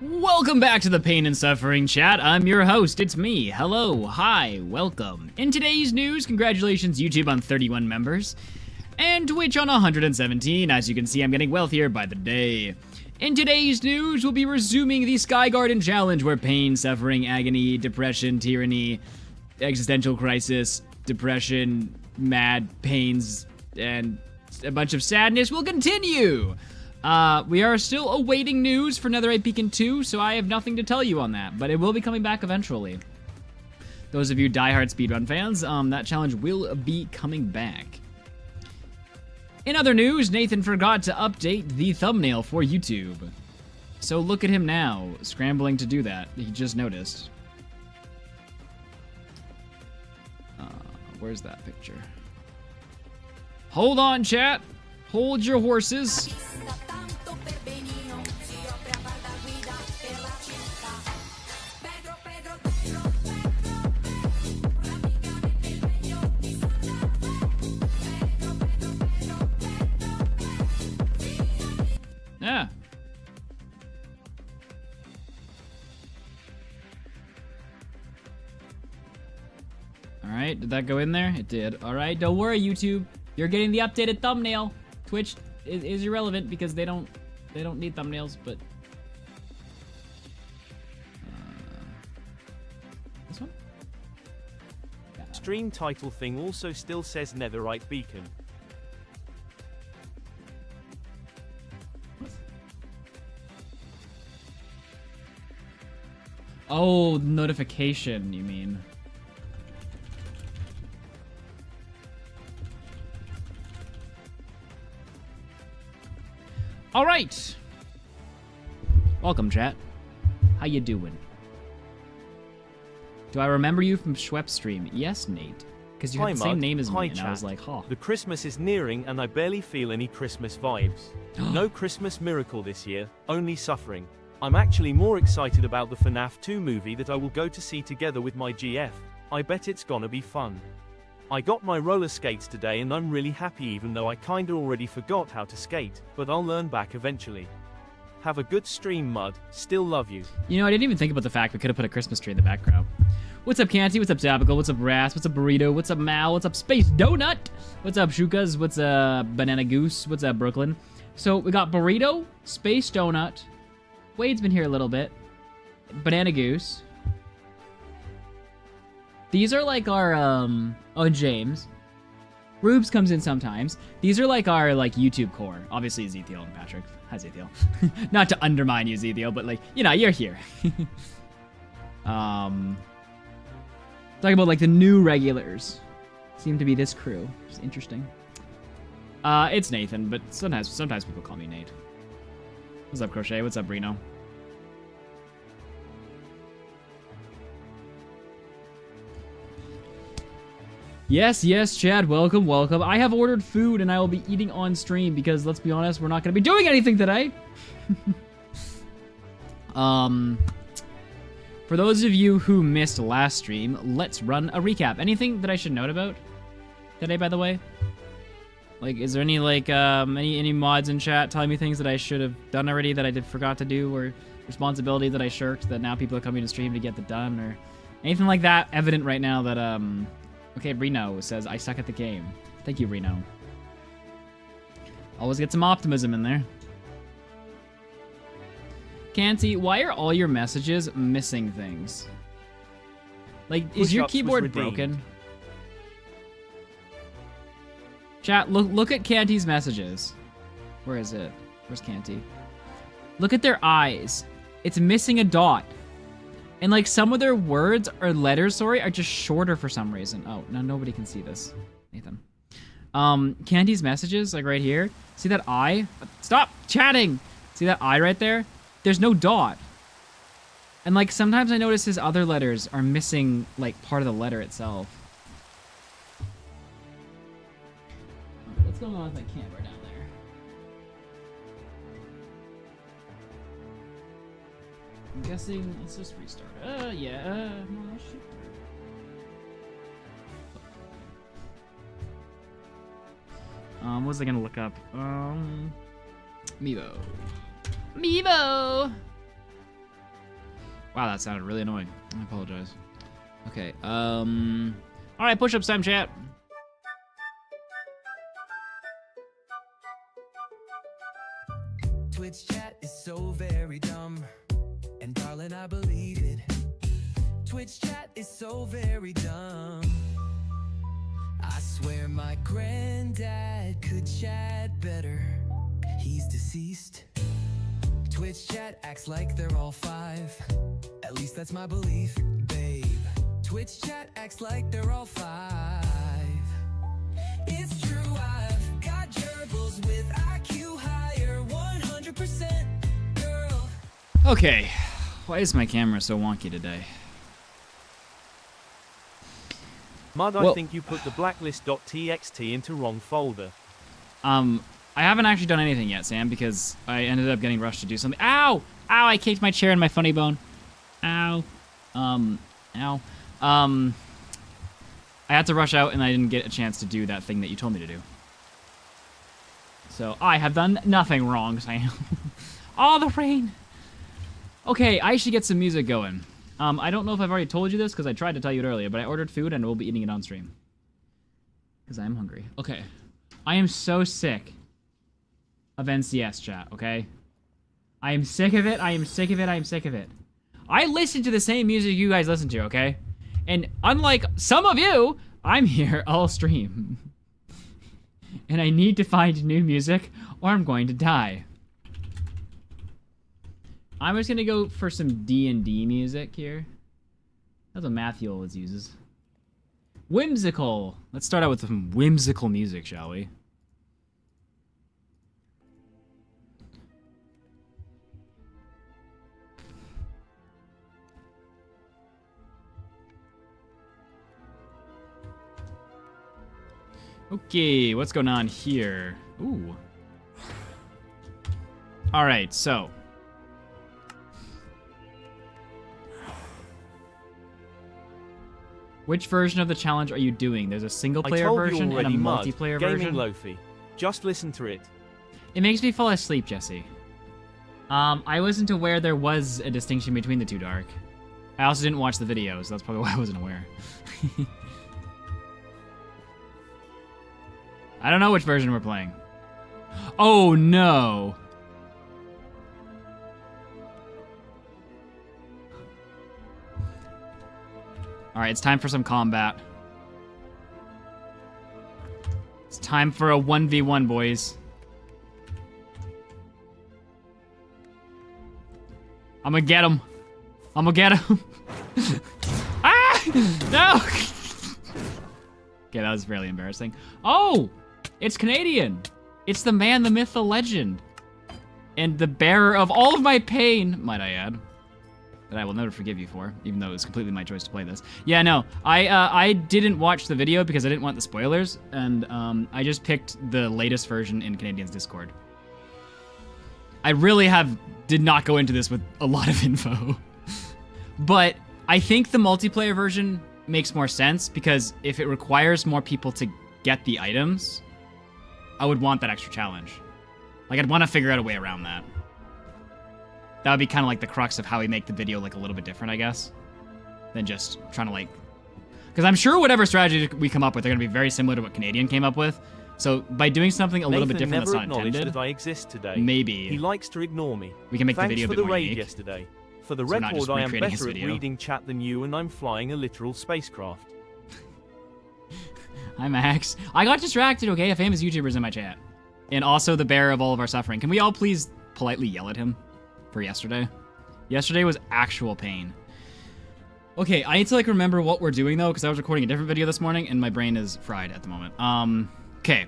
Welcome back to the Pain and Suffering Chat. I'm your host, it's me. Hello, hi, welcome. In today's news, congratulations YouTube on 31 members, and Twitch on 117. As you can see, I'm getting wealthier by the day. In today's news, we'll be resuming the Sky Garden Challenge, where pain, suffering, agony, depression, tyranny, existential crisis, depression, mad pains, and a bunch of sadness will continue. We are still awaiting news for Netherite Beacon 2, so I have nothing to tell you on that, but it will be coming back eventually. Those of you diehard speedrun fans, that challenge will be coming back. In other news, Nathan forgot to update the thumbnail for YouTube. So look at him now, scrambling to do that. He just noticed. Where's that picture? Hold on, chat. Hold your horses. Yeah. Alright, did that go in there? It did. Alright, don't worry, YouTube. You're getting the updated thumbnail. Twitch is irrelevant because they don't need thumbnails, but This one? Stream title thing also still says Netherite Beacon. Oh, notification, you mean. All right. Welcome, chat. How you doing? Do I remember you from Schwepp's stream? Yes, Nate. Because you Hi, had the same Mud. name as Hi, me, and chat. I was like, huh. The Christmas is nearing and I barely feel any Christmas vibes. No Christmas miracle this year, only suffering. I'm actually more excited about the FNAF 2 movie that I will go to see together with my GF. I bet it's gonna be fun. I got my roller skates today and I'm really happy even though I kinda already forgot how to skate, but I'll learn back eventually. Have a good stream, Mud. Still love you. You know, I didn't even think about the fact we could have put a Christmas tree in the background. What's up, Canty? What's up, Zapical? What's up, Ras? What's up, Burrito? What's up, Mal? What's up, Space Donut? What's up, Shukas? What's up, Banana Goose? What's up, Brooklyn? So we got Burrito, Space Donut. Wade's been here a little bit. Banana Goose. These are like our, oh, James. Rubes comes in sometimes. These are like our, like, YouTube core. Obviously, Zethiel and Patrick. Hi, Zethiel. Not to undermine you, Zethiel, but, like, you know, you're here. Talking about, like, the new regulars. Seem to be this crew. Which is interesting. It's Nathan, but sometimes people call me Nate. What's up, Crochet? What's up, Reno? Yes, yes, Chad, welcome, welcome. I have ordered food and I will be eating on stream because, let's be honest, we're not going to be doing anything today. For those of you who missed last stream, let's run a recap. Anything that I should note about today, by the way? Like, is there any, like, any mods in chat telling me things that I should have done already that I forgot to do, or responsibility that I shirked that now people are coming to stream to get it done, or anything like that evident right now that, Okay, Reno says, I suck at the game. Thank you, Reno. Always get some optimism in there. Canty, why are all your messages missing things? Like, is your keyboard broken? Chat, look at Canty's messages. Where is it? Where's Canty? Look at their eyes. It's missing a dot. And, like, some of their words or letters, sorry, are just shorter for some reason. Oh, no, nobody can see this. Nathan. Candy's messages, like, right here. See that eye? Stop chatting! See that eye right there? There's no dot. And, like, sometimes I notice his other letters are missing, like, part of the letter itself. Okay, what's going on with my camera down there? I'm guessing, let's just restart. Yeah, no, shit. What was I gonna look up? Meebo. Meebo! Wow, that sounded really annoying. I apologize. Okay, alright, push-ups time, chat. Twitch chat is so very dumb. And darling, I believe it. Twitch chat is so very dumb. I swear my granddad could chat better. He's deceased. Twitch chat acts like they're all 5. At least that's my belief, babe. Twitch chat acts like they're all 5. It's true, I've got gerbils with IQ higher, 100%, girl. Okay. Why is my camera so wonky today? Mud, I think you put the blacklist.txt into wrong folder. I haven't actually done anything yet, Sam, because I ended up getting rushed to do something. Ow! Ow, I kicked my chair in my funny bone. Ow. Ow. I had to rush out and I didn't get a chance to do that thing that you told me to do. So, I have done nothing wrong, Sam. Oh, the rain! Okay, I should get some music going. I don't know if I've already told you this, because I tried to tell you it earlier, but I ordered food and we'll be eating it on stream. Because I am hungry. Okay. I am so sick of NCS chat, okay? I am sick of it, I am sick of it, I am sick of it. I listen to the same music you guys listen to, okay? And unlike some of you, I'm here all stream. And I need to find new music or I'm going to die. I'm just gonna go for some D&D music here. That's what Matthew always uses. Whimsical. Let's start out with some whimsical music, shall we? Okay, what's going on here? Ooh. Alright, so. Which version of the challenge are you doing? There's a single player version and a multiplayer version. Gaming Lofi. Just listen to it. It makes me fall asleep, Jesse. I wasn't aware there was a distinction between the two, Dark. I also didn't watch the videos. That's probably why I wasn't aware. I don't know which version we're playing. Oh, no. All right, it's time for some combat. It's time for a 1v1, boys. I'm gonna get him. I'm gonna get him. Ah! No! Okay, that was really embarrassing. Oh! It's Canadian. It's the man, the myth, the legend. And the bearer of all of my pain, might I add. That I will never forgive you for, even though it was completely my choice to play this. Yeah, no, I didn't watch the video because I didn't want the spoilers, and I just picked the latest version in Canadian's Discord. I really did not go into this with a lot of info. But I think the multiplayer version makes more sense because if it requires more people to get the items, I would want that extra challenge. Like, I'd want to figure out a way around that. That would be kind of like the crux of how we make the video like a little bit different, I guess, than just trying to like... Because I'm sure whatever strategy we come up with are going to be very similar to what Canadian came up with. So by doing something a little bit different that's not intended, that I exist today. Maybe he likes to ignore me. We can make the video a bit more unique. Yesterday. For the record, I am better at reading chat than you, and I'm flying a literal spacecraft. Hi, Max. I got distracted, okay? A famous YouTuber's in my chat. And also the bearer of all of our suffering. Can we all please politely yell at him for yesterday? Yesterday was actual pain. Okay, I need to like remember what we're doing though, because I was recording a different video this morning and my brain is fried at the moment. Okay.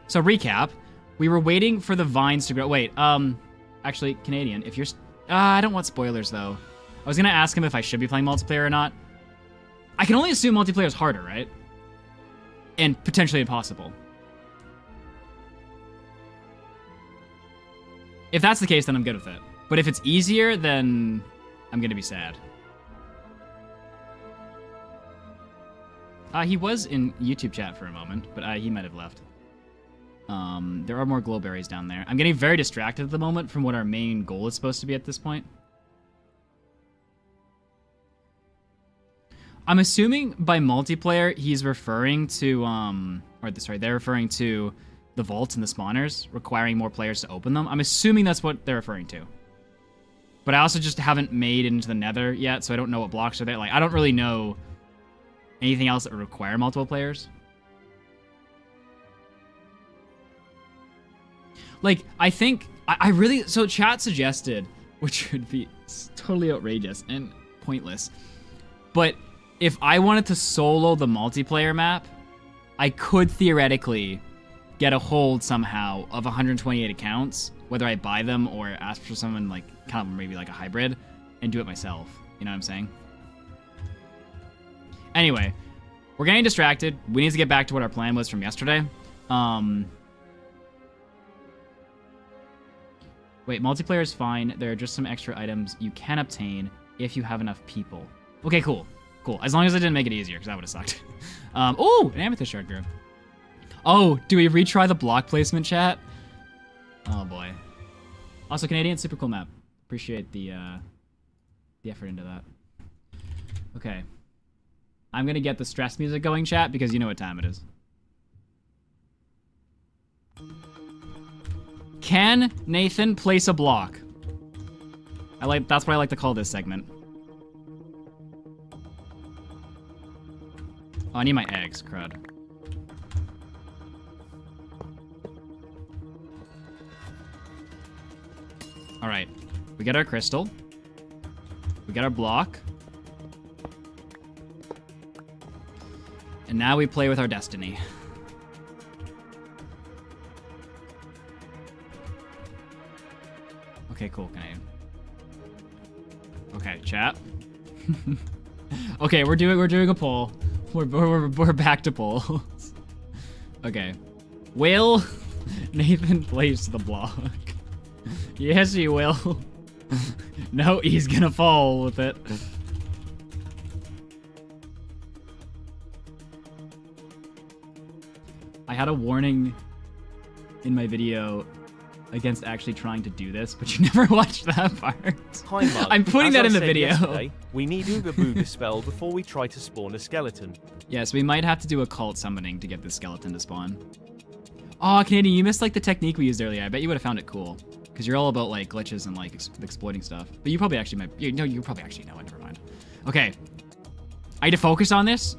So recap. We were waiting for the vines to grow. Wait, actually, Canadian, if you're... I don't want spoilers though. I was gonna ask him if I should be playing multiplayer or not. I can only assume multiplayer is harder, right? And potentially impossible. If that's the case, then I'm good with it. But if it's easier, then I'm gonna be sad. He was in YouTube chat for a moment, but he might have left. There are more glowberries down there. I'm getting very distracted at the moment from what our main goal is supposed to be at this point. I'm assuming by multiplayer, he's referring to, they're referring to the vaults and the spawners, requiring more players to open them. I'm assuming that's what they're referring to. But I also just haven't made it into the nether yet, so I don't know what blocks are there. Like, I don't really know anything else that would require multiple players. Like, I think, I really, so chat suggested, which would be totally outrageous and pointless, but if I wanted to solo the multiplayer map, I could theoretically get a hold somehow of 128 accounts, whether I buy them or ask for someone like, kind of maybe like a hybrid, and do it myself. You know what I'm saying? Anyway, we're getting distracted. We need to get back to what our plan was from yesterday. Wait, multiplayer is fine. There are just some extra items you can obtain if you have enough people. Okay, cool. Cool. As long as I didn't make it easier, because that would have sucked. Oh, an amethyst shard grew. Oh, do we retry the block placement, chat? Oh, boy. Also, Canadian, super cool map. Appreciate the effort into that. Okay. I'm going to get the stress music going, chat, because you know what time it is. Can Nathan place a block? That's what I like to call this segment. I need my eggs, crud. Alright. We get our crystal. We get our block. And now we play with our destiny. Okay, cool, Canadian. Okay, chat. Okay, we're doing a poll. We're back to polls. Okay. Will Nathan place the block? Yes, he will. No, he's gonna fall with it. I had a warning in my video against actually trying to do this, but you never watched that part. Hi, Mug. I'm putting that in the said video. yesterday, we need Ooga Booga spell before we try to spawn a skeleton. Yes, we might have to do a cult summoning to get this skeleton to spawn. Oh, Canadian, you missed like the technique we used earlier. I bet you would have found it cool. Because you're all about like glitches and like exploiting stuff. But you probably actually might, you probably actually know it, never mind. Okay. I need to focus on this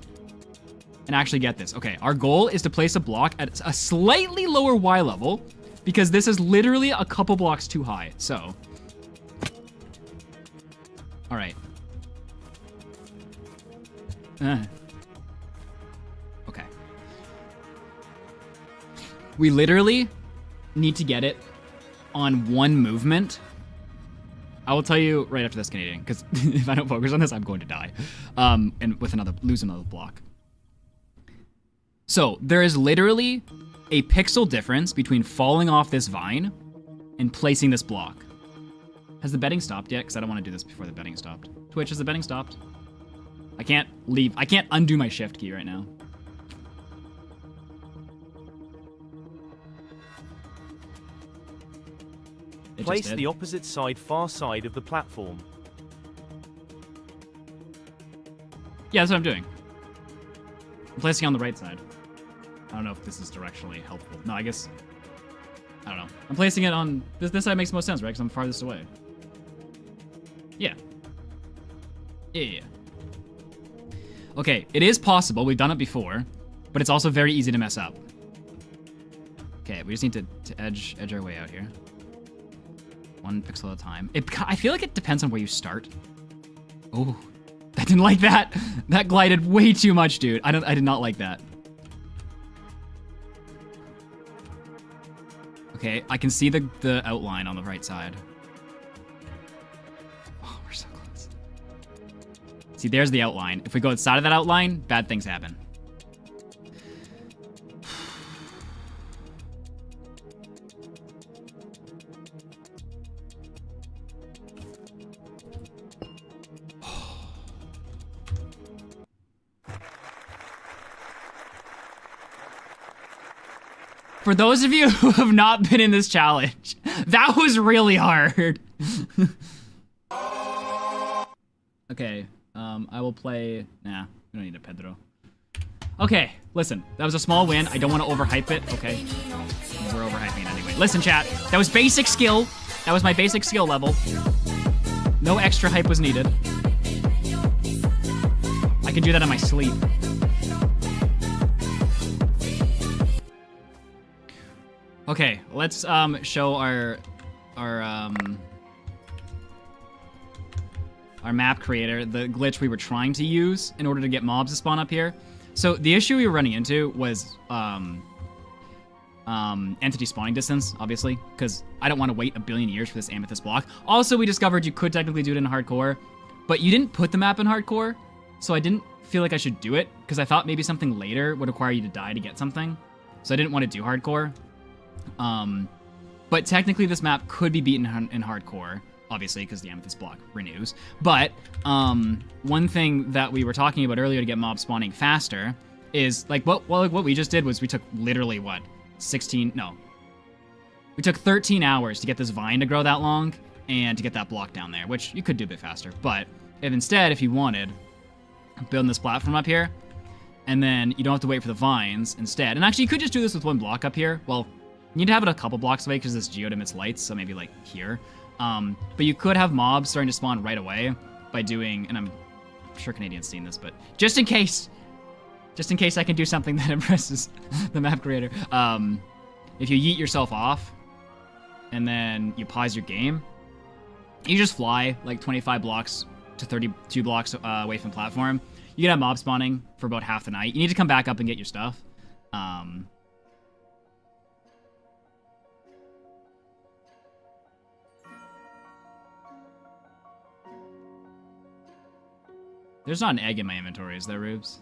and actually get this. Okay, our goal is to place a block at a slightly lower Y level because this is literally a couple blocks too high. So, all right. Okay. We literally need to get it on one movement. I will tell you right after this, Canadian, because if I don't focus on this, I'm going to die. And with lose another block. So there is literally a pixel difference between falling off this vine and placing this block. Has the betting stopped yet? Because I don't want to do this before the betting stopped. Twitch, has the betting stopped? I can't leave. I can't undo my shift key right now. Place the opposite side, far side of the platform. Yeah, that's what I'm doing. I'm placing on the right side. I don't know if this is directionally helpful. No, I guess... I don't know. I'm placing it on... This side makes most sense, right? Because I'm farthest away. Yeah. Yeah. Okay, it is possible. We've done it before. But it's also very easy to mess up. Okay, we just need to edge our way out here. One pixel at a time. I feel like it depends on where you start. Oh, I didn't like that. That glided way too much, dude. I did not like that. Okay, I can see the outline on the right side. Oh, we're so close. See, there's the outline. If we go outside of that outline, bad things happen. For those of you who have not been in this challenge, that was really hard. Okay, I will play... Nah, we don't need a Pedro. Okay, listen, that was a small win. I don't want to overhype it, okay? We're overhyping it anyway. Listen, chat, that was basic skill. That was my basic skill level. No extra hype was needed. I can do that in my sleep. Okay, let's show our map creator the glitch we were trying to use in order to get mobs to spawn up here. So the issue we were running into was entity spawning distance, obviously, because I don't want to wait a billion years for this amethyst block. Also, we discovered you could technically do it in hardcore, but you didn't put the map in hardcore, so I didn't feel like I should do it because I thought maybe something later would require you to die to get something. So I didn't want to do hardcore. But technically this map could be beaten in hardcore, obviously, because the amethyst block renews. But one thing that we were talking about earlier to get mob spawning faster is like what we just did was we took literally what 16 no we took 13 hours to get this vine to grow that long and to get that block down there, which you could do a bit faster. But if you wanted, building this platform up here, and then you don't have to wait for the vines instead. And actually, you could just do this with one block up here. Well, you need to have it a couple blocks away because this geode emits lights, so maybe like here. But you could have mobs starting to spawn right away by doing, and I'm sure Canadian's seen this, but just in case, just in case I can do something that impresses the map creator. If you yeet yourself off, and then you pause your game, you just fly like 25 blocks to 32 blocks away from platform. You can have mob spawning for about half the night. You need to come back up and get your stuff. There's not an egg in my inventory, is there, Rubes?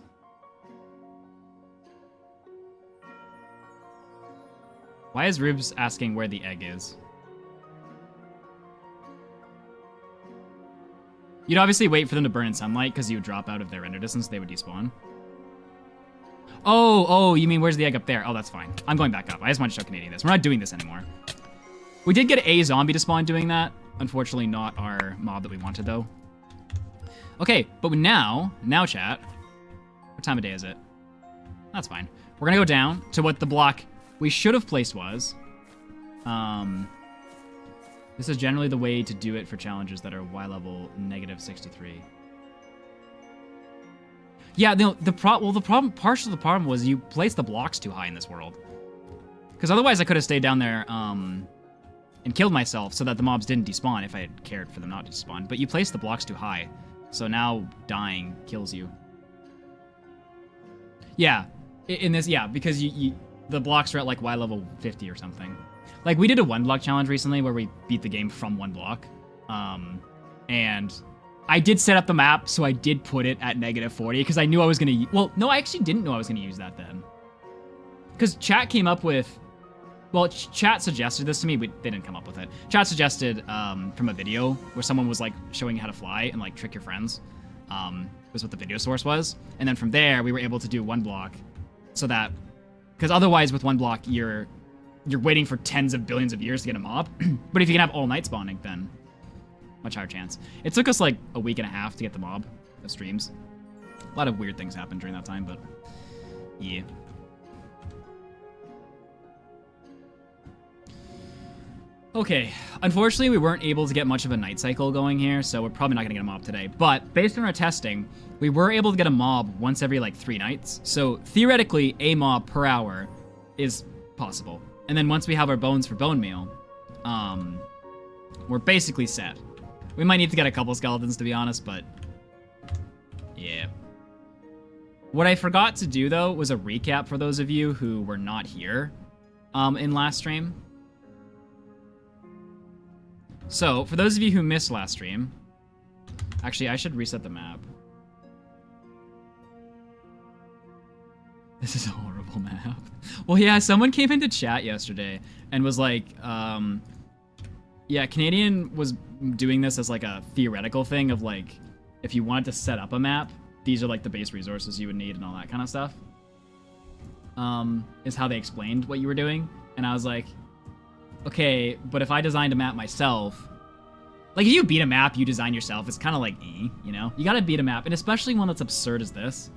Why is Rubes asking where the egg is? You'd obviously wait for them to burn in sunlight because you would drop out of their render distance, they would despawn. Oh, you mean where's the egg up there? Oh, that's fine. I'm going back up. I just want to show Canadian this. We're not doing this anymore. We did get a zombie to spawn doing that. Unfortunately, not our mob that we wanted, though. Okay, but now, chat. What time of day is it? That's fine. We're gonna go down to what the block we should have placed was. This is generally the way to do it for challenges that are Y level -63. Yeah, the problem, partial of the problem was you placed the blocks too high in this world. Because otherwise I could have stayed down there and killed myself so that the mobs didn't despawn if I had cared for them not to despawn. But you placed the blocks too high, so now dying kills you. Yeah, in this, yeah, because the blocks are at like Y level 50 or something. Like, we did a 1-block challenge recently where we beat the game from 1 block. And I did set up the map, so I did put it at -40, because I knew I was going to... Well, no, I actually didn't know I was going to use that then. Because chat came up with... Well, chat suggested this to me, but they didn't come up with it. Chat suggested from a video where someone was, like, showing you how to fly and, like, trick your friends. Was what the video source was. And then from there, we were able to do 1 block so that... Because otherwise, with 1 block, you're waiting for tens of billions of years to get a mob. But if you can have all night spawning, then much higher chance. It took us like a week and a half to get the mob of streams. A lot of weird things happened during that time, but yeah. Okay, unfortunately we weren't able to get much of a night cycle going here, so we're probably not gonna get a mob today. But based on our testing, we were able to get a mob once every like 3 nights. So theoretically, a mob per hour is possible. And then once we have our bones for bone meal, we're basically set. We might need to get a couple skeletons, to be honest, but yeah. What I forgot to do, though, was a recap for those of you who were not here in last stream. So, for those of you who missed last stream, actually, I should reset the map. This is a horrible map. Well, yeah, someone came into chat yesterday and was like, yeah, Canadian was doing this as like a theoretical thing of like, if you wanted to set up a map, these are like the base resources you would need and all that kind of stuff. Is how they explained what you were doing. And I was like, okay, but if I designed a map myself, like if you beat a map you design yourself, it's kind of like, you know? You gotta beat a map, and especially one that's absurd as this.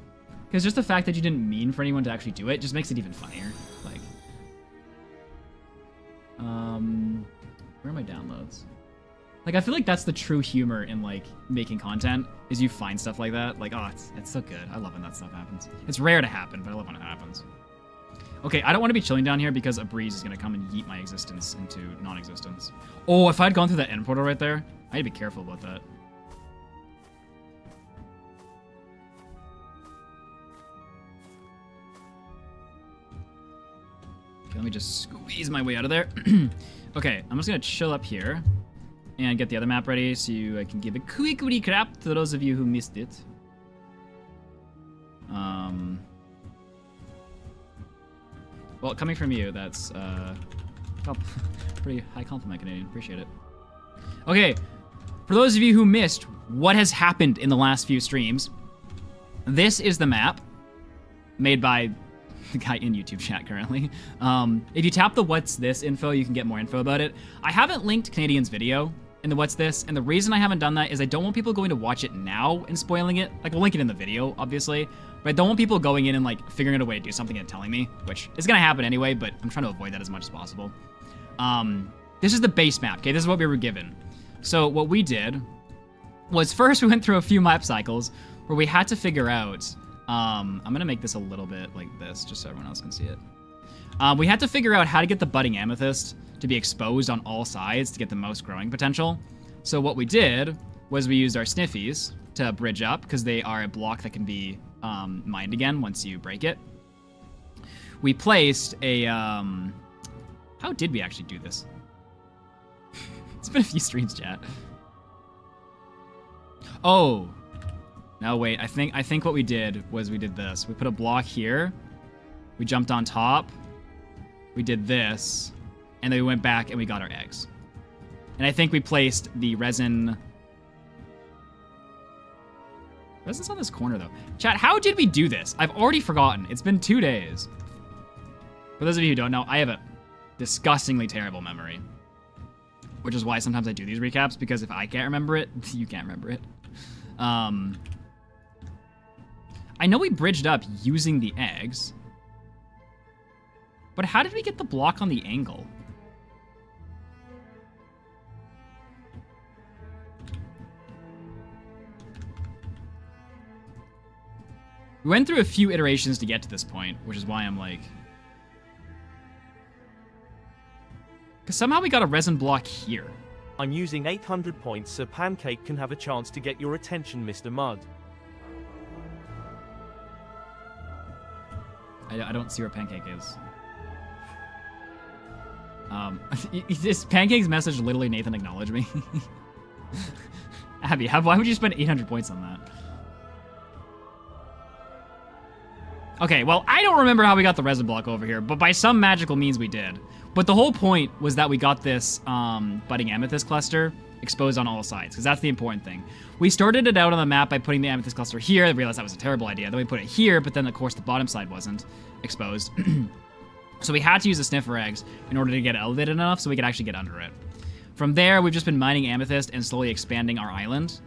Because just the fact that you didn't mean for anyone to actually do it just makes it even funnier. Like, where are my downloads? Like, I feel like that's the true humor in, like, making content, is you find stuff like that. Like, oh, it's so good. I love when that stuff happens. It's rare to happen, but I love when it happens. Okay, I don't want to be chilling down here because a breeze is going to come and yeet my existence into non-existence. Oh, if I'd gone through that end portal right there, I had to be careful about that. Okay, let me just squeeze my way out of there. Okay, I'm just going to chill up here and get the other map ready so I can give a quick recap to those of you who missed it. Well, coming from you, that's pretty high compliment, Canadian. Appreciate it. Okay, for those of you who missed what has happened in the last few streams, this is the map made by the guy in YouTube chat currently. If you tap the what's this info, you can get more info about it. I haven't linked Canadian's video in the what's this, and the reason I haven't done that is I don't want people going to watch it now and spoiling it. Like, we'll link it in the video, obviously, but I don't want people going in and like figuring out a way to do something and telling me, which is gonna happen anyway, but I'm trying to avoid that as much as possible. This is the base map, okay? This is what we were given. So what we did was first we went through a few map cycles where we had to figure out I'm gonna make this a little bit like this, just so everyone else can see it. We had to figure out how to get the budding amethyst to be exposed on all sides to get the most growing potential. So what we did was we used our sniffies to bridge up, because they are a block that can be mined again once you break it. We placed a... how did we actually do this? It's been a few streams, chat. Oh. No, wait. I think what we did was we did this. We put a block here. We jumped on top. We did this. And then we went back and we got our eggs. And I think we placed the resin... Resin's on this corner, though. Chat, how did we do this? I've already forgotten. It's been 2 days. For those of you who don't know, I have a disgustingly terrible memory. Which is why sometimes I do these recaps, because if I can't remember it, you can't remember it. I know we bridged up using the eggs. But how did we get the block on the angle? We went through a few iterations to get to this point, which is why I'm like... Because somehow we got a resin block here. I'm using 800 points so Pancake can have a chance to get your attention, Mr. Mud. I don't see where Pancake is. This Pancake's message literally, Nathan, acknowledge me. Abby, why would you spend 800 points on that? Okay, well, I don't remember how we got the resin block over here, but by some magical means we did. But the whole point was that we got this budding amethyst cluster exposed on all sides, because that's the important thing. We started it out on the map by putting the amethyst cluster here. I realized that was a terrible idea. Then we put it here, but then, of course, the bottom side wasn't exposed. So we had to use the sniffer eggs in order to get elevated enough so we could actually get under it. From there, we've just been mining amethyst and slowly expanding our island.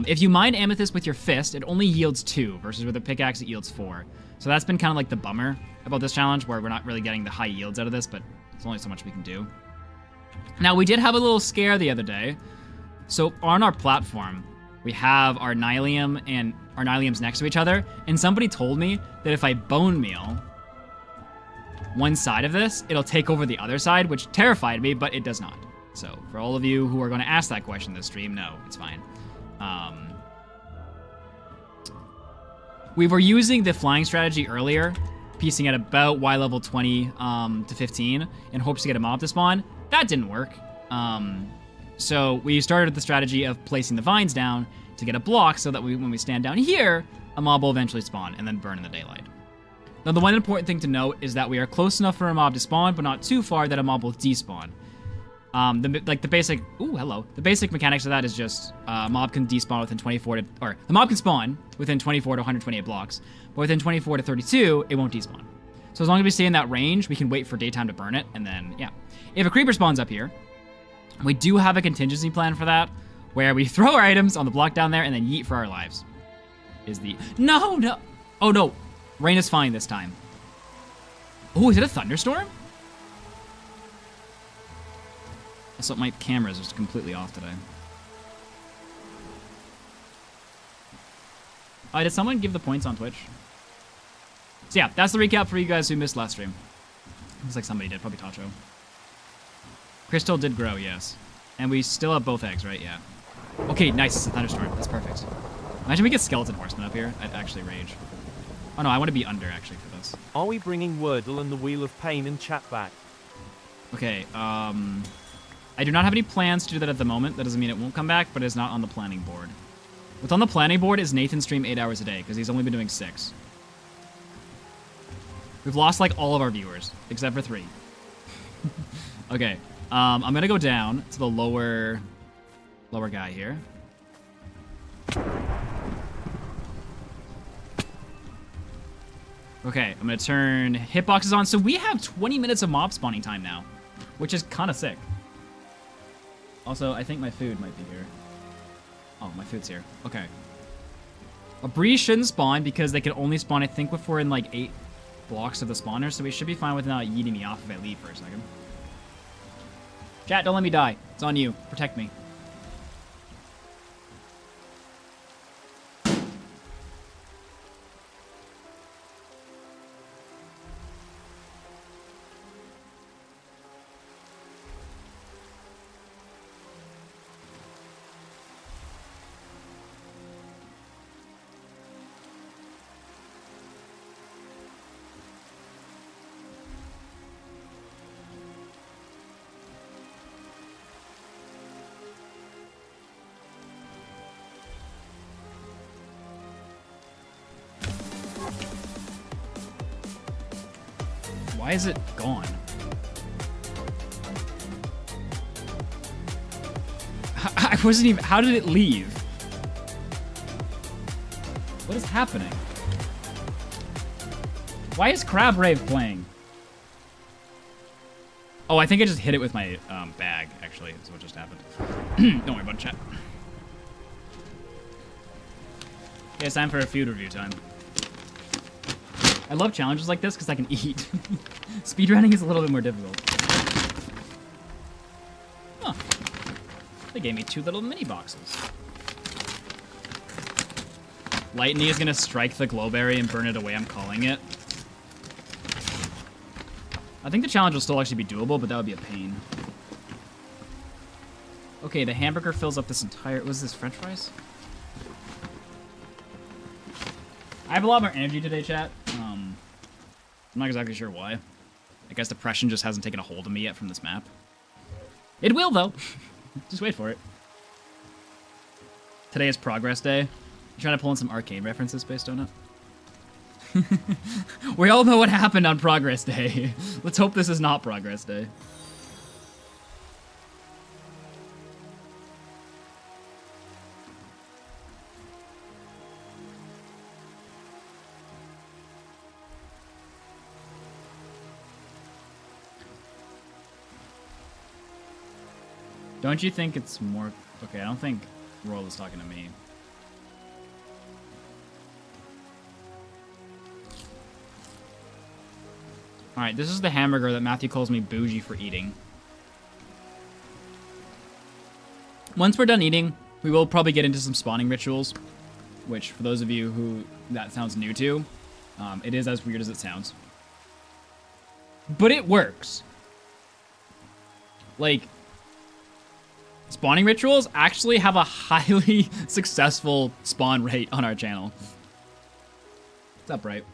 If you mine amethyst with your fist, it only yields 2, versus with a pickaxe, it yields 4. So that's been kind of like the bummer about this challenge, where we're not really getting the high yields out of this, but there's only so much we can do. Now, we did have a little scare the other day. So on our platform, we have our nylium and our nyliums next to each other, and somebody told me that if I bone meal one side of this, it'll take over the other side, which terrified me, but it does not. So for all of you who are going to ask that question this stream, no, it's fine. We were using the flying strategy earlier, piecing at about Y level 20 to 15 in hopes to get a mob to spawn. That didn't work. So we started the strategy of placing the vines down to get a block so that when we stand down here, a mob will eventually spawn and then burn in the daylight. Now, the one important thing to note is that we are close enough for a mob to spawn, but not too far that a mob will despawn. The basic mechanics of that is just mob can despawn within 24 to, or the mob can spawn within 24 to 128 blocks, but within 24 to 32, it won't despawn. So as long as we stay in that range, we can wait for daytime to burn it, and then, yeah. If a creeper spawns up here, we do have a contingency plan for that, where we throw our items on the block down there and then yeet for our lives. No! Oh no, rain is fine this time. Oh, is it a thunderstorm? So my camera's just completely off today. Did someone give the points on Twitch? So yeah, that's the recap for you guys who missed last stream. Looks like somebody did, probably Tacho. Crystal did grow, yes. And we still have both eggs, right? Yeah. Okay, nice, it's a thunderstorm. That's perfect. Imagine we get skeleton horsemen up here. I'd actually rage. Oh no, I want to be under, actually, for this. Are we bringing Wordle and the Wheel of Pain and chat back? Okay, I do not have any plans to do that at the moment. That doesn't mean it won't come back, but it's not on the planning board. What's on the planning board is Nathan stream 8 hours a day, because he's only been doing 6. We've lost, like, all of our viewers, except for 3. Okay, I'm gonna go down to the lower guy here. Okay, I'm gonna turn hitboxes on. So we have 20 minutes of mob spawning time now, which is kind of sick. Also, I think my food might be here. Oh, my food's here. Okay. A breeze shouldn't spawn because they can only spawn, I think, if we're in like 8 blocks of the spawner, so we should be fine with not yeeting me off if I leave for a second. Chat, don't let me die. It's on you. Protect me. Why is it gone? I wasn't even... How did it leave? What is happening? Why is Crab Rave playing? Oh, I think I just hit it with my bag, actually. That's what just happened. Don't worry about it, chat. Okay, it's time for a food review time. I love challenges like this because I can eat. Speedrunning is a little bit more difficult. Huh. They gave me 2 little mini boxes. Lightning is gonna strike the glowberry and burn it away, I'm calling it. I think the challenge will still actually be doable, but that would be a pain. Okay, the hamburger fills up this entire... Was this french fries? I have a lot more energy today, chat. I'm not exactly sure why. I guess depression just hasn't taken a hold of me yet from this map. It will, though. Just wait for it. Today is Progress Day. You trying to pull in some arcade references, Space Donut? We all know what happened on Progress Day. Let's hope this is not Progress Day. Don't you think it's more... Okay, I don't think Roll is talking to me. Alright, this is the hamburger that Matthew calls me bougie for eating. Once we're done eating, we will probably get into some spawning rituals, which, for those of you who that sounds new to, it is as weird as it sounds. But it works. Like, spawning rituals actually have a highly successful spawn rate on our channel. What's up, Bright?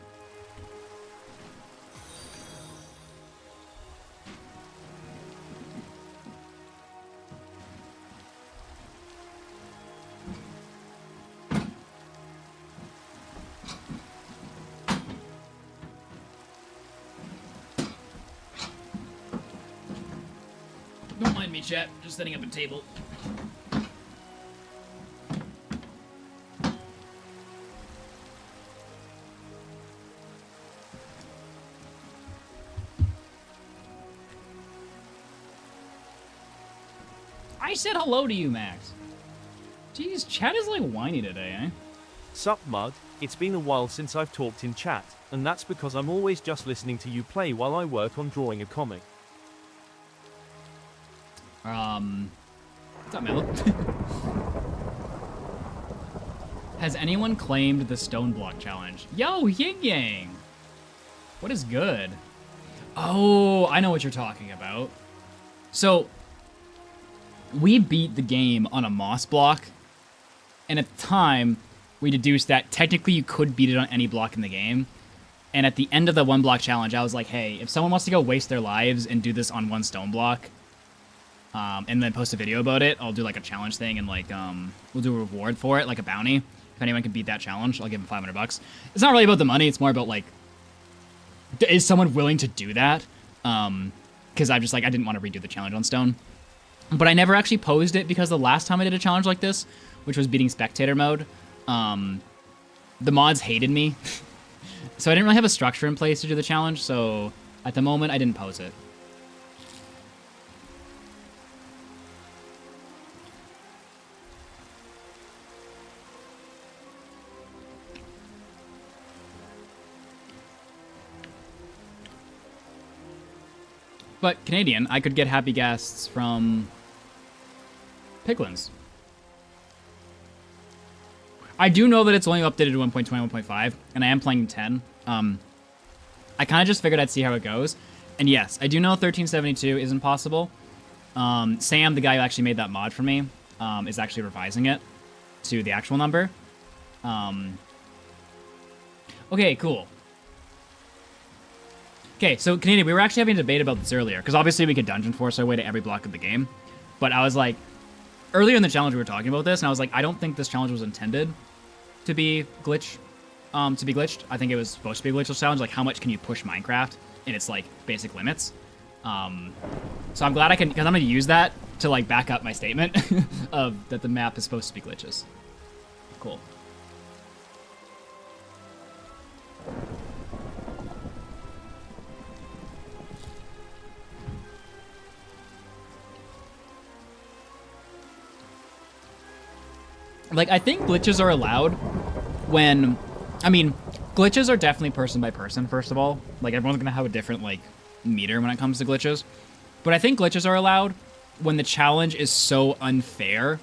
Don't mind me, chat. Just setting up a table. I said hello to you, Max. Jeez, chat is like whiny today, eh? Sup, Mud? It's been a while since I've talked in chat, and that's because I'm always just listening to you play while I work on drawing a comic. What's up, Melo? Has anyone claimed the stone block challenge? Yo, Yin Yang! What is good? Oh, I know what you're talking about. So, we beat the game on a moss block, and at the time, we deduced that technically you could beat it on any block in the game. And at the end of the 1 block challenge, I was like, hey, if someone wants to go waste their lives and do this on 1 stone block, and then post a video about it, I'll do like a challenge thing and like we'll do a reward for it, like a bounty. If anyone can beat that challenge, I'll give them $500. It's not really about the money, it's more about like, is someone willing to do that? Because I'm just like, I didn't want to redo the challenge on stone. But I never actually posed it because the last time I did a challenge like this, which was beating spectator mode, the mods hated me. So I didn't really have a structure in place to do the challenge, so at the moment I didn't pose it. But Canadian, I could get happy guests from Piglins. I do know that it's only updated to 1.20, 1.5, and I am playing 10. I kind of just figured I'd see how it goes. And yes, I do know 1372 isn't possible. Sam, the guy who actually made that mod for me, is actually revising it to the actual number. Okay, cool. Okay, so Canadian, we were actually having a debate about this earlier, because obviously we could dungeon force our way to every block of the game. But I was like, earlier in the challenge we were talking about this, and I was like, I don't think this challenge was intended to be glitched. I think it was supposed to be a glitchless challenge, like how much can you push Minecraft in its like basic limits. So I'm glad I can, because I'm going to use that to like back up my statement of that the map is supposed to be glitches. Cool. Like, I think glitches are allowed when, I mean, glitches are definitely person by person, first of all. Like, everyone's gonna have a different, like, meter when it comes to glitches. But I think glitches are allowed when the challenge is so unfair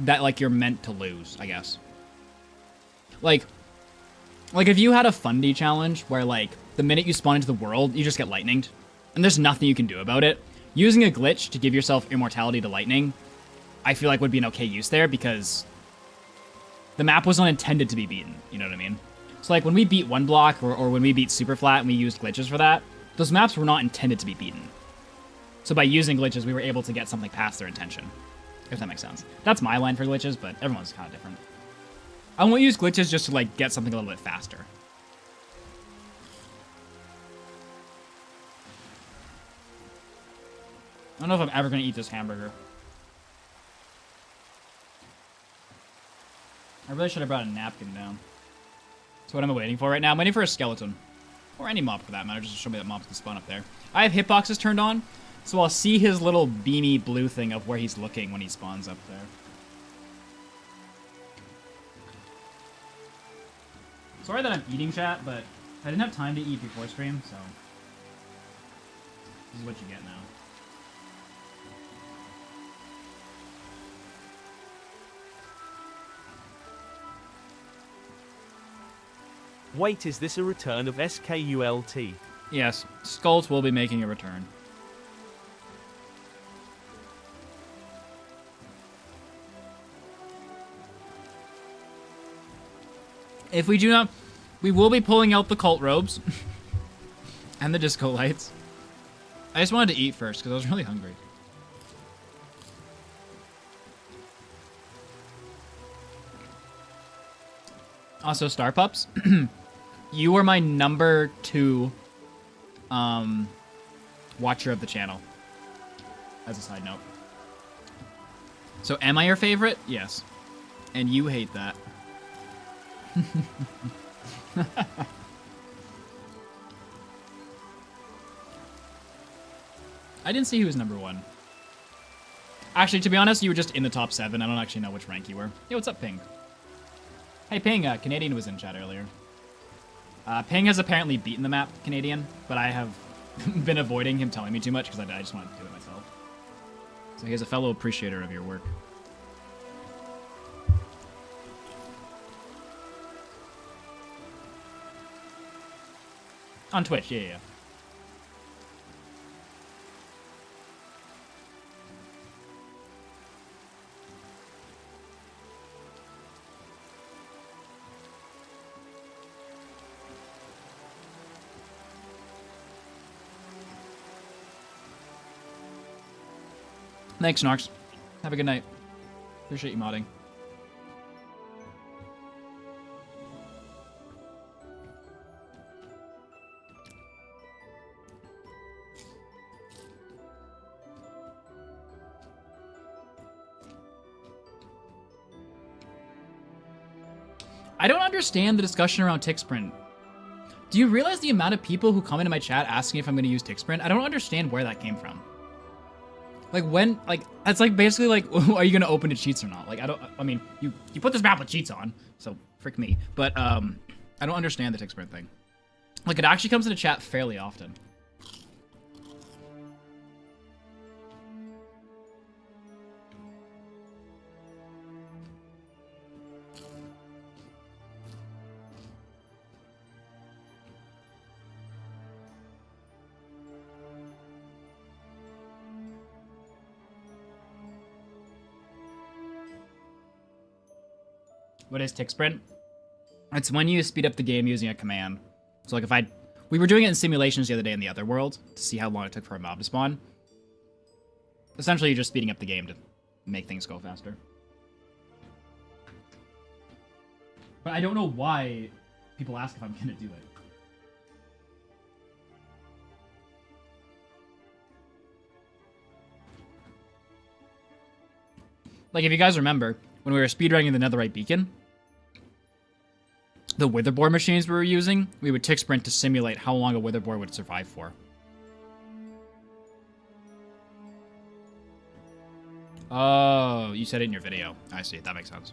that, like, you're meant to lose, I guess. Like if you had a Fundy challenge where, like, the minute you spawn into the world, you just get lightninged, and there's nothing you can do about it, using a glitch to give yourself immortality to lightning, I feel like would be an okay use there, because the map was not intended to be beaten, you know what I mean? So like when we beat One Block or when we beat Super Flat and we used glitches for that, those maps were not intended to be beaten. So by using glitches, we were able to get something past their intention, if that makes sense. That's my line for glitches, but everyone's kind of different. I won't use glitches just to like get something a little bit faster. I don't know if I'm ever going to eat this hamburger. I really should have brought a napkin down. So what am I waiting for right now? I'm waiting for a skeleton. Or any mob for that matter, just to show me that mobs can spawn up there. I have hitboxes turned on, so I'll see his little beamy blue thing of where he's looking when he spawns up there. Sorry that I'm eating, chat, but I didn't have time to eat before stream, so this is what you get now. Wait, is this a return of SKULT? Yes, Skulls will be making a return. If we do not, we will be pulling out the cult robes and the disco lights. I just wanted to eat first because I was really hungry. Also, Star Pups, you were my number 2 watcher of the channel, as a side note. So am I your favorite? Yes. And you hate that. I didn't see who was number 1. Actually, to be honest, you were just in the top 7. I don't actually know which rank you were. Hey, what's up, Ping? Hey, Ping, Canadian was in chat earlier. Ping has apparently beaten the map, Canadian, but I have been avoiding him telling me too much because I just wanted to do it myself. So he's a fellow appreciator of your work. On Twitch, yeah. Thanks, Narks. Have a good night. Appreciate you modding. I don't understand the discussion around tick sprint. Do you realize the amount of people who come into my chat asking if I'm going to use tick sprint? I don't understand where that came from. Like when, like, it's like basically like, are you going to open the cheats or not? Like, I mean, you put this map with cheats on, so frick me. But I don't understand the tick sprint thing. Like, it actually comes into chat fairly often. What is tick sprint? It's when you speed up the game using a command. So like we were doing it in simulations the other day in the other world to see how long it took for a mob to spawn. Essentially, you're just speeding up the game to make things go faster. But I don't know why people ask if I'm gonna do it. Like, if you guys remember, when we were speedrunning the Netherite Beacon, the witherboard machines we were using, we would tick sprint to simulate how long a witherboard would survive for. Oh, you said it in your video. I see. That makes sense.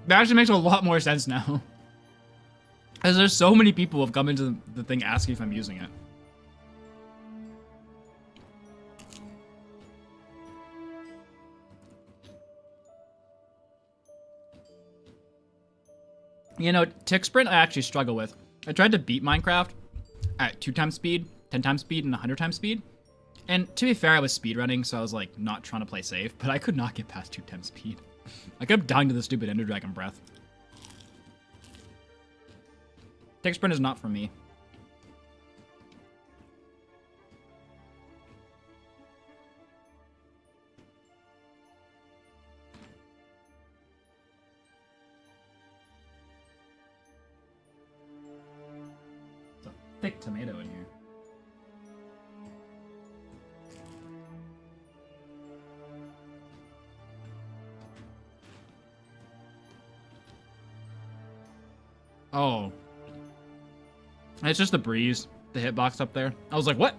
That actually makes a lot more sense now. Because there's so many people who have come into the thing asking if I'm using it. You know, tick sprint I actually struggle with. I tried to beat Minecraft at 2 times speed, 10 times speed, and 100 times speed. And to be fair, I was speedrunning, so I was like not trying to play safe, but I could not get past 2 times speed. I kept dying to the stupid Ender Dragon breath. Tick sprint is not for me. It's a thick tomato in here. Oh. It's just the breeze, the hitbox up there. I was like, what?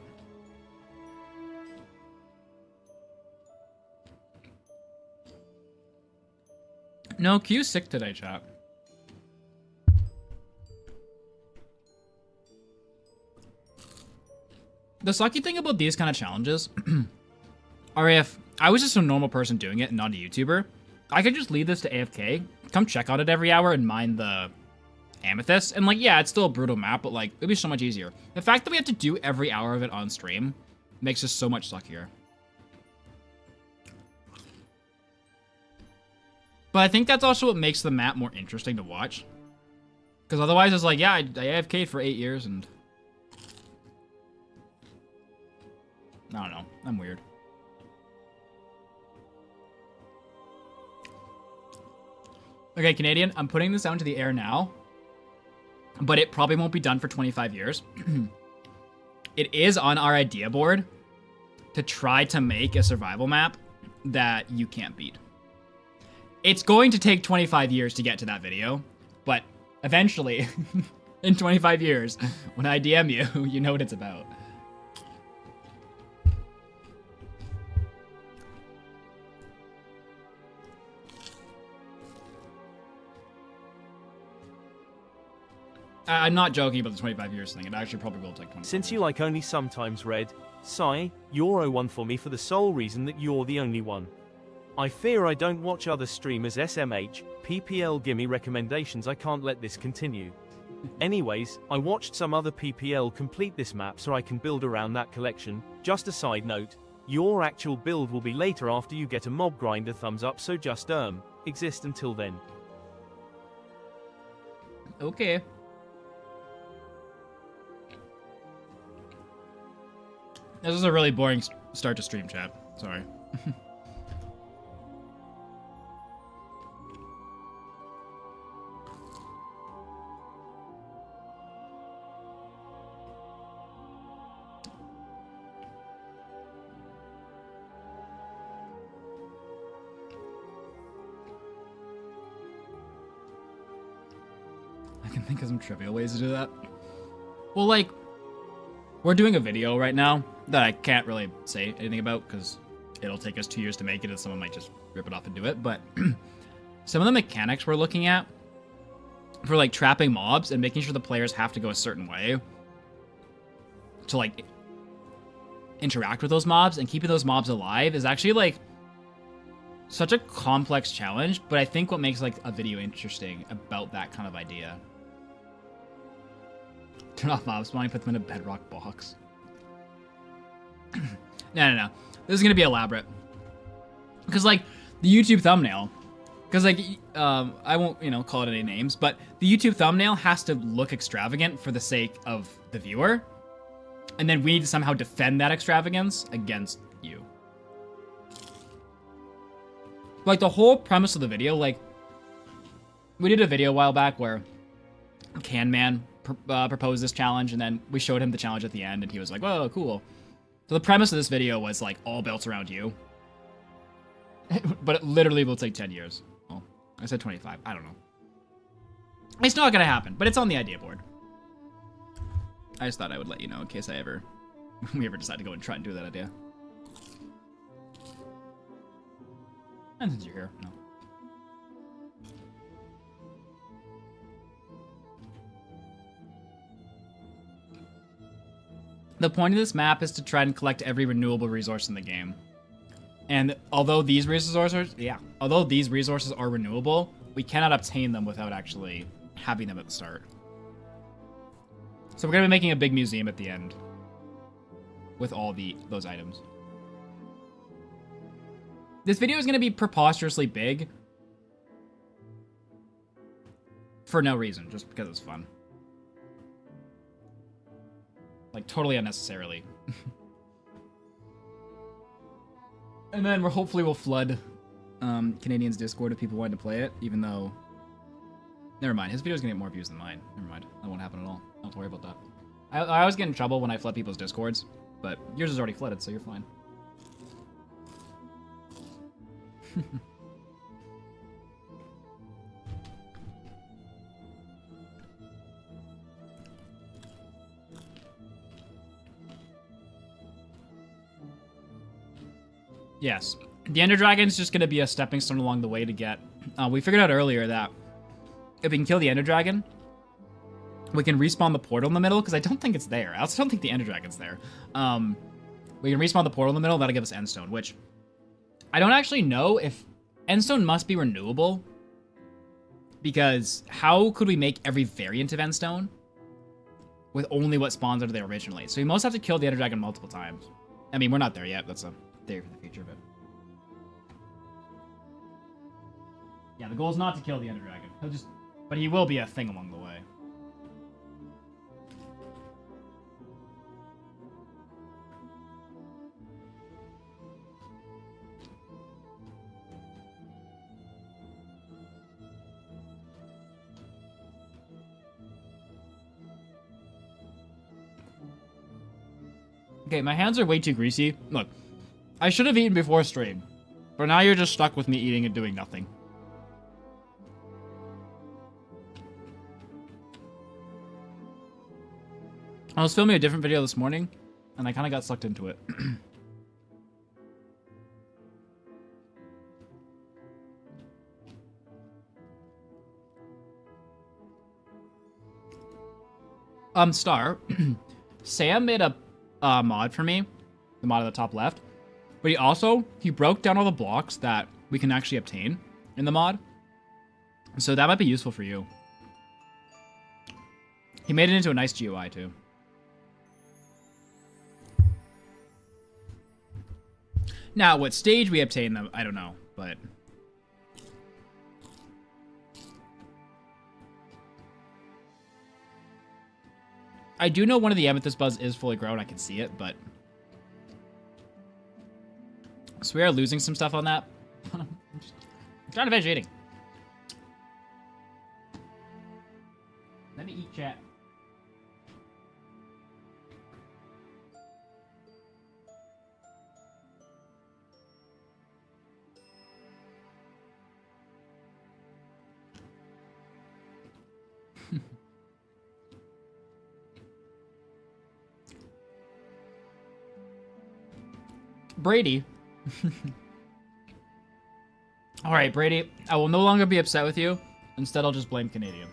No, Q's sick today, chat. The sucky thing about these kind of challenges are if I was just a normal person doing it and not a YouTuber, I could just leave this to AFK, come check on it every hour and mine the amethyst, and like, yeah, it's still a brutal map, but like, it'd be so much easier. The fact that we have to do every hour of it on stream makes this so much suckier. But I think that's also what makes the map more interesting to watch. Because otherwise it's like, yeah, I AFK'd for 8 years and... I don't know, I'm weird. Okay, Canadian, I'm putting this out into the air now, but it probably won't be done for 25 years. It is on our idea board to try to make a survival map that you can't beat. It's going to take 25 years to get to that video, but eventually, in 25 years, when I DM you, you know what it's about. I'm not joking about the 25 years thing. It actually probably will take 25 Since years. you like only sometimes red, Sai, you're 01 for me for the sole reason that you're the only one. I fear I don't watch other streamers SMH, PPL gimme recommendations, I can't let this continue. Anyways, I watched some other PPL complete this map so I can build around that collection. Just a side note, your actual build will be later after you get a mob grinder thumbs up, so just exist until then. Okay. This is a really boring start to stream, chat. Sorry. I can think of some trivial ways to do that. Well, like, we're doing a video right now that I can't really say anything about because it'll take us 2 years to make it and someone might just rip it off and do it. But some of the mechanics we're looking at for like trapping mobs and making sure the players have to go a certain way to like interact with those mobs and keeping those mobs alive is actually like such a complex challenge. But I think what makes like a video interesting about that kind of idea. Turn off mob spawning, put them in a bedrock box. No. This is going to be elaborate. Because, like, the YouTube thumbnail... Because, like, I won't, call it any names, but the YouTube thumbnail has to look extravagant for the sake of the viewer. And then we need to somehow defend that extravagance against you. Like, the whole premise of the video, like... We did a video a while back where Canman proposed this challenge, and then we showed him the challenge at the end, and he was like, whoa, cool. So the premise of this video was, like, all built around you. But it literally will take 10 years. Well, I said 25. I don't know. It's not gonna happen, but it's on the idea board. I just thought I would let you know in case we ever decide to go and try and do that idea. And since you're here, no. The point of this map is to try and collect every renewable resource in the game. And although these resources are renewable, we cannot obtain them without actually having them at the start. So we're gonna be making a big museum at the end with all those items. This video is gonna be preposterously big for no reason, just because it's fun. Like, totally unnecessarily. And then hopefully we'll flood Canadian's Discord if people want to play it, even though... Never mind, his video's gonna get more views than mine. Never mind, that won't happen at all. Don't have to worry about that. I always get in trouble when I flood people's Discords, but yours is already flooded, so you're fine. Yes. The Ender Dragon's just going to be a stepping stone along the way to get... we figured out earlier that if we can kill the Ender Dragon, we can respawn the portal in the middle, because I don't think it's there. I also don't think the Ender Dragon's there. We can respawn the portal in the middle, that'll give us Endstone, which... I don't actually know if... Endstone must be renewable, because how could we make every variant of Endstone with only what spawns out of there originally? So we most have to kill the Ender Dragon multiple times. I mean, we're not there yet. That's a theory for the future, but... Yeah, the goal is not to kill the Ender Dragon. But he will be a thing along the way. Okay, my hands are way too greasy. Look, I should have eaten before stream, but now you're just stuck with me eating and doing nothing. I was filming a different video this morning, and I kind of got sucked into it. Star, Sam made a mod for me, the mod at the top left, but he broke down all the blocks that we can actually obtain in the mod, so that might be useful for you. He made it into a nice GUI too. Now, what stage we obtain them, I don't know, but... I do know one of the Amethyst Buds is fully grown, I can see it, but... So we are losing some stuff on that. I'm trying to finish eating. Let me eat, chat. Brady. Alright, Brady. I will no longer be upset with you. Instead, I'll just blame Canadian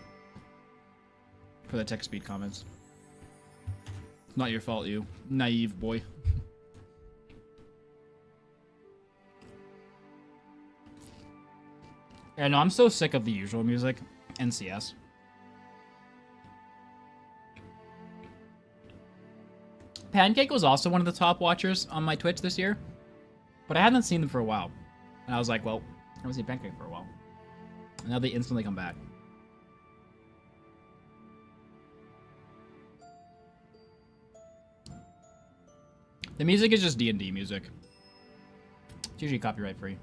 for the text speed comments. It's not your fault, you naive boy. Yeah, no, I'm so sick of the usual music. NCS. Pancake was also one of the top watchers on my Twitch this year, but I hadn't seen them for a while. And I was like, well, I haven't seen Pancake for a while. And now they instantly come back. The music is just D&D music. It's usually copyright free.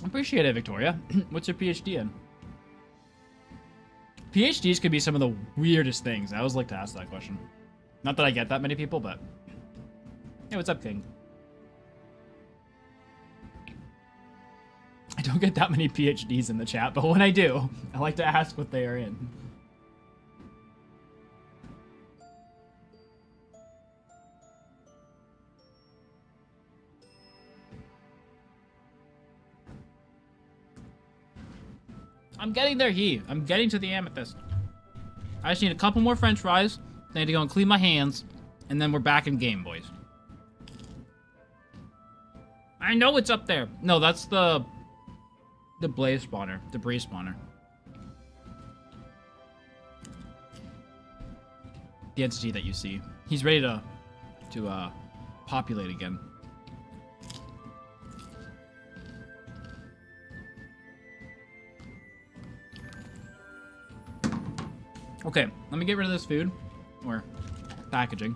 Appreciate it, Victoria. What's your PhD in? PhDs could be some of the weirdest things. I always like to ask that question. Not that I get that many people, but... Hey, what's up, King? I don't get that many PhDs in the chat, but when I do, I like to ask what they are in. I'm getting there, I'm getting to the amethyst. I just need a couple more french fries. I need to go and clean my hands. And then we're back in game, boys. I know it's up there. No, that's the blaze spawner. Debris spawner. The entity that you see. He's ready to populate again. Okay, let me get rid of this food, or packaging.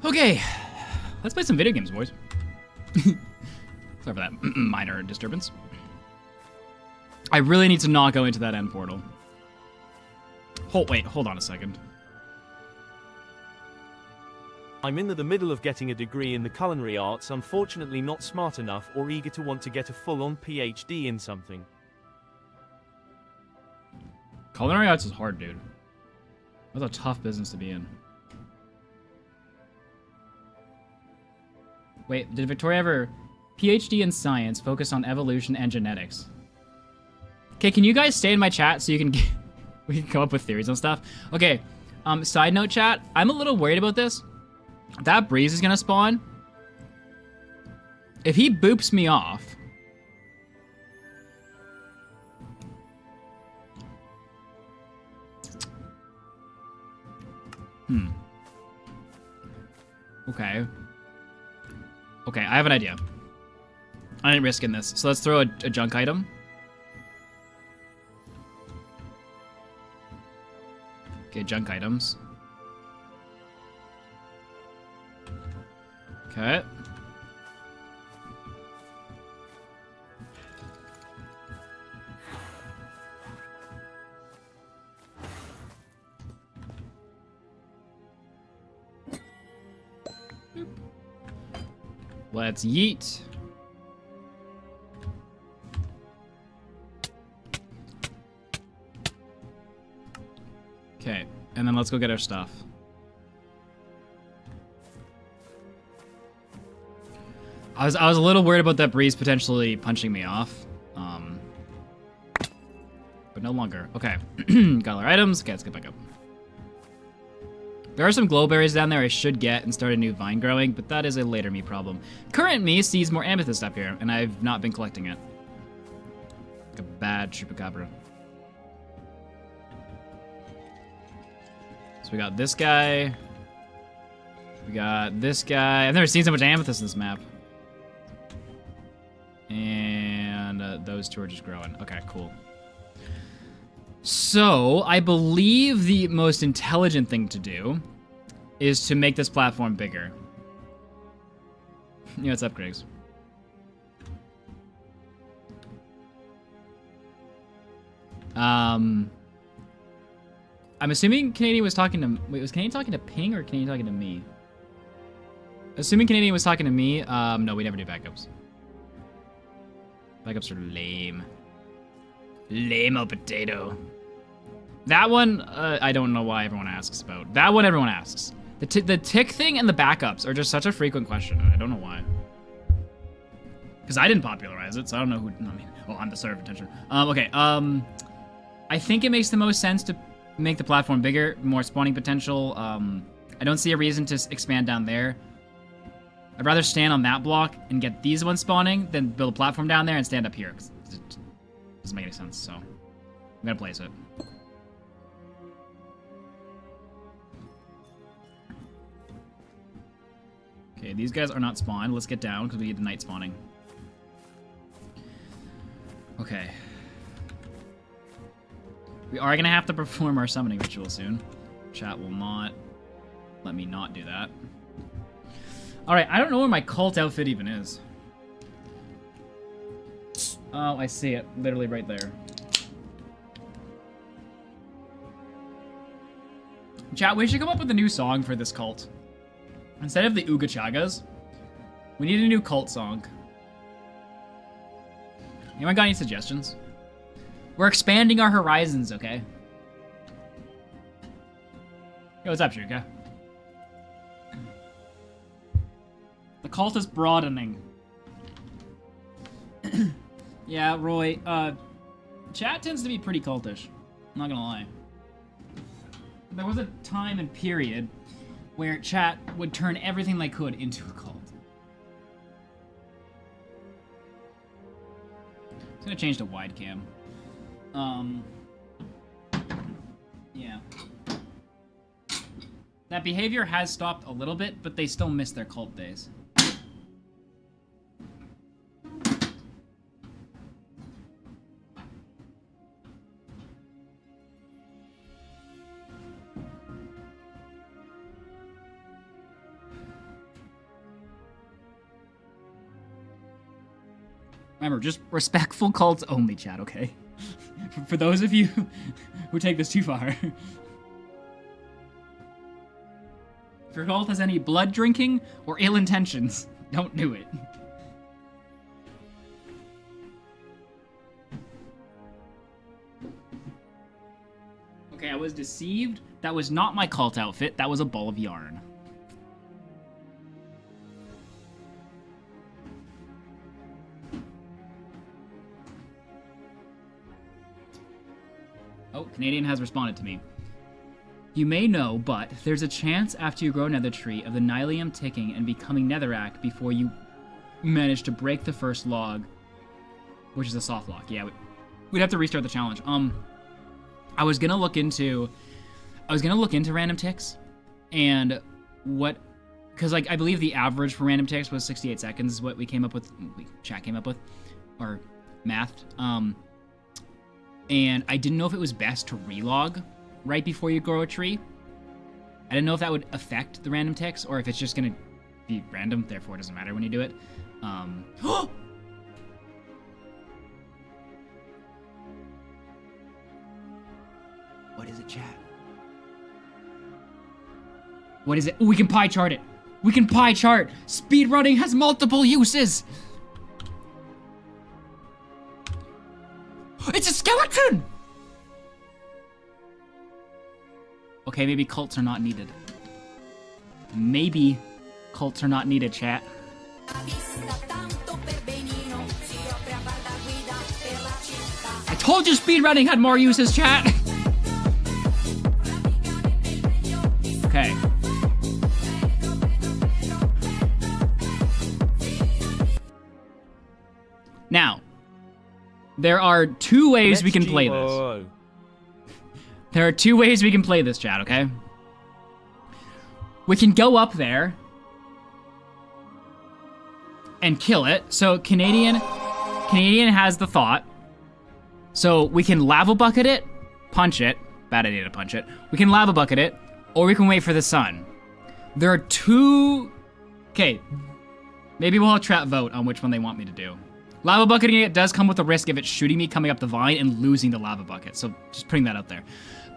Okay, let's play some video games, boys. Sorry for that minor disturbance. I really need to not go into that end portal. Wait, hold on a second. I'm in the middle of getting a degree in the culinary arts, unfortunately not smart enough or eager to want to get a full-on PhD in something. Culinary arts is hard, dude. That's a tough business to be in. Wait, did Victoria ever... PhD in science, focus on evolution and genetics. Okay, can you guys stay in my chat so you can... we can come up with theories and stuff? Okay, side note chat, I'm a little worried about this. That breeze is gonna spawn. If he boops me off... Okay. Okay, I have an idea. I ain't risking this. So let's throw a junk item. Okay, junk items. Okay. Let's yeet. Okay, and then let's go get our stuff. I was a little worried about that breeze potentially punching me off. But no longer. Okay. Got all our items. Okay, let's get back up. There are some glow berries down there I should get and start a new vine growing, but that is a later me problem. Current me sees more amethyst up here, and I've not been collecting it. Like a bad chupacabra. So we got this guy. We got this guy. I've never seen so much amethyst in this map. And those two are just growing. Okay, cool. So, I believe the most intelligent thing to do is to make this platform bigger. Yeah, what's up, Griggs? I'm assuming Canadian was talking to... Wait, was Canadian talking to Ping or Canadian talking to me? Assuming Canadian was talking to me, no, we never do backups. Backups are lame. Lame-o potato. That one, I don't know why everyone asks about. That one everyone asks. The tick thing and the backups are just such a frequent question. I don't know why. Because I didn't popularize it, so I don't know who... I mean, oh, I'm the center of attention. Okay, I think it makes the most sense to make the platform bigger, more spawning potential. I don't see a reason to expand down there. I'd rather stand on that block and get these ones spawning than build a platform down there and stand up here. 'Cause it doesn't make any sense, so I'm gonna place it. Okay, these guys are not spawned. Let's get down because we need the night spawning. Okay. We are gonna have to perform our summoning ritual soon. Chat will not let me not do that. Alright, I don't know where my cult outfit even is. Oh, I see it. Literally right there. Chat, we should come up with a new song for this cult. Instead of the Ooga Chagas, we need a new cult song. Anyone got any suggestions? We're expanding our horizons, okay? Yo, what's up, Shuka? The cult is broadening. Yeah, Roy, chat tends to be pretty cultish. I'm not gonna lie. There was a time and period where chat would turn everything they could into a cult. It's gonna change to wide cam. Yeah. That behavior has stopped a little bit, but they still miss their cult days. Remember, just respectful cults only, chat, okay? For those of you who take this too far. If your cult has any blood drinking or ill intentions, don't do it. Okay, I was deceived. That was not my cult outfit. That was a ball of yarn. Oh, Canadian has responded to me. You may know, but there's a chance after you grow Nether Tree of the Nylium ticking and becoming Netherrack before you manage to break the first log, which is a soft lock. Yeah, we'd have to restart the challenge. I was gonna look into random ticks, and because like I believe the average for random ticks was 68 seconds is what we came up with. Chat came up with, or mathed. And I didn't know if it was best to relog right before you grow a tree. I didn't know if that would affect the random ticks or if it's just gonna be random, therefore it doesn't matter when you do it. What is it, chat? What is it? Ooh, we can pie chart it. We can pie chart. Speedrunning has multiple uses. It's a skeleton! Okay, maybe cults are not needed. Maybe cults are not needed, chat. I told you speedrunning had more uses, chat! Okay. Now, there are two ways we can play this. There are two ways we can play this, chat, okay? We can go up there and kill it. So Canadian has the thought. So we can lava bucket it, punch it. Bad idea to punch it. We can lava bucket it, or we can wait for the sun. There are two... Okay, maybe we'll have chat vote on which one they want me to do. Lava bucketing it does come with the risk of it shooting me coming up the vine and losing the lava bucket. So just putting that out there.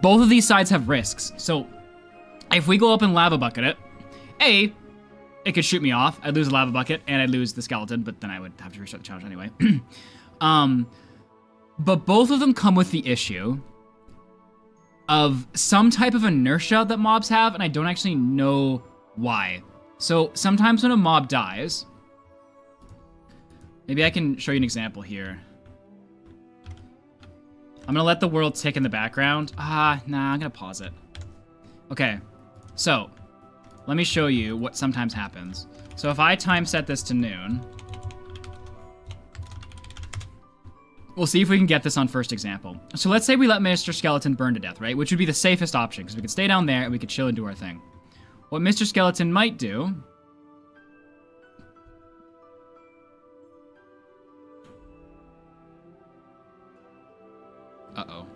both of these sides have risks. So if we go up and lava bucket it, it could shoot me off. I'd lose a lava bucket and I'd lose the skeleton, but then I would have to restart the challenge anyway. But both of them come with the issue of some type of inertia that mobs have, and I don't actually know why. So sometimes when a mob dies, maybe I can show you an example here. I'm gonna let the world tick in the background. Nah, I'm gonna pause it. Okay, so let me show you what sometimes happens. So if I time set this to noon, we'll see if we can get this on first example. So let's say we let Mr. Skeleton burn to death, right? Which would be the safest option, because we could stay down there and we could chill and do our thing. What Mr. Skeleton might do... Uh-oh.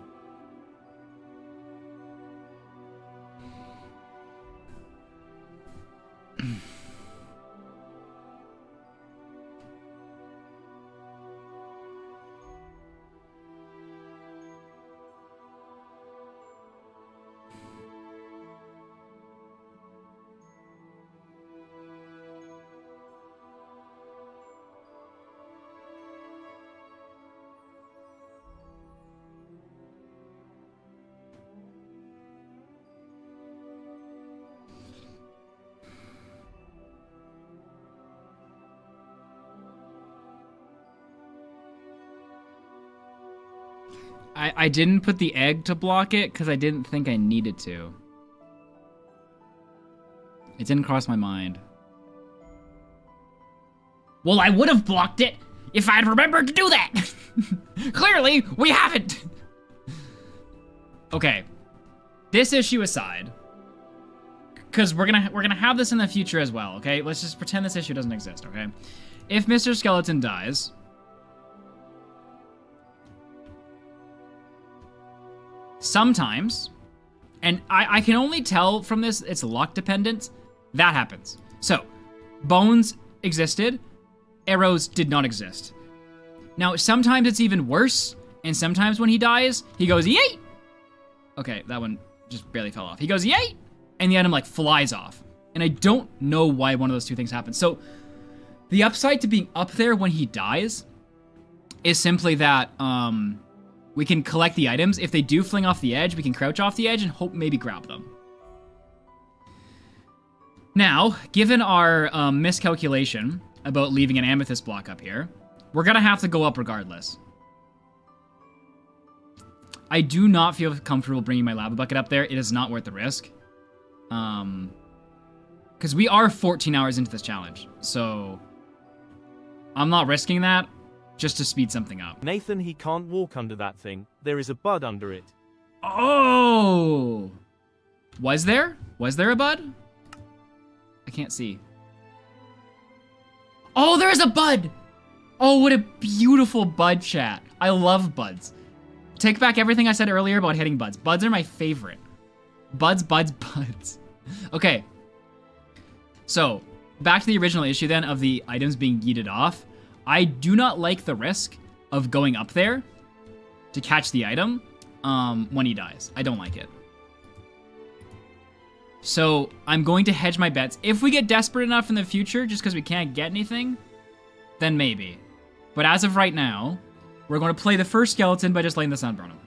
I didn't put the egg to block it because I didn't think I needed to. It didn't cross my mind. Well, I would have blocked it if I'd remembered to do that. Clearly, we haven't. Okay, this issue aside, because we're gonna have this in the future as well. Okay, let's just pretend this issue doesn't exist. Okay, if Mr. Skeleton dies, sometimes, and I can only tell from this, it's luck dependent, that happens. So, bones existed, arrows did not exist. Now, sometimes it's even worse, and sometimes when he dies, he goes, yay! Okay, that one just barely fell off. He goes, yay! And the item, like, flies off. And I don't know why one of those two things happens. So, the upside to being up there when he dies is simply that, we can collect the items. If they do fling off the edge, we can crouch off the edge and hope maybe grab them. Now, given our miscalculation about leaving an amethyst block up here, we're gonna have to go up regardless. I do not feel comfortable bringing my lava bucket up there. It is not worth the risk. Because we are 14 hours into this challenge, so I'm not risking that just to speed something up. Nathan, he can't walk under that thing. There is a bud under it. Oh! Was there? Was there a bud? I can't see. Oh, there's a bud! Oh, what a beautiful bud, chat. I love buds. Take back everything I said earlier about hitting buds. Buds are my favorite. Buds, buds, buds. Okay. So, back to the original issue then of the items being yeeted off. I do not like the risk of going up there to catch the item when he dies. I don't like it. So I'm going to hedge my bets. If we get desperate enough in the future just because we can't get anything, then maybe. But as of right now, we're going to play the first skeleton by just letting the sun burn him.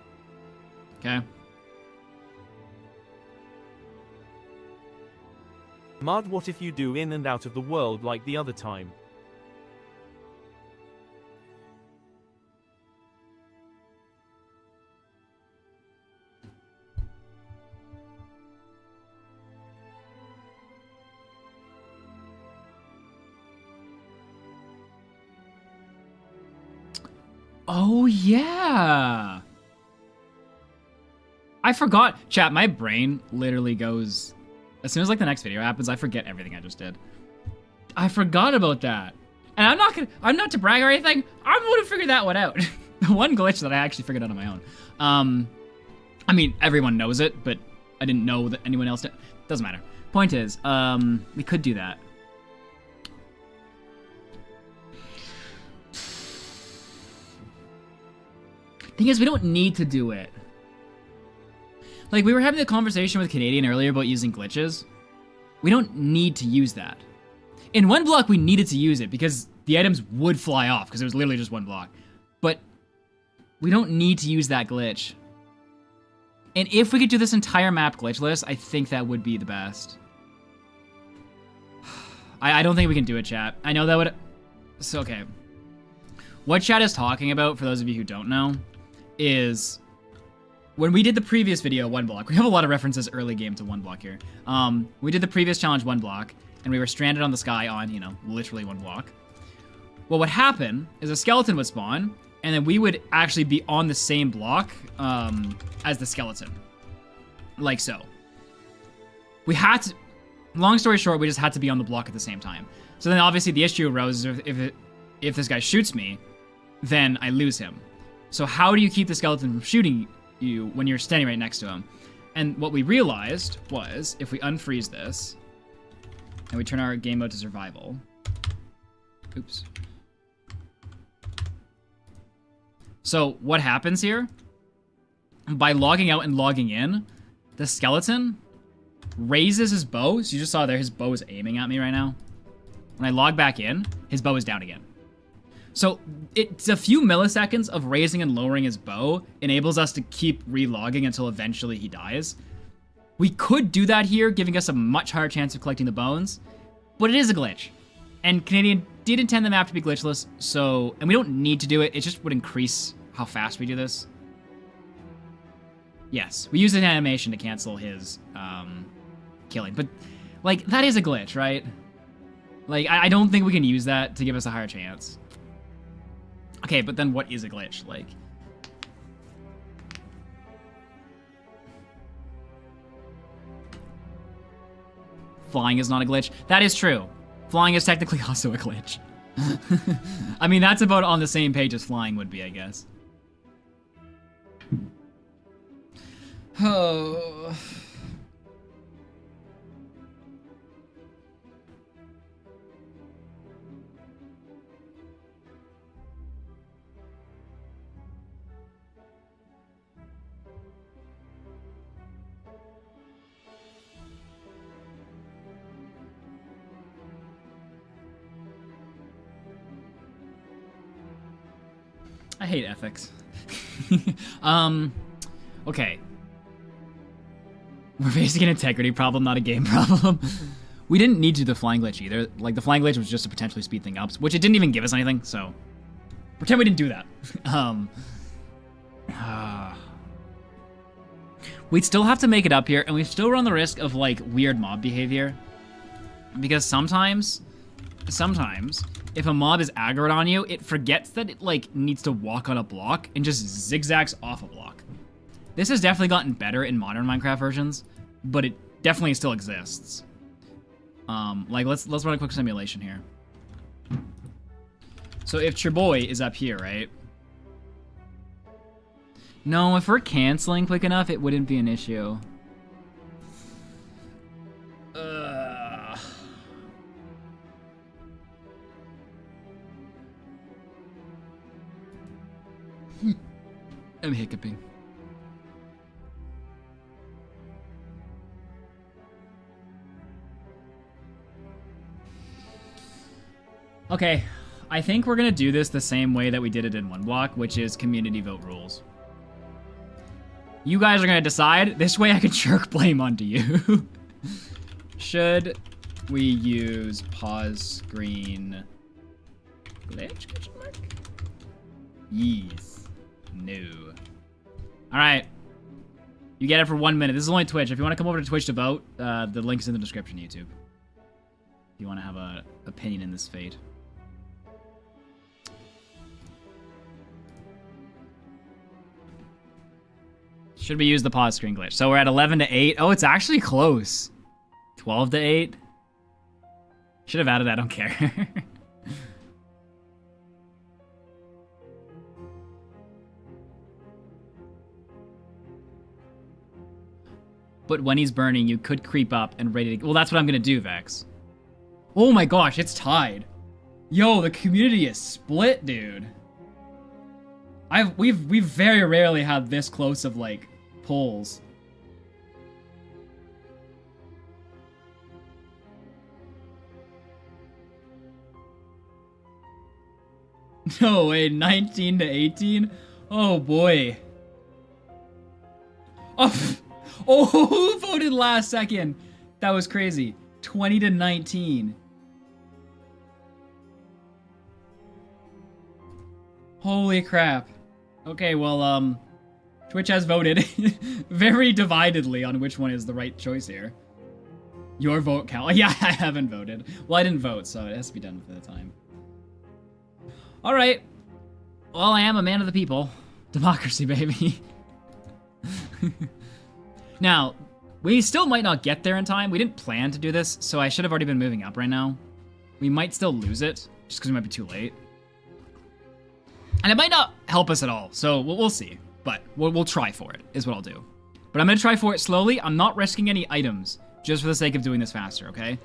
Okay? Mud, what if you do in and out of the world like the other time? Oh, yeah. I forgot. Chat, my brain literally goes... As soon as, like, the next video happens, I forget everything I just did. I forgot about that. And I'm not to brag or anything. I'm going to figure that one out. The one glitch that I actually figured out on my own. I mean, everyone knows it, but I didn't know that anyone else did. Doesn't matter. Point is, we could do that. Thing is, we don't need to do it. Like, we were having a conversation with Canadian earlier about using glitches. We don't need to use that. In one block, we needed to use it because the items would fly off because it was literally just one block. But we don't need to use that glitch. And if we could do this entire map glitchless, I think that would be the best. I don't think we can do it, chat. I know that would... So, okay. What chat is talking about, for those of you who don't know, is... When we did the previous video, one block, we have a lot of references early game to one block here. We did the previous challenge, one block, and we were stranded on the sky on, you know, literally one block. Well, what happened is a skeleton would spawn, and then we would actually be on the same block as the skeleton. Like so. We had to... Long story short, we just had to be on the block at the same time. So then obviously the issue arose if this guy shoots me, then I lose him. So how do you keep the skeleton from shooting you when you're standing right next to him? And what we realized was, if we unfreeze this, and we turn our game mode to survival. Oops. So what happens here? By logging out and logging in, the skeleton raises his bow. So you just saw there, his bow is aiming at me right now. When I log back in, his bow is down again. So it's a few milliseconds of raising and lowering his bow enables us to keep relogging until eventually he dies. We could do that here, giving us a much higher chance of collecting the bones, but it is a glitch. And Canadian did intend the map to be glitchless, so, and we don't need to do it, it just would increase how fast we do this. Yes, we use an animation to cancel his killing, but like, that is a glitch, right? Like, I don't think we can use that to give us a higher chance. Okay, but then what is a glitch? Like, flying is not a glitch. That is true. Flying is technically also a glitch. I mean, that's about on the same page as flying would be, I guess. Oh. I hate ethics. Okay. We're facing an integrity problem, not a game problem. We didn't need to do the flying glitch either. Like, the flying glitch was just to potentially speed things up, which it didn't even give us anything, so... Pretend we didn't do that. We'd still have to make it up here, and we still run the risk of, like, weird mob behavior. Because sometimes, if a mob is aggroed on you, it forgets that it, like, needs to walk on a block and just zigzags off a block. This has definitely gotten better in modern Minecraft versions, but it definitely still exists. Like, let's run a quick simulation here. So if your boy is up here, right? No, if we're canceling quick enough, it wouldn't be an issue. I'm hiccuping. Okay, I think we're gonna do this the same way that we did it in one block, which is community vote rules. You guys are gonna decide. This way I can jerk blame onto you. Should we use pause screen glitch? Yes. No. Alright. You get it for 1 minute. This is only Twitch. If you want to come over to Twitch to vote, the link's in the description, YouTube. If you want to have an opinion in this fate. Should we use the pause screen glitch? So we're at 11 to 8. Oh, it's actually close. 12 to 8. Should have added, I don't care. But when he's burning, you could creep up and ready to... Well, that's what I'm going to do, Vex. Oh my gosh, it's tied. Yo, the community is split, dude. We've very rarely had this close of, like, polls. No way, 19 to 18? Oh boy. Oh, oh, who voted last second? That was crazy. 20 to 19. Holy crap. Okay, well, Twitch has voted very dividedly on which one is the right choice here. Your vote count. Yeah, I haven't voted. Well, I didn't vote, so it has to be done for the time. All right. Well, I am a man of the people. Democracy, baby. Now, we still might not get there in time. We didn't plan to do this, so I should have already been moving up right now. We might still lose it, just because we might be too late. And it might not help us at all, so we'll see. But we'll try for it, is what I'll do. But I'm going to try for it slowly. I'm not risking any items, just for the sake of doing this faster, okay?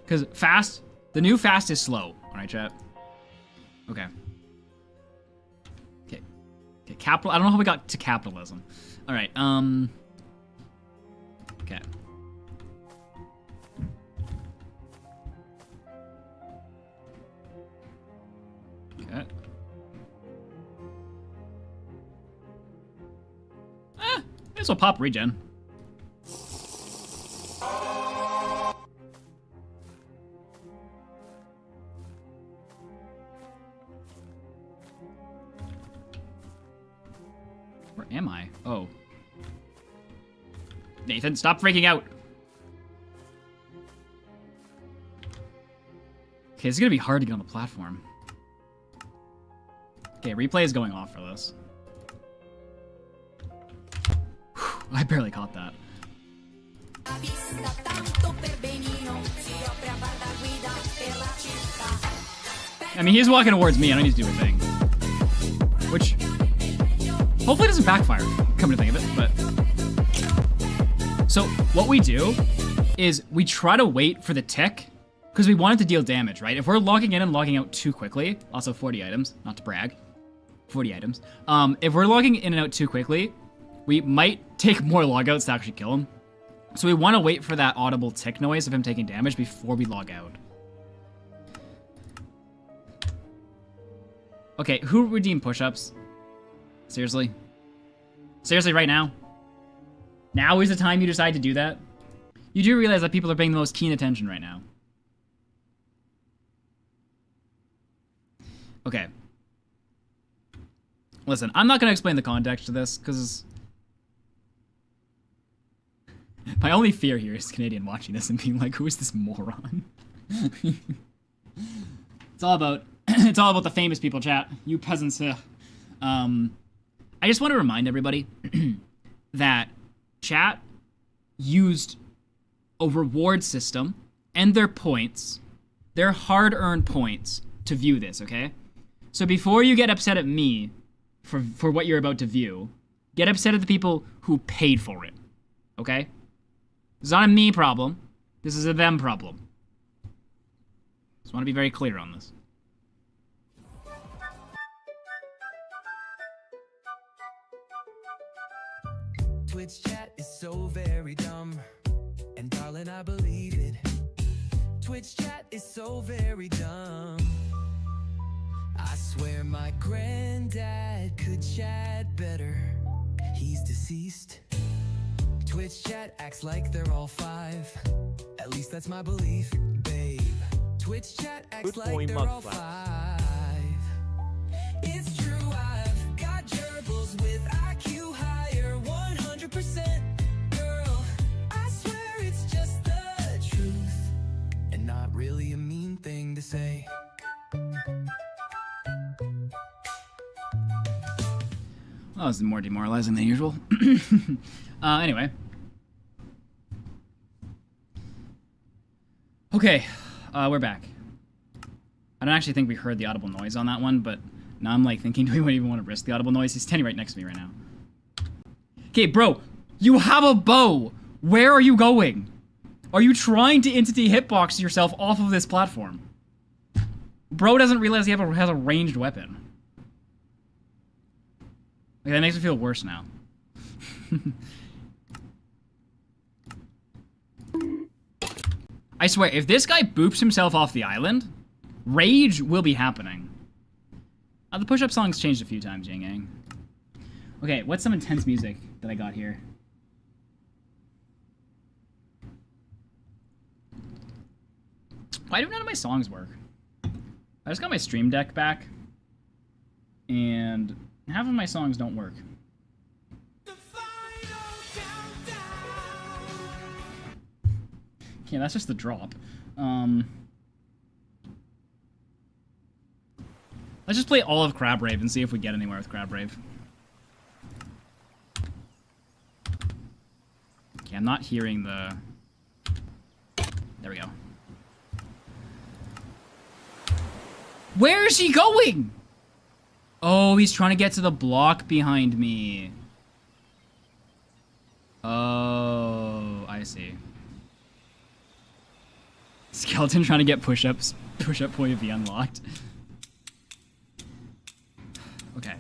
Because fast, the new fast is slow. All right, chat? Okay. Okay. Okay, capital. I don't know how we got to capitalism. All right, okay. Okay. This will pop regen. Where am I? Oh. Nathan, stop freaking out. Okay, it's gonna be hard to get on the platform. Okay, replay is going off for this. Whew, I barely caught that. I mean, he's walking towards me. I don't need to do a thing. Which, hopefully doesn't backfire, come to think of it, but... So, what we do is we try to wait for the tick, because we want it to deal damage, right? If we're logging in and logging out too quickly, also 40 items, not to brag, 40 items. If we're logging in and out too quickly, we might take more logouts to actually kill him. So we want to wait for that audible tick noise of him taking damage before we log out. Okay, who redeemed push-ups? Seriously? Seriously, right now? Now is the time you decide to do that? You do realize that people are paying the most keen attention right now. Okay. Listen, I'm not going to explain the context to this, because... my only fear here is Canadian watching this and being like, who is this moron? It's all about the famous people, chat. You peasants. I just want to remind everybody that chat used a reward system and their points, their hard-earned points, to view this, okay? So before you get upset at me for what you're about to view, get upset at the people who paid for it, okay? This is not a me problem. This is a them problem. Just want to be very clear on this. Twitch chat is so very dumb, and darling, I believe it. Twitch chat is so very dumb. I swear my granddad could chat better. He's deceased. Twitch chat acts like they're all 5. At least that's my belief, babe. Twitch chat acts like they're all 5. It's true, I've got gerbils with IQ higher 100%. Girl, I swear it's just the truth, and not really a mean thing to say. Well, that was more demoralizing than usual. Anyway. Okay, we're back. I don't actually think we heard the audible noise on that one, but now I'm like thinking, do we even want to risk the audible noise? He's standing right next to me right now. Okay, bro, you have a bow. Where are you going? Are you trying to entity hitbox yourself off of this platform? Bro doesn't realize he has a ranged weapon. Like, that makes me feel worse now. I swear, if this guy boops himself off the island, rage will be happening. The push-up song's changed a few times, Yang Yang. Okay, what's some intense music that I got here? Why do none of my songs work? I just got my Stream Deck back, and half of my songs don't work. Yeah, that's just the drop. Let's just play all of Crab Rave and see if we get anywhere with Crab Rave. Okay, I'm not hearing the... There we go. Where is he going? Oh, he's trying to get to the block behind me. Oh, I see. Skeleton trying to get push-ups. Push-up point of view unlocked. Okay.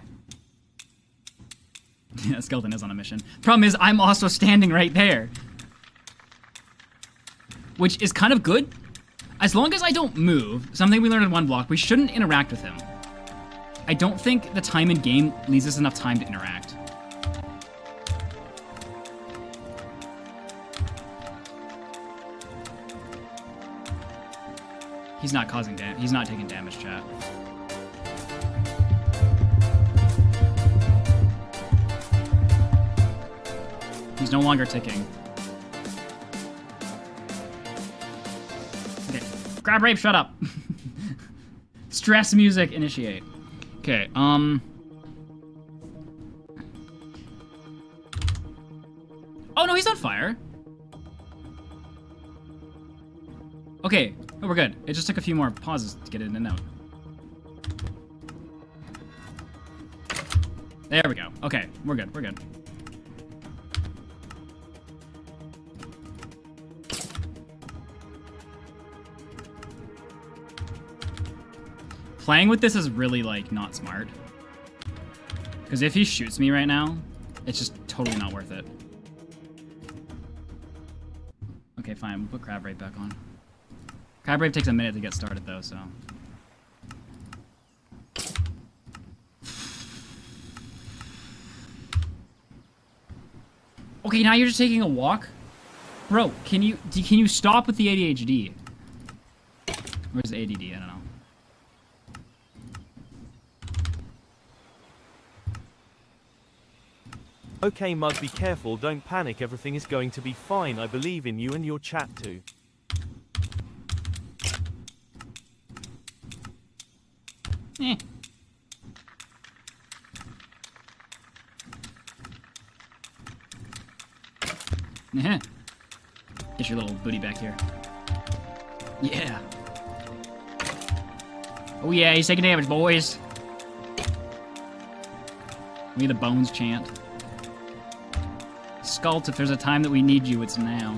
Yeah, Skeleton is on a mission. Problem is, I'm also standing right there. Which is kind of good. As long as I don't move, something we learned in one block, we shouldn't interact with him. I don't think the time in game leaves us enough time to interact. He's not causing damage. He's not taking damage, chat. He's no longer ticking. Okay. Crab Rave, shut up. Stress music, initiate. Okay, Oh no, he's on fire. Okay, oh, we're good. It just took a few more pauses to get in and out. There we go. Okay, we're good, we're good. Playing with this is really, like, not smart. Because if he shoots me right now, it's just totally not worth it. Okay, fine. We'll put Crab Rave back on. Crab Rave takes a minute to get started, though, so... Okay, now you're just taking a walk? Bro, can you stop with the ADHD? Where's the ADD? I don't know. Okay, Mug, be careful, don't panic, everything is going to be fine, I believe in you and your chat too. Eh. Get your little booty back here. Yeah. Oh yeah, he's taking damage, boys. We the bones chant. Skalt, if there's a time that we need you, it's now.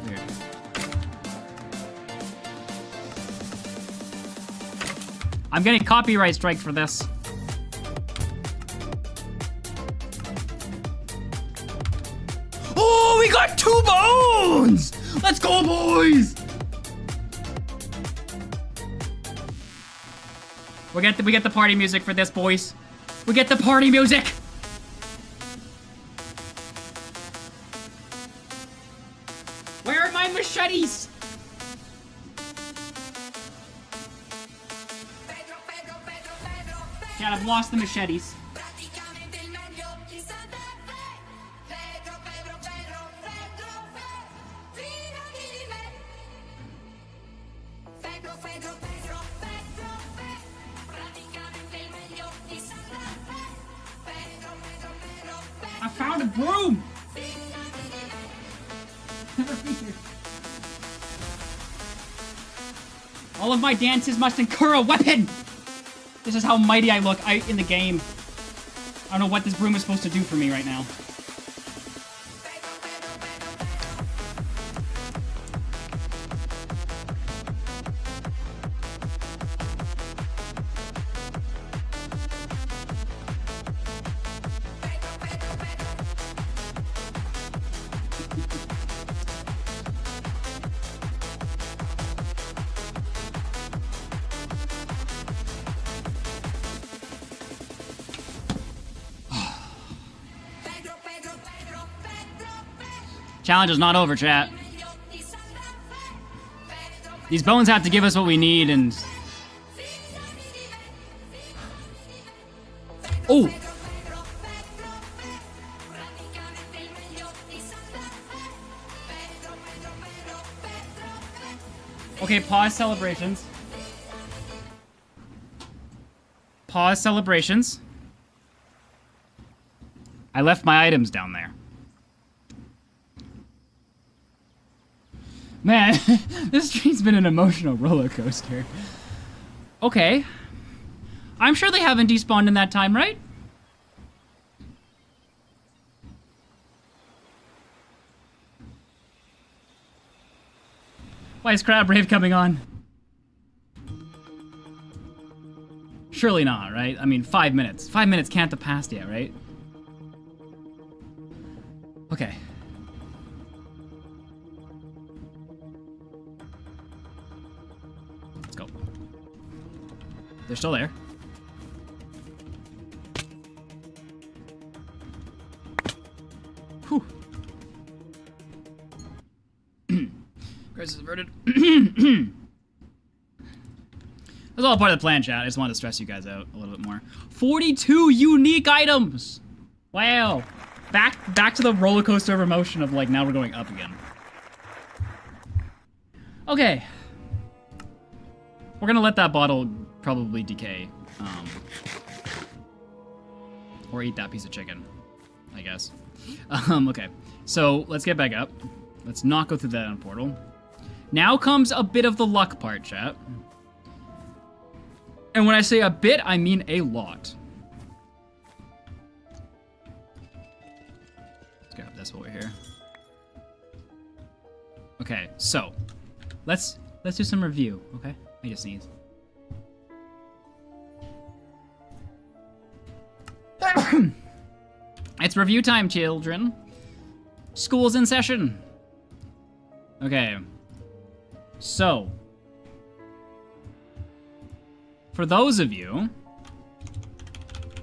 Weird. I'm getting copyright strike for this. Oh, we got 2 bones! Let's go, boys! We get the party music for this, boys. We get the party music! Where are my machetes? God, I've lost the machetes. I found a broom! Never featured. All of my dances must incur a weapon! This is how mighty I look in the game. I don't know what this broom is supposed to do for me right now. Challenge is not over, chat. These bones have to give us what we need and... Oh! Okay, pause celebrations. Pause celebrations. I left my items down there. Man, this stream's been an emotional roller coaster. Okay. I'm sure they haven't despawned in that time, right? Why is Crab Rave coming on? Surely not, right? I mean, 5 minutes. 5 minutes can't have passed yet, right? Okay. Let's go. They're still there. Whew. Crisis averted. That's all part of the plan, chat. I just wanted to stress you guys out a little bit more. 42 unique items! Wow. Back to the roller coaster of emotion of, like, now we're going up again. Okay. We're gonna let that bottle probably decay. Or eat that piece of chicken, I guess. Okay. So, let's get back up. Let's not go through that portal. Now comes a bit of the luck part, chat. And when I say a bit, I mean a lot. Let's grab this while we're here. Okay, so let's do some review, okay? I just sneeze. It's review time, children. School's in session. Okay. So, for those of you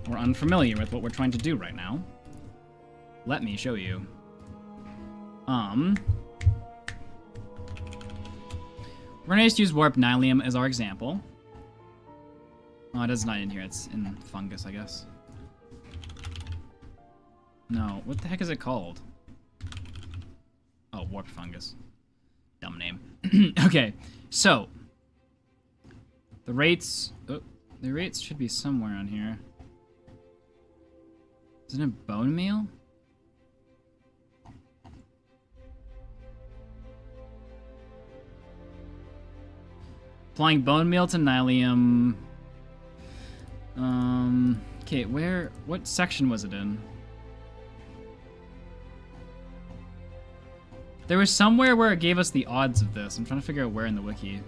who are unfamiliar with what we're trying to do right now, let me show you. We're gonna just use Warp Nylium as our example. Oh, it is not in here, it's in fungus, I guess. No, what the heck is it called? Oh, Warp Fungus. Dumb name. Okay, so the rates should be somewhere on here. Isn't it bone meal? Applying bone meal to Nylium. Okay, what section was it in? There was somewhere where it gave us the odds of this. I'm trying to figure out where in the wiki.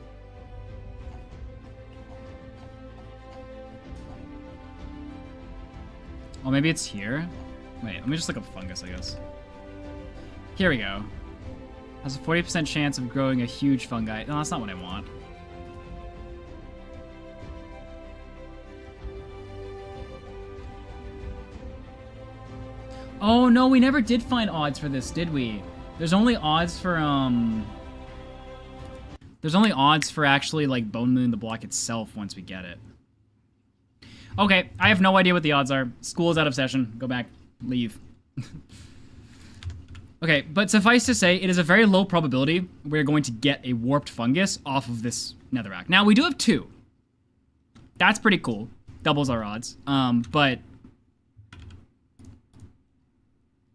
Oh, maybe it's here? Wait, let me just look up fungus, I guess. Here we go. Has a 40% chance of growing a huge fungi. No, that's not what I want. Oh, no, we never did find odds for this, did we? There's only odds for, There's only odds for actually, like, Bone Moon the block itself once we get it. Okay, I have no idea what the odds are. School is out of session. Go back. Leave. Okay, but suffice to say, it is a very low probability we're going to get a warped fungus off of this netherrack. Now, we do have 2. That's pretty cool. Doubles our odds. But...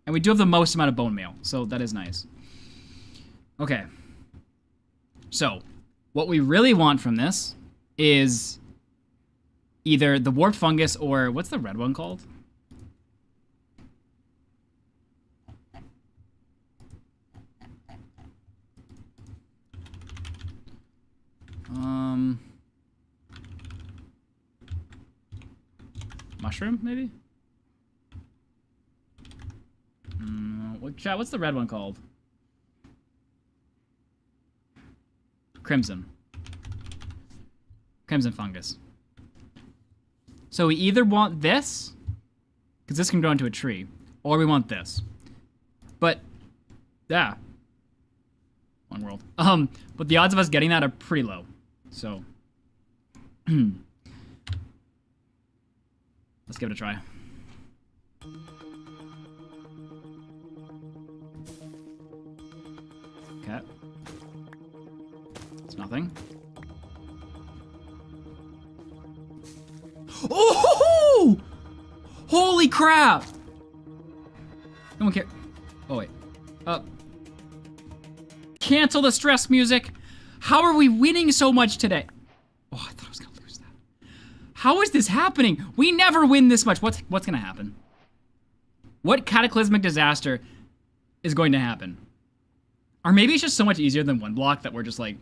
And we do have the most amount of bone meal, so that is nice. Okay. So, what we really want from this is either the warped fungus or... What's the red one called? Mushroom, maybe? What's the red one called? Crimson. Crimson fungus. So we either want this, because this can grow into a tree, or we want this. But Yeah. One world. But the odds of us getting that are pretty low. So. Let's give it a try. Okay. It's nothing. Oh! Holy crap! No one cares. Oh, wait. Cancel the stress music. How are we winning so much today? Oh, I thought I was gonna lose that. How is this happening? We never win this much. What's gonna happen? What cataclysmic disaster is going to happen? Or maybe it's just so much easier than one block that we're just like,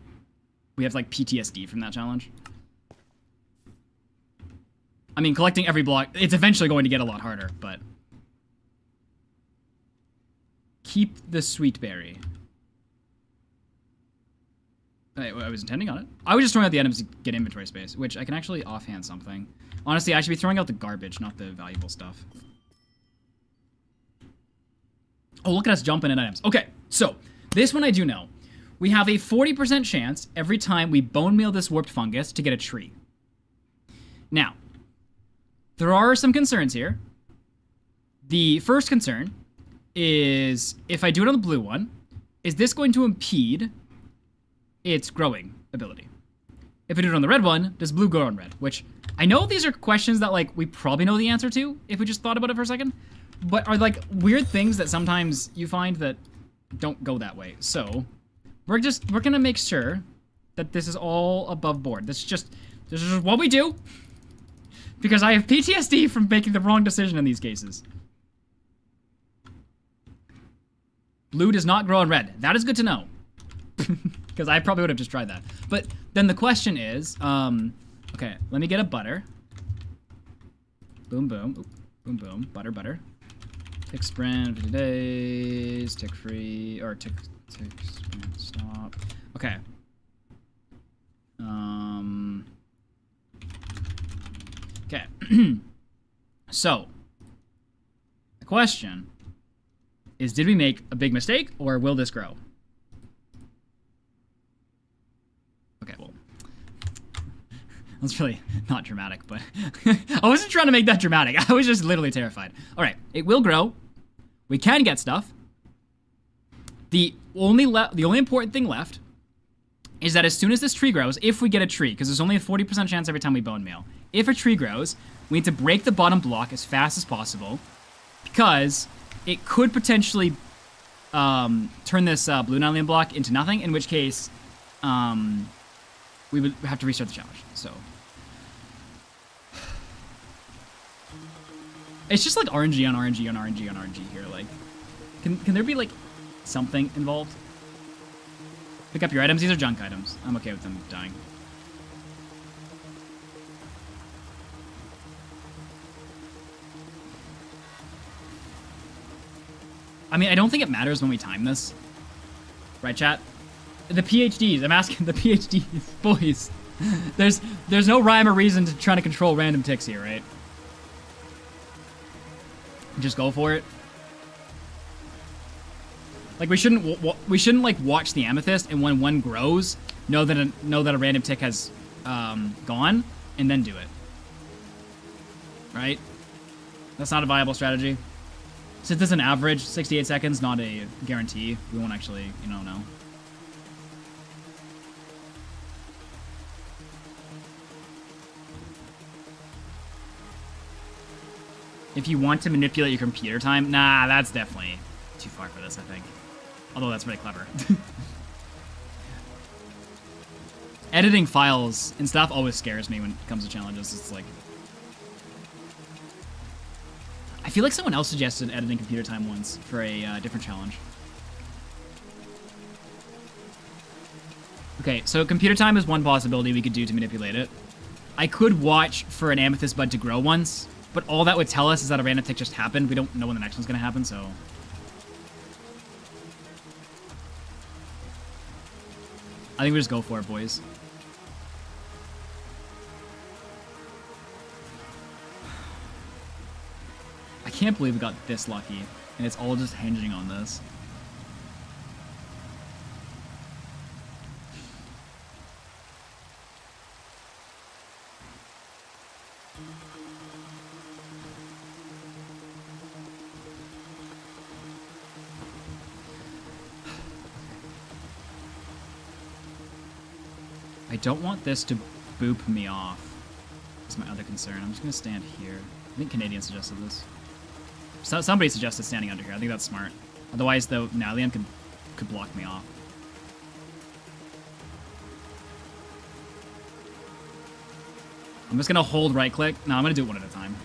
we have like PTSD from that challenge. I mean, collecting every block, it's eventually going to get a lot harder, but. Keep the sweet berry. I was intending on it. I was just throwing out the items to get inventory space, which I can actually offhand something. Honestly, I should be throwing out the garbage, not the valuable stuff. Oh, look at us jumping in items. Okay, so this one I do know. We have a 40% chance every time we bone meal this warped fungus to get a tree. Now, there are some concerns here. The first concern is if I do it on the blue one, is this going to impede its growing ability? If I do it on the red one, does blue grow on red? Which, I know these are questions that, like, we probably know the answer to if we just thought about it for a second, but are, like, weird things that sometimes you find that don't go that way. So, we're gonna make sure that this is all above board. This is just what we do, because I have PTSD from making the wrong decision in these cases. Blue does not grow on red. That is good to know. Because I probably would have just tried that. But then the question is, okay, let me get a butter. Boom, boom. Oop, boom, boom. Butter, butter. Tick sprint, 50 days. Tick free, or tick sprint, stop. Okay. Okay. So, the question is, did we make a big mistake, or will this grow? Okay, well, that's really not dramatic, but I wasn't trying to make that dramatic. I was just literally terrified. All right, it will grow. We can get stuff. The only important thing left is that as soon as this tree grows, if we get a tree, because there's only a 40% chance every time we bone meal, if a tree grows, we need to break the bottom block as fast as possible, because it could potentially turn this blue nylon block into nothing, in which case we would have to restart the challenge. So it's just like RNG on RNG on RNG on RNG here. Like, can there be like something involved? Pick up your items. These are junk items. I'm okay with them dying. I mean, I don't think it matters when we time this. Right, chat? The PhDs. I'm asking the PhDs. Boys. There's no rhyme or reason to trying to control random ticks here, right? Just go for it. Like, we shouldn't like watch the amethyst, and when one grows, know that a random tick has gone, and then do it. Right? That's not a viable strategy. Since this is an average, 68 seconds, not a guarantee, we won't actually, know. If you want to manipulate your computer time, nah, that's definitely too far for this, I think. Although that's really clever. Editing files and stuff always scares me when it comes to challenges. It's like, I feel like someone else suggested editing computer time once for a different challenge. Okay, so computer time is one possibility we could do to manipulate it. I could watch for an amethyst bud to grow once, but all that would tell us is that a random tick just happened. We don't know when the next one's gonna happen, so. I think we just go for it, boys. I can't believe we got this lucky, and it's all just hinging on this. I don't want this to boop me off. That's my other concern. I'm just gonna stand here. I think Canadian suggested this. Somebody suggested standing under here. I think that's smart. Otherwise, though, Nalian could block me off. I'm just gonna hold right click. No, I'm gonna do it one at a time.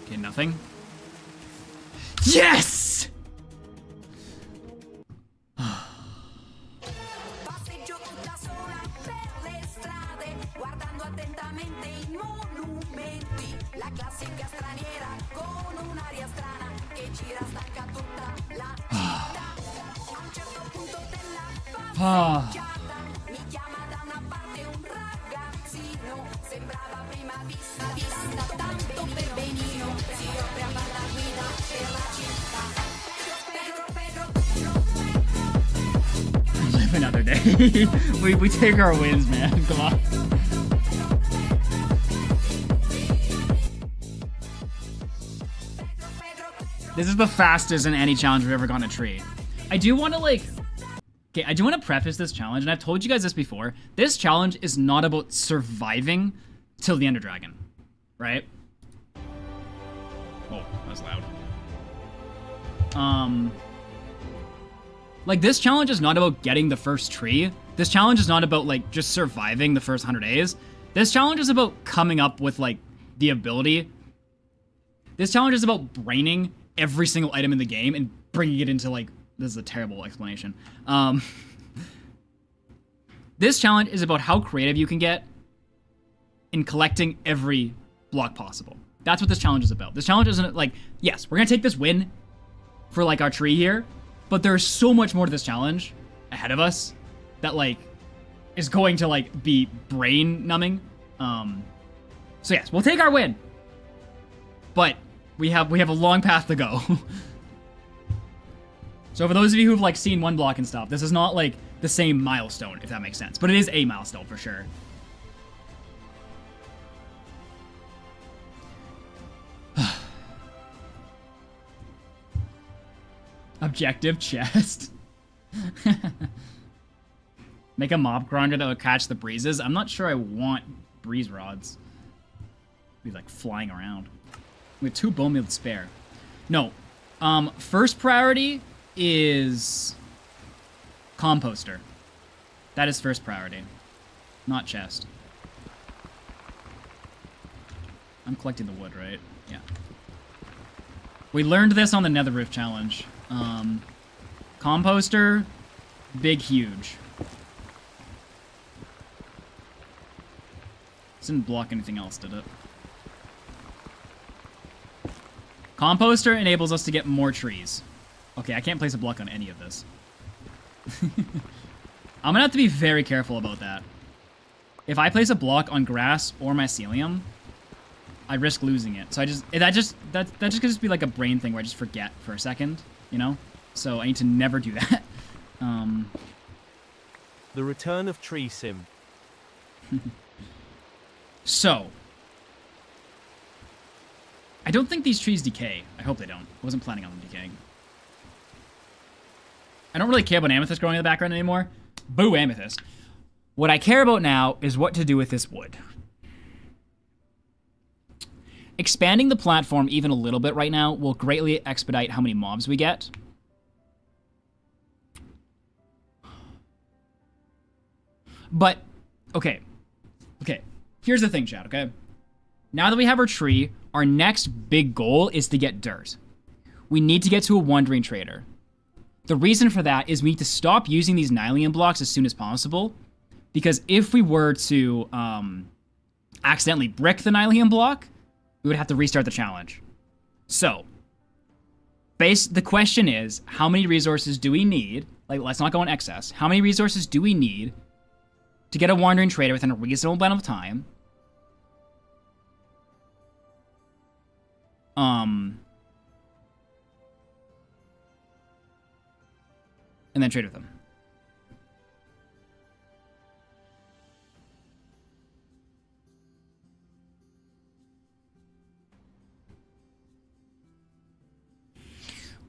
Okay, nothing. Yes! Passeggio tutta sola per le strade, guardando attentamente i monumenti. La classica straniera con un'aria strana che gira stanca tutta la città. A un certo punto della passeggiata mi chiama da una parte un ragazzino. Sembrava prima vista tanto per benino. Si offre a far la guida per la città. Pedro. Live another day. we take our wins, man. Come on. This is the fastest in any challenge we've ever gotten a tree. I do want to I do want to preface this challenge, and I've told you guys this before. This challenge is not about surviving till the Ender Dragon, right? Oh, that was loud. Like, this challenge is not about getting the first tree. This challenge is not about, like, just surviving the first 100 days. This challenge is about coming up with, like, the ability. This challenge is about braining every single item in the game and bringing it into, like, this is a terrible explanation. This challenge is about how creative you can get in collecting every block possible. That's what this challenge is about. This challenge isn't, like, yes, we're gonna take this win for, like, our tree here, but there's so much more to this challenge ahead of us that, like, is going to, like, be brain numbing. So yes, we'll take our win, but we have a long path to go. So for those of you who've, like, seen one block and stuff, this is not, like, the same milestone, if that makes sense, but it is a milestone for sure. Objective chest. Make a mob grinder that will catch the breezes. I'm not sure I want breeze rods. Be like flying around. We have 2 bone meal to spare. No. First priority is composter. That is first priority. Not chest. I'm collecting the wood, right? Yeah. We learned this on the Nether Roof challenge. Composter, big, huge. This didn't block anything else, did it? Composter enables us to get more trees. Okay, I can't place a block on any of this. I'm gonna have to be very careful about that. If I place a block on grass or mycelium, I risk losing it. So that just could just be like a brain thing where I just forget for a second, you know? So I need to never do that. The return of Tree Sim. So, I don't think these trees decay. I hope they don't. I wasn't planning on them decaying. I don't really care about amethyst growing in the background anymore. Boo, amethyst. What I care about now is what to do with this wood. Expanding the platform even a little bit right now will greatly expedite how many mobs we get. But, okay. Okay. Here's the thing, chat, okay? Now that we have our tree, our next big goal is to get dirt. We need to get to a wandering trader. The reason for that is we need to stop using these Nylium blocks as soon as possible, because if we were to accidentally brick the Nylium block, we would have to restart the challenge. So, the question is, how many resources do we need? Like, let's not go in excess. How many resources do we need to get a wandering trader within a reasonable amount of time? And then trade with them.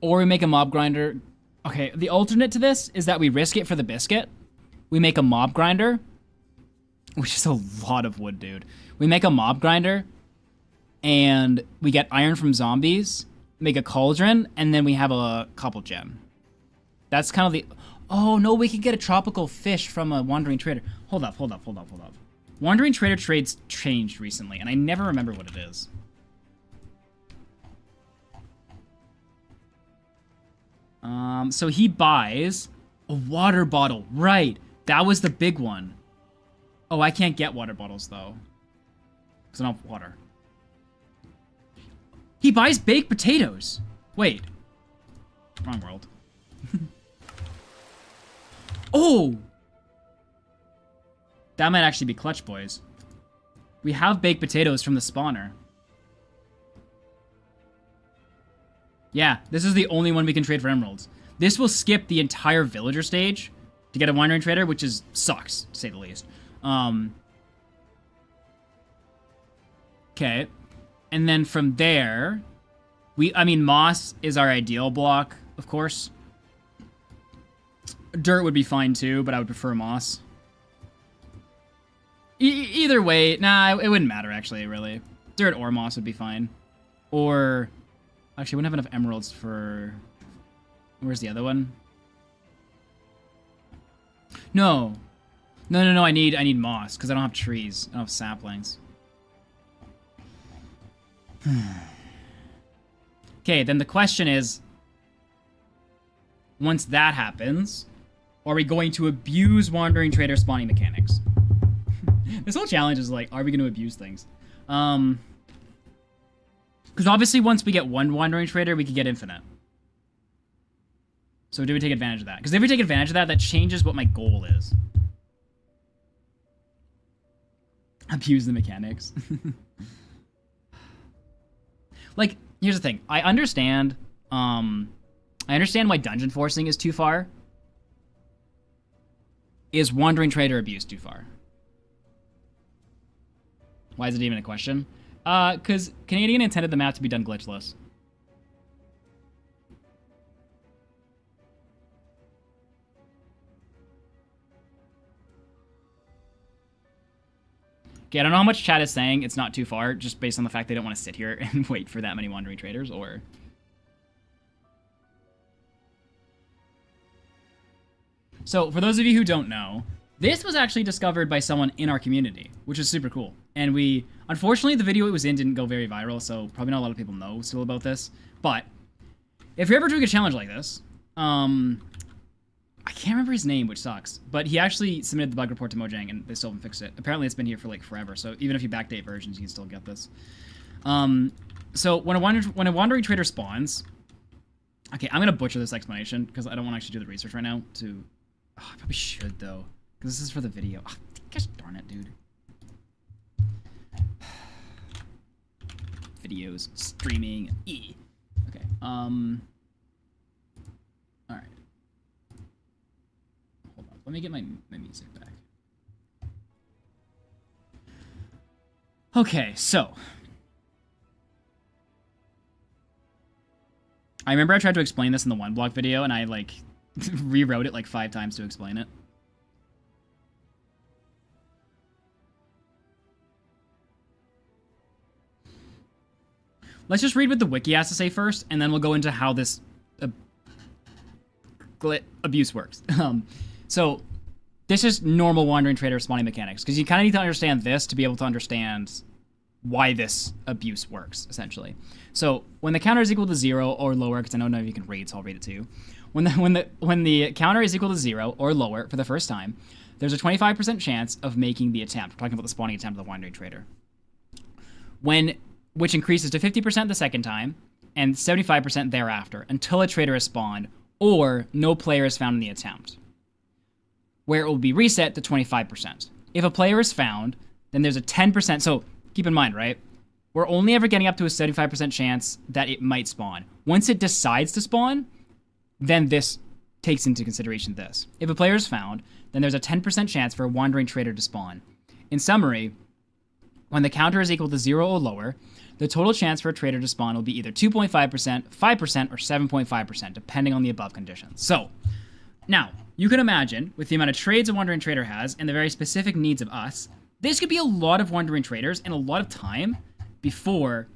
Or we make a mob grinder. Okay, the alternate to this is that we risk it for the biscuit. We make a mob grinder, which is a lot of wood, dude. We make a mob grinder, and we get iron from zombies, make a cauldron, and then we have a cobble gem. That's kind of the... Oh, no, we can get a tropical fish from a wandering trader. Hold up. Wandering trader trades changed recently, and I never remember what it is. So he buys a water bottle. Right. That was the big one. Oh, I can't get water bottles, though. Because I don't have water. He buys baked potatoes. Wait. Wrong world. Oh! That might actually be clutch, boys. We have baked potatoes from the spawner. Yeah, this is the only one we can trade for emeralds. This will skip the entire villager stage to get a wandering trader, which is sucks, to say the least. Okay. And then from there, I mean, moss is our ideal block, of course. Dirt would be fine too, but I would prefer moss. Either way, nah, it wouldn't matter actually, really. Dirt or moss would be fine. Or, actually, we wouldn't have enough emeralds for... Where's the other one? No. No, I need moss, because I don't have trees. I don't have saplings. Okay, then the question is, once that happens, are we going to abuse wandering trader spawning mechanics? This whole challenge is like, are we going to abuse things? Because obviously once we get one wandering trader, we could get infinite. So do we take advantage of that? Because if we take advantage of that, that changes what my goal is. Abuse the mechanics. Like, here's the thing. I understand why dungeon forcing is too far. Is wandering trader abuse too far? Why is it even a question? Because Canadian intended the map to be done glitchless. Okay, I don't know how much chat is saying it's not too far, just based on the fact they don't want to sit here and wait for that many wandering traders, or... So, for those of you who don't know, this was actually discovered by someone in our community, which is super cool. And unfortunately, the video it was in didn't go very viral, so probably not a lot of people know still about this. But, if you're ever doing a challenge like this, I can't remember his name, which sucks, but he actually submitted the bug report to Mojang, and they still haven't fixed it. Apparently, it's been here for, like, forever, so even if you backdate versions, you can still get this. So, when a wandering trader spawns... Okay, I'm gonna butcher this explanation, because I don't want to actually do the research right now to... Oh, I probably should, though, because this is for the video. Oh, gosh darn it, dude. Videos, streaming, Okay, alright. Hold on, let me get my music back. Okay, so. I remember I tried to explain this in the one block video, and I, like, rewrote it like 5 times to explain it. Let's just read what the wiki has to say first, and then we'll go into how this abuse works. So, this is normal wandering trader spawning mechanics, because you kind of need to understand this to be able to understand why this abuse works, essentially. So, when the counter is equal to 0 or lower, because I know none of you can read, so I'll read it to you. When the counter is equal to 0 or lower for the first time, there's a 25% chance of making the attempt. We're talking about the spawning attempt of the wandering trader. Which increases to 50% the second time, and 75% thereafter, until a trader is spawned, or no player is found in the attempt, where it will be reset to 25%. If a player is found, then there's a 10%, so keep in mind, right? We're only ever getting up to a 75% chance that it might spawn. Once it decides to spawn, then this takes into consideration this. If a player is found, then there's a 10% chance for a wandering trader to spawn. In summary, When the counter is equal to 0 or lower, the total chance for a trader to spawn will be either 2.5%, 5%, or 7.5%, depending on the above conditions. So, now, you can imagine, with the amount of trades a Wandering Trader has and the very specific needs of us, this could be a lot of Wandering Traders and a lot of time before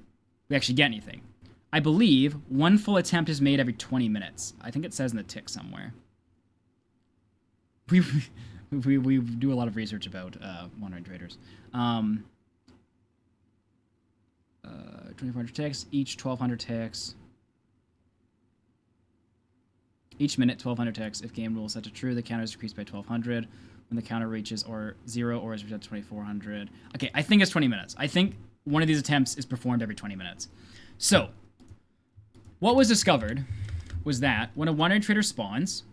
we actually get anything. I believe one full attempt is made every 20 minutes. I think it says in the tick somewhere. We do a lot of research about Wandering Traders. 2,400 ticks, each 1,200 ticks. Each minute, 1,200 ticks. If game rules set to true, the counter is decreased by 1,200. When the counter reaches or 0 or is reset to 2,400. Okay, I think it's 20 minutes. I think one of these attempts is performed every 20 minutes. So, what was discovered was that when a Wandering Trader spawns,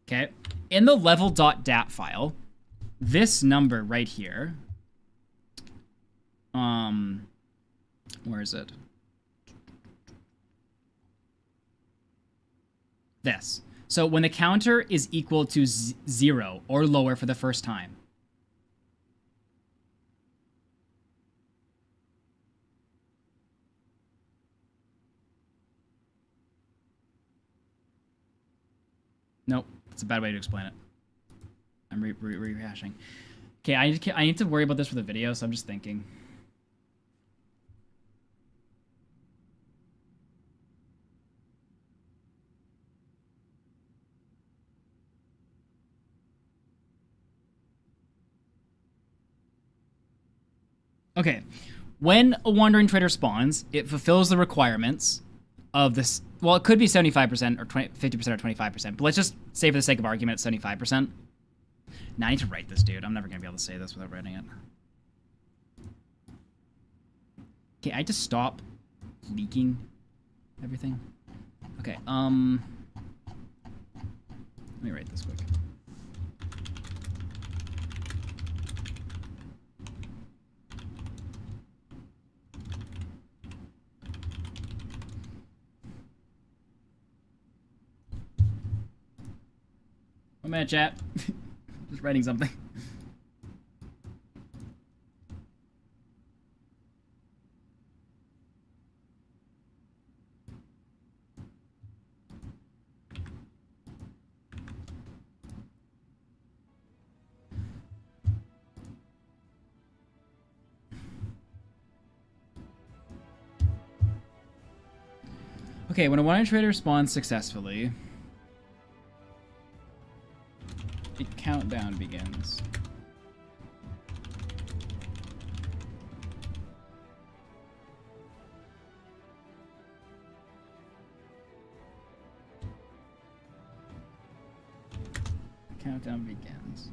okay, in the level.dat file, this number right here, where is it? This. So when the counter is equal to 0 or lower for the first time, nope, that's a bad way to explain it. I'm rehashing. Okay, I need to worry about this for the video, so I'm just thinking. Okay, when a Wandering Trader spawns, it fulfills the requirements of this. Well, it could be 75% or 50% or 25%, but let's just say for the sake of argument, 75%. Now I need to write this, dude. I'm never going to be able to say this without writing it. Okay, I just stop leaking everything. Okay, let me write this quick. One minute, chat. Just writing something. Okay, when a Wandering Trader spawns successfully, a countdown begins. Countdown begins.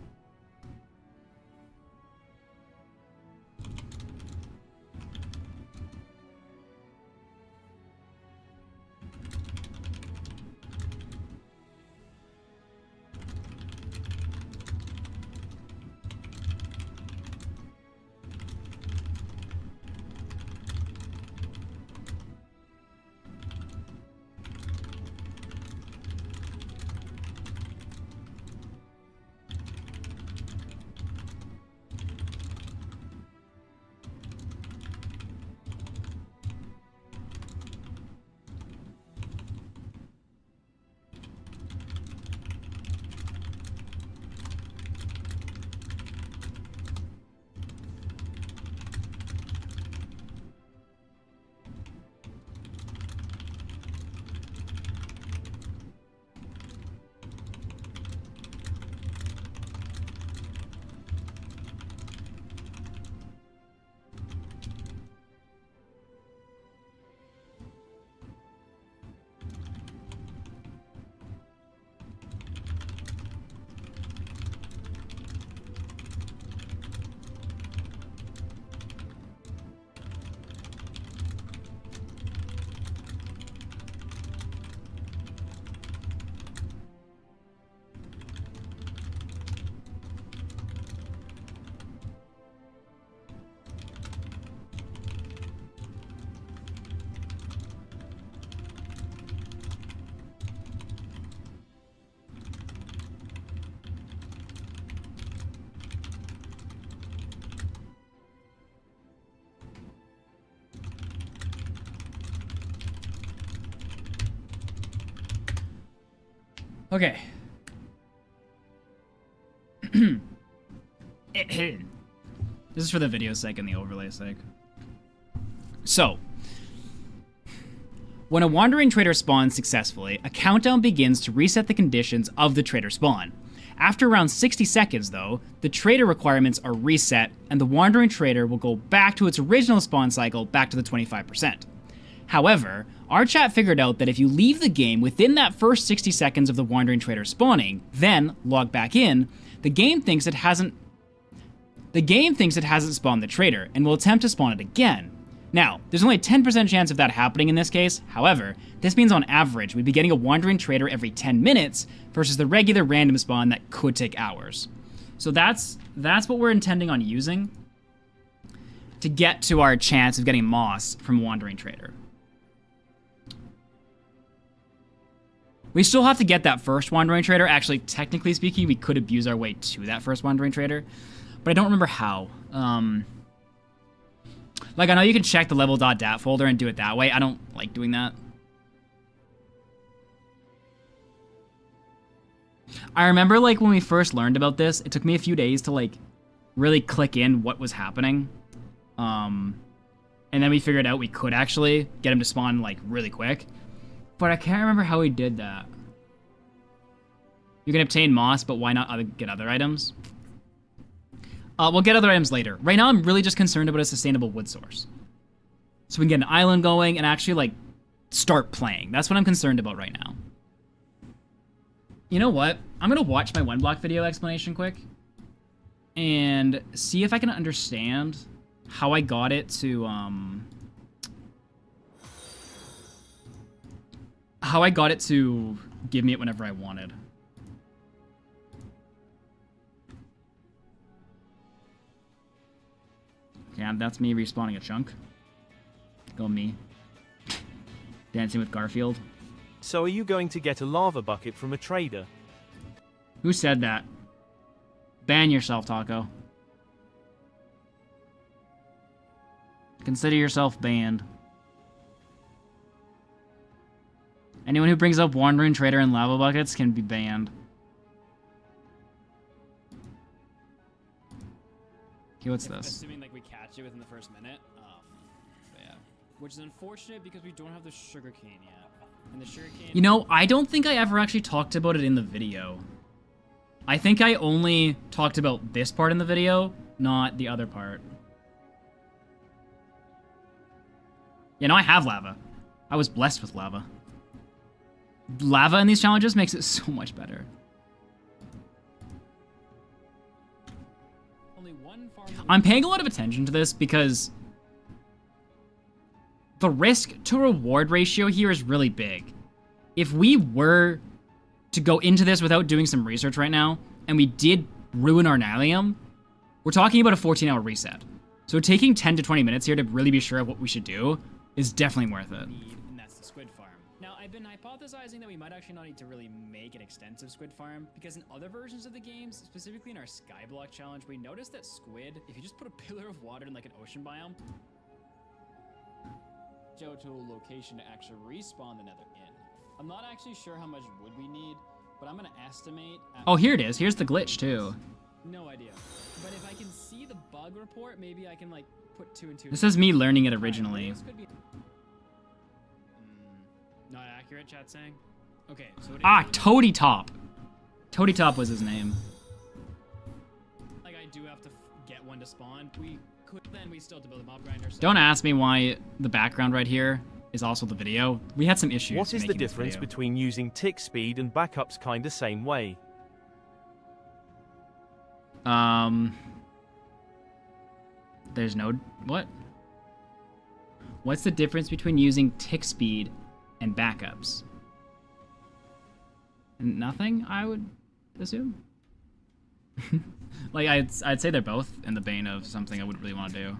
Okay. This is for the video's sake and the overlay's sake. So, when a wandering trader spawns successfully, a countdown begins to reset the conditions of the trader spawn. After around 60 seconds, though, the trader requirements are reset, and the wandering trader will go back to its original spawn cycle, back to the 25%. However, our chat figured out that if you leave the game within that first 60 seconds of the wandering trader spawning, then log back in, the game thinks it hasn't spawned the trader and will attempt to spawn it again. Now, there's only a 10% chance of that happening in this case. However, this means on average we'd be getting a wandering trader every 10 minutes versus the regular random spawn that could take hours. So that's what we're intending on using to get to our chance of getting moss from wandering trader. We still have to get that first wandering trader. Actually, technically speaking, we could abuse our way to that first wandering trader, but I don't remember how. Like, I know you can check the level.dat folder and do it that way. I don't like doing that. I remember, like, when we first learned about this, it took me a few days to, like, really click in what was happening. And then we figured out we could actually get him to spawn, like, really quick. But I can't remember how we did that. You can obtain moss, but why not get other items? We'll get other items later. Right now, I'm really just concerned about a sustainable wood source. So we can get an island going and actually, like, start playing. That's what I'm concerned about right now. You know what? I'm going to watch my one block video explanation quick and see if I can understand how I got it to, give me it whenever I wanted. Yeah, that's me respawning a chunk. Go me. Dancing with Garfield. So are you going to get a lava bucket from a trader? Who said that? Ban yourself, Taco. Consider yourself banned. Anyone who brings up wandering trader and lava buckets can be banned. Okay, what's this? Assuming like we catch it within the first minute. Yeah. Which is unfortunate because we don't have the sugarcane yet. And the sugarcane. You know, I don't think I ever actually talked about it in the video. I think I only talked about this part in the video, not the other part. You know, I have lava. I was blessed with lava. Lava in these challenges makes it so much better. I'm paying a lot of attention to this because the risk to reward ratio here is really big. If we were to go into this without doing some research right now, and we did ruin our Nylium, we're talking about a 14-hour reset. So taking 10 to 20 minutes here to really be sure of what we should do is definitely worth it. And that's the squid farm. Now, I've been hypothesizing that we might actually not need to really make an extensive squid farm, because in other versions of the games, specifically in our Skyblock challenge, we noticed that squid, if you just put a pillar of water in like an ocean biome, go to a location to actually respawn the nether in. I'm not actually sure how much wood we need, but I'm gonna estimate. Oh, here it is. Here's the glitch too. No idea. But if I can see the bug report, maybe I can like put 2 and 2. This is me learning it originally. This could be not accurate, chat saying. Okay, so it is Toady Top. Toady Top was his name. like I do have to get one to spawn. We could then we still have to build a mob grinder. So Don't ask me why the background right here is also the video. We had some issues. What is the making this difference video. between using tick speed and backups kinda same way? There's no... What? What's the difference between using tick speed and backups? Nothing, I would assume. Like, I'd say they're both in the vein of something I wouldn't really want to do.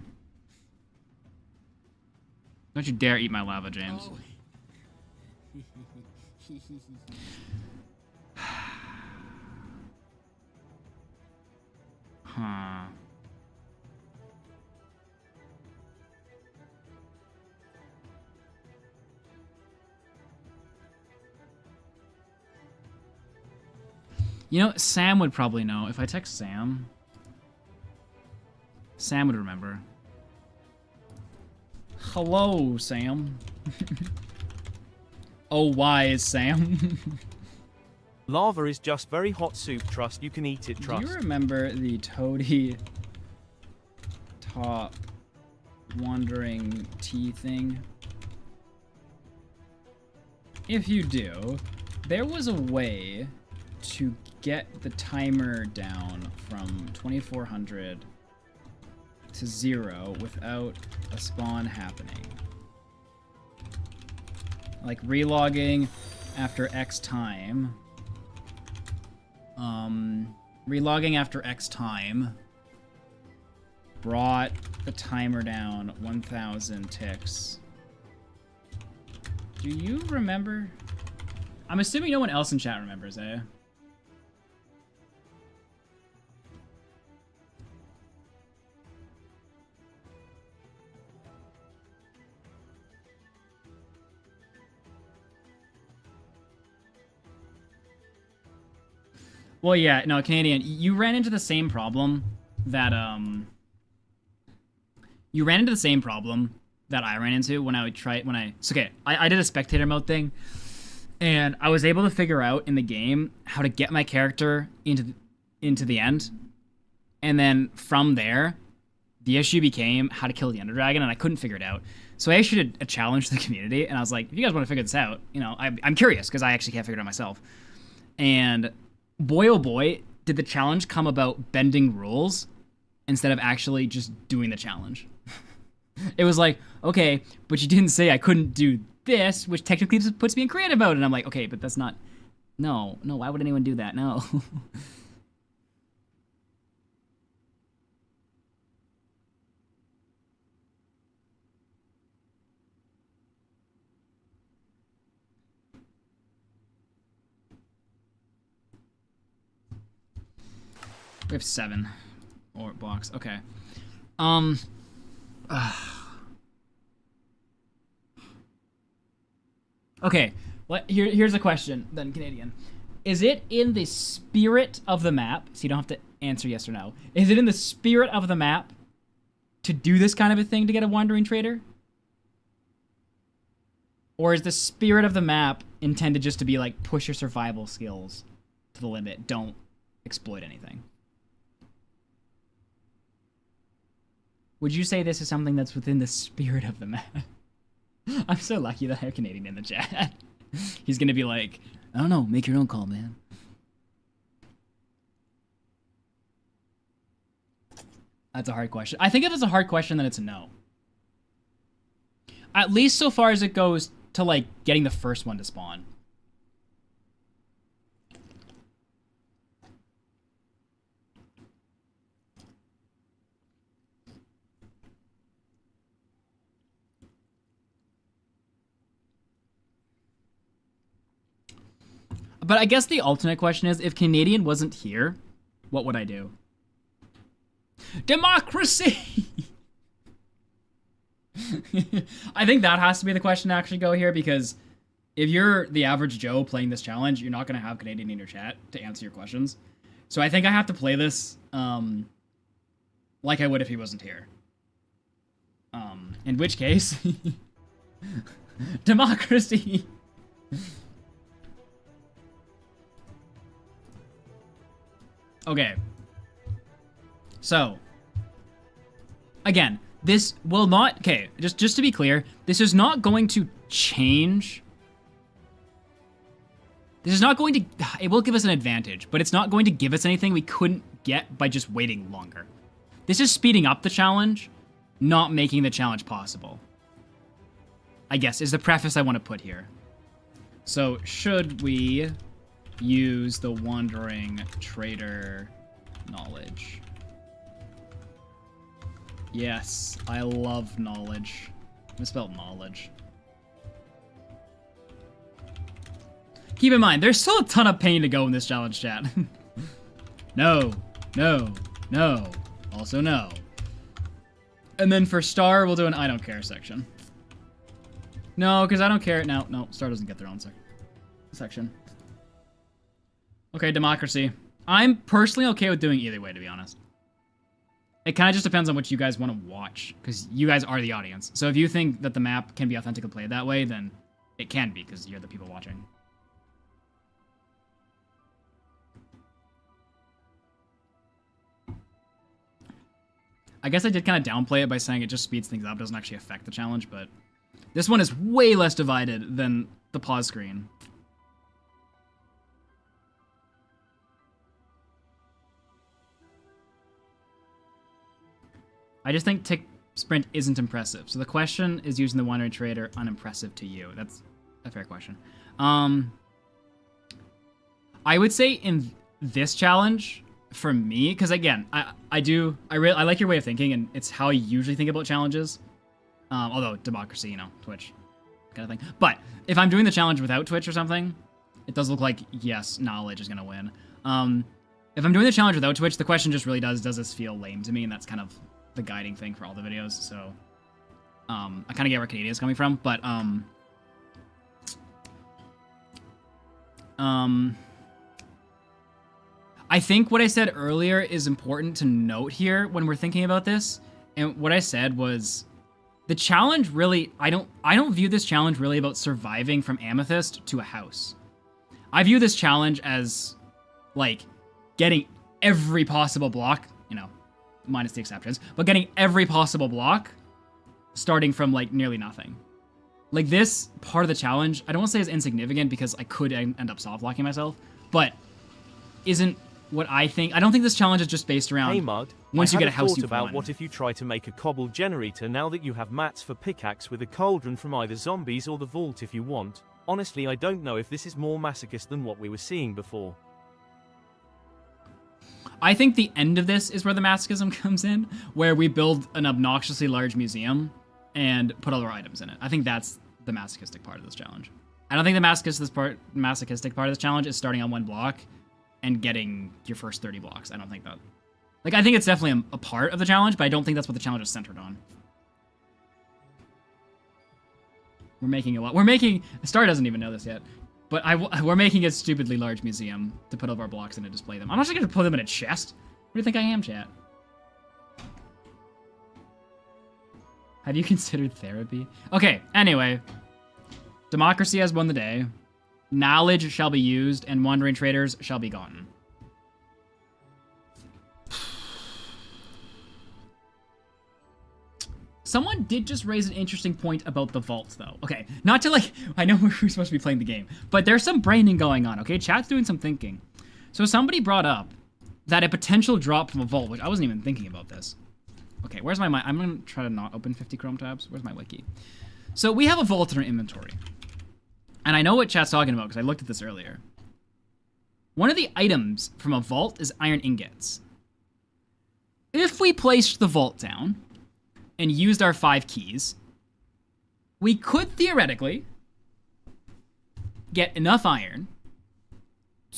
Don't you dare eat my lava, James. Huh. You know, Sam would probably know. If I text Sam, Sam would remember. Hello, Sam. Oh, why is Sam? Lava is just very hot soup, trust. You can eat it, Do trust. you remember the Toady Top Wandering Tea thing? If you do, there was a way to get the timer down from 2400 to 0 without a spawn happening. Like relogging after X time. Relogging after X time brought the timer down 1,000 ticks. Do you remember? I'm assuming no one else in chat remembers, eh? Well, yeah, no, Canadian, you ran into the same problem that, you ran into the same problem that I ran into when I would try, so okay, I did a spectator mode thing, and I was able to figure out in the game how to get my character into the end, and then from there, the issue became how to kill the Ender Dragon, and I couldn't figure it out. So I issued a challenge to the community, and I was like, if you guys want to figure this out, you know, I'm curious, because I actually can't figure it out myself. And boy, oh boy, did the challenge come about bending rules instead of actually just doing the challenge. It was like, okay, but you didn't say I couldn't do this, which technically puts me in creative mode. And I'm like, okay, but that's not... No, why would anyone do that? No. We have 7 or blocks. Okay. Okay. Here's a question then, Canadian. Is it in the spirit of the map? So you don't have to answer yes or no. Is it in the spirit of the map to do this kind of a thing to get a wandering trader? Or is the spirit of the map intended just to be like push your survival skills to the limit? Don't exploit anything. Would you say this is something that's within the spirit of the map? I'm so lucky that I have Canadian in the chat. He's gonna be like, I don't know, make your own call, man. That's a hard question. I think if it's a hard question, then it's a no. At least so far as it goes to, like, getting the first one to spawn. But I guess the alternate question is, if Canadian wasn't here, what would I do? Democracy! I think that has to be the question to actually go here, because if you're the average Joe playing this challenge, you're not going to have Canadian in your chat to answer your questions. So I think I have to play this like I would if he wasn't here. In which case... Democracy! Okay. So, again, this will not... Okay, just to be clear, this is not going to change... This is not going to... It will give us an advantage, but it's not going to give us anything we couldn't get by just waiting longer. This is speeding up the challenge, not making the challenge possible. I guess, is the preface I want to put here. So, should we use the Wandering Trader knowledge? Yes, I love knowledge. I misspelled knowledge. Keep in mind, there's still a ton of pain to go in this challenge, chat. No, no, no, also no. And then for Star, we'll do an I don't care section. No, because I don't care. No, Star doesn't get their own section. Okay, democracy. I'm personally okay with doing either way, to be honest. It kind of just depends on what you guys want to watch, because you guys are the audience. So if you think that the map can be authentically played that way, then it can be, because you're the people watching. I guess I did kind of downplay it by saying it just speeds things up, doesn't actually affect the challenge, but this one is way less divided than the pause screen. I just think tick sprint isn't impressive. So the question is, using the Wandering Trader unimpressive to you? That's a fair question. I would say in this challenge, for me, because again, I like your way of thinking, and it's how I usually think about challenges. Although democracy, you know, Twitch kind of thing. But if I'm doing the challenge without Twitch or something, it does look like, yes, knowledge is gonna win. If I'm doing the challenge without Twitch, the question just really does this feel lame to me, and that's kind of the guiding thing for all the videos. So I kind of get where Canadia's coming from, but I think what I said earlier is important to note here when we're thinking about this. And what I said was the challenge really, I don't view this challenge really about surviving from Amethyst to a house. I view this challenge as like getting every possible block, you know, minus the exceptions, but getting every possible block starting from like nearly nothing. Like this part of the challenge, I don't want to say is insignificant because I could end up soft locking myself, but isn't what I think. I don't think this challenge is just based around Hey Mud, once you get a house thought you've about won. what if you try to make a cobble generator now that you have mats for pickaxe with a cauldron from either zombies or the vault if you want. Honestly, I don't know if this is more masochist than what we were seeing before. I think the end of this is where the masochism comes in, where we build an obnoxiously large museum and put all our items in it. I think that's the masochistic part of this challenge. I don't think the masochistic part of this challenge is starting on one block and getting your first 30 blocks. I don't think that. Like, I think it's definitely a part of the challenge, but I don't think that's what the challenge is centered on. We're making a lot. Star doesn't even know this yet, but we're making a stupidly large museum to put all of our blocks in and display them. I'm not just going to put them in a chest. What do you think I am, chat? Have you considered therapy? Okay, anyway. Democracy has won the day. Knowledge shall be used, and wandering traders shall be gotten. Someone did just raise an interesting point about the vaults, though. Okay, not to like, I know we're supposed to be playing the game, but there's some braining going on, okay? Chat's doing some thinking. So somebody brought up that a potential drop from a vault, which I wasn't even thinking about this. Okay, where's my I'm gonna try to not open 50 Chrome tabs. Where's my wiki? So we have a vault in our inventory. And I know what chat's talking about because I looked at this earlier. One of the items from a vault is iron ingots. If we placed the vault down and used our 5 keys, we could theoretically get enough iron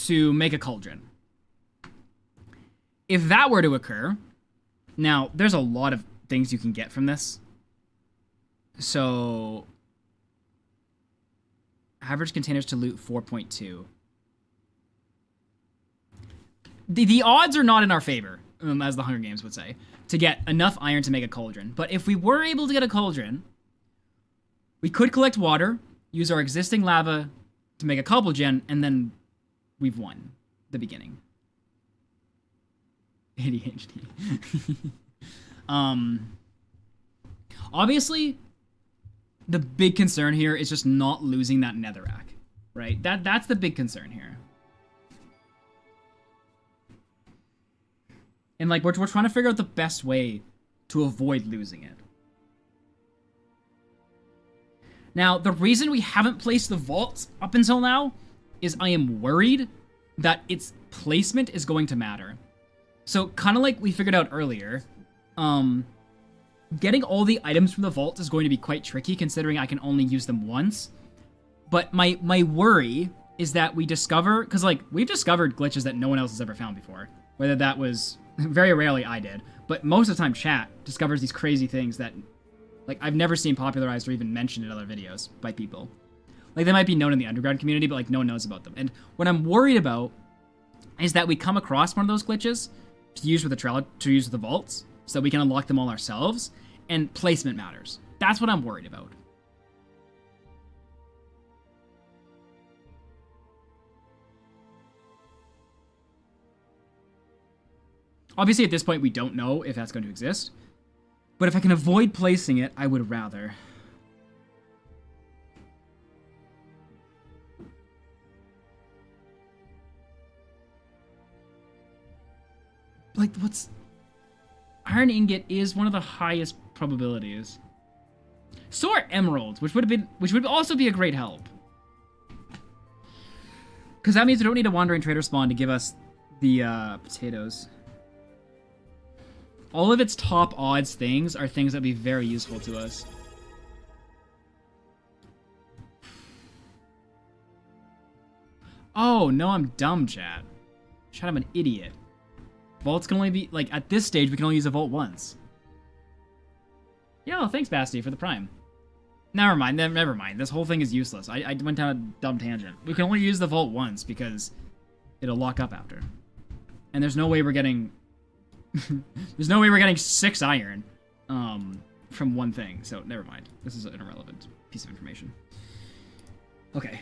to make a cauldron. If that were to occur, now there's a lot of things you can get from this. So average containers to loot 4.2. The odds are not in our favor, as the Hunger Games would say, to get enough iron to make a cauldron. But if we were able to get a cauldron, we could collect water, use our existing lava to make a cobblegen, and then we've won the beginning. ADHD. Obviously, the big concern here is just not losing that netherrack, right? That's the big concern here. And like we're trying to figure out the best way to avoid losing it. Now, the reason we haven't placed the vaults up until now is I am worried that its placement is going to matter. So kind of like we figured out earlier, getting all the items from the vault is going to be quite tricky considering I can only use them once. But my worry is that we discover, because like we've discovered glitches that no one else has ever found before. Whether that was, very rarely I did, but most of the time chat discovers these crazy things that like I've never seen popularized or even mentioned in other videos by people. Like they might be known in the underground community, but like no one knows about them. And what I'm worried about is that we come across one of those glitches to use with the vaults, so that we can unlock them all ourselves, and placement matters. That's what I'm worried about. Obviously, at this point, we don't know if that's going to exist. But if I can avoid placing it, I would rather. Like, what's... Iron ingot is one of the highest probabilities. So are emeralds, which would also be a great help. Because that means we don't need a wandering trader spawn to give us the potatoes. All of its top odds things are things that would be very useful to us. Oh, no, I'm dumb, chat. Chat, I'm an idiot. Vaults can only be, like, at this stage, we can only use a vault once. Yo, thanks, Basti, for the prime. Never mind, never mind. This whole thing is useless. I went down a dumb tangent. We can only use the vault once because it'll lock up after. And there's no way we're getting... there's no way we're getting 6 iron from one thing. So, never mind. This is an irrelevant piece of information. Okay.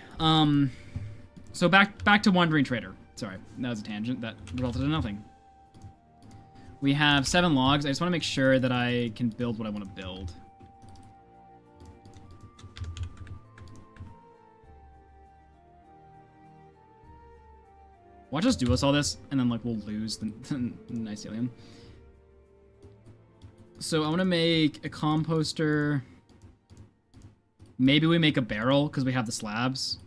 So, back to Wandering Trader. Sorry, that was a tangent that resulted in nothing. We have 7 logs. I just want to make sure that I can build what I want to build. Watch us do us all this, and then, like, we'll lose the Mycelium. So I want to make a composter. Maybe we make a barrel, because we have the slabs.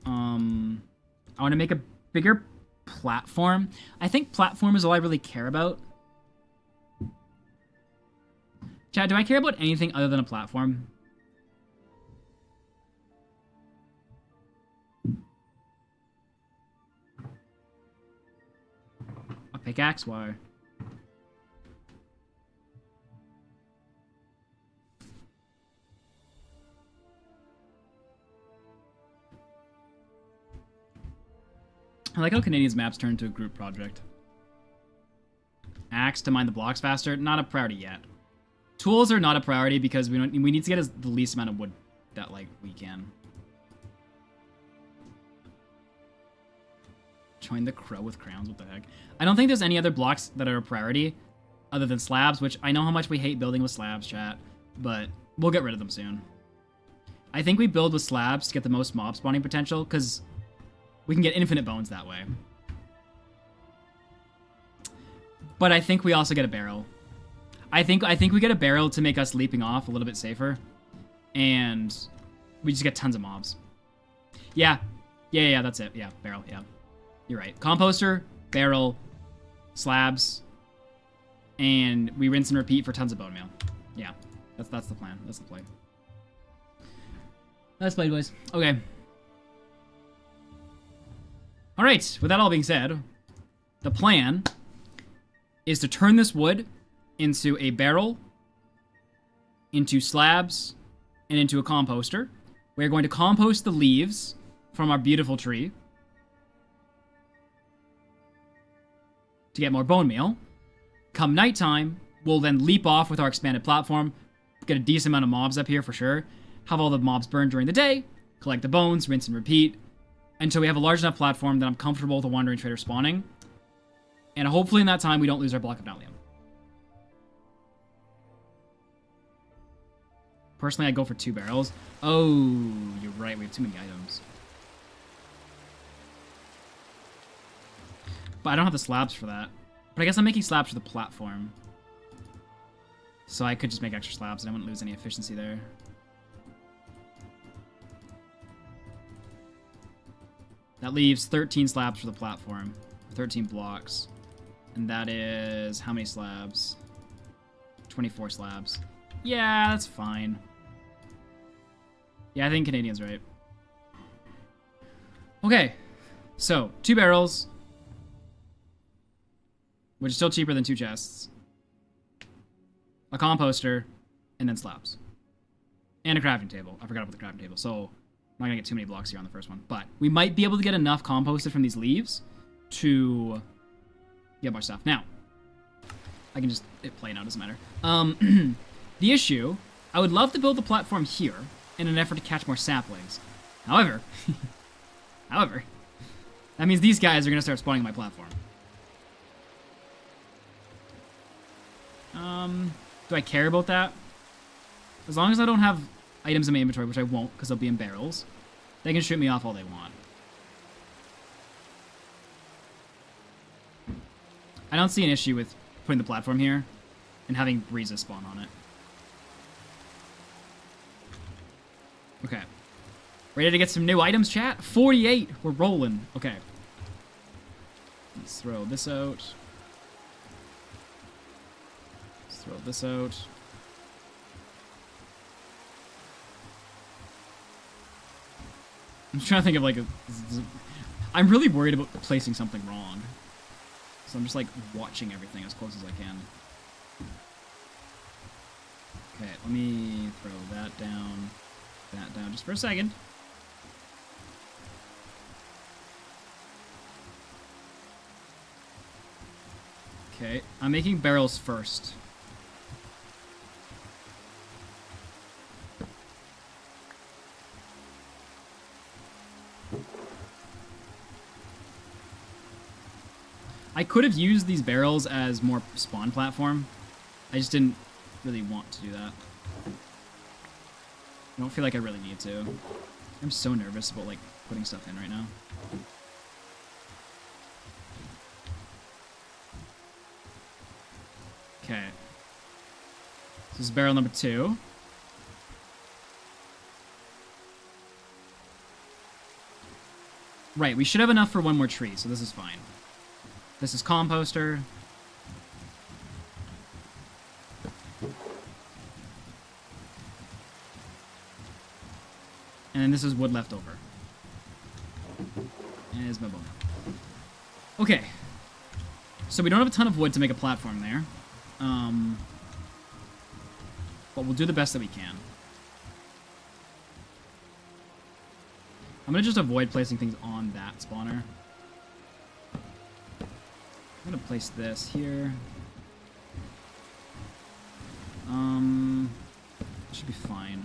I want to make a bigger platform. I think platform is all I really care about. Chad, do I care about anything other than a platform? A pickaxe? Why? I like how Canadian's maps turn into a group project. Axe to mine the blocks faster? Not a priority yet. Tools are not a priority because we need to get the least amount of wood that, like, we can. Join the crow with crowns, what the heck? I don't think there's any other blocks that are a priority other than slabs, which I know how much we hate building with slabs, chat, but we'll get rid of them soon. I think we build with slabs to get the most mob spawning potential, because we can get infinite bones that way. But I think we also get a barrel. I think we get a barrel to make us leaping off a little bit safer. And we just get tons of mobs. Yeah, that's it. Yeah, barrel, yeah. You're right. Composter, barrel, slabs, and we rinse and repeat for tons of bone meal. Yeah, that's the plan. That's the play. Let's play, boys. Okay. All right, with that all being said, the plan is to turn this wood into a barrel, into slabs, and into a composter. We're going to compost the leaves from our beautiful tree to get more bone meal. Come nighttime, we'll then leap off with our expanded platform, get a decent amount of mobs up here for sure, have all the mobs burn during the day, collect the bones, rinse and repeat, until we have a large enough platform that I'm comfortable with a Wandering Trader spawning. And hopefully in that time, we don't lose our block of Nylium. Personally, I'd go for 2 barrels. Oh, you're right. We have too many items. But I don't have the slabs for that. But I guess I'm making slabs for the platform. So I could just make extra slabs and I wouldn't lose any efficiency there. That leaves 13 slabs for the platform. 13 blocks. And that is... how many slabs? 24 slabs. Yeah, that's fine. Yeah, I think Canadian's right. Okay. So, 2 barrels. Which is still cheaper than 2 chests. A composter. And then slabs. And a crafting table. I forgot about the crafting table. So, not gonna get too many blocks here on the first one, but we might be able to get enough composted from these leaves to get more stuff. Now, I can just play now, doesn't matter. The issue, I would love to build the platform here in an effort to catch more saplings. However, that means these guys are gonna start spawning my platform. Do I care about that? As long as I don't have items in my inventory, which I won't because they'll be in barrels, they can shoot me off all they want. I don't see an issue with putting the platform here and having breezes spawn on it. Okay. Ready to get some new items, chat? 48! We're rolling. Okay. Let's throw this out. Let's throw this out. I'm trying to think of like I'm really worried about placing something wrong. So I'm just like watching everything as close as I can. Okay, let me throw that down just for a second. Okay, I'm making barrels first. I could have used these barrels as more spawn platform. I just didn't really want to do that. I don't feel like I really need to. I'm so nervous about like putting stuff in right now. Okay. This is barrel number 2. Right, we should have enough for one more tree, so this is fine. This is composter. And then this is wood left over. And it's my bone. Okay. So we don't have a ton of wood to make a platform there. But we'll do the best that we can. I'm gonna just avoid placing things on that spawner. I'm gonna place this here. Should be fine.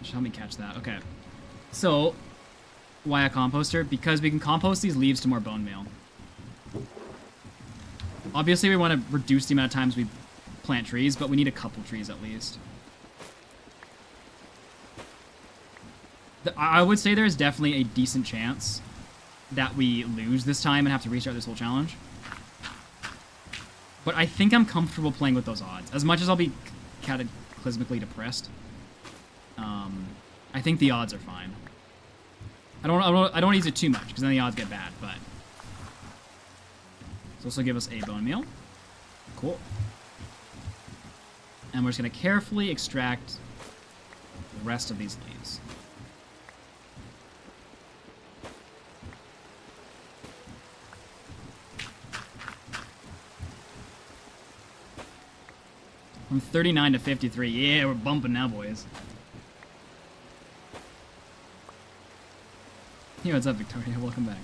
Just help me catch that. Okay. So, why a composter? Because we can compost these leaves to more bone meal. Obviously, we want to reduce the amount of times we plant trees, but we need a couple trees at least. I would say there's definitely a decent chance that we lose this time and have to restart this whole challenge. But I think I'm comfortable playing with those odds. As much as I'll be cataclysmically depressed, I think the odds are fine. I don't want to use it too much because then the odds get bad. But this also give us a bone meal. Cool. And we're just gonna carefully extract the rest of these leaves. From 39 to 53. Yeah, we're bumping now, boys. Hey, what's up, Victoria? Welcome back.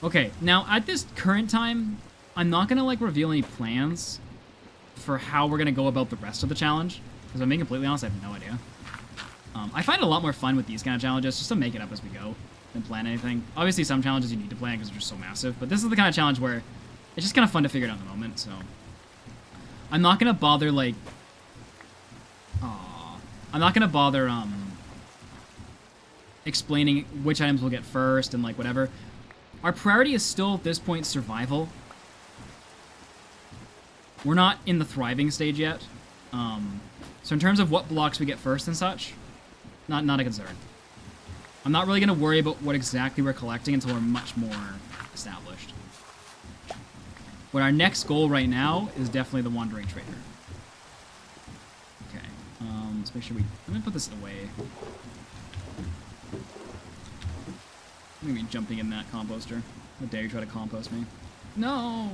Okay, now at this current time, I'm not gonna like reveal any plans for how we're gonna go about the rest of the challenge. Because I'm being completely honest, I have no idea. I find it a lot more fun with these kind of challenges, just to make it up as we go than plan anything. Obviously, some challenges you need to plan because they're just so massive, but this is the kind of challenge where it's just kind of fun to figure it out in the moment, so. I'm not gonna bother, like... I'm not gonna bother, explaining which items we'll get first and, like, whatever. Our priority is still, at this point, survival. We're not in the thriving stage yet. So in terms of what blocks we get first and such, not a concern. I'm not really going to worry about what exactly we're collecting until we're much more established. But our next goal right now is definitely the Wandering Trader. Okay, let's make sure I'm going to put this away. I'm gonna be jumping in that composter. How dare you try to compost me? No!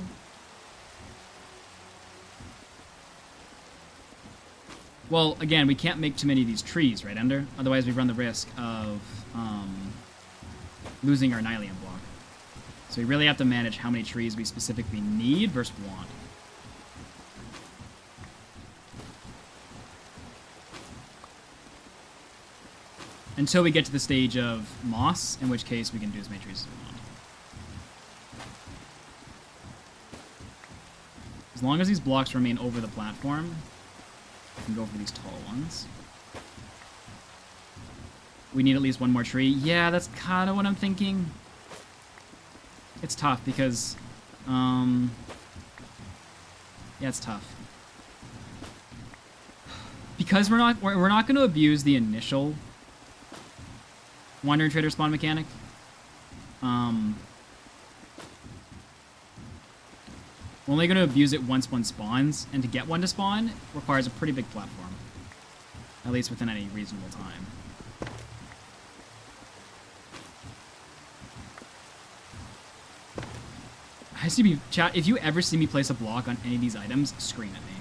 Well, again, we can't make too many of these trees, right, Ender? Otherwise, we run the risk of losing our Nylium block. So we really have to manage how many trees we specifically need versus want. Until we get to the stage of moss, in which case we can do as many trees as we want. As long as these blocks remain over the platform, I can go for these tall ones. We need at least one more tree. Yeah, that's kind of what I'm thinking. It's tough because, yeah, it's tough. Because we're not going to abuse the initial Wandering Trader spawn mechanic. We're only going to abuse it once one spawns, and to get one to spawn requires a pretty big platform. At least within any reasonable time. Chat, if you ever see me place a block on any of these items, scream at me.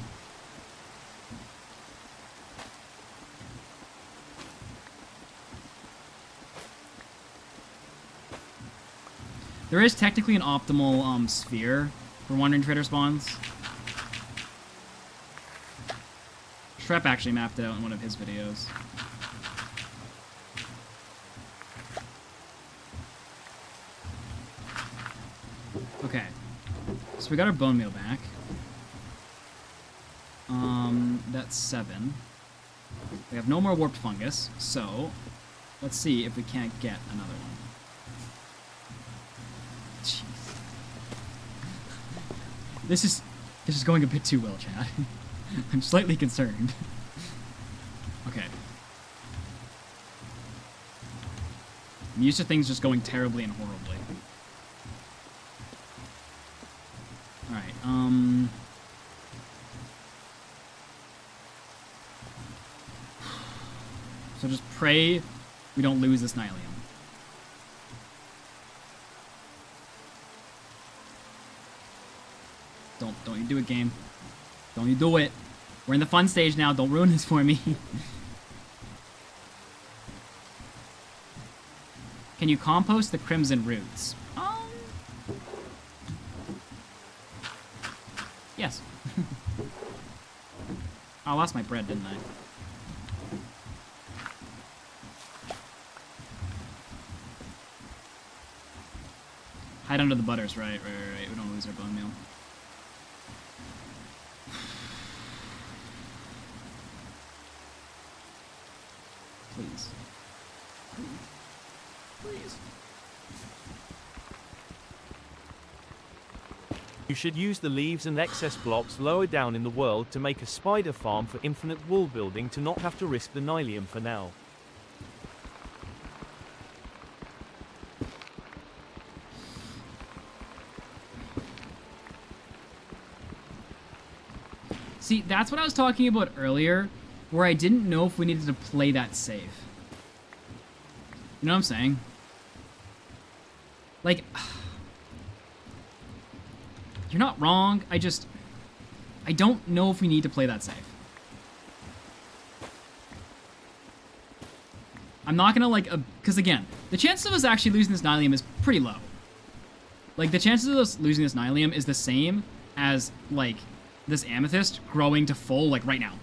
There is technically an optimal sphere for Wandering Trader spawns. Shrep actually mapped it out in one of his videos. Okay. So we got our bone meal back. That's 7. We have no more warped fungus, so let's see if we can't get another one. Jeez. This is going a bit too well, Chad. I'm slightly concerned. Okay. I'm used to things just going terribly and horribly. Alright, so just pray we don't lose this Nylium. Don't you do it, game. Don't you do it. We're in the fun stage now. Don't ruin this for me. Can you compost the crimson roots? Yes. I lost my bread, didn't I? Hide under the butters, right. We don't lose our bone meal. Please. Please. You should use the leaves and excess blocks lower down in the world to make a spider farm for infinite wall building to not have to risk the Nylium for now. See, that's what I was talking about earlier, where I didn't know if we needed to play that safe. You know what I'm saying? Like, you're not wrong, I don't know if we need to play that safe. I'm not gonna, like, because again, the chances of us actually losing this Nylium is pretty low. Like, the chances of us losing this Nylium is the same as, like, this amethyst growing to full, like, right now.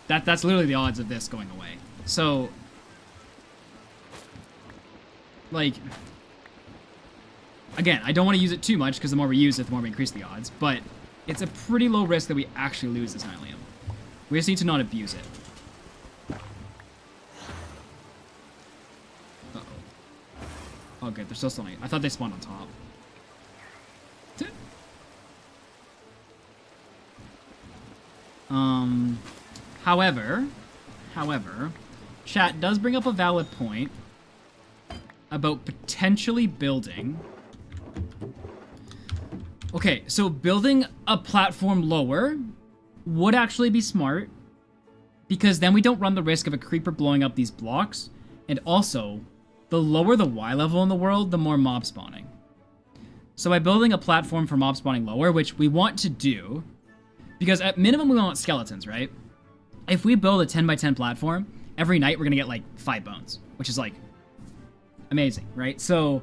That's literally the odds of this going away. So, like, again, I don't want to use it too much, because the more we use it, the more we increase the odds, but it's a pretty low risk that we actually lose this Nylium. We just need to not abuse it. Uh-oh. Oh, good, they're still spawning. I thought they spawned on top. However, chat does bring up a valid point about potentially building. Okay, so building a platform lower would actually be smart, because then we don't run the risk of a creeper blowing up these blocks, and also the lower the Y level in the world, the more mob spawning. So by building a platform for mob spawning lower, which we want to do, because at minimum we want skeletons, right? If we build a 10 by 10 platform, every night we're gonna get like 5 bones, which is like amazing, right? So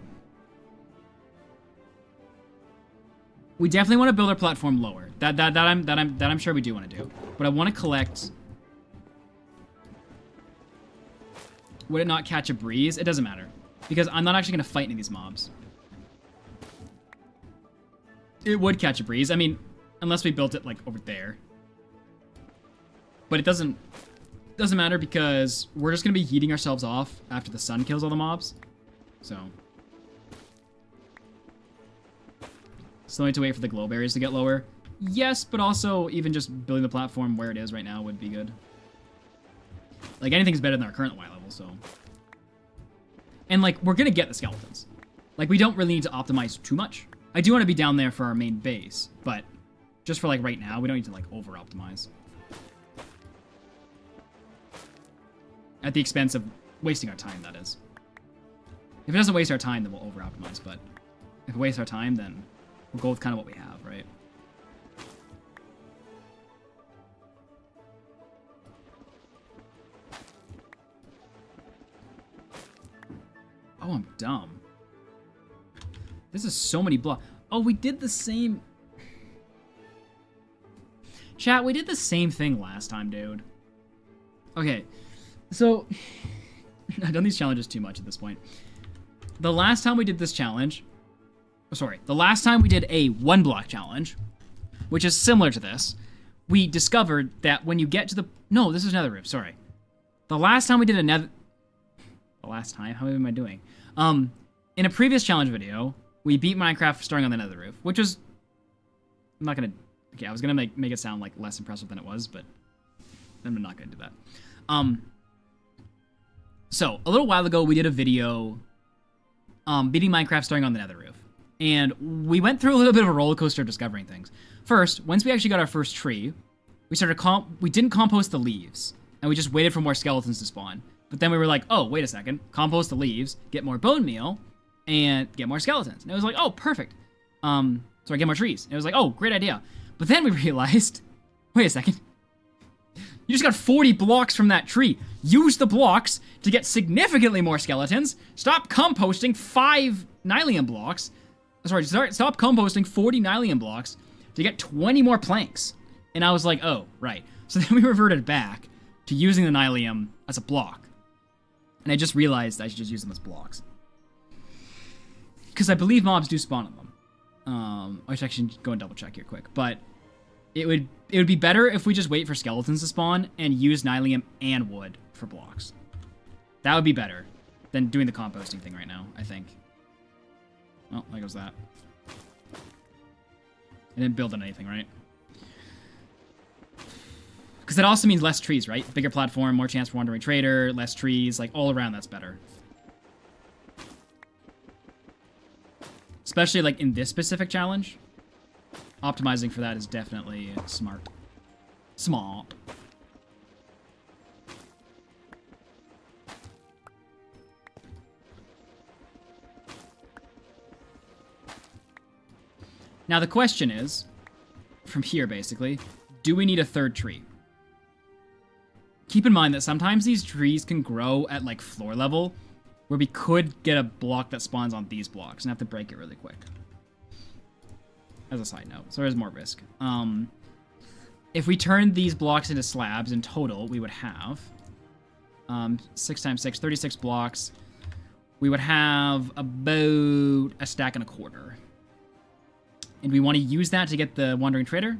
we definitely want to build our platform lower. That I'm sure we do want to do. But I want to collect. Would it not catch a breeze? It doesn't matter, because I'm not actually gonna fight any of these mobs. It would catch a breeze. I mean, unless we built it like over there. But it doesn't matter, because we're just gonna be heating ourselves off after the sun kills all the mobs. So still need to wait for the glow berries to get lower. Yes, but also even just building the platform where it is right now would be good. Like, anything's better than our current Y level, so. And like, we're gonna get the skeletons. Like, we don't really need to optimize too much. I do want to be down there for our main base, but just for like right now, we don't need to like over optimize. At the expense of wasting our time, that is. If it doesn't waste our time, then we'll over optimize, but if it wastes our time, then we'll go with kind of what we have, right? Oh, I'm dumb. This is so many blocks. Oh, we did the same... Chat, we did the same thing last time, dude. Okay, so... I've done these challenges too much at this point. The last time we did this challenge... Oh, sorry. The last time we did a 1-block challenge, which is similar to this, we discovered that when you get to the... No, this is another roof, sorry. The last time we did another... The last time? How am I doing? In a previous challenge video, we beat Minecraft starting on the nether roof, which was... I'm not gonna... Okay, I was gonna make it sound like less impressive than it was, but I'm not gonna do that. So, a little while ago, we did a video beating Minecraft starting on the nether roof. And we went through a little bit of a roller coaster of discovering things. First, once we actually got our first tree, we didn't compost the leaves, and we just waited for more skeletons to spawn. But then we were like, oh, wait a second, compost the leaves, get more bone meal, and get more skeletons. And it was like, oh, perfect. So I get more trees. And it was like, oh, great idea. But then we realized, wait a second, you just got 40 blocks from that tree. Use the blocks to get significantly more skeletons. Stop composting 5 nylium blocks. Sorry, stop composting 40 nylium blocks to get 20 more planks. And I was like, oh, right. So then we reverted back to using the nylium as a block. And I just realized I should just use them as blocks. Because I believe mobs do spawn on them. I should actually go and double check here quick. But it would be better if we just wait for skeletons to spawn and use nylium and wood for blocks. That would be better than doing the composting thing right now, I think. Oh, there goes that. I didn't build on anything, right? Because that also means less trees, right? Bigger platform, more chance for wandering trader, less trees, like all around that's better. Especially like in this specific challenge. Optimizing for that is definitely smart. Smart. Now the question is, from here basically, do we need a third tree? Keep in mind that sometimes these trees can grow at like floor level, where we could get a block that spawns on these blocks and have to break it really quick. As a side note, so there's more risk. If we turn these blocks into slabs in total, we would have 6 times 6, 36 blocks. We would have about a stack and a quarter. And we want to use that to get the Wandering Trader.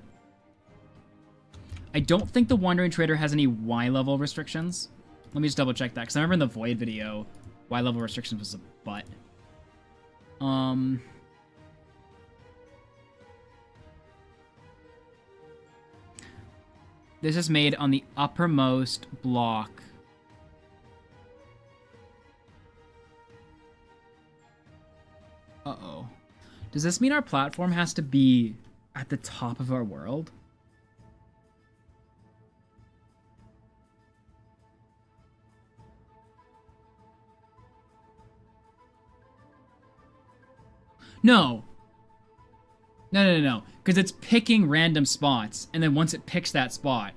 I don't think the Wandering Trader has any Y level restrictions. Let me just double check that, because I remember in the Void video, Y level restrictions was a butt. This is made on the uppermost block. Uh-oh. Does this mean our platform has to be at the top of our world? No. No. Because it's picking random spots, and then once it picks that spot,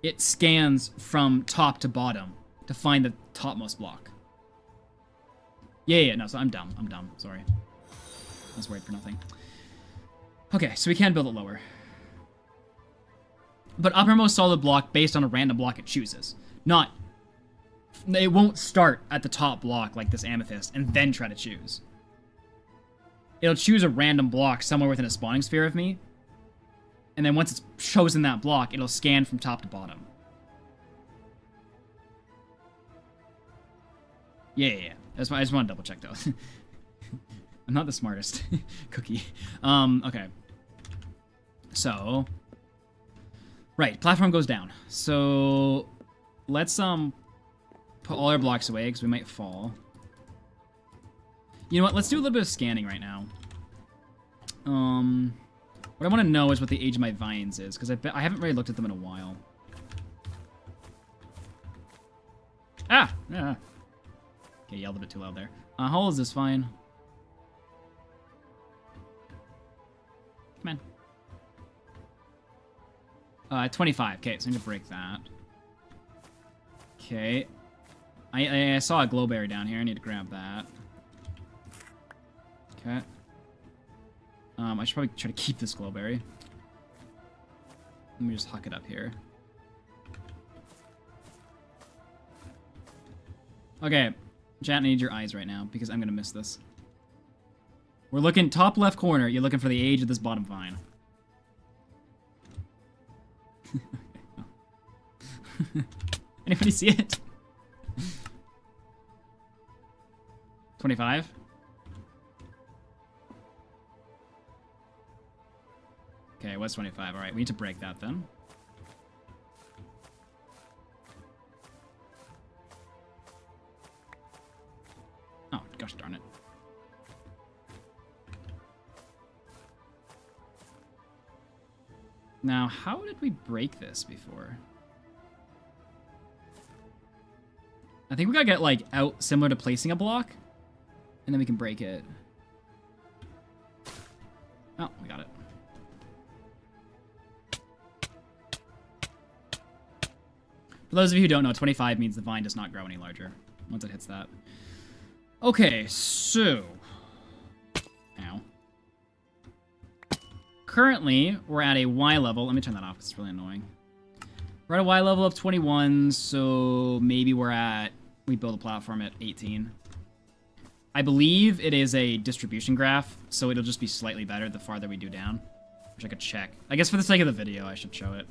it scans from top to bottom to find the topmost block. Yeah, no, so I'm dumb. Sorry. I was worried for nothing. Okay, so we can build it lower. But uppermost solid block based on a random block it chooses. Not... It won't start at the top block like this amethyst and then try to choose. It'll choose a random block somewhere within a spawning sphere of me. And then once it's chosen that block, it'll scan from top to bottom. Yeah. I just want to double check though. I'm not the smartest cookie. Okay. So... Right, platform goes down. So... Let's, put all our blocks away, because we might fall. You know what? Let's do a little bit of scanning right now. What I want to know is what the age of my vines is, because I haven't really looked at them in a while. Ah! Yeah. Okay, yelled a bit too loud there. How old is this vine? Come on. 25. Okay, so I need to break that. Okay. I saw a glowberry down here. I need to grab that. Okay. I should probably try to keep this glowberry. Let me just huck it up here. Okay. Chat, I need your eyes right now, because I'm going to miss this. We're looking top left corner. You're looking for the age of this bottom vine. Anybody see it? 25? Okay, what's 25? Alright, we need to break that then. Oh, gosh darn it. Now, how did we break this before? I think we gotta get, like, out similar to placing a block. And then we can break it. Oh, we got it. For those of you who don't know, 25 means the vine does not grow any larger once it hits that. Okay, so... Ow. Currently, we're at a Y level. Let me turn that off, it's really annoying. We're at a Y level of 21, so maybe we build a platform at 18. I believe it is a distribution graph, so it'll just be slightly better the farther we do down. Which I could check. I guess for the sake of the video, I should show it.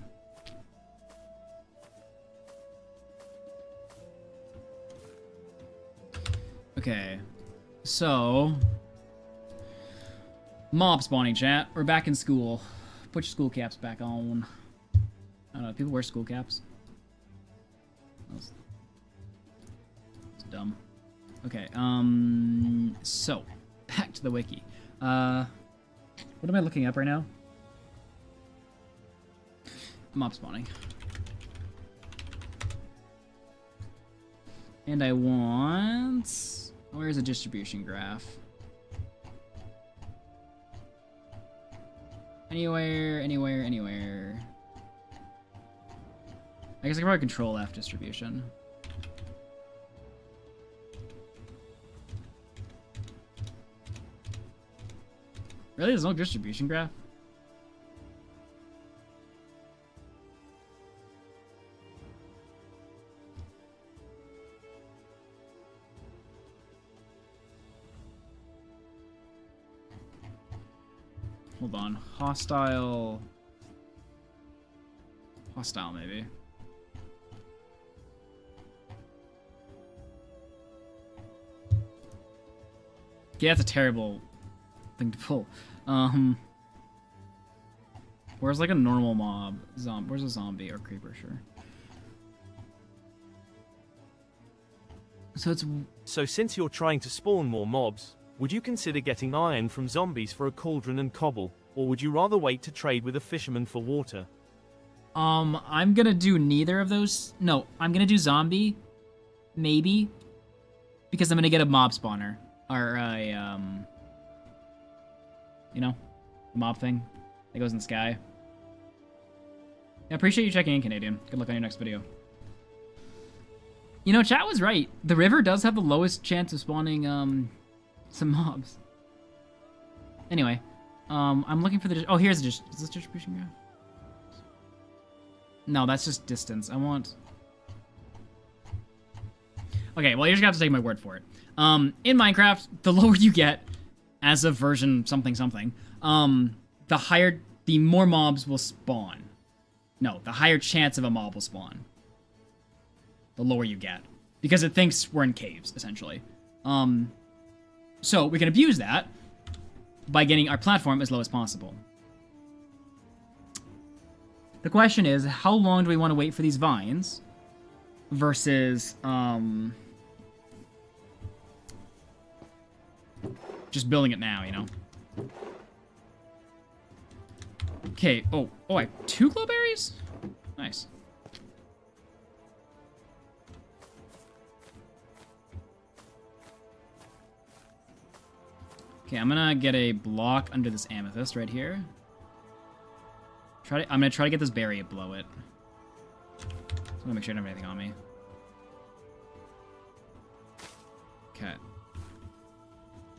Okay. So... Mob spawning, chat. We're back in school. Put your school caps back on. I don't know, people wear school caps. It's dumb. Okay, so, back to the wiki. What am I looking up right now? Mob spawning. And I want... Where's a distribution graph? Anywhere. I guess I can probably control F distribution. Really? There's no distribution graph? Hold on. Hostile, maybe. Yeah, that's a terrible thing to pull. Where's like a normal mob? Where's a zombie or creeper? Sure. So since you're trying to spawn more mobs, would you consider getting iron from zombies for a cauldron and cobble, or would you rather wait to trade with a fisherman for water? I'm gonna do neither of those. No, I'm gonna do zombie, maybe, because I'm gonna get a mob spawner or You know? The mob thing that goes in the sky. I appreciate you checking in, Canadian. Good luck on your next video. You know, chat was right. The river does have the lowest chance of spawning, some mobs. Anyway, I'm looking for the... Oh, here's the... Is this distribution graph? No, that's just distance. I want... Okay, well, you're just gonna have to take my word for it. In Minecraft, the lower you get, as of version something something, the more mobs will spawn. No, the higher chance of a mob will spawn. The lower you get. Because it thinks we're in caves, essentially. So we can abuse that by getting our platform as low as possible. The question is, how long do we want to wait for these vines versus just building it now, you know? Okay, oh, I have 2 glowberries? Nice. Okay, I'm gonna get a block under this amethyst right here. I'm gonna try to get this berry below it. So I'm gonna make sure I don't have anything on me. Okay.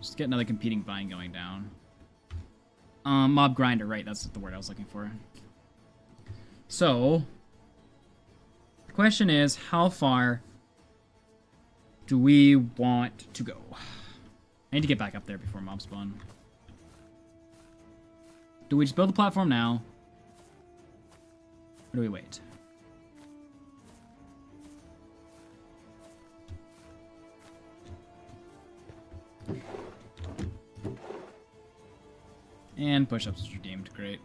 Just get another competing vine going down. Mob grinder, right, that's the word I was looking for. So, the question is, how far do we want to go? I need to get back up there before mob spawn. Do we just build the platform now? Or do we wait? And push-ups are redeemed. Great.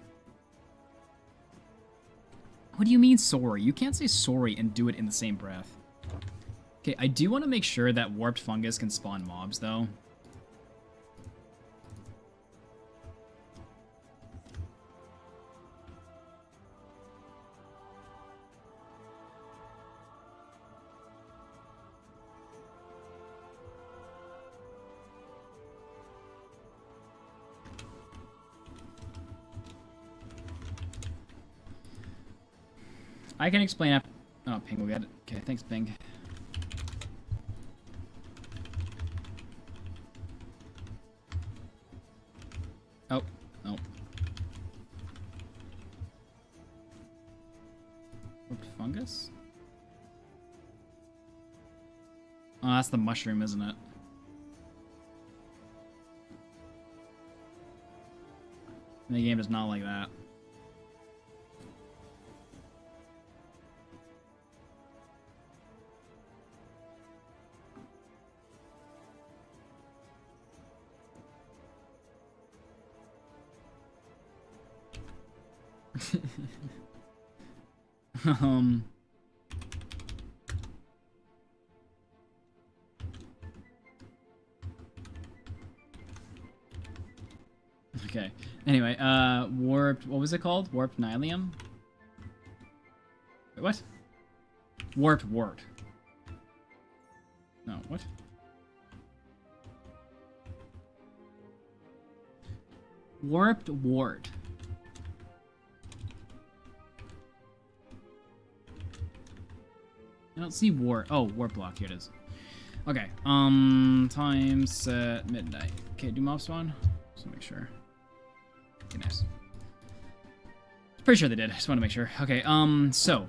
What do you mean sorry? You can't say sorry and do it in the same breath. Okay, I do want to make sure that warped fungus can spawn mobs, though. I can explain after... Oh, Ping will get it. Okay, thanks, Ping. Oh, no. Warped fungus? Oh, that's the mushroom, isn't it? The game is not like that. Okay. Anyway, warped... What was it called? Warped Nylium? Wait, what? Warped wart. No, what? Warped wart. I don't see warp. Oh, warp block. Here it is. Okay. Time set midnight. Okay, do mob spawn? Just want to make sure. Okay, nice. Pretty sure they did. Just want to make sure. Okay. So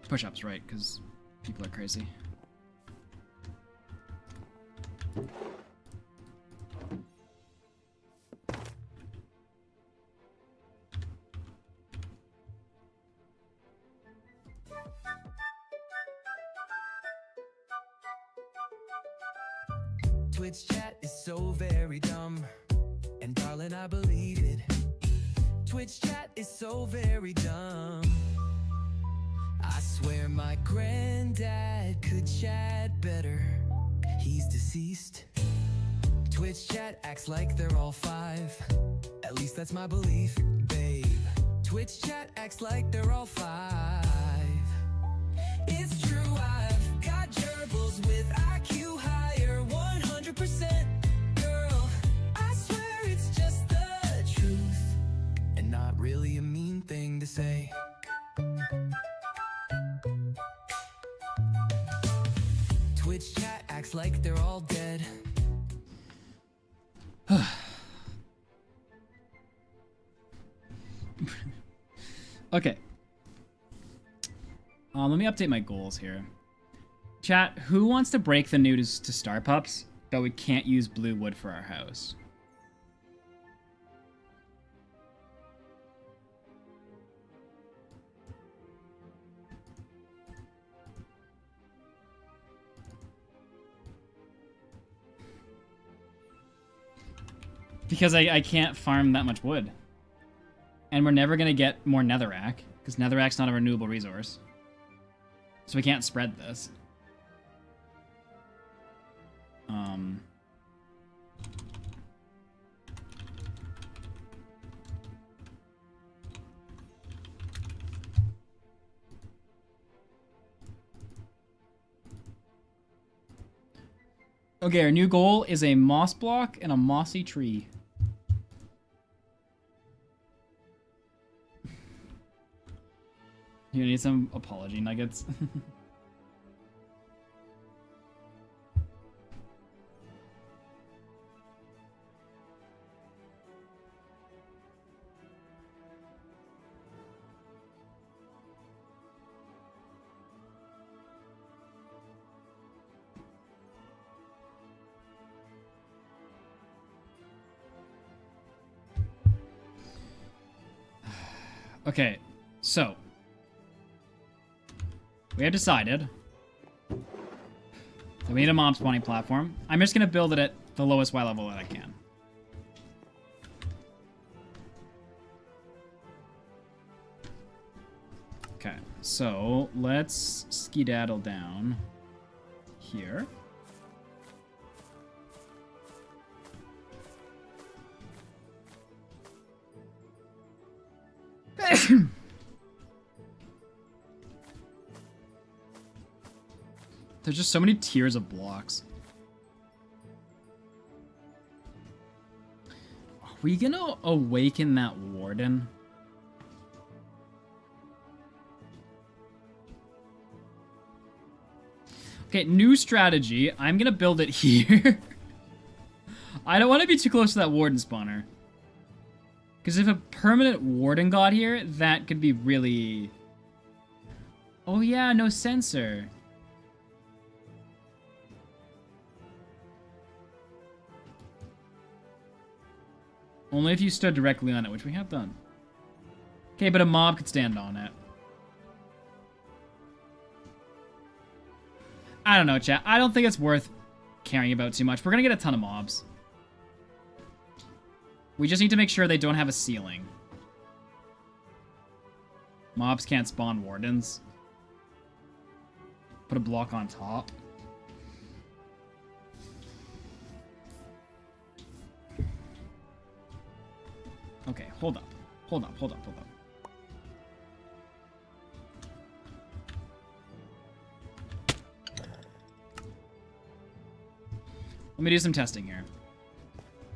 push-ups, right? Because people are crazy. Twitch chat is so very dumb, and darling, I believe it. Twitch chat is so very dumb. I swear my granddad could chat better. He's deceased. Twitch chat acts like they're all 5. At least that's my belief, babe. Twitch chat acts like they're all 5. It's true, I've got gerbils with IQ higher 100%. Girl, I swear it's just the say. Twitch chat acts like they're all dead. Okay. Let me update my goals here. Chat, who wants to break the news to Star Pups that we can't use blue wood for our house? Because I can't farm that much wood. And we're never going to get more netherrack, because netherrack's not a renewable resource. So we can't spread this. Okay, our new goal is a moss block and a mossy tree. You need some apology nuggets. Okay, so we have decided that we need a mob spawning platform. I'm just gonna build it at the lowest Y level that I can. Okay, so let's skedaddle down here. There's just so many tiers of blocks. Are we gonna awaken that warden? Okay, new strategy. I'm gonna build it here. I don't want to be too close to that warden spawner. Because if a permanent warden got here, that could be really... Oh yeah, no sensor. Only if you stood directly on it, which we have done. Okay, but a mob could stand on it. I don't know, chat. I don't think it's worth caring about too much. We're gonna get a ton of mobs. We just need to make sure they don't have a ceiling. Mobs can't spawn wardens. Put a block on top. Okay, hold up. Hold up, hold up, hold up. Let me do some testing here.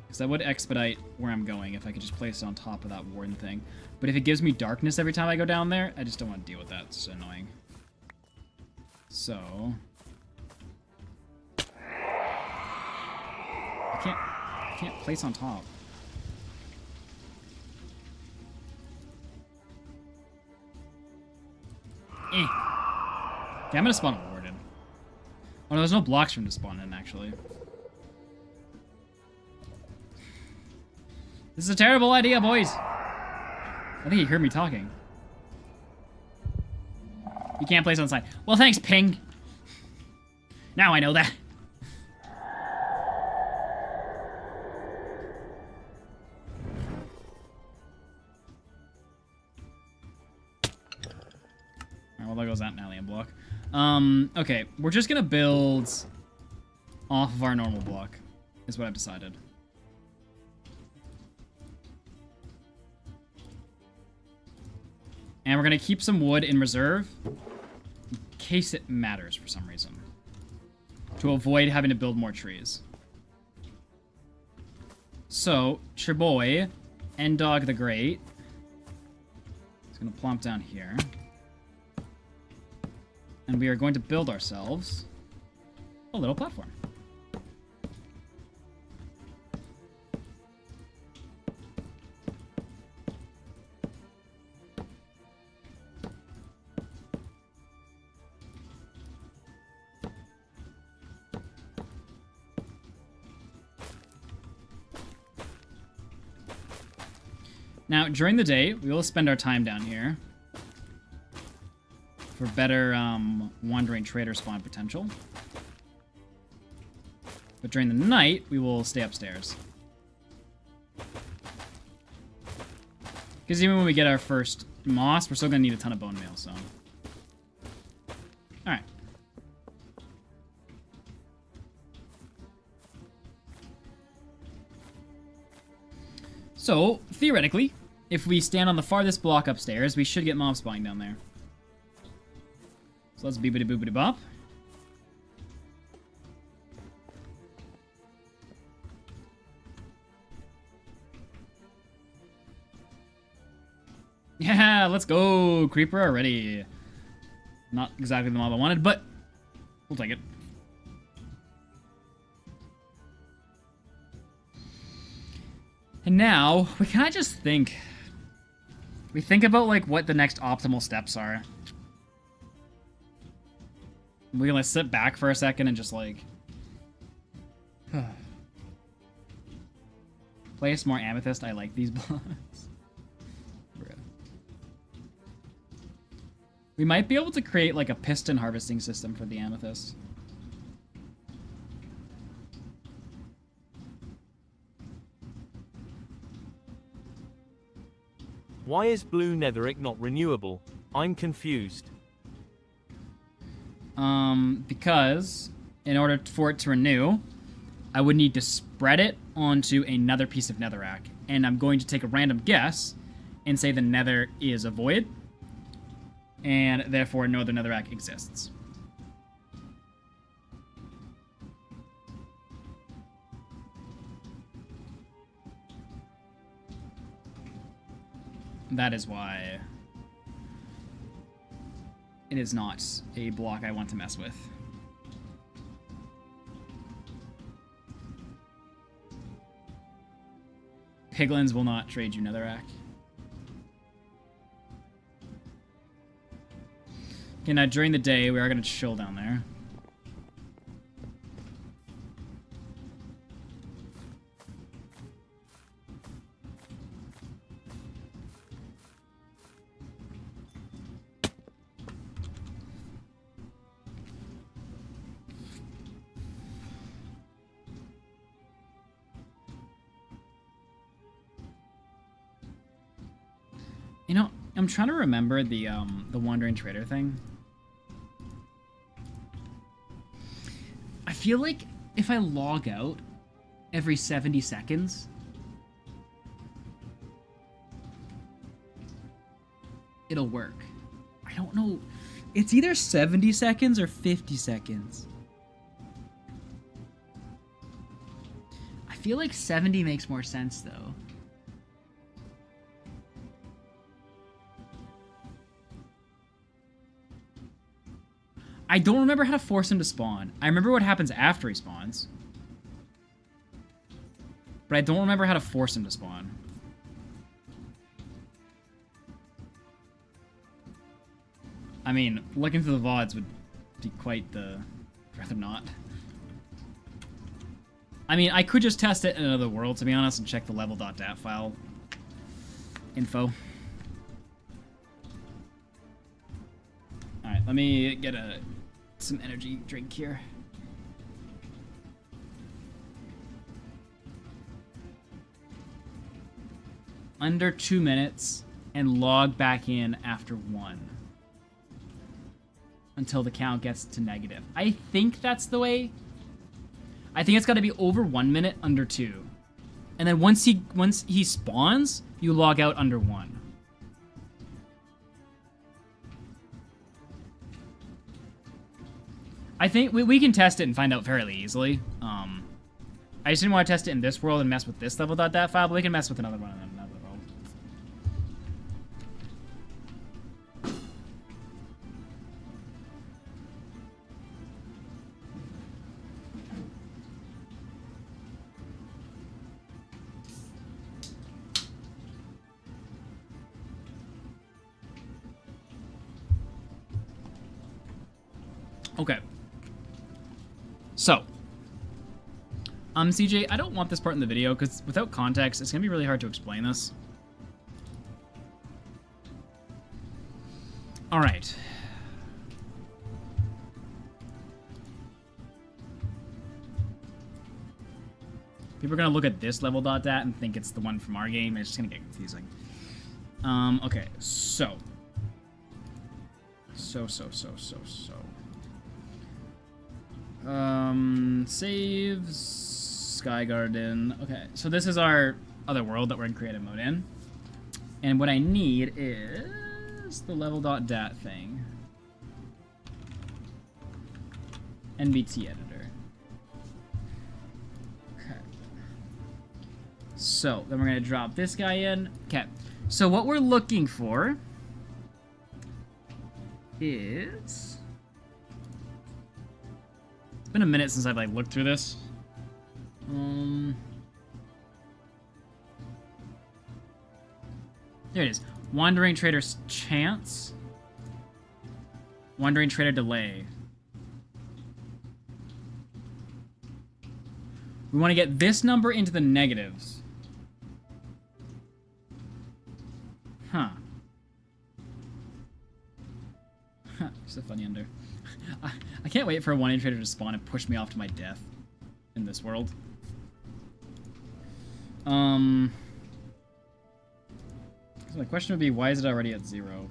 Because that would expedite where I'm going if I could just place it on top of that warden thing. But if it gives me darkness every time I go down there, I just don't want to deal with that. It's annoying. So... I can't place on top. Okay, I'm gonna spawn a warden. Oh no, there's no blocks for him to spawn in, actually. This is a terrible idea, boys. I think he heard me talking. You can't place on the side. Well, thanks, Ping. Now I know that. Alright, well, there goes that alien block. Okay, we're just gonna build off of our normal block, is what I've decided. And we're going to keep some wood in reserve in case it matters for some reason. To avoid having to build more trees. So, Chiboy, Endog the Great, It's going to plump down here. And we are going to build ourselves a little platform. Now, during the day, we will spend our time down here for better wandering trader spawn potential. But during the night, we will stay upstairs. Because even when we get our first moss, we're still going to need a ton of bone meal, so. Alright. So, theoretically, if we stand on the farthest block upstairs, we should get mob spawning down there. So let's beepity boopity bop. Yeah, let's go. Creeper already. Not exactly the mob I wanted, but we'll take it. And now, we kind of just think. We think about, like, what the next optimal steps are. We're gonna sit back for a second and just, like... place more amethyst. I like these blocks. We might be able to create, like, a piston harvesting system for the amethyst. Why is blue netherite not renewable? I'm confused. Because in order for it to renew, I would need to spread it onto another piece of netherrack. And I'm going to take a random guess and say the nether is a void, and therefore no other netherrack exists. That is why it is not a block I want to mess with. Piglins will not trade you netherrack. Okay, now during the day, we are going to chill down there. You know, I'm trying to remember the Wandering Trader thing. I feel like if I log out every 70 seconds, it'll work. I don't know. It's either 70 seconds or 50 seconds. I feel like 70 makes more sense, though. I don't remember how to force him to spawn. I remember what happens after he spawns. But I don't remember how to force him to spawn. I mean, looking through the VODs would be quite the... rather not. I mean, I could just test it in another world, to be honest, and check the level.dat file info. Alright, let me get some energy drink here. Under 2 minutes, and log back in after 1. Until the count gets to negative. I think that's the way. I think it's got to be over 1 minute, under 2. And then once he spawns, you log out under 1. I think we can test it and find out fairly easily. I just didn't want to test it in this world and mess with this level.dat file, but we can mess with another one in another world. Okay. So, CJ, I don't want this part in the video because without context, it's gonna be really hard to explain this. All right. People are gonna look at this level dot dat and think it's the one from our game, and it's just gonna get confusing. Okay, so. Saves, Sky Garden. Okay, so this is our other world that we're in creative mode in. And what I need is the level dot dat thing. NBT editor. Okay. So, then we're gonna drop this guy in. Okay, so what we're looking for is... It's been a minute since I've like looked through this. There it is. Wandering Trader's Chance. Wandering Trader Delay. We want to get this number into the negatives. Huh. Just a funny ender. I can't wait for a one-in trader to spawn and push me off to my death in this world. So my question would be, why is it already at 0?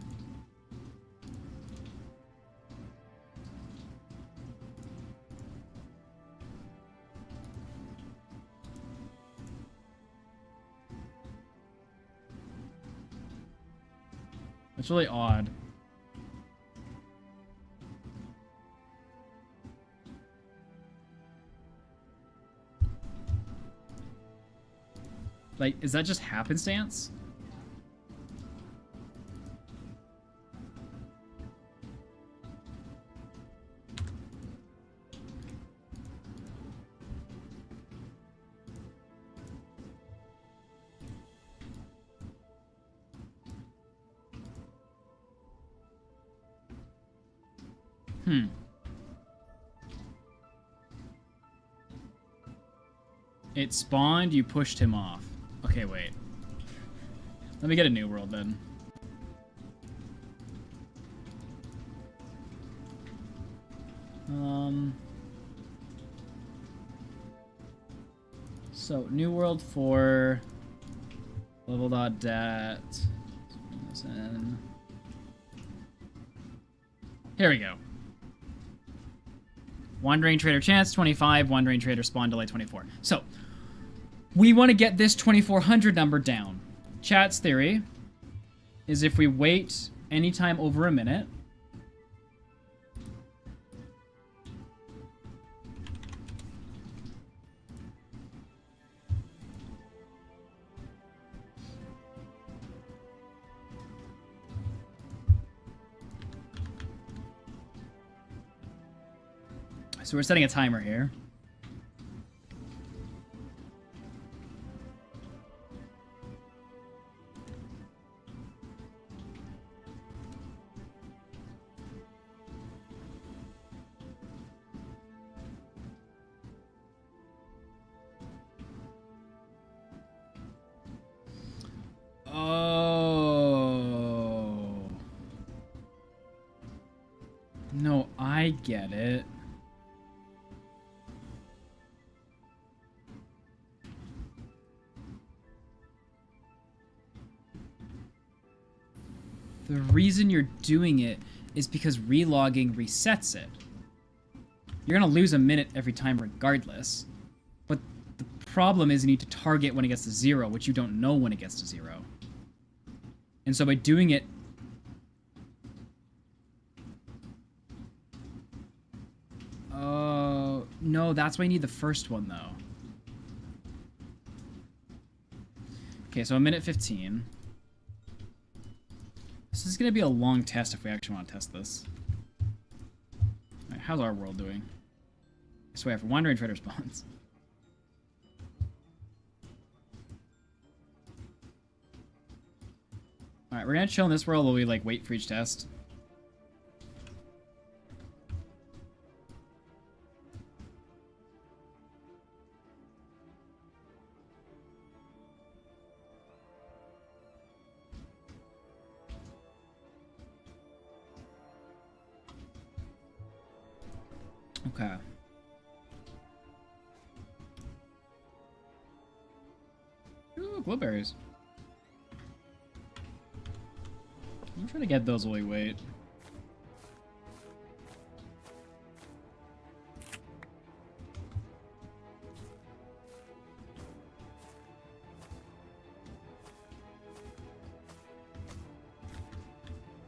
That's really odd. Like, is that just happenstance? It spawned, you pushed him off. Okay, wait. Let me get a new world then. So, new world for level dot dat. Here we go. Wandering Trader Chance 25, Wandering Trader Spawn Delay 24. So, we want to get this 2400 number down. Chat's theory is if we wait anytime over a minute, so we're setting a timer here. Oh. No, I get it. The reason you're doing it is because relogging resets it. You're gonna lose a minute every time regardless. But the problem is you need to target when it gets to 0, which you don't know when it gets to 0. And so by doing it... Oh, no, that's why you need the first one, though. Okay, so a minute 15. This is going to be a long test if we actually want to test this. Alright, how's our world doing? I swear, for Wandering Trader spawns. Alright, we're going to chill in this world while we, like, wait for each test. Okay. Ooh, blueberries. I'm trying to get those while we wait.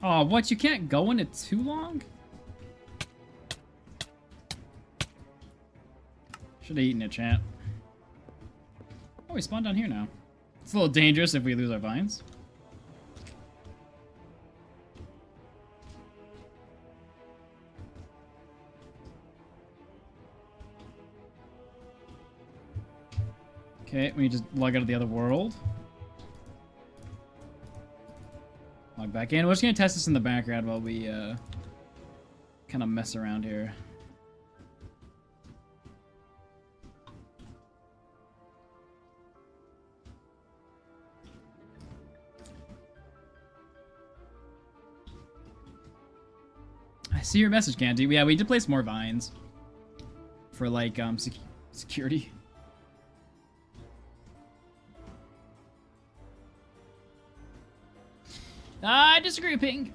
Oh, what? You can't go in it too long? Should have eaten it, chat. Oh, we spawned down here now. It's a little dangerous if we lose our vines. Okay, we just log out of the other world. Log back in. We're just gonna test this in the background while we kind of mess around here. I see your message, Candy. Yeah, we did place more vines for like security. I disagree, Ping.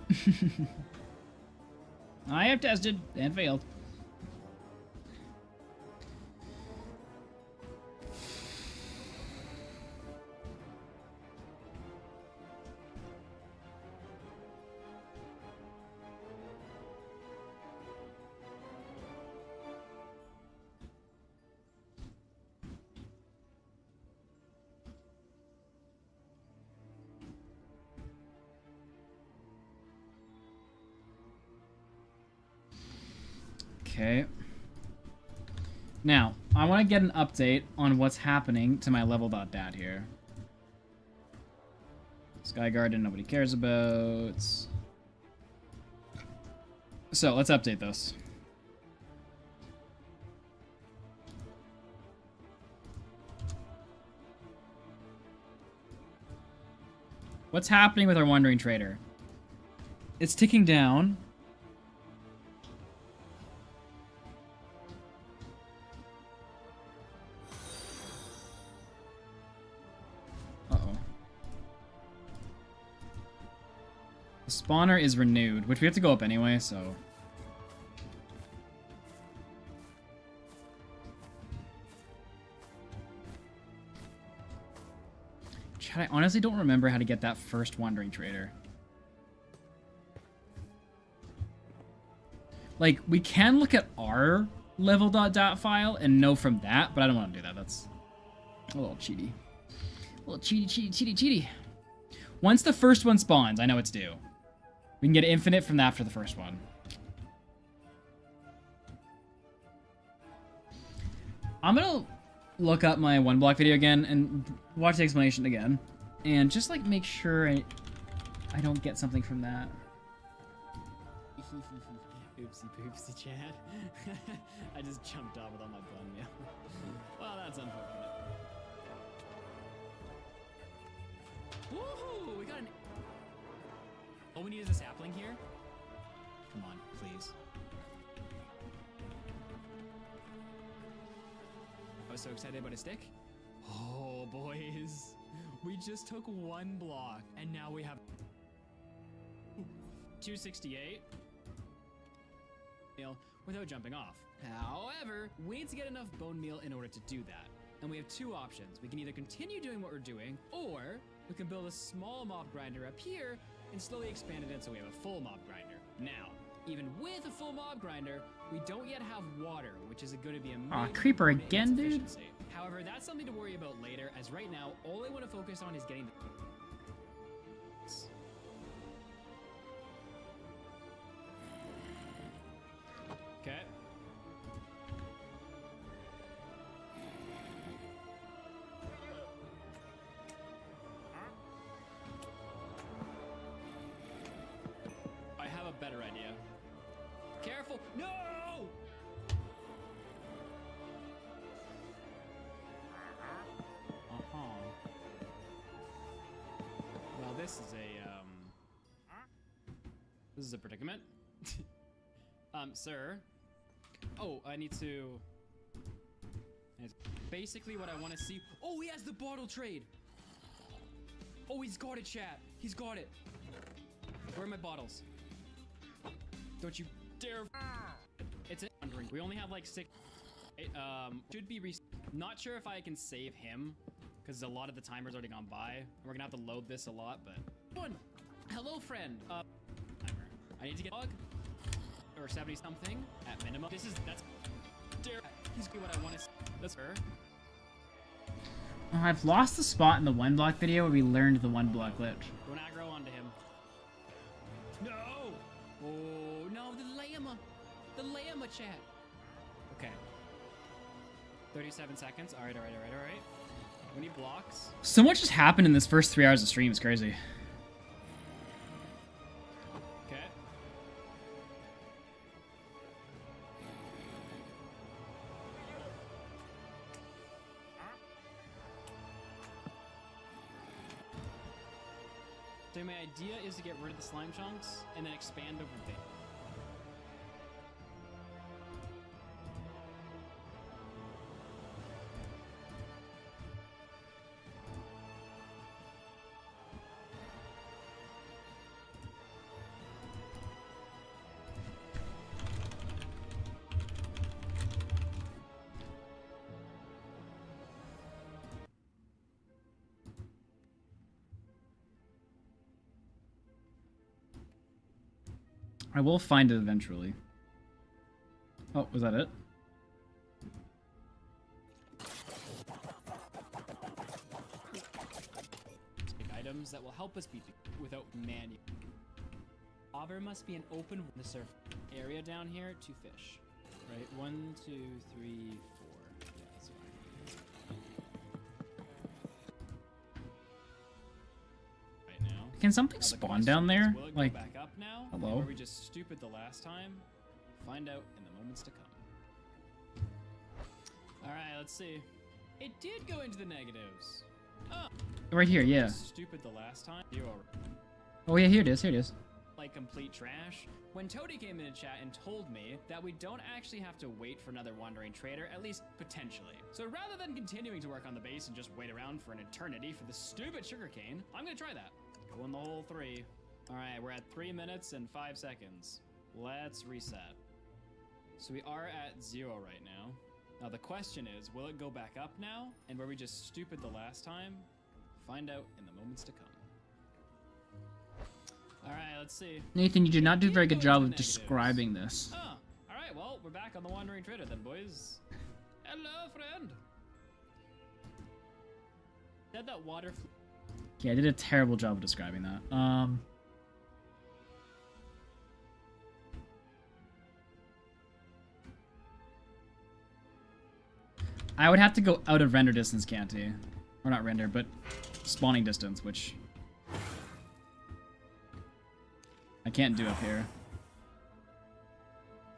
I have tested and failed. Okay. Now, I want to get an update on what's happening to my level.dat here. Sky Garden, nobody cares about. So, let's update this. What's happening with our Wandering Trader? It's ticking down. Spawner is renewed, which we have to go up anyway, so... Chat, I honestly don't remember how to get that first Wandering Trader. Like, we can look at our level.dat file and know from that, but I don't want to do that. That's a little cheaty. A little cheaty. Once the first one spawns, I know it's due. We can get infinite from after the first one. I'm gonna look up my one block video again and watch the explanation again. And just like make sure I don't get something from that. Oopsie poopsie, Chad. I just jumped off with all my bone meal. Well, that's unfortunate. Woohoo! We got an... All we need is a sapling here. Come on, please. I was so excited about a stick. Oh, boys. We just took one block, and now we have... 268. Without jumping off. However, we need to get enough bone meal in order to do that. And we have two options. We can either continue doing what we're doing, or we can build a small mob grinder up here and slowly expand it until we have a full mob grinder. Now, even with a full mob grinder, we don't yet have water, which is going to be a Aw, creeper again, dude. efficiency. However, that's something to worry about later, as right now, all I want to focus on is getting the... Okay. I have a better idea. Careful! No! Well, this is a predicament. Sir, Oh, I need to... Basically what I want to see... Oh, he has the bottle trade! Oh, he's got it, chat. He's got it. Where are my bottles? Don't you dare... It's wondering. We only have like 6... It, should be not sure if I can save him, because a lot of the timer's already gone by. We're gonna have to load this a lot, but... One! Hello, friend! I need to get a bug. Or 70 something at minimum. That's... Dare... He's good what I want to see. That's her. Oh, I've lost the spot in the one block video where we learned the one block glitch. Don't aggro onto him. No! Oh, no, the llama! The llama, chat! Okay. 37 seconds. Alright. When he blocks... So much has happened in this first 3 hours of stream. It's crazy. Okay. So my idea is to get rid of the slime chunks and then expand over there. I will find it eventually. Oh, was that it? Items that will help us beat without manual. Auber must be an open the surf area down here to fish. Right? 1, 2, 3, 4. Yeah, that's right now. Can something Now, the spawn question down is, there? will it Like, go back up now? hello? Or were we just stupid the last time? Find out in the moments to come. Alright, let's see. It did go into the negatives. Oh. right here, yeah. Stupid the last time. 0. Oh yeah, here it is, here it is. Like complete trash. When Toady came into chat and told me that we don't actually have to wait for another wandering trader, at least potentially. So rather than continuing to work on the base and just wait around for an eternity for the stupid sugarcane, I'm gonna try that. Go in the whole 3. All right, we're at 3 minutes and 5 seconds. Let's reset. So we are at 0 right now. Now the question is, will it go back up now? And were we just stupid the last time? Find out in the moments to come. Alright, let's see. Nathan, you did not do a very good job of Negatives. describing this. Oh, alright, well, we're back on the Wandering Trader then, boys. Hello, friend. Said that water... Yeah, I did a terrible job of describing that. I would have to go out of render distance, can't he? Or not render, but spawning distance, which I can't do up here.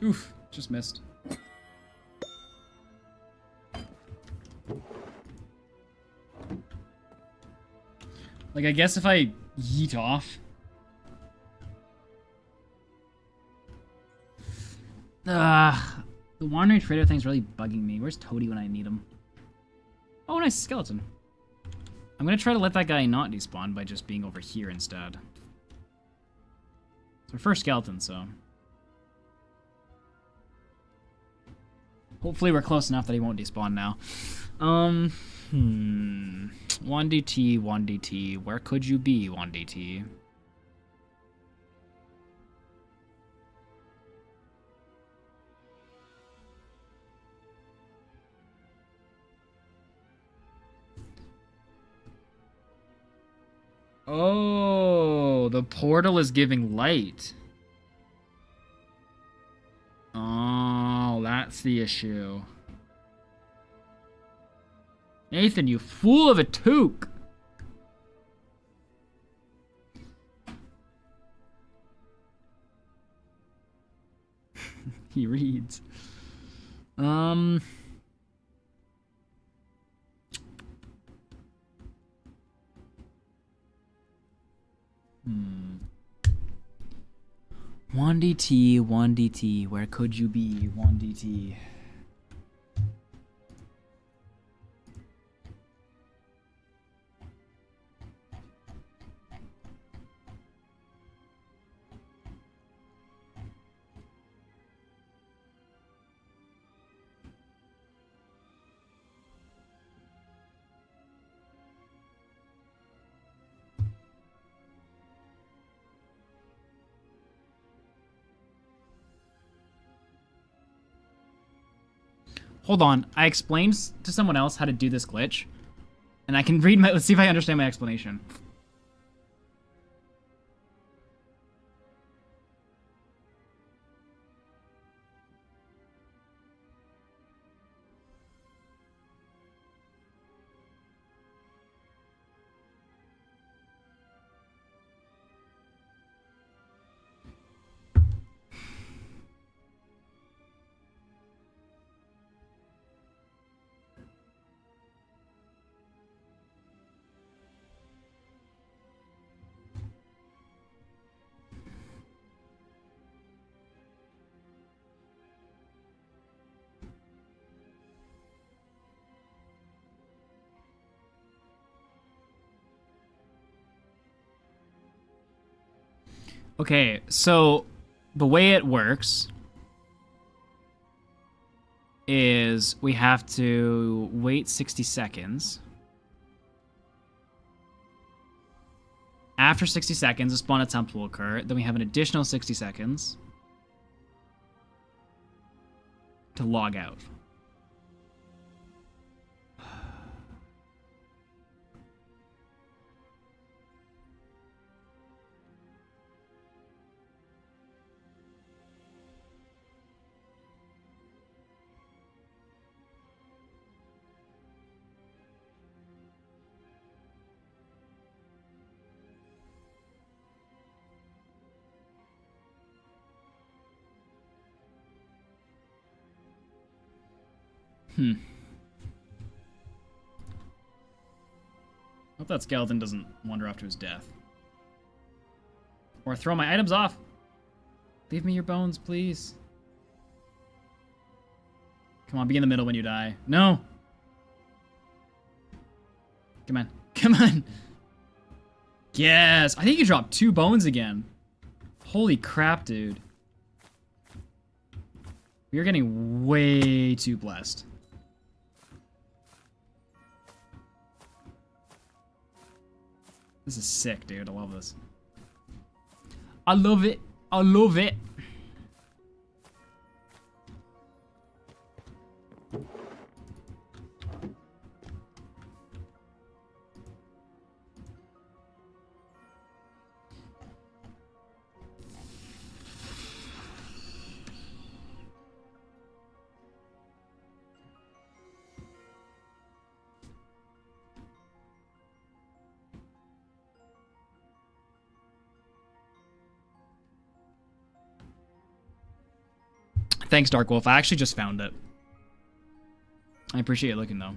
Oof, just missed. Like, I guess if I yeet off. The Wandering Trader thing's really bugging me. Where's Toady when I need him? Oh, nice skeleton. I'm gonna try to let that guy not despawn by just being over here instead. It's our first skeleton, so... Hopefully we're close enough that he won't despawn now. 1DT, 1DT. Where could you be, 1DT? Oh, the portal is giving light. Oh, that's the issue. Nathan, you fool of a toque! He reads. 1DT, 1DT. Where could you be, 1DT? Hold on, I explained to someone else how to do this glitch, and I can read my, let's see if I understand my explanation. Okay, so the way it works is we have to wait 60 seconds. After 60 seconds, a spawn attempt will occur. Then we have an additional 60 seconds to log out. Hope that skeleton doesn't wander off to his death. Or throw my items off. Leave me your bones, please. Come on, be in the middle when you die. No! Come on. Come on! Yes! I think you dropped 2 bones again. Holy crap, dude. You're getting way too blessed. This is sick, dude. I love this. I love it. I love it. Thanks, Dark Wolf. I actually just found it. I appreciate you looking, though.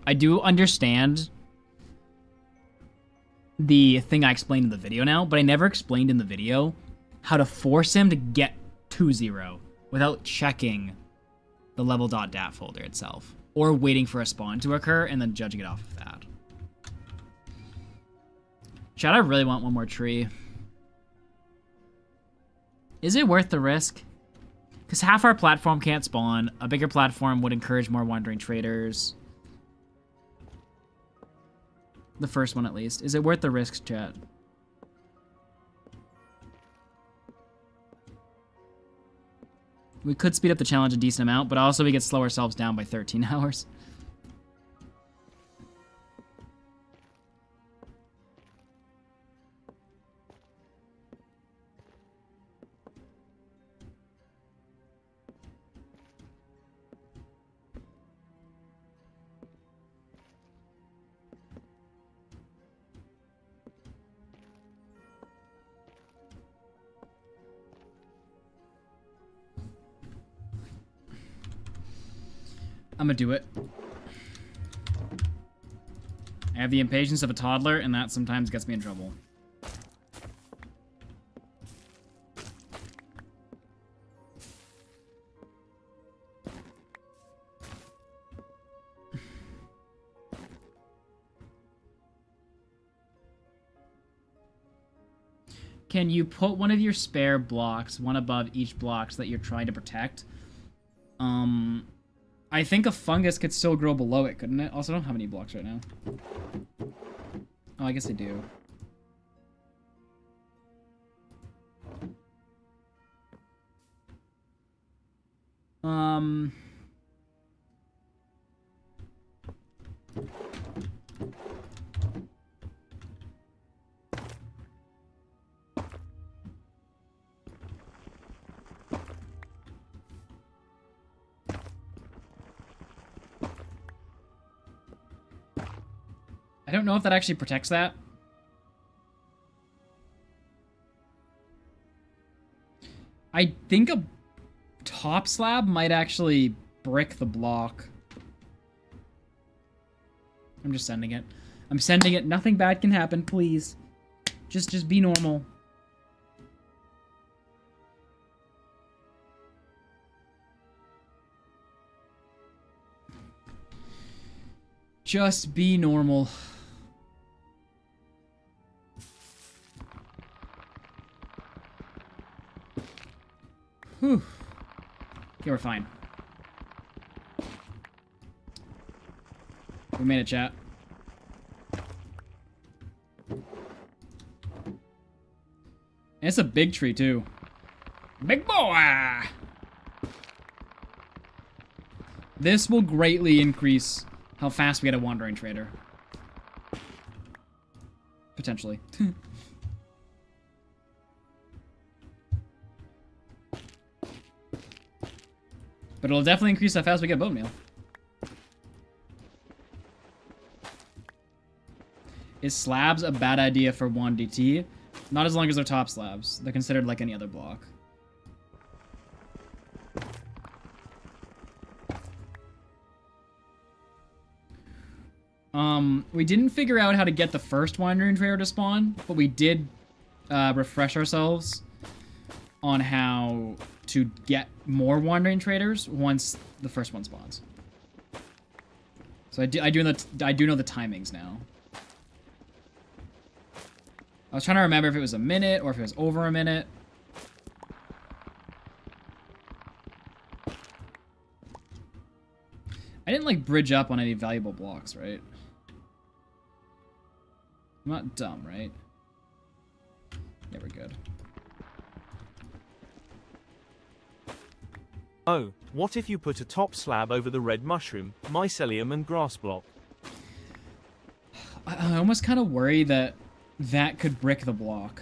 I do understand the thing I explained in the video now, but I never explained in the video how to force him to get to 0 without checking the level.dat folder itself, or waiting for a spawn to occur and then judging it off of that. Chat, I really want one more tree. Is it worth the risk? Because half our platform can't spawn. A bigger platform would encourage more wandering traders. The first one, at least. Is it worth the risk, chat? We could speed up the challenge a decent amount, but also we could slow ourselves down by 13 hours. I'm gonna do it. I have the impatience of a toddler, and that sometimes gets me in trouble. can you put one of your spare blocks, one above each block that you're trying to protect? I think a fungus could still grow below it, couldn't it? Also, I don't have any blocks right now. Oh, I guess I do. I don't know if that actually protects that. I think a top slab might actually brick the block. I'm just sending it. I'm sending it. Nothing bad can happen, please. Just be normal. Just be normal. Whew. Okay, we're fine. We made it, chat. And it's a big tree, too. Big boy! This will greatly increase how fast we get a wandering trader. Potentially. But it'll definitely increase how fast we get bone meal. Is slabs a bad idea for 1DT? Not as long as they're top slabs. They're considered like any other block. We didn't figure out how to get the first wandering trader to spawn, but we did refresh ourselves on how to get more wandering traders once the first one spawns. So I do know the timings now. I was trying to remember if it was a minute or if it was over a minute. I didn't like bridge up on any valuable blocks, right? I'm not dumb, right? Yeah, we're good. Oh, what if you put a top slab over the red mushroom, mycelium and grass block? I almost kind of worry that that could brick the block.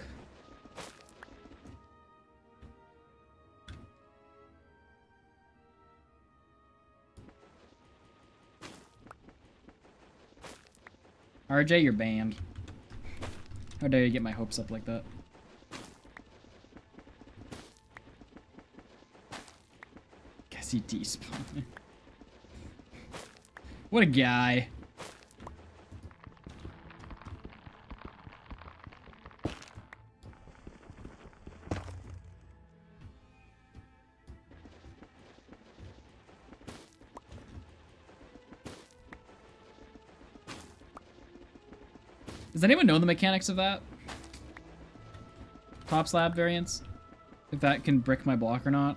RJ, you're banned. How dare you get my hopes up like that? Guess he despawned. What a guy. Does anyone know the mechanics of that? Top slab variants? If that can brick my block or not?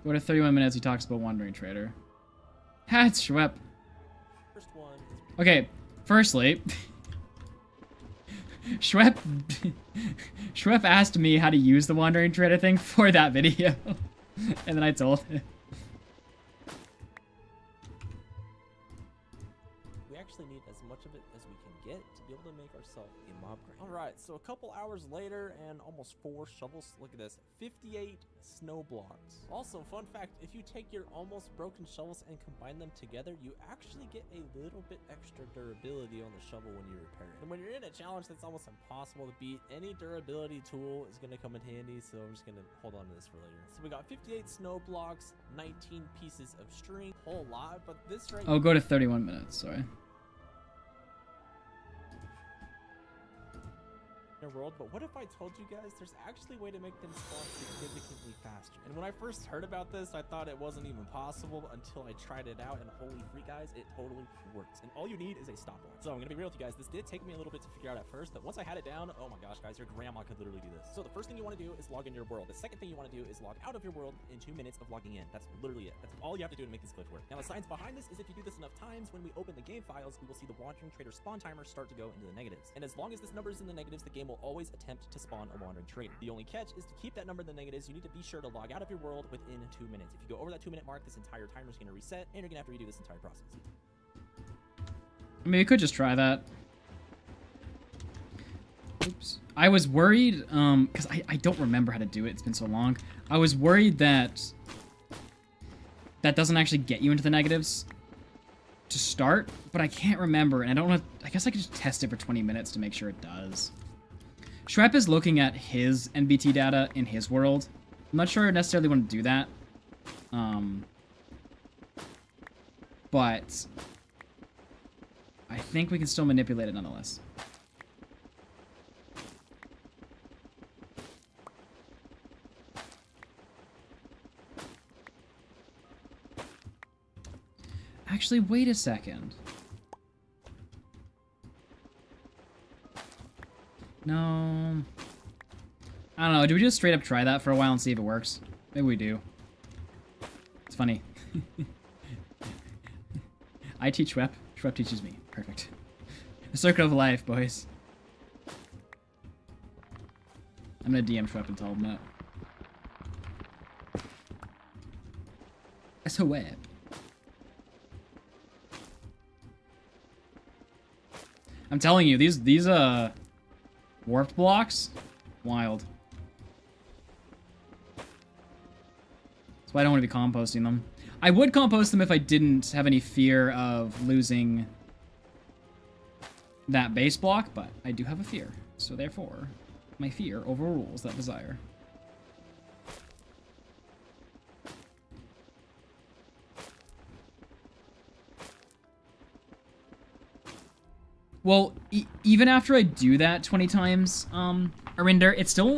What if 31 minutes he talks about Wandering Trader? Ha, it's Schwepp. Okay, firstly, Schwepp asked me how to use the Wandering Trader thing for that video. And then I told him. We actually need as much of it as we can get to be able to make ourselves a mob grinder. Alright, so a couple hours later and almost 4 shovels. Look at this. 58 snow blocks. Also, fun fact, if you take your almost broken shovels and combine them together, you actually get a little bit extra durability on the shovel when you repair it. And when you're in a challenge that's almost impossible to beat, any durability tool is going to come in handy, so I'm just going to hold on to this for later. So we got 58 snow blocks, 19 pieces of string, whole lot, but this right I'll go to 31 minutes, sorry. your world, but what if I told you guys there's actually a way to make them spawn significantly faster? And when I first heard about this, I thought it wasn't even possible until I tried it out, and holy freak, guys, it totally works. And all you need is a stopwatch. So I'm gonna be real with you guys, this did take me a little bit to figure out at first, but once I had it down, oh my gosh, guys, your grandma could literally do this. So the first thing you want to do is log in your world. The second thing you want to do is log out of your world in 2 minutes of logging in. That's literally it. That's all you have to do to make this glitch work. Now the science behind this is if you do this enough times, when we open the game files, we will see the Wandering Trader spawn timer start to go into the negatives. And as long as this number is in the negatives, the game will always attempt to spawn a Wandering Trader. The only catch is to keep that number in the negatives, you need to be sure to log out of your world within 2 minutes. If you go over that 2-minute mark, this entire timer is going to reset, and you're going to have to redo this entire process. I mean, we could just try that. Oops. I was worried, because I don't remember how to do it. It's been so long. I was worried that that doesn't actually get you into the negatives to start, but I can't remember, and I don't know. I guess I could just test it for 20 minutes to make sure it does. Shrep is looking at his NBT data in his world. I'm not sure I necessarily want to do that. But I think we can still manipulate it nonetheless. Actually, wait a second. No. I don't know. Do we just straight up try that for a while and see if it works? Maybe we do. It's funny. I teach Shwep. Shwep teaches me. Perfect. The circle of life, boys. I'm gonna DM Shwep and tell him that. That's a web. I'm telling you, these warped blocks, wild. That's why I don't want to be composting them. I would compost them if I didn't have any fear of losing that base block, but I do have a fear. So therefore, my fear overrules that desire. Well, even after I do that 20 times, Arinder, it's still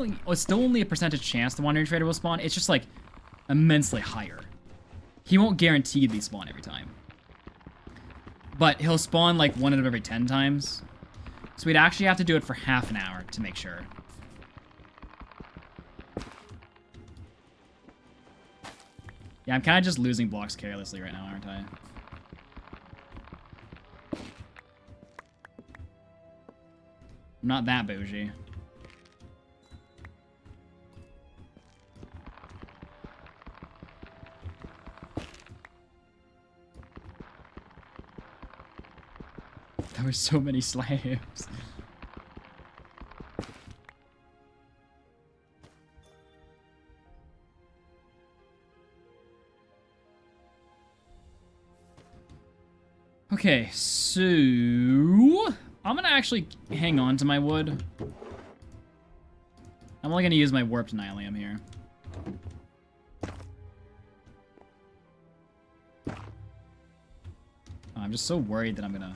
only a percentage chance the Wandering Trader will spawn. It's just, like, immensely higher. He won't guaranteedly spawn every time. But he'll spawn, like, 1 out of every 10 times. So we'd actually have to do it for half an hour to make sure. Yeah, I'm kind of just losing blocks carelessly right now, aren't I? I'm not that bougie. There were so many slaves. Okay, so I'm gonna actually hang on to my wood. I'm only gonna use my warped nylium here. Oh, I'm just so worried that I'm gonna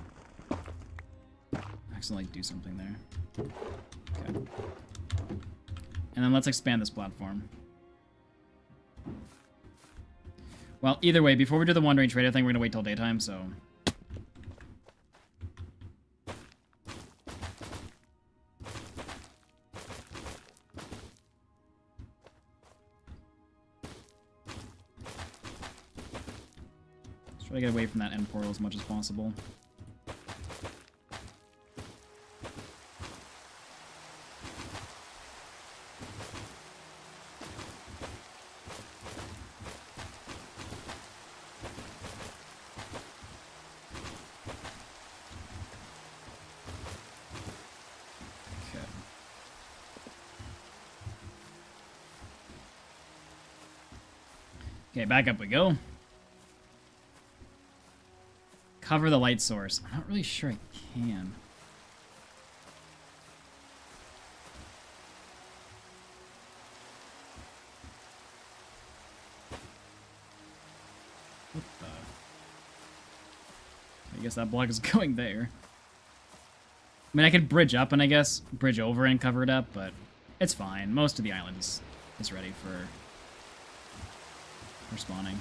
accidentally do something there. Okay. And then let's expand this platform. Well, either way, before we do the Wandering Trader thing, we're gonna wait till daytime, so... try to get away from that end portal as much as possible. Okay. Okay, back up we go. Cover the light source. I'm not really sure I can. What the? I guess that block is going there. mean, I could bridge up and I guess bridge over and cover it up, but it's fine. Most of the island is ready for spawning.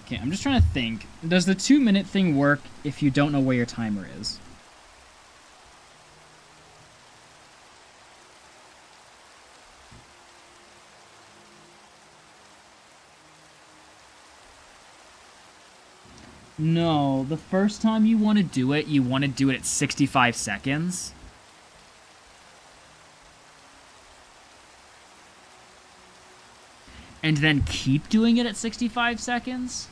Okay, I'm just trying to think. Does the 2-minute thing work if you don't know where your timer is? No, the first time you want to do it, you want to do it at 65 seconds. And then keep doing it at 65 seconds?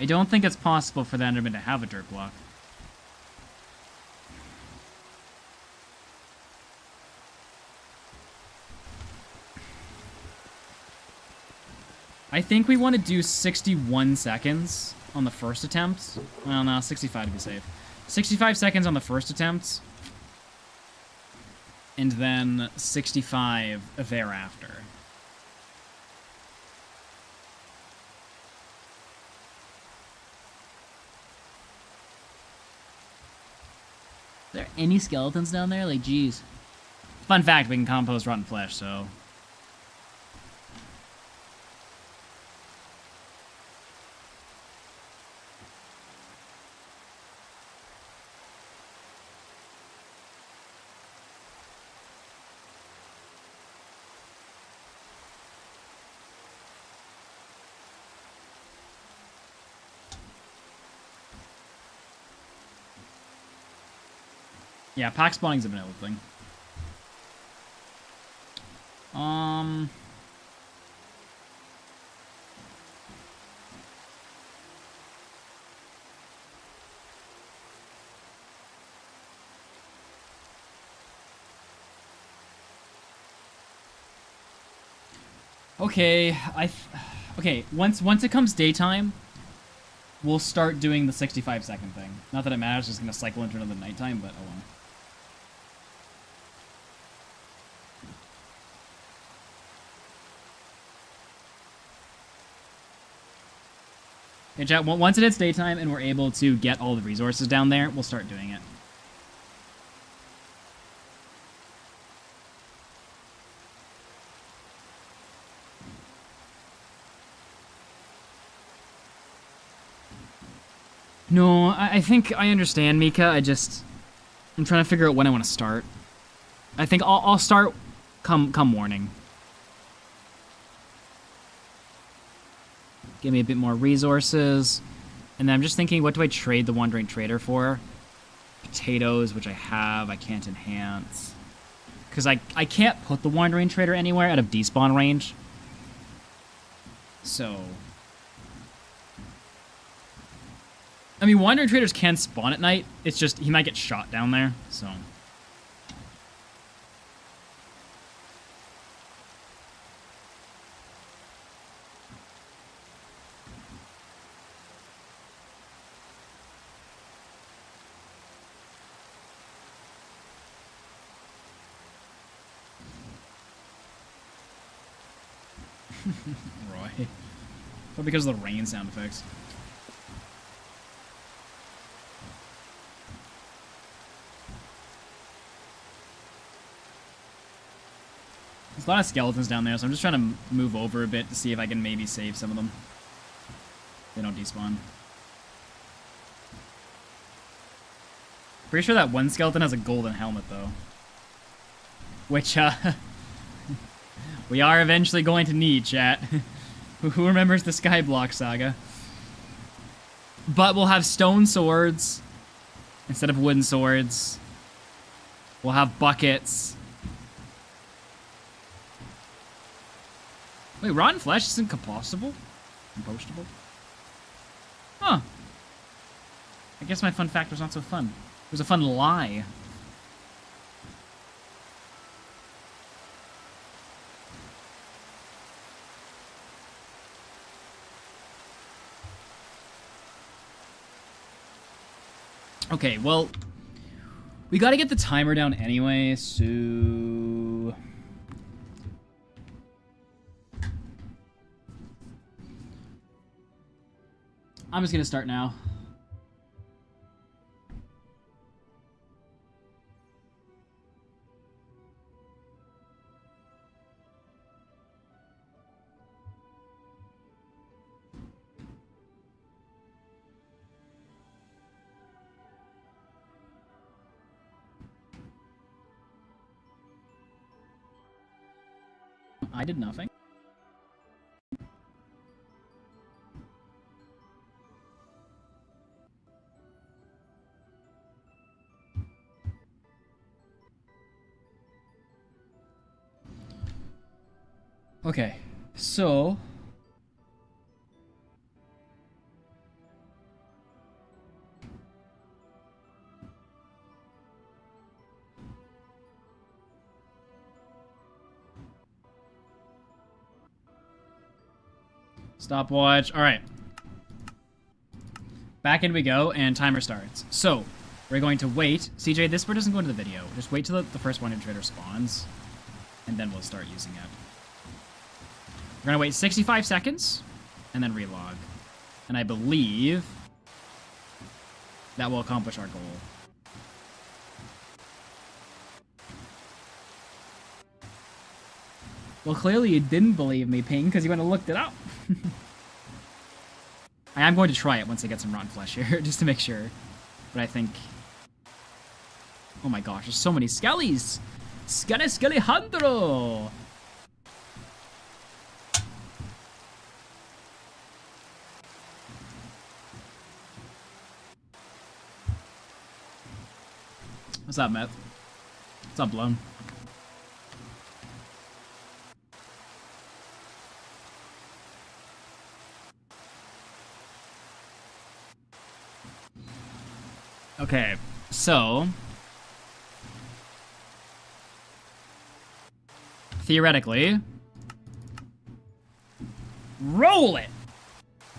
I don't think it's possible for the Enderman to have a dirt block. I think we want to do 61 seconds on the first attempt. Well, no, 65 to be safe. 65 seconds on the first attempt. And then 65 thereafter. Are there any skeletons down there? Like, geez. Fun fact, we can compost rotten flesh, so... Yeah, pack spawning's a vanilla thing. Okay, okay, once it comes daytime, we'll start doing the 65-second thing. Not that it matters, it's just gonna cycle into another nighttime, but oh well. Okay, chat, once it hits daytime and we're able to get all the resources down there, we'll start doing it. No, I think I understand, Mika. I'm trying to figure out when I want to start. I think I'll start come morning. Give me a bit more resources. And then I'm just thinking, what do I trade the Wandering Trader for? Potatoes, which I have, I can't enhance. Because I can't put the Wandering Trader anywhere out of despawn range. So... I mean, Wandering Traders can spawn at night. It's just, he might get shot down there, so... Roy. But because of the rain sound effects. There's a lot of skeletons down there, so I'm just trying to move over a bit to see if I can maybe save some of them. They don't despawn. Pretty sure that one skeleton has a golden helmet, though. Which, we are eventually going to need, chat. Who remembers the Skyblock saga? But we'll have stone swords instead of wooden swords. We'll have buckets. Wait, rotten flesh isn't compostable? Compostable? Huh. I guess my fun fact was not so fun. It was a fun lie. Okay, well, we gotta get the timer down anyway, so... I'm just gonna start now. I did nothing. Okay, so... Stopwatch. All right. Back in we go, and timer starts. So, we're going to wait. CJ, this part doesn't go into the video. Just wait till the first one trader spawns, and then we'll start using it. We're going to wait 65 seconds, and then relog. And I believe that will accomplish our goal. Well, clearly you didn't believe me, Ping, because you went and looked it up. I am going to try it once I get some rotten flesh here, just to make sure. But I think... Oh my gosh, there's so many skellies! Skellyhandro! What's up, Meth? What's up, Blown? Okay, so... Theoretically... Roll it!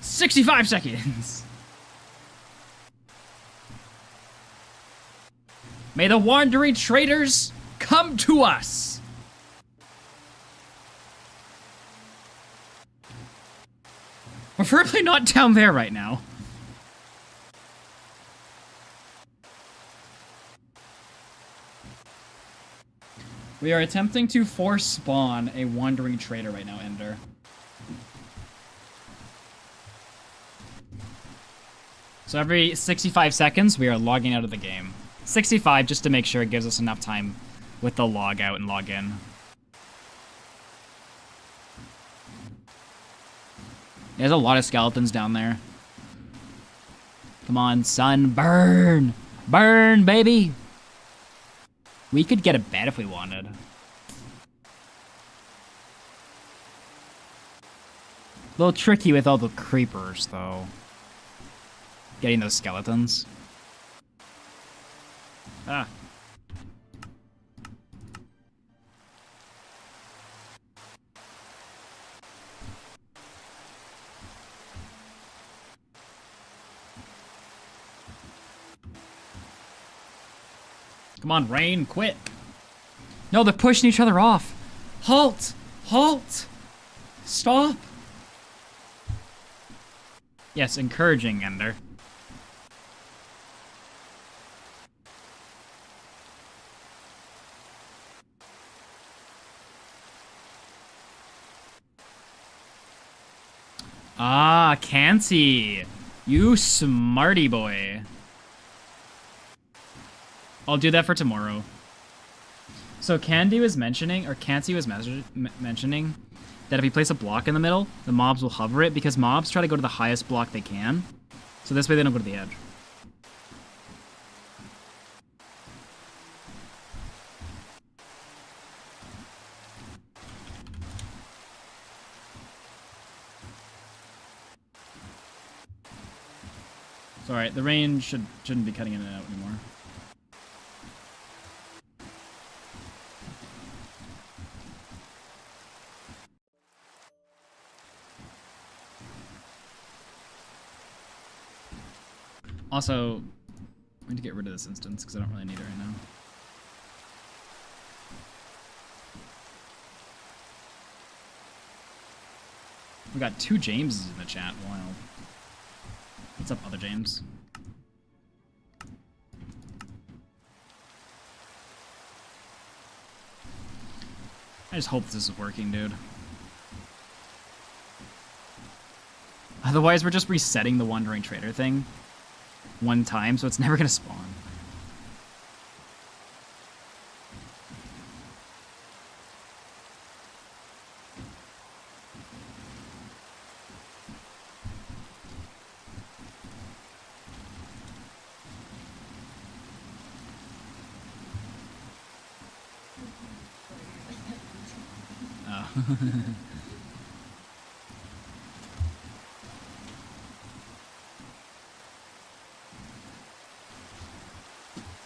65 seconds! May the wandering traders come to us! Preferably not down there right now. We are attempting to force spawn a wandering trader right now, Ender. So every 65 seconds, we are logging out of the game. 65 just to make sure it gives us enough time with the log out and log in. There's a lot of skeletons down there. Come on, son, burn! Burn, baby! We could get a bed if we wanted. A little tricky with all the creepers, though. Getting those skeletons. Ah. Come on, Rain, quit. No, they're pushing each other off. Halt! Halt! Stop! Yes, encouraging, Ender. Ah, Canty. You smarty boy. I'll do that for tomorrow. So Candy was mentioning, or Canty was mentioning, that if you place a block in the middle, the mobs will hover it, because mobs try to go to the highest block they can. So this way they don't go to the edge. It's alright, the rain shouldn't be cutting in and out anymore. Also, I need to get rid of this instance because I don't really need it right now. We got 2 Jameses in the chat. Wild. What's up, other James? I just hope this is working, dude. Otherwise, we're just resetting the Wandering Trader thing one time, so it's never gonna spawn.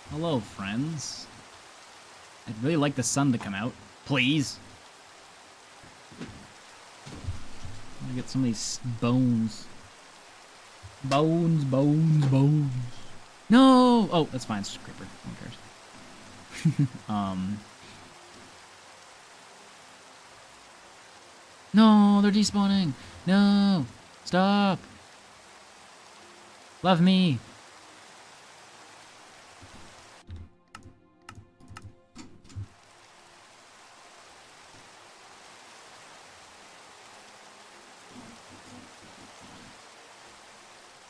Hello, friends. I'd really like the sun to come out. Please. Let me get some of these bones. Bones, bones, bones. No! Oh, that's fine. It's just a creeper. Who cares? No, they're despawning. No. Stop. Love me.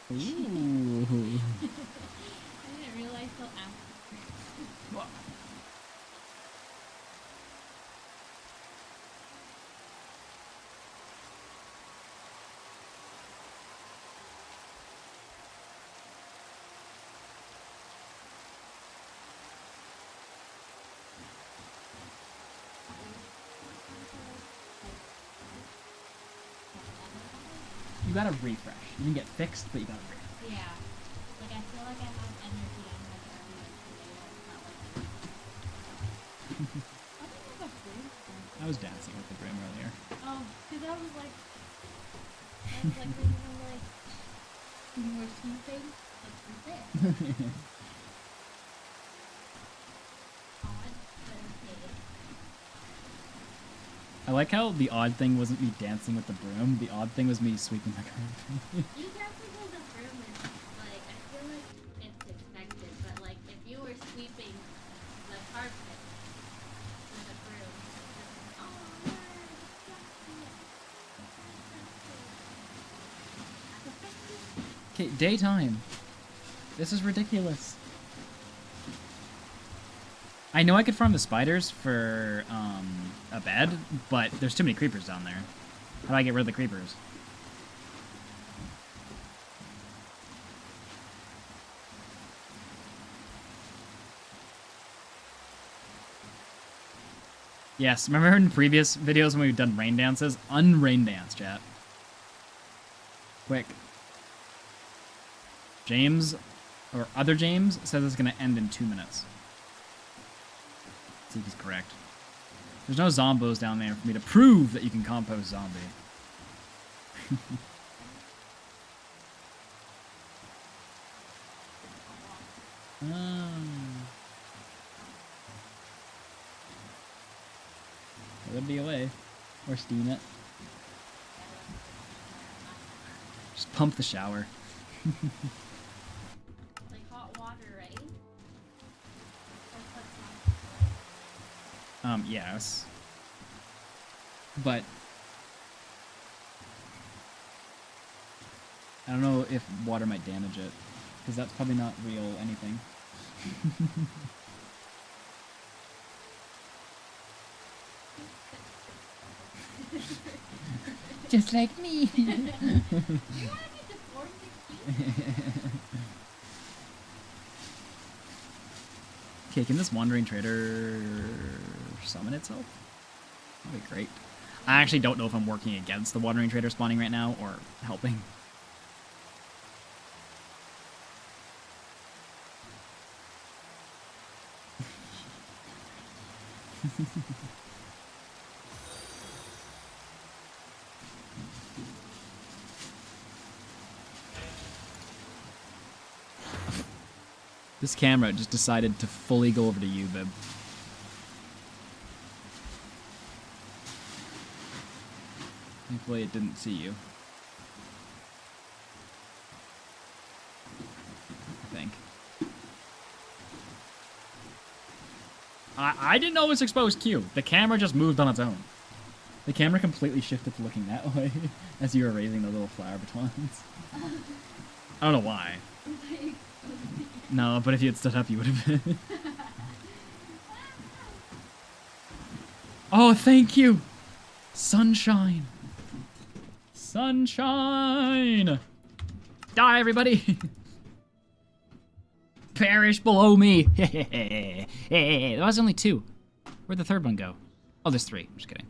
Ooh. I didn't realize till after. You gotta refresh. You can get fixed, but you gotta refresh. Yeah. Like I feel like I have energy on like every today. It's not like I don't have a broom. I was dancing with the broom earlier. Oh, because I was like thinking like when you were sleeping, like right there. Odd, but okay. I like how the odd thing wasn't me dancing with the broom. The odd thing was me sweeping the carpet. You dancing with the broom is like I feel like it's expected, but like if you were sweeping the carpet with a broom, oh no, Okay, daytime. This is ridiculous. I know I could farm the spiders for a bed, but there's too many creepers down there. How do I get rid of the creepers? Yes, remember in previous videos when we've done rain dances? Unrain dance, chat. Quick. James, or other James, says it's going to end in 2 minutes. Let's see if he's correct. There's no zombos down there for me to prove that you can compost zombie. It would be away. Or steam it. Just pump the shower. like hot water, right? Yes. But I don't know if water might damage it, because that's probably not real anything. Just like me. You want to be deformed Okay, can this Wandering Trader summon itself? That'd be great. I actually don't know if I'm working against the Wandering Trader spawning right now or helping. This camera just decided to fully go over to you, Bib. Thankfully, it didn't see you. I think. I didn't know it was exposed Q. The camera just moved on its own. The camera completely shifted to looking that way as you were raising the little flower batons. I don't know why. No, but if you had stood up, you would have been. Oh, thank you! Sunshine! Sunshine! Die, everybody! Perish below me! There was only 2. Where'd the third one go? Oh, there's 3. I'm just kidding.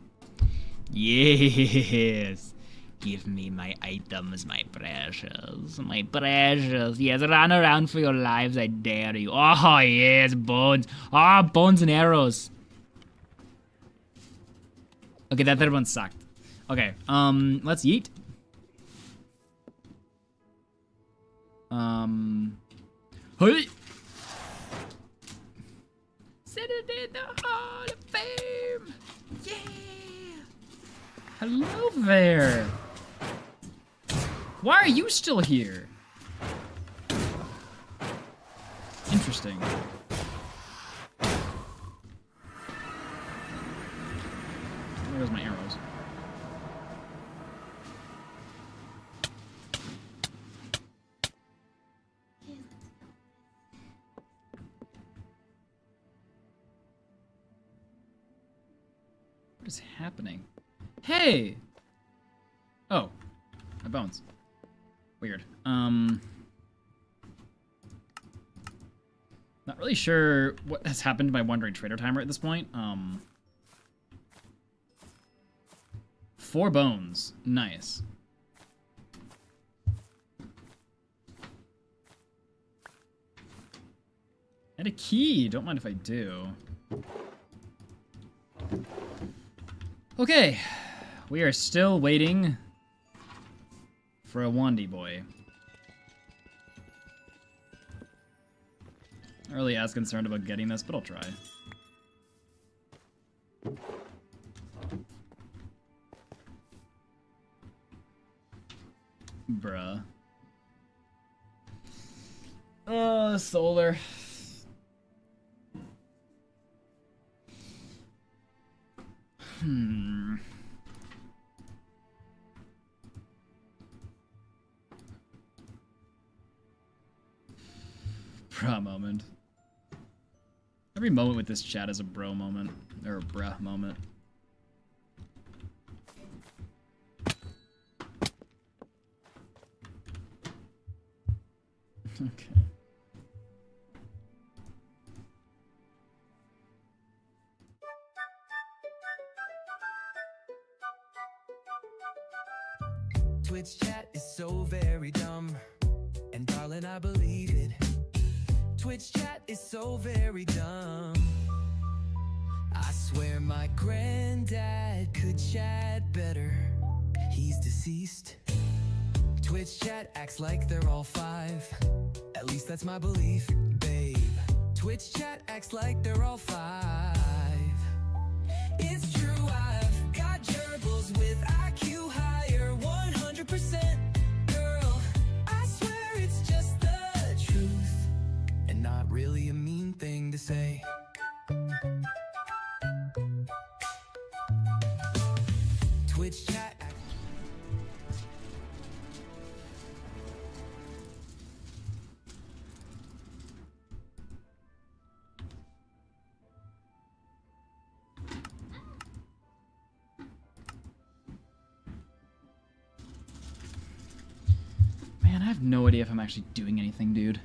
Yes! Give me my items, my precious. My precious. Yes, run around for your lives, I dare you. Oh, yes, bones. Ah, oh, bones and arrows. Okay, that third one sucked. Okay, let's yeet. Hey! Set it in the Hall of Fame! Yeah! Hello there! Why are you still here? Interesting. Where goes my arrows? What is happening? Hey! Oh. My bones. Weird. Not really sure what has happened to my Wandering Trader timer at this point. 4 bones. Nice. And a key. Don't mind if I do. Okay. We are still waiting for a Wandy boy. Not really as concerned about getting this, but I'll try. Bruh. Solar. Bruh moment. Every moment with this chat is a bro moment. Or a bruh moment. Okay. Twitch chat is so very dumb, and darling, I believe it. Twitch chat is so very dumb. I swear my granddad could chat better. He's deceased. Twitch chat acts like they're all 5. At least that's my belief, babe. Twitch chat acts like they're all 5. It's true, I've got gerbils with IQ higher 100%. Girl, I swear it's just the truth, and not really a mean thing to say. Twitch chat. Man, I have no idea if I'm actually doing anything, dude.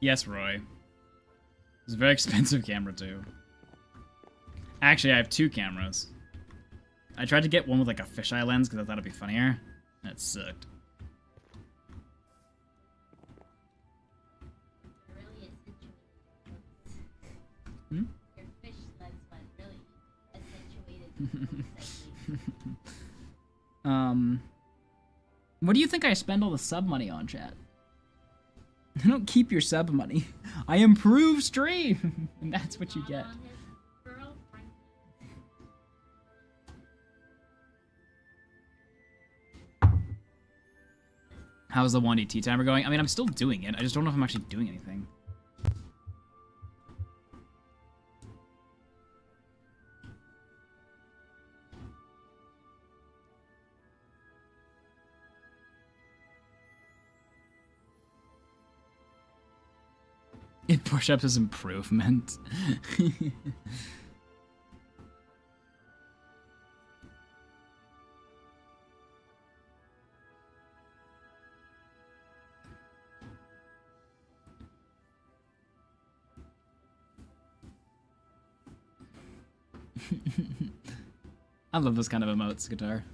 Yes, Roy. It's a very expensive camera, too. Actually, I have 2 cameras. I tried to get one with like a fisheye lens because I thought it'd be funnier. That sucked. Really accentuated. Hmm? Your fish lens one really accentuated. What do you think I spend all the sub money on, chat? I don't keep your sub money. I improve stream, and that's what you get. How's the 1D tea timer going? I mean, I'm still doing it. I just don't know if I'm actually doing anything. It push-ups is improvement. I love this kind of emotes guitar.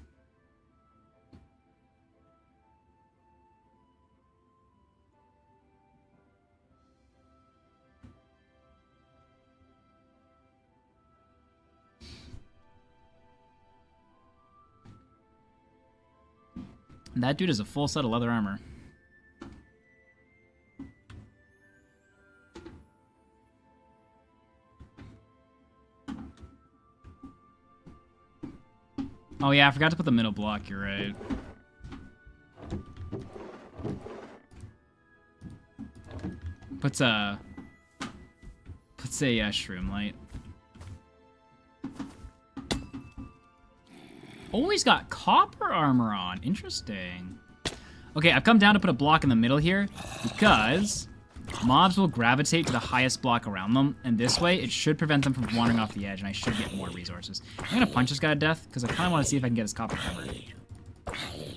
And that dude has a full set of leather armor. Oh yeah, I forgot to put the middle block, you're right. Puts a shroom light. Oh, he's got copper armor on. Interesting. Okay, I've come down to put a block in the middle here because mobs will gravitate to the highest block around them, and this way it should prevent them from wandering off the edge, and I should get more resources. I'm gonna punch this guy to death because I kind of want to see if I can get his copper armor.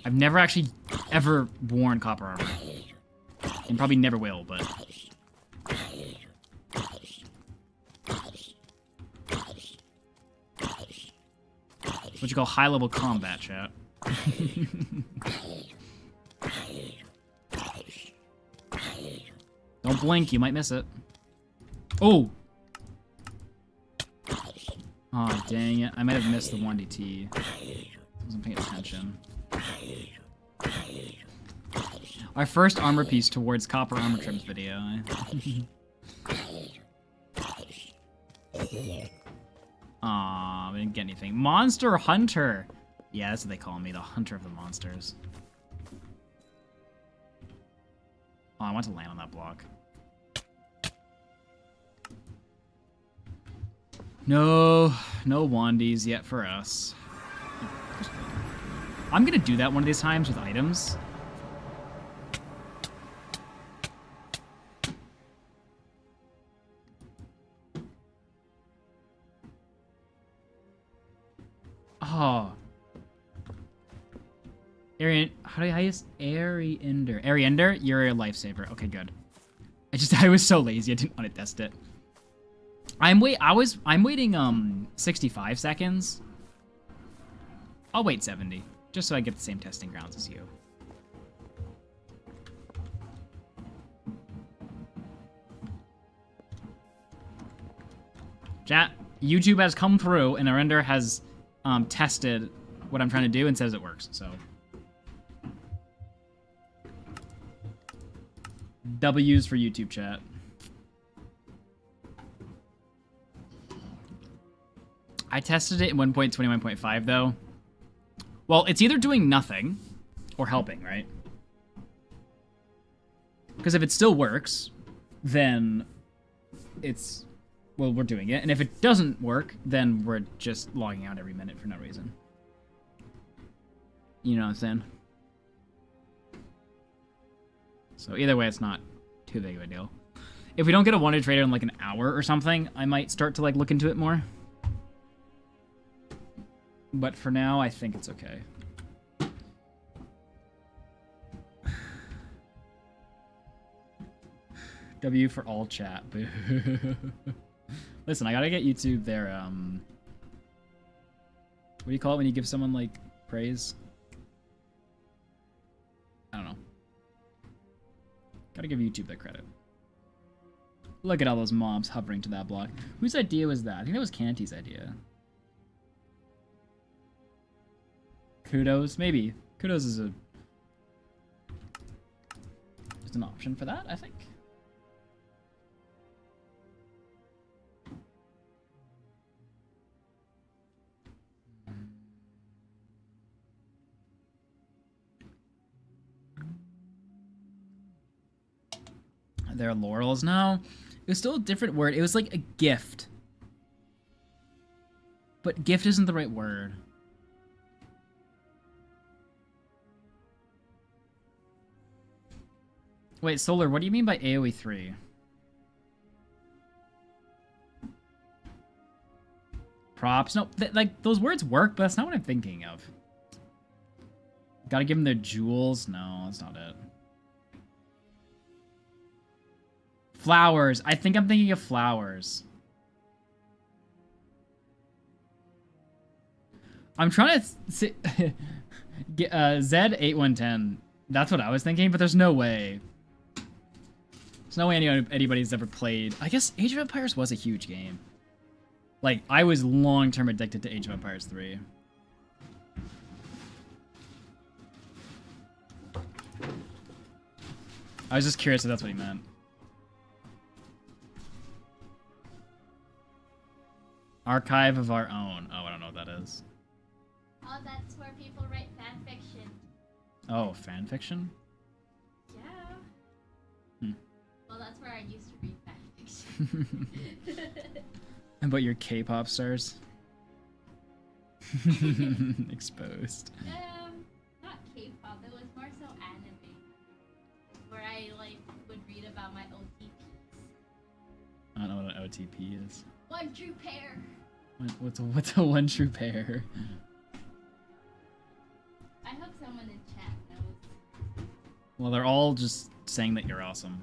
I've never actually ever worn copper armor, and probably never will, but... What you call high-level combat, chat. Don't blink, you might miss it. Oh! Aw, dang it. I might have missed the 1DT. Wasn't paying attention. Our first armor piece towards Copper Armor Trims video. Aw, we didn't get anything. Monster Hunter! Yeah, that's what they call me, the hunter of the monsters. Oh, I want to land on that block. No Wandies yet for us. I'm gonna do that one of these times with items. Oh. How do you use Ariender? Ariender, you're a lifesaver. Okay, good. I was so lazy, I didn't want to test it. I'm waiting 65 seconds. I'll wait 70, just so I get the same testing grounds as you. Chat, YouTube has come through and Ariender has tested what I'm trying to do and says it works, so. W's for YouTube chat. I tested it in 1.21.5 though. Well, it's either doing nothing or helping, right? Because if it still works, then it's, well, we're doing it. And if it doesn't work, then we're just logging out every minute for no reason. You know what I'm saying? So either way, it's not too big of a deal. If we don't get a wanted trader in like an hour or something, I might start to like look into it more. But for now, I think it's okay. W for all chat. Boo. Listen, I gotta get YouTube their, what do you call it when you give someone, like, praise? I don't know. Gotta give YouTube their credit. Look at all those mobs hovering to that block. Whose idea was that? I think that was Canty's idea. Kudos? Maybe. Kudos is an option for that, I think. Their laurels. No, it was still a different word. It was like a gift. But gift isn't the right word. Wait, Solar, what do you mean by AoE 3? Props? No, like, those words work, but that's not what I'm thinking of. Gotta give them their jewels? No, that's not it. Flowers. I think I'm thinking of flowers. I'm trying to see Z8110. That's what I was thinking, but there's no way. There's no way anybody's ever played. I guess Age of Empires was a huge game. Like, I was long-term addicted to Age of Empires 3. I was just curious if that's what he meant. Archive of our own. Oh, I don't know what that is. Oh, that's where people write fan fiction. Oh, fan fiction? Yeah. Hmm. Well, that's where I used to read fan fiction. About your K-pop stars? Exposed. Not K-pop. It was more so anime, where I like would read about my OTPs. I don't know what an OTP is. One true pair. What's a one true pair? I hope someone in chat knows. Well, they're all just saying that you're awesome.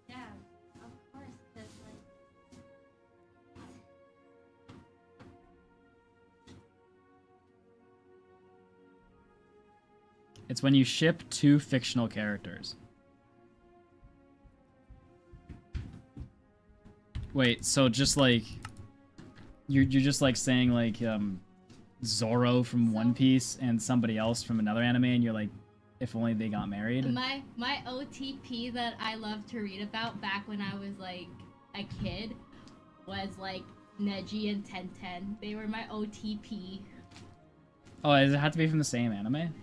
Yeah, of course, because like. It's when you ship two fictional characters. Wait, so just like you're just like saying like Zoro from One Piece and somebody else from another anime, and you're like, if only they got married. My OTP that I loved to read about back when I was like a kid was like Neji and Tenten. They were my OTP. Oh, does it have to be from the same anime?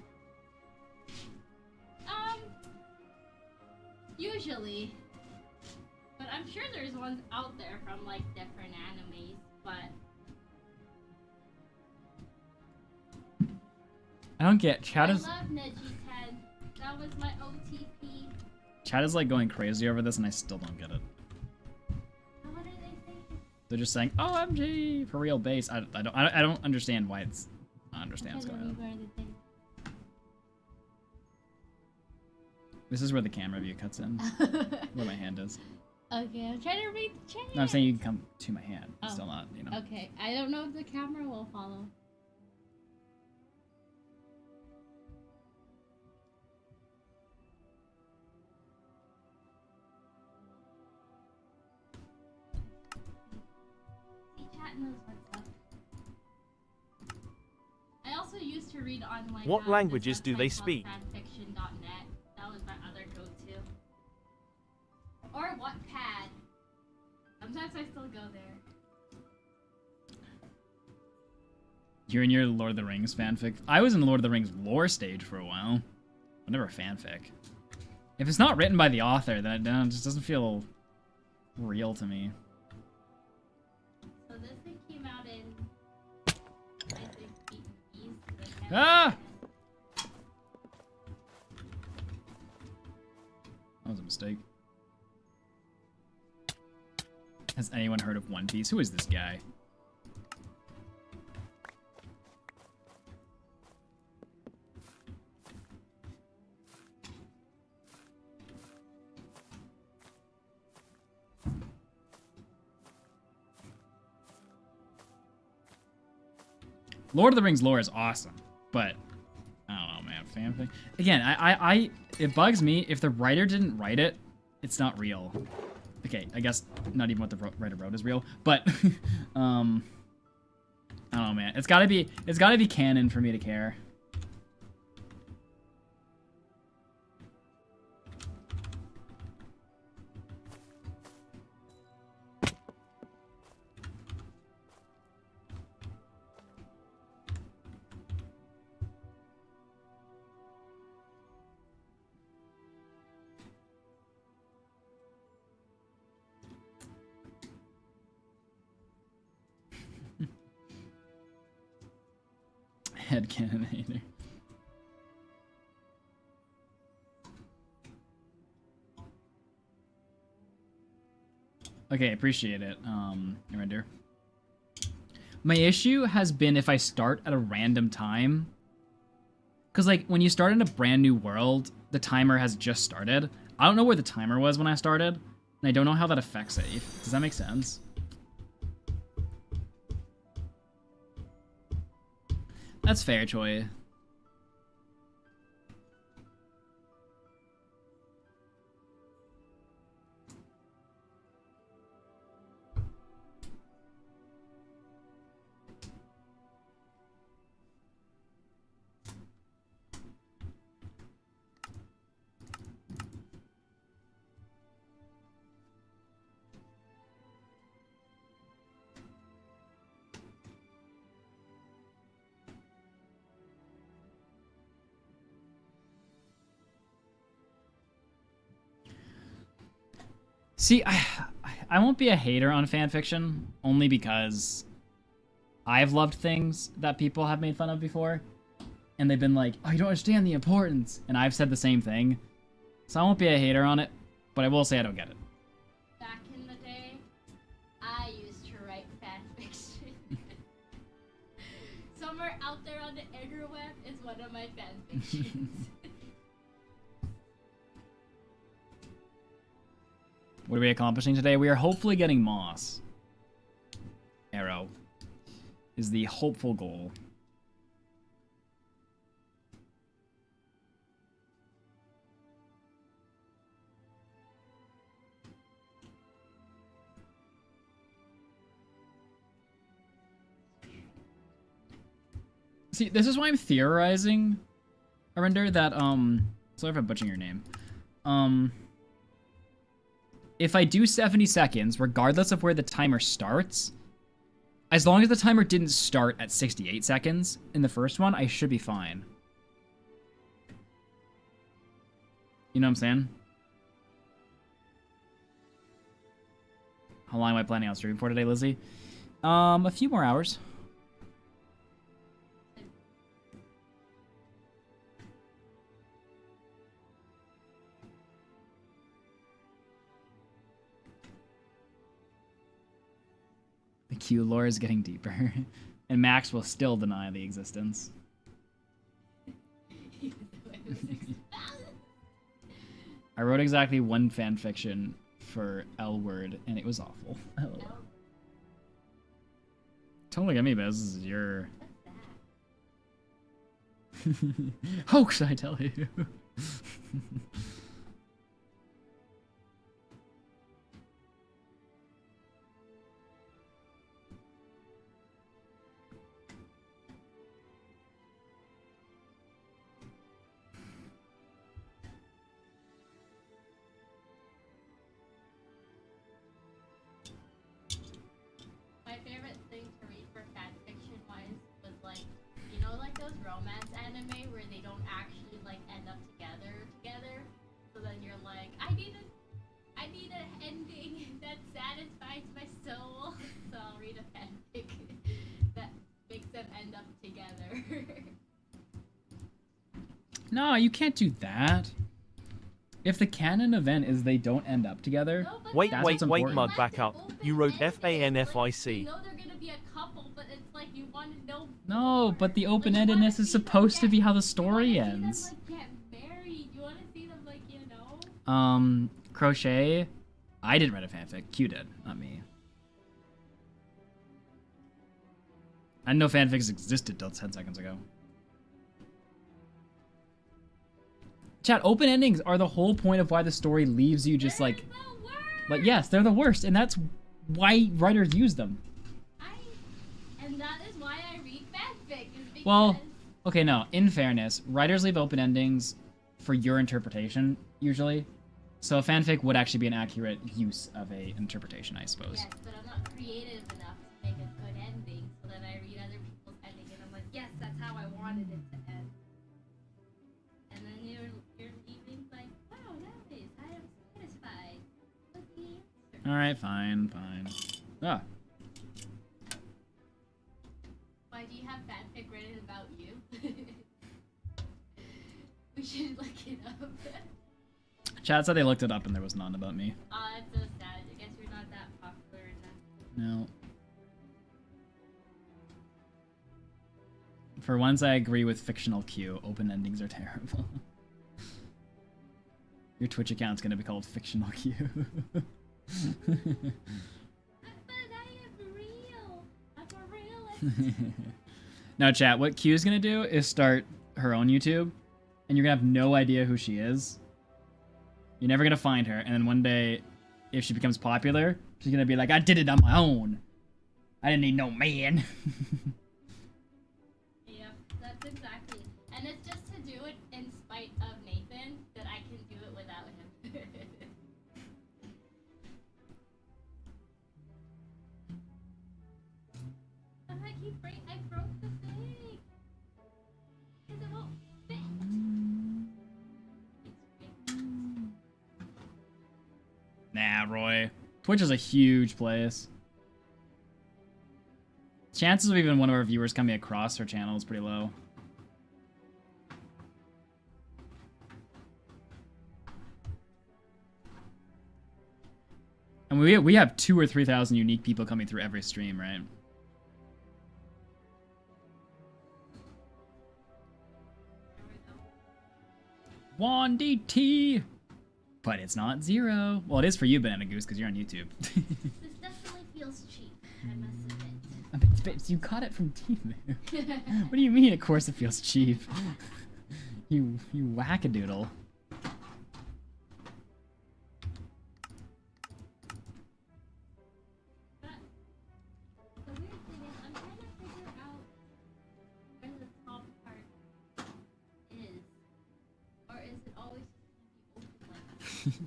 Usually. But I'm sure there's ones out there from like different animes, but I don't get chat is. I love Neji 10. That was my OTP. Chat is like going crazy over this, and I still don't get it. What are they saying? They're just saying, "OMG" for real base. I don't understand why it's. I understand what's going on. This is where the camera view cuts in. Where my hand is. Okay, I'm trying to read the chat. No, I'm saying you can come to my hand. Oh. Still not, you know. Okay, I don't know if the camera will follow. See, chat knows what's up. I also used to read on like. What languages this do they website speak? called fanfiction.net. That was my other go-to. Or Wattpad. Sometimes I still go there. You're in your Lord of the Rings fanfic. I was in the Lord of the Rings lore stage for a while. But never fanfic. If it's not written by the author, then it just doesn't feel real to me. So this thing came out in, I think, Vietnamese. Ah! That was a mistake. Has anyone heard of One Piece? Who is this guy? Lord of the Rings lore is awesome, but I don't know, man. Fanfic. Again, it bugs me if the writer didn't write it, it's not real. Okay, I guess not even what the writer wrote is real, but I don't know, man. It's gotta be canon for me to care. Headcanon hater. Okay, appreciate it, Render. My issue has been if I start at a random time. Because, like, when you start in a brand new world, the timer has just started. I don't know where the timer was when I started, and I don't know how that affects it. Does that make sense? That's fair, Choi. See, I won't be a hater on fanfiction, only because I've loved things that people have made fun of before, and they've been like, oh, you don't understand the importance, and I've said the same thing. So I won't be a hater on it, but I will say I don't get it. Back in the day, I used to write fanfiction. Somewhere out there on the interweb is one of my fanfictions. What are we accomplishing today? We are hopefully getting Moss. Arrow is the hopeful goal. See, this is why I'm theorizing, Arender, that, sorry if I'm butchering your name. If I do 70 seconds, regardless of where the timer starts, as long as the timer didn't start at 68 seconds in the first one, I should be fine. You know what I'm saying? How long am I planning on streaming for today, Lizzie? A few more hours. The Q lore is getting deeper, and Max will still deny the existence. I wrote exactly one fanfiction for L Word, and it was awful. Don't look at me, Bez. This is your... How should I tell you? My favorite thing to read for fanfiction wise was like, you know, like those romance anime where they don't actually like end up together. So then you're like, I need an ending that satisfies my soul. So I'll read a fanfic that makes them end up together. No, you can't do that. If the canon event is they don't end up together, No, but Wait, they're wait, wait, like Mud, back up. You wrote open-ended. FANFIC. You know they're gonna be a couple, but it's like you want to know. no, more. but the Like, you open-endedness wanna is see them supposed to get- be how the you story wanna see them, ends. like, get married. You want to see them, like, you know. Crochet, I didn't write a fanfic. Q did, not me. I didn't know fanfics existed till 10 seconds ago. Chat, open endings are the whole point of why the story leaves you just like... But yes, they're the worst, and that's why writers use them. And that is why I read fanfic, is because... Well, okay, no. In fairness, writers leave open endings for your interpretation, usually. So a fanfic would actually be an accurate use of a interpretation, I suppose. Yes, but I'm not creative enough to make a good ending, so then I read other people's ending and I'm like, yes, that's how I wanted it to end. And then you're leaving like, wow, nice, I am satisfied with the answer. Alright, fine, fine. Ah. Why do you have fanfic written about you? We should look it up. Chat said they looked it up and there was none about me. Aw, that's so sad. I guess you're not that popular enough. No. For once, I agree with fictional Q. Open endings are terrible. Your Twitch account's gonna be called Fictional Q. But I am real. I'm a real. Now, chat, what Q is gonna do is start her own YouTube, and you're gonna have no idea who she is. You're never gonna find her, and then one day, if she becomes popular, she's gonna be like, I did it on my own. I didn't need no man. Yep, that's exactly. And it's just to do it in spite of Nathan that I can do it without him. I broke the thing. Because it won't fit. Nah, Roy. Twitch is a huge place. Chances of even one of our viewers coming across her channel is pretty low. And we have 2,000 or 3,000 unique people coming through every stream, right? Wandy T. But it's not 0. Well, it is for you, Banana Goose, because you're on YouTube. This definitely feels cheap, I must admit. You got it from Timu. What do you mean, of course it feels cheap? You wackadoodle. But the weird thing is, I'm trying to figure out where the top part is. Or is it always just going to be open like that?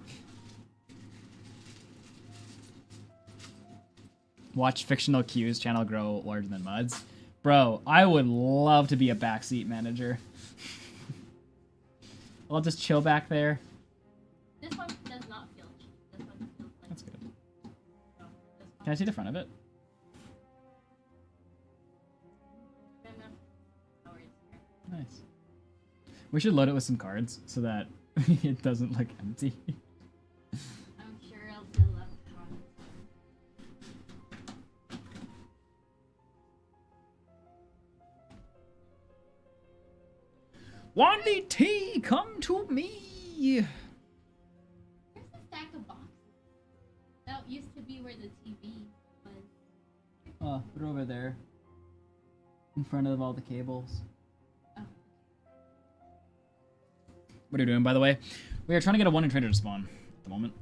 Watch Fictional Q's channel grow larger than Mud's. Bro, I would love to be a backseat manager. I'll just chill back there. This one does not feel cheap. This one feels like... That's good. No, this one. Can I see the front of it? Nice. We should load it with some cards so that it doesn't look empty. I'm sure I'll fill up comments. Wandy T, come to me! Here's a stack of boxes. That used to be where the TV was. Oh, put it over there. In front of all the cables. Oh. What are you doing, by the way? We are trying to get a 1 in trader to spawn at the moment.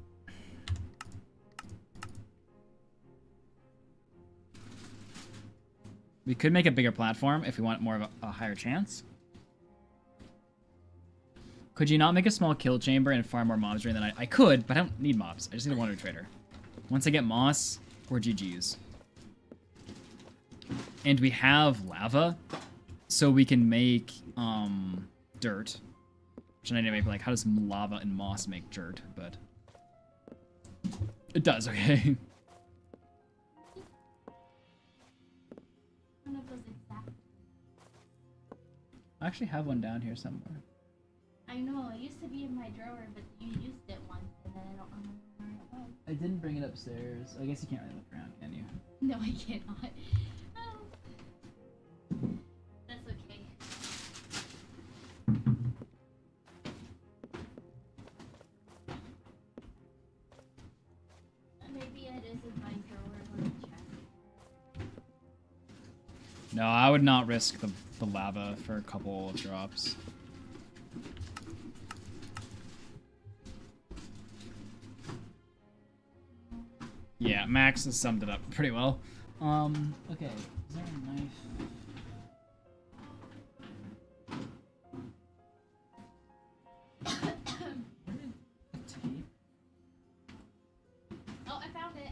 We could make a bigger platform if we want more of a higher chance. Could you not make a small kill chamber and farm more mobs during the night? I could, but I don't need mobs. I just need a 1 in trader. Once I get moss, we're GG's. And we have lava, so we can make dirt. Which I need to make, like, how does lava and moss make dirt? But it does, okay. One of those exact. I actually have one down here somewhere. I know, it used to be in my drawer, but you used it once, and then I don't remember where it was. I didn't bring it upstairs. I guess you can't really look around, can you? No, I cannot. Oh. That's okay. Maybe it is in my drawer. Let me check. No, I would not risk the lava for a couple of drops. Yeah, Max has summed it up pretty well. Okay. Is there a knife? Oh, I found it.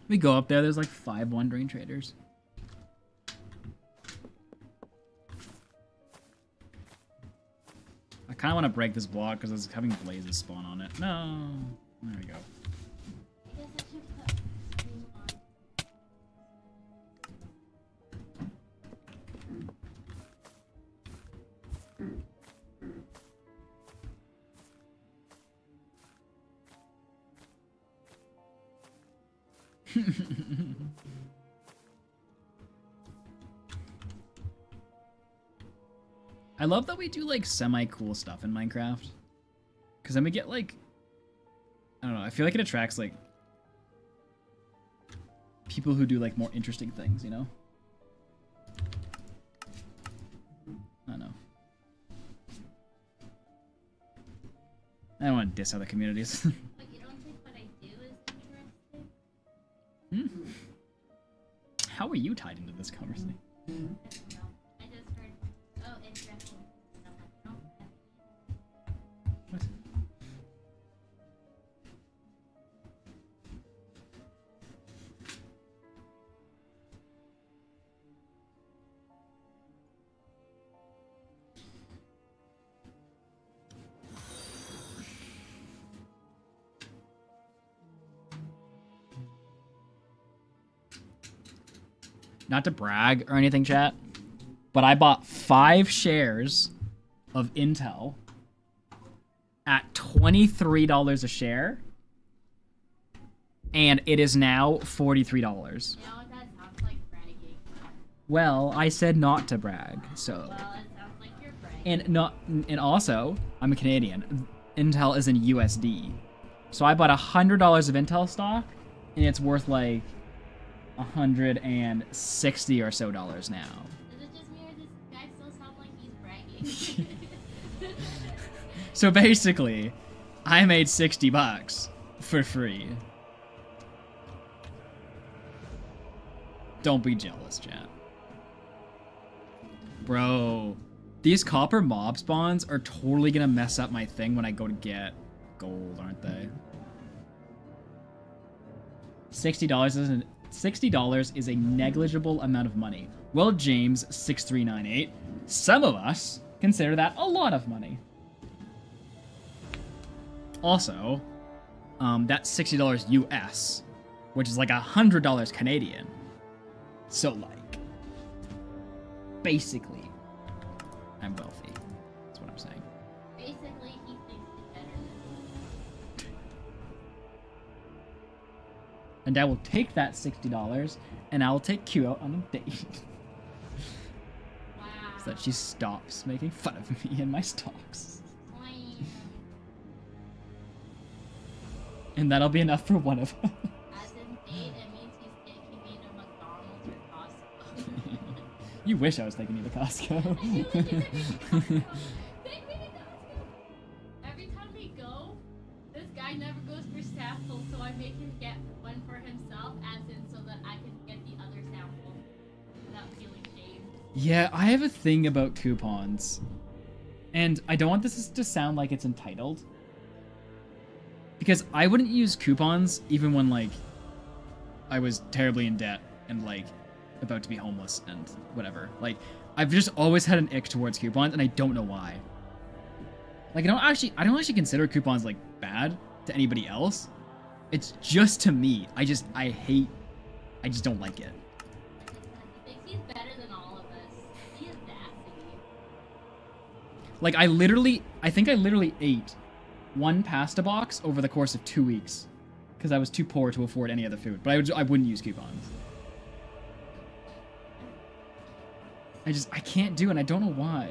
We go up there, there's like 5 wandering traders. I kind of want to break this block because it's having blazes spawn on it. No. There we go. I guess I should put screen on. I love that we do like semi-cool stuff in Minecraft. Because then we get like, I don't know, I feel like it attracts like people who do like more interesting things, you know? I don't know. I don't want to diss other communities. But you don't think what I do is interesting? How are you tied into this conversation? I don't know. I just heard, oh, interesting. And I'm like, oh, What? Not to brag or anything, chat, but I bought 5 shares of Intel at $23 a share, and it is now $43. you know what, that sounds like bragging. Well, I said not to brag, so. Well, it sounds like you're bragging. And also, I'm a Canadian. Intel is in USD, so I bought $100 of Intel stock, and it's worth like $160 or so now. Is it just me or does this guy still sound like he's bragging? So basically, I made $60 for free. Don't be jealous, chat. Bro, these copper mob spawns are totally gonna mess up my thing when I go to get gold, aren't they? $60 is a negligible amount of money. Well, James 6398, some of us consider that a lot of money. Also, that's $60 US, which is like $100 Canadian. So like, basically, I'm wealthy. That's what I'm saying. Basically, he thinks he's better than me. And I will take that $60 and I will take Q out on a date. Wow. So that she stops making fun of me and my stocks. Wow. And that'll be enough for one of us. As in date, it means he's taking me to McDonald's or Costco. You wish I was taking you to Costco. Take me to Costco. Every time we go, this guy never goes for samples, so I make him get one for himself, as in so that I can get the other sample without feeling shamed. Yeah, I have a thing about coupons. And I don't want this to sound like it's entitled. Because I wouldn't use coupons even when, like, I was terribly in debt and, like, about to be homeless and whatever. Like, I've just always had an ick towards coupons, and I don't know why. Like, I don't actually consider coupons, like, bad to anybody else. It's just to me. I just don't like it. He thinks he's better than all of us. He has audacity. Like, I think I literally ate one pasta box over the course of 2 weeks. Because I was too poor to afford any other food. But I wouldn't use coupons. I can't do it, and I don't know why.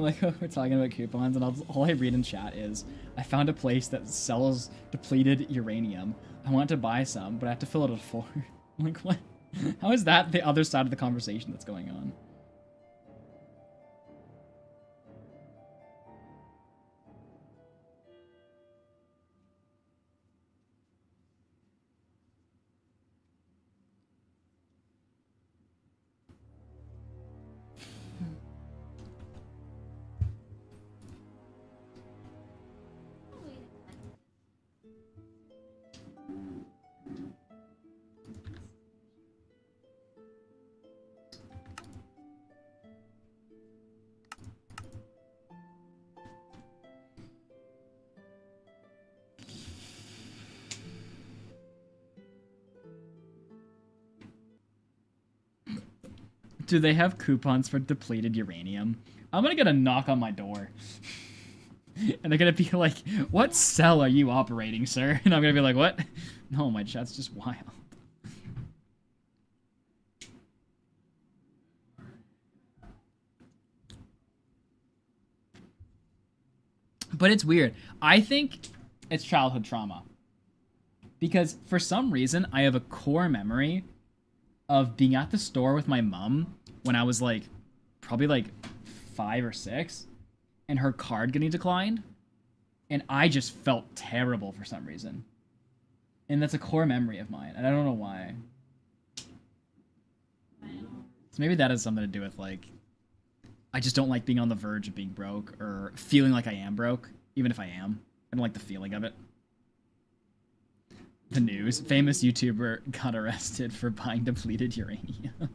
like we're talking about coupons, and all I read in chat is, I found a place that sells depleted uranium. I want to buy some, but I have to fill out a form. I'm like, what? How is that the other side of the conversation that's going on? Do they have coupons for depleted uranium? I'm gonna get a knock on my door. And they're gonna be like, what cell are you operating, sir? And I'm gonna be like, what? No, my chat's just wild. But it's weird. I think it's childhood trauma. Because for some reason, I have a core memory of being at the store with my mom when I was like, probably like 5 or 6, and her card getting declined. And I just felt terrible for some reason. And that's a core memory of mine, and I don't know why. So maybe that has something to do with like, I just don't like being on the verge of being broke, or feeling like I am broke, even if I am. I don't like the feeling of it. The news. Famous YouTuber got arrested for buying depleted uranium.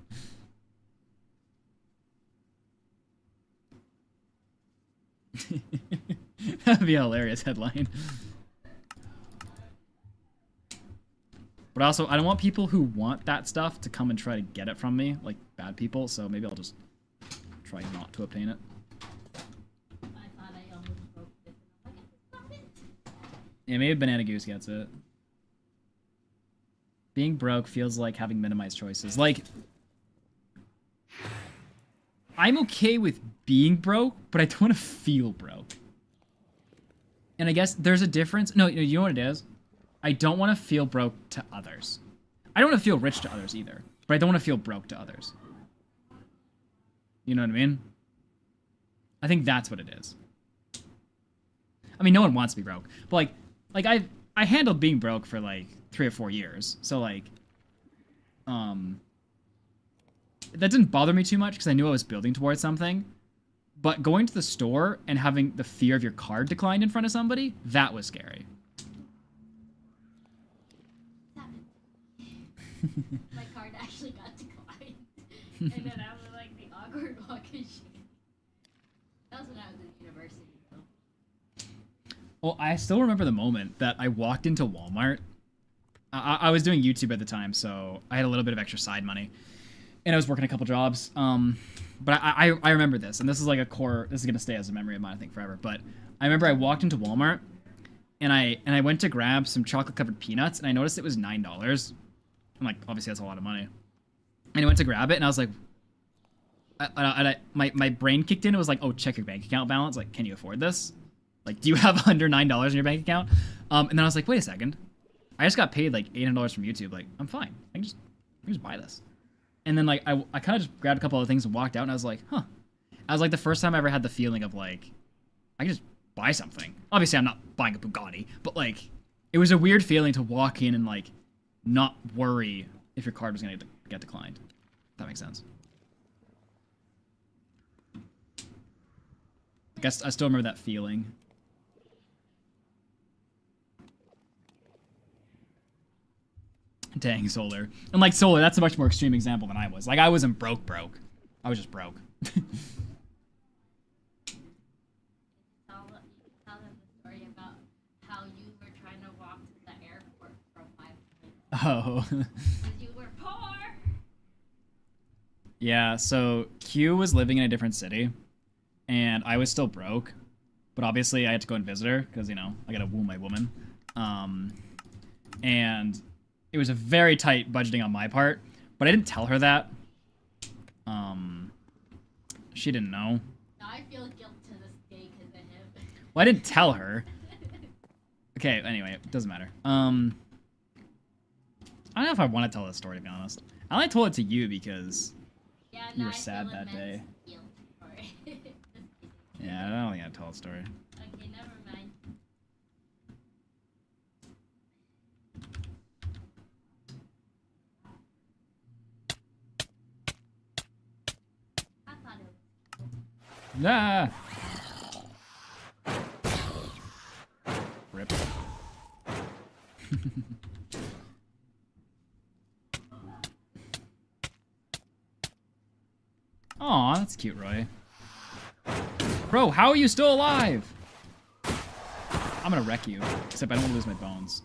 That'd be a hilarious headline. But also, I don't want people who want that stuff to come and try to get it from me, like bad people, so maybe I'll just try not to obtain it. Yeah, maybe Banana Goose gets it. Being broke feels like having minimized choices. Like, I'm okay with being broke, but I don't want to feel broke. And I guess there's a difference. No, you know what it is? I don't want to feel broke to others. I don't want to feel rich to others either, but I don't want to feel broke to others. You know what I mean? I think that's what it is. I mean, no one wants to be broke, but like I handled being broke for like 3 or 4 years, so like, that didn't bother me too much because I knew I was building towards something. But going to the store and having the fear of your card declined in front of somebody, that was scary. My card actually got declined. And then I was like the awkward walk of shame. That was when I was in university, though. Well, I still remember the moment that I walked into Walmart. I was doing YouTube at the time, so I had a little bit of extra side money. And I was working a couple jobs. But I remember this, and this is like a core, this is going to stay as a memory of mine, I think, forever. But I remember I walked into Walmart, and I went to grab some chocolate-covered peanuts, and I noticed it was $9. I'm like, obviously that's a lot of money. And I went to grab it, and I was like, my brain kicked in. It was like, oh, check your bank account balance. Like, can you afford this? Like, do you have under $9 in your bank account? And then I was like, wait a second. I just got paid like $800 from YouTube. Like, I'm fine. I can just buy this. And then like I kind of just grabbed a couple other things and walked out, and I was like, huh. I was like the first time I ever had the feeling of like, I can just buy something. Obviously, I'm not buying a Bugatti, but like, it was a weird feeling to walk in and like not worry if your card was gonna get declined. If that makes sense. I guess I still remember that feeling. Dang, Solar. And like Solar, that's a much more extreme example than I was. Like, I wasn't broke. I was just broke. Tell them the story about how you were trying to walk to the airport from my place. Oh. Because you were poor! Yeah, so Q was living in a different city, and I was still broke. But obviously, I had to go and visit her, because, you know, I gotta woo my woman. And it was a very tight budgeting on my part, but I didn't tell her that. She didn't know. Now I feel guilty. Well, I didn't tell her. Okay, anyway, it doesn't matter. I don't know if I want to tell this story, to be honest. I only told it to you because you were sad that day. Yeah, I don't think I'd tell a story. Okay, never mind. I thought it was. Nah. Rip. Aw, that's cute, Roy. Bro, how are you still alive? I'm gonna wreck you, except I don't want to lose my bones.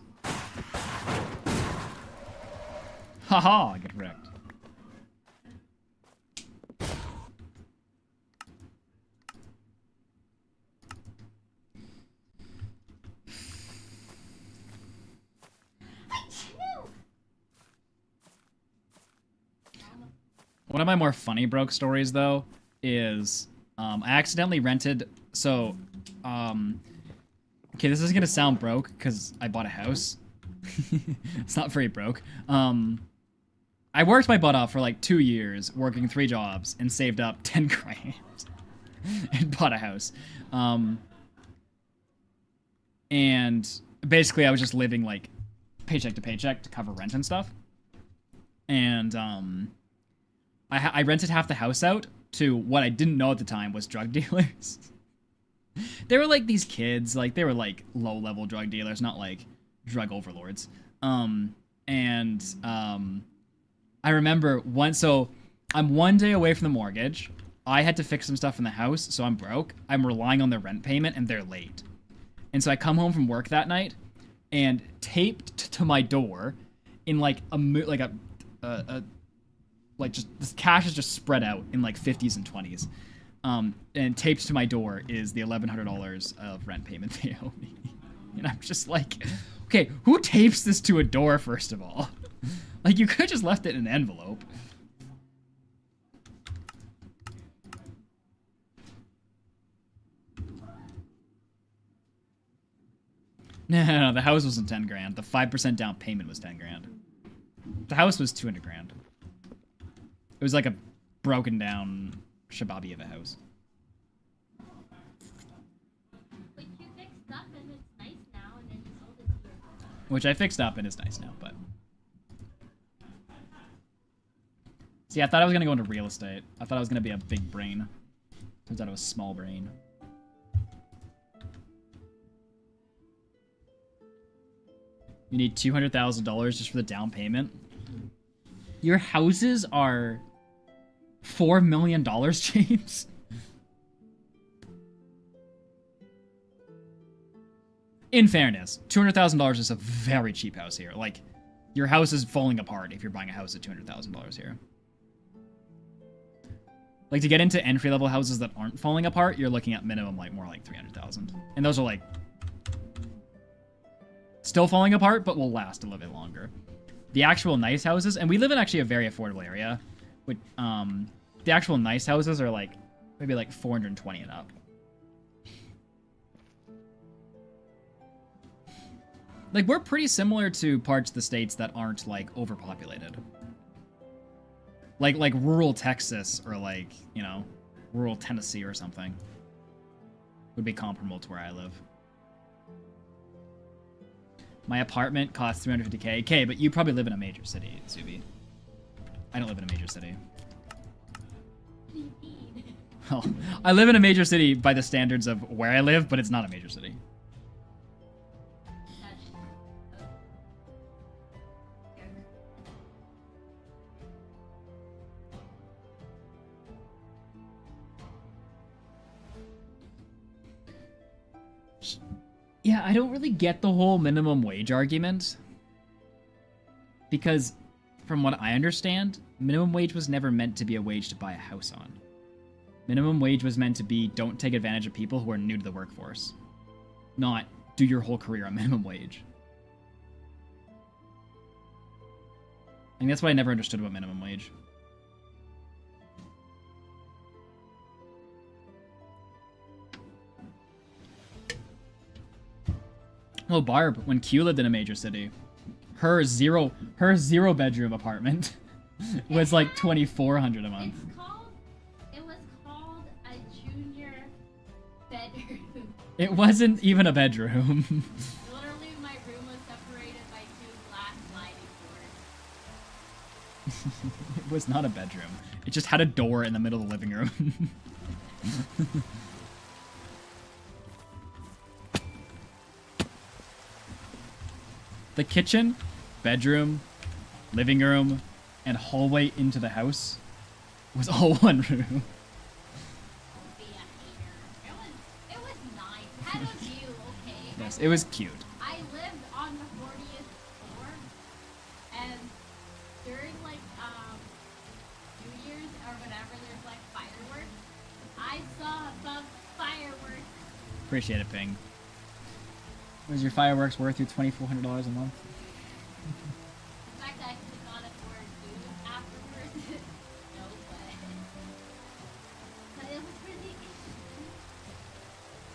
Haha, get wrecked. One of my more funny broke stories, though, is I accidentally rented. So, okay, this is gonna sound broke because I bought a house. It's not very broke. I worked my butt off for like 2 years, working 3 jobs, and saved up 10 grand and bought a house. And basically, I was just living like paycheck to paycheck to cover rent and stuff. And I rented half the house out to what I didn't know at the time was drug dealers. They were like these kids, like they were like low-level drug dealers, not like drug overlords. I remember so I'm 1 day away from the mortgage. I had to fix some stuff in the house, so I'm broke. I'm relying on their rent payment, and they're late. And so I come home from work that night, and taped to my door, in like just this cash is just spread out in like 50s and 20s. And taped to my door is the $1,100 of rent payment they owe me. And I'm just like, okay, who tapes this to a door, first of all? Like, you could have just left it in an envelope. No, the house wasn't 10 grand. The 5% down payment was 10 grand. The house was 200 grand. It was like a broken down shababi of a house. But you fixed up and it's nice now, and then you sold it to your friend. Which I fixed up and it's nice now, but... See, I thought I was gonna go into real estate. I thought I was gonna be a big brain. Turns out it was small brain. You need $200,000 just for the down payment? Your houses are $4 million, James? In fairness, $200,000 is a very cheap house here. Like, your house is falling apart if you're buying a house at $200,000 here. Like, to get into entry-level houses that aren't falling apart, you're looking at minimum, like, more like $300,000. And those are, like, still falling apart, but will last a little bit longer. The actual nice houses, and we live in actually a very affordable area, which, the actual nice houses are, like, maybe, like, 420 and up. Like, we're pretty similar to parts of the states that aren't, like, overpopulated. Like rural Texas or, like, you know, rural Tennessee or something would be comparable to where I live. My apartment costs $350K. Okay, but you probably live in a major city, Zuby. I don't live in a major city. What do you mean? Well, I live in a major city by the standards of where I live, but it's not a major city. Yeah, I don't really get the whole minimum wage argument. Because, from what I understand, minimum wage was never meant to be a wage to buy a house on. Minimum wage was meant to be, don't take advantage of people who are new to the workforce. Not, do your whole career on minimum wage. I think that's what I never understood about minimum wage. Oh, Barb, when Q lived in a major city, her zero bedroom apartment was like 2,400 a month. It was called a junior bedroom. It wasn't even a bedroom. Literally, my room was separated by 2 glass sliding doors. It was not a bedroom. It just had a door in the middle of the living room. The kitchen, bedroom, living room, and hallway into the house was all one room. Be a hater. It was nice. Had a view, okay? Yes, it was cute. I lived on the 40th floor, and during like New Year's or whatever, there's like fireworks. I saw some fireworks. Appreciate it, Ping. Was your fireworks worth your $2,400 a month? In fact, I actually got it for food afterwards. No, but it was really.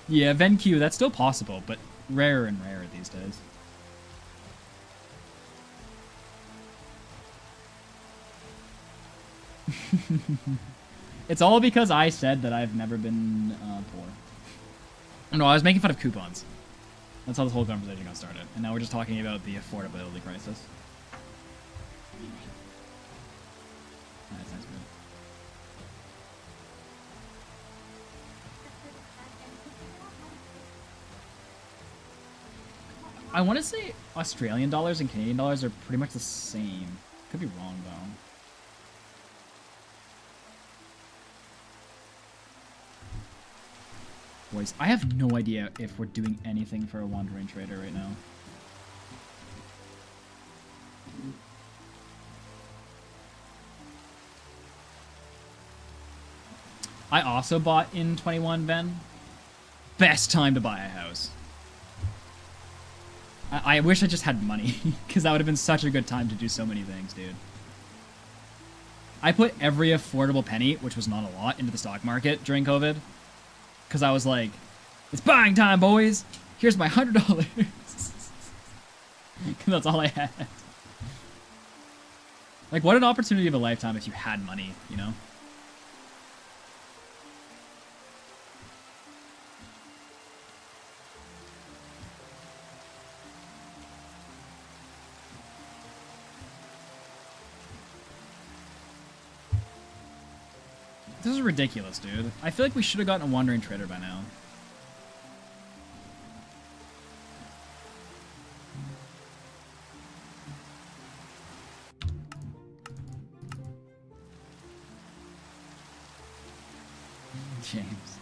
Yeah, VenQ, that's still possible, but rarer and rarer these days. It's all because I said that I've never been poor. No, I was making fun of coupons. That's how this whole conversation got started. And now we're just talking about the affordability crisis. That sounds good. I want to say Australian dollars and Canadian dollars are pretty much the same. Could be wrong, though. Boys, I have no idea if we're doing anything for a wandering trader right now. I also bought in 21, Ben. Best time to buy a house. I wish I just had money, because that would have been such a good time to do so many things, dude. I put every affordable penny, which was not a lot, into the stock market during COVID. Because I was like, it's buying time, boys. Here's my $100. That's all I had. Like, what an opportunity of a lifetime if you had money, you know? This is ridiculous, dude. I feel like we should have gotten a wandering trader by now. James.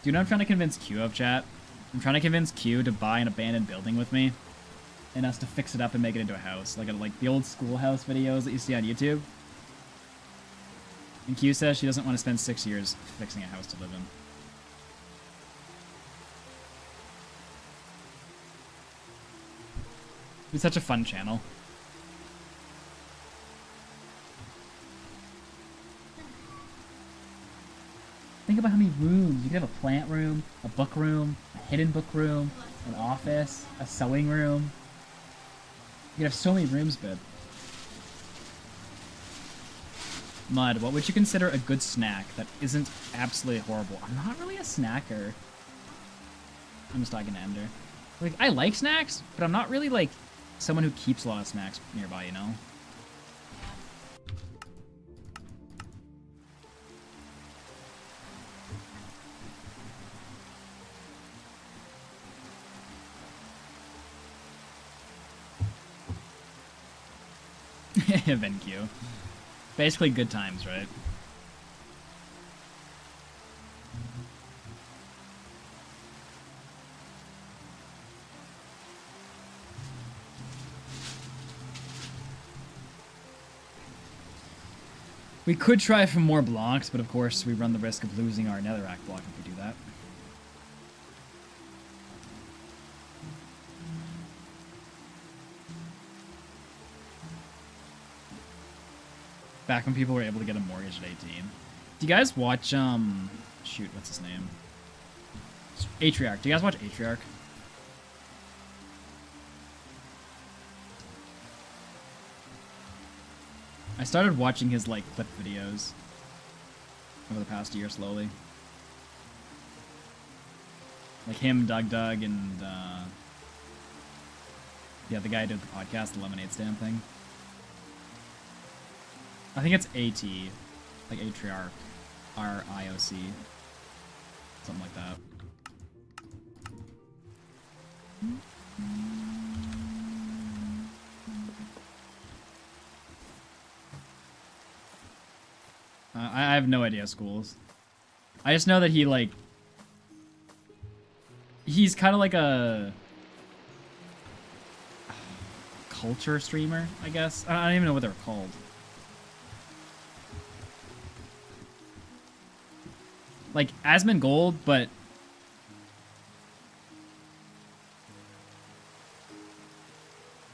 Do you know what I'm trying to convince Q of, chat? I'm trying to convince Q to buy an abandoned building with me. And us to fix it up and make it into a house. Like the old schoolhouse videos that you see on YouTube. And Q says she doesn't want to spend 6 years fixing a house to live in. It's such a fun channel. Think about how many rooms. You could have a plant room, a book room, a hidden book room, an office, a sewing room. You could have so many rooms, babe. Mud, what would you consider a good snack that isn't absolutely horrible? I'm not really a snacker. I'm just talking to Ender. Like, I like snacks, but I'm not really, like, someone who keeps a lot of snacks nearby, you know? VenQ. Basically good times, right? We could try for more blocks, but of course we run the risk of losing our netherrack block if we do that. Back when people were able to get a mortgage at 18. Do you guys watch, shoot, what's his name? Atriarch. Do you guys watch Atriarch? I started watching his, like, clip videos over the past year slowly. Like him, Doug, and, yeah, the guy who did the podcast, the Lemonade Stand thing. I think it's AT, like Atriarch, RIOC, something like that. I have no idea schools. I just know that he, like, he's kind of like a culture streamer, I guess. I don't even know what they're called. Like Asmongold, but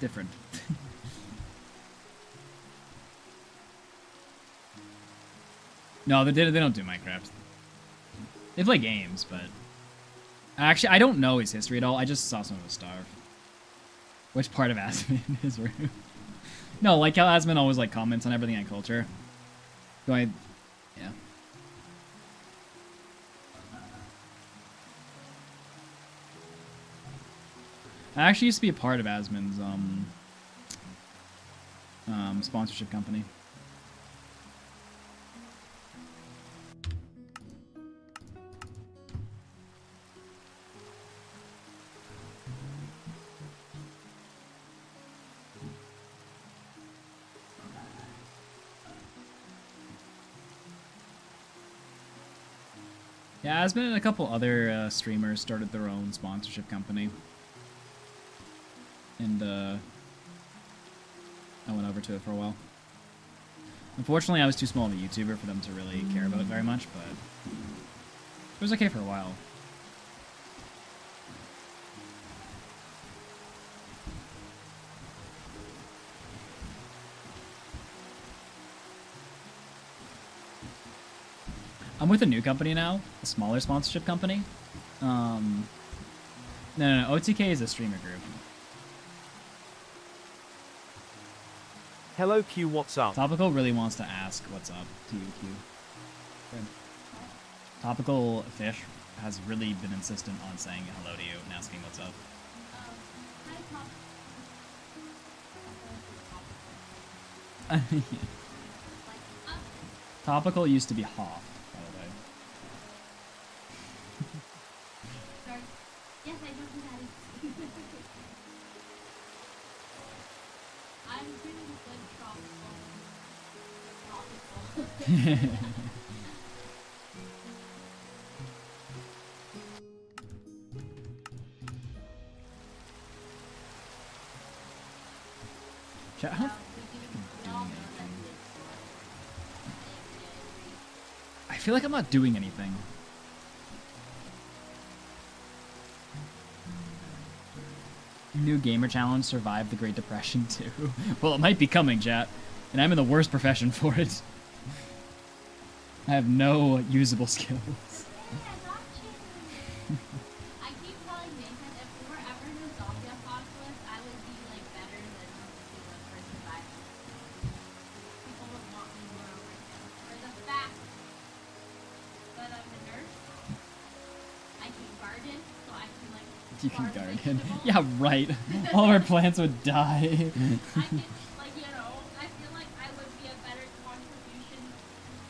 different. No, they don't do Minecraft. They play games, but actually, I don't know his history at all. I just saw some of his stuff. Which part of Asmon is rude? No, like how Asmon always like comments on everything on culture. Do I? Yeah. I actually used to be a part of Asmon's sponsorship company. Yeah, Asmon and a couple other streamers started their own sponsorship company. And I went over to it for a while. Unfortunately, I was too small of a YouTuber for them to really care about it very much, but it was okay for a while. I'm with a new company now, a smaller sponsorship company. No, OTK is a streamer group. Hello Q, what's up? Topical really wants to ask what's up to you, Q. Good. Topical Fish has really been insistent on saying hello to you and asking what's up. Hi, Yeah. Topical used to be Hoff, by the way. Sorry. Yes, I know who that is. I'm doing good tropical. Chat, how I feel like I'm not doing anything. New gamer challenge, survive the Great Depression too. Well, it might be coming, chat. And I'm in the worst profession for it. I have no usable skills. I keep telling Nathan if we were ever in a zombie apocalypse, I would be like better than the first survivor. People would want me more over him. For the fact that I'm a nurse, I can garden, so I can like. You can garden garden. vegetables. Yeah, right. All of our plants would die. I can, like, you know, I feel like I would be a better contribution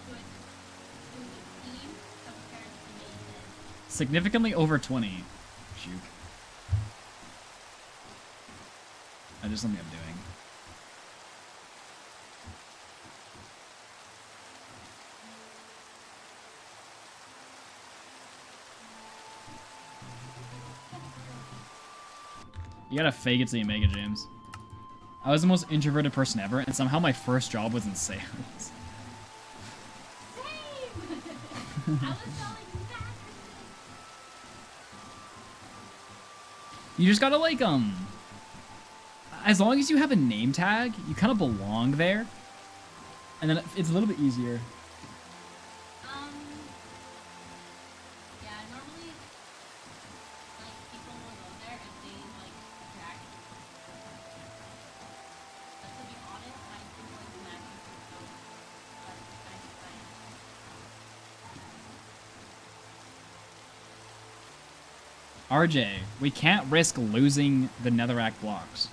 to it, to the team compared to Nathan. Significantly over 20. Shoot. I just something I'm doing. You gotta fake it till you make it, James. I was the most introverted person ever, and somehow my first job was in sales. Same! I was selling mattresses. You just gotta, like, as long as you have a name tag, you kind of belong there. And then it's a little bit easier. Yeah, normally, like, people will go there if they, like, drag. But to be honest, my team was matching so, RJ, we can't risk losing the netherrack blocks.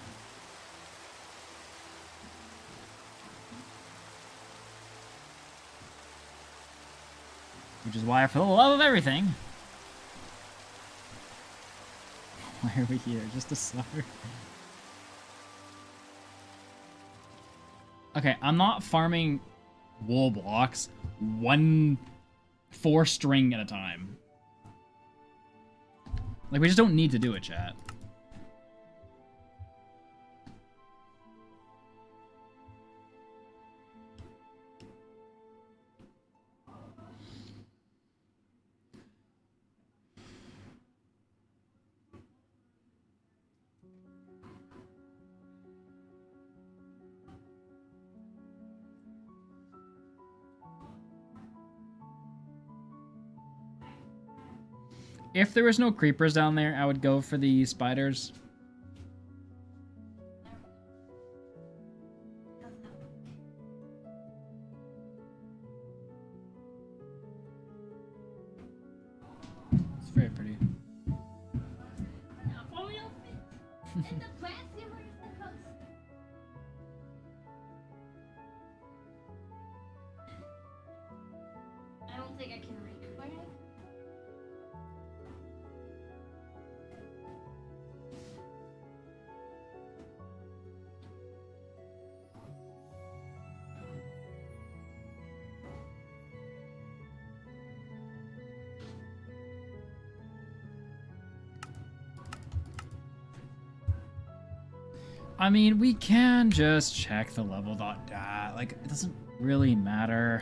Which is why, for the love of everything, why are we here? Just to suffer? Okay, I'm not farming wool blocks 4 string at a time. Like, we just don't need to do it, chat. If there was no creepers down there, I would go for the spiders. It's very pretty. I don't think I can reach for it. I mean, we can just check the level dot dat. Like, it doesn't really matter.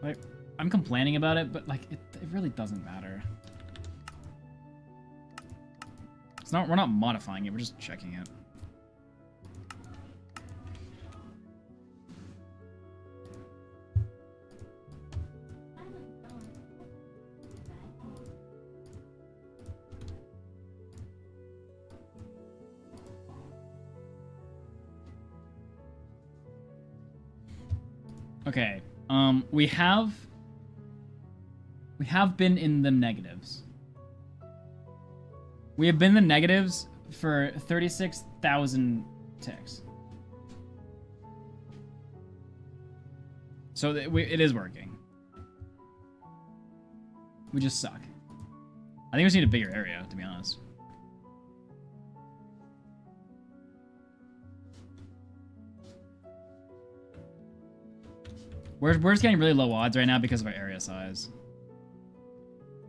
Like, I'm complaining about it, but like, it really doesn't matter. It's not. We're not modifying it. We're just checking it. Okay. We have been in the negatives. We have been in the negatives for 36,000 ticks. So it is working. We just suck. I think we just need a bigger area, to be honest. We're just getting really low odds right now because of our area size.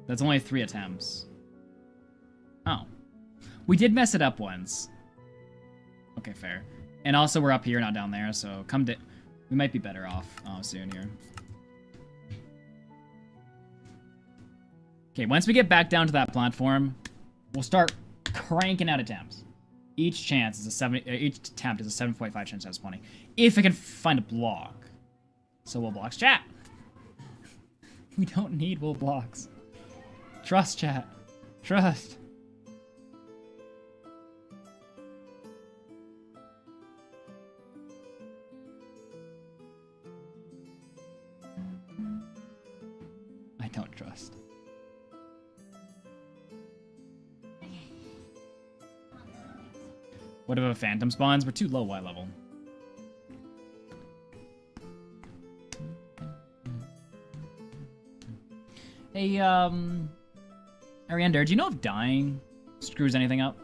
That's only 3 attempts. Oh. We did mess it up once. Okay, fair. And also we're up here, not down there, so we might be better off soon here. Okay, once we get back down to that platform, we'll start cranking out attempts. Each attempt is a 7.5 chance of spawning. If I can find a block. So wool blocks, chat. We don't need wool blocks. Trust, chat. Trust. I don't trust. What if a phantom spawns? We're too low Y level. Hey, Ariander, do you know if dying screws anything up?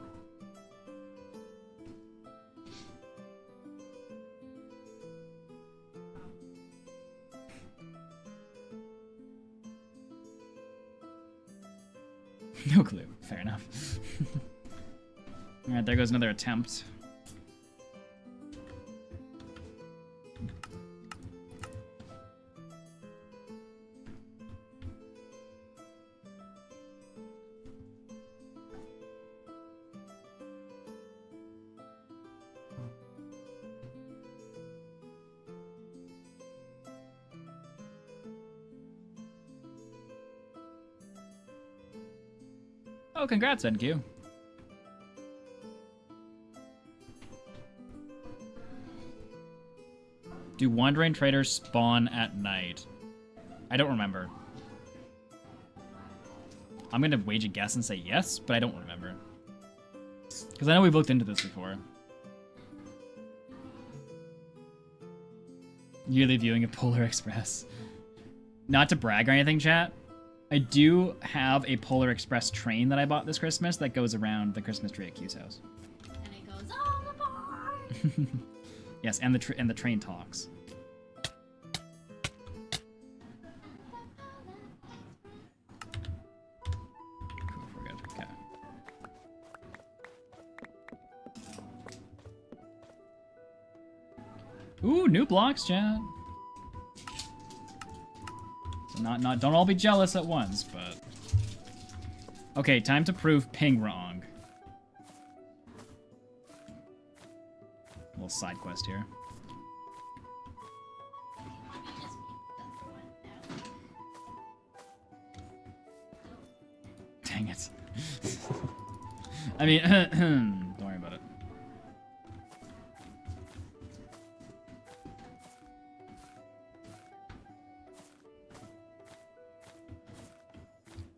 No clue. Fair enough. Alright, there goes another attempt. Oh, congrats, NQ. Do wandering traders spawn at night? I don't remember. I'm gonna wage a guess and say yes, but I don't remember. Because I know we've looked into this before. Yearly viewing of Polar Express. Not to brag or anything, chat. I do have a Polar Express train that I bought this Christmas that goes around the Christmas tree at Q's house. And it goes all apart. Yes, and the train talks. Cool, forgot to cut. Ooh, new blocks, chat. So not don't all be jealous at once, but okay, time to prove Ping wrong. A little side quest here. Dang it. I mean, don't worry about it.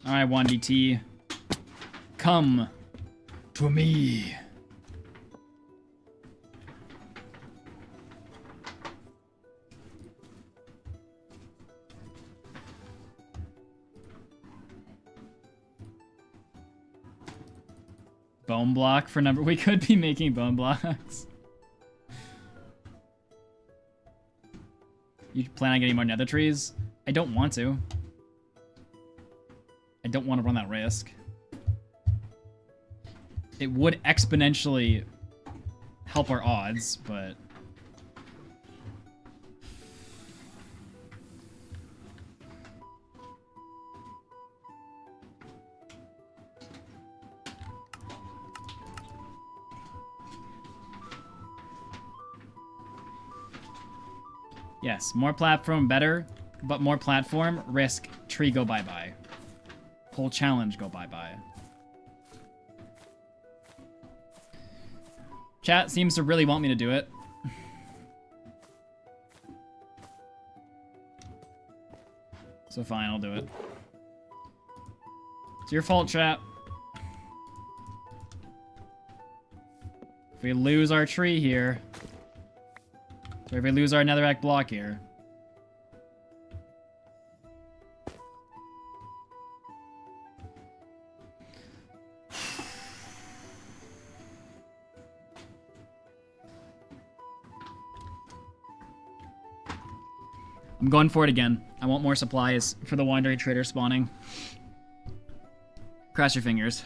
Alright, 1DT. Come to me. Bone block for number. We could be making bone blocks. You plan on getting more nether trees? I don't want to. I don't want to run that risk. It would exponentially help our odds, but... Yes, more platform better, but more platform, risk, tree go bye-bye. Whole challenge go bye-bye. Chat seems to really want me to do it. So fine, I'll do it. It's your fault, chat. If we lose our tree here, or if we lose our netherrack block here, I'm going for it again. I want more supplies for the wandering trader spawning. Cross your fingers.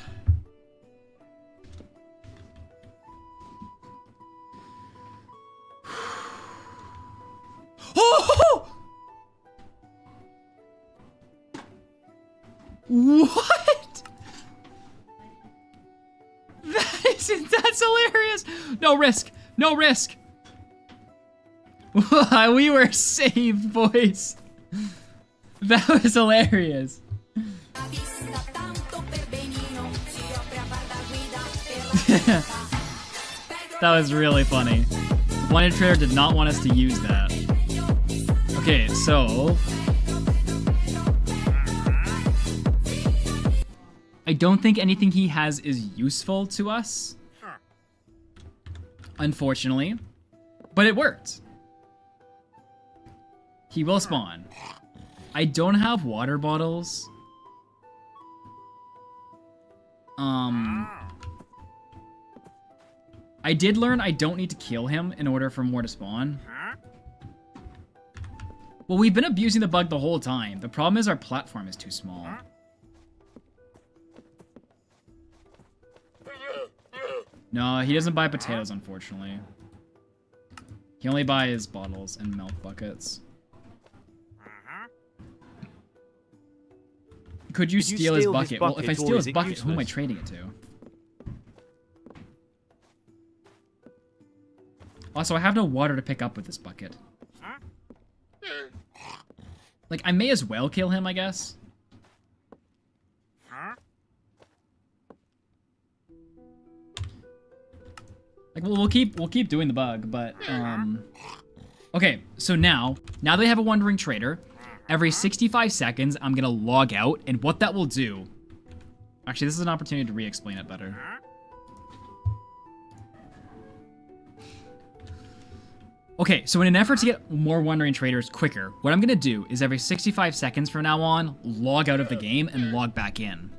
Oh! What? That's hilarious. No risk. No risk. We were saved, boys. That was hilarious. That was really funny. Wanted Trader did not want us to use that. Okay, so... I don't think anything he has is useful to us. Unfortunately. But it worked. He will spawn. I don't have water bottles. I did learn I don't need to kill him in order for more to spawn. Well, we've been abusing the bug the whole time. The problem is our platform is too small. No, he doesn't buy potatoes, unfortunately. He only buys bottles and milk buckets. Could you steal his bucket? Well, if I steal his bucket, who am I trading it to? Also, I have no water to pick up with this bucket. Like, I may as well kill him, I guess. Like, we'll keep doing the bug, but okay, so now they have a wandering trader. Every 65 seconds, I'm gonna log out, and what that will do... Actually, this is an opportunity to re-explain it better. Okay, so in an effort to get more wandering traders quicker, what I'm gonna do is every 65 seconds from now on, log out of the game and log back in.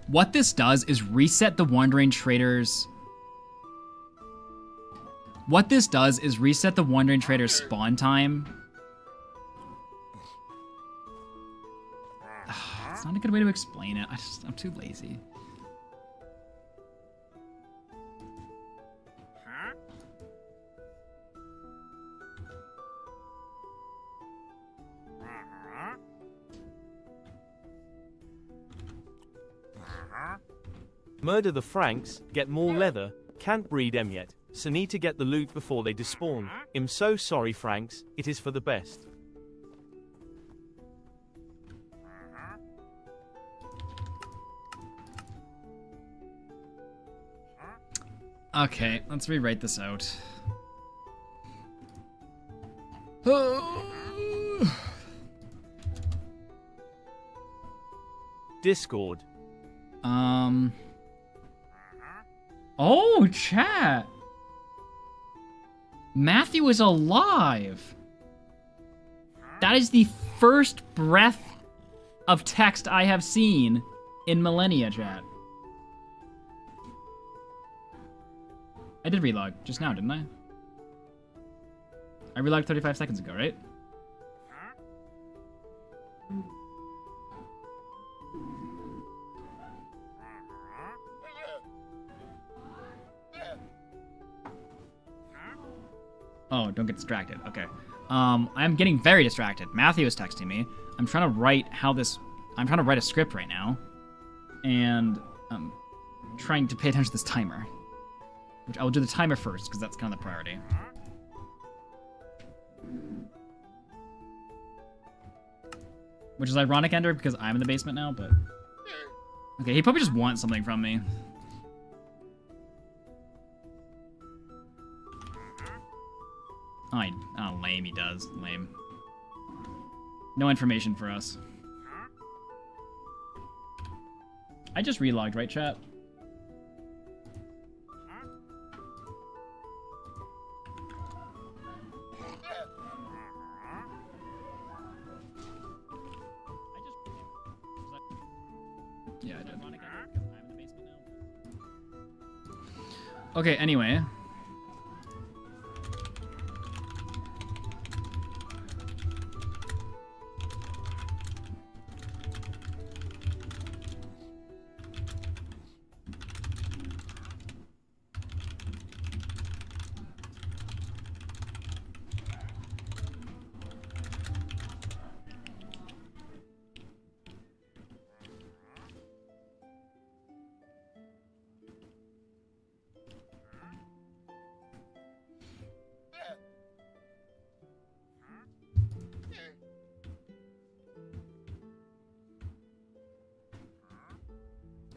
What this does is reset the wandering traders. What this does is reset the wandering traders spawn time. It's not a good way to explain it. I'm too lazy. Murder the Franks, get more leather, can't breed them yet, so need to get the loot before they despawn. I'm so sorry Franks, it is for the best. Okay, let's rewrite this out. Discord. Oh, chat. Matthew is alive. That is the first breath of text I have seen in millennia, chat. I did relog just now, didn't I? I relogged 35 seconds ago, right? Oh, don't get distracted. Okay. I'm getting very distracted. Matthew is texting me. I'm trying to write a script right now. And I'm trying to pay attention to this timer. Which I will do the timer first, because that's kind of the priority. Which is ironic, Ender, because I'm in the basement now, but... Okay, he probably just wants something from me. Oh, lame, he does. Lame. No information for us. I just relogged, right, chat? Yeah, I did. Okay, anyway.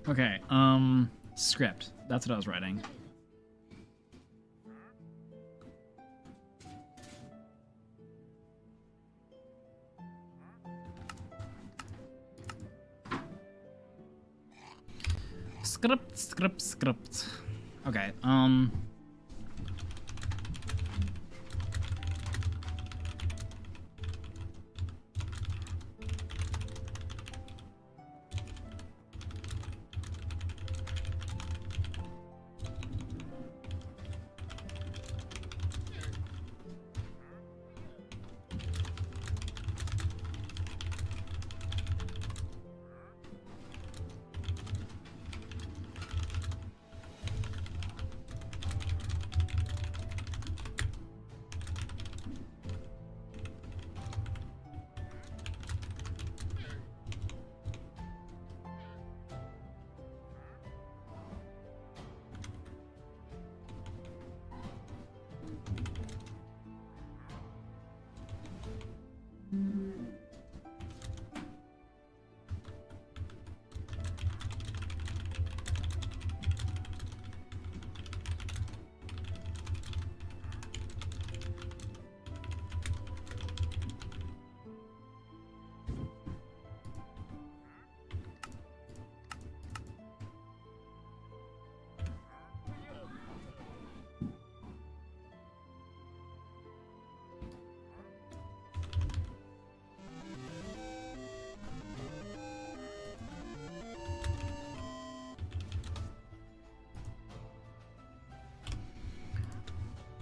Okay, script. That's what I was writing. Script. Okay,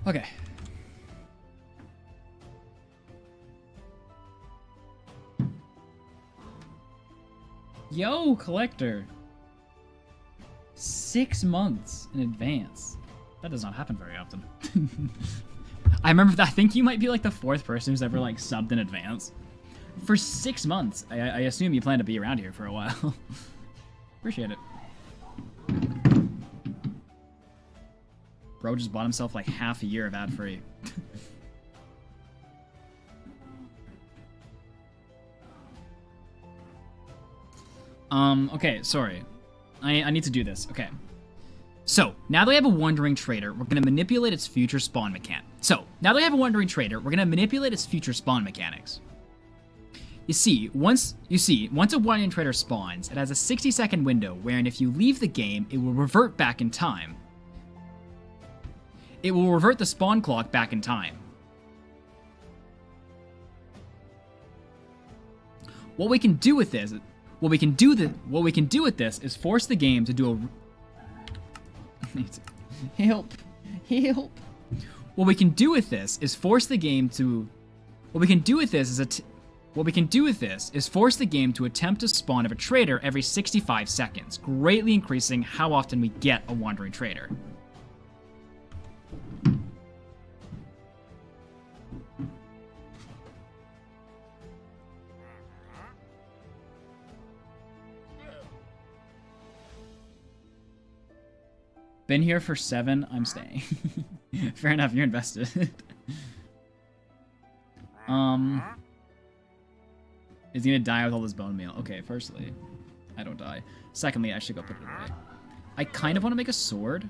Okay. Yo, collector. 6 months in advance. That does not happen very often. I remember that. I think you might be like the 4th person who's ever like subbed in advance. For 6 months. I assume you plan to be around here for a while. Appreciate it. Bro just bought himself like half a year of ad-free. Okay, sorry. I need to do this. Okay. So, now that we have a Wandering Trader, we're going to manipulate its future spawn mechanics. You see, once a Wandering Trader spawns, it has a 60-second window wherein if you leave the game, it will revert back in time. It will revert the spawn clock back in time. What we can do with this is force the game to do a help. What we can do with this is force the game to attempt to spawn of a trader every 65 seconds, greatly increasing how often we get a Wandering Trader. Been here for 7, I'm staying. Fair enough, you're invested. Is he gonna die with all this bone meal? Okay, firstly, I don't die. Secondly, I should go put it away. I kind of want to make a sword.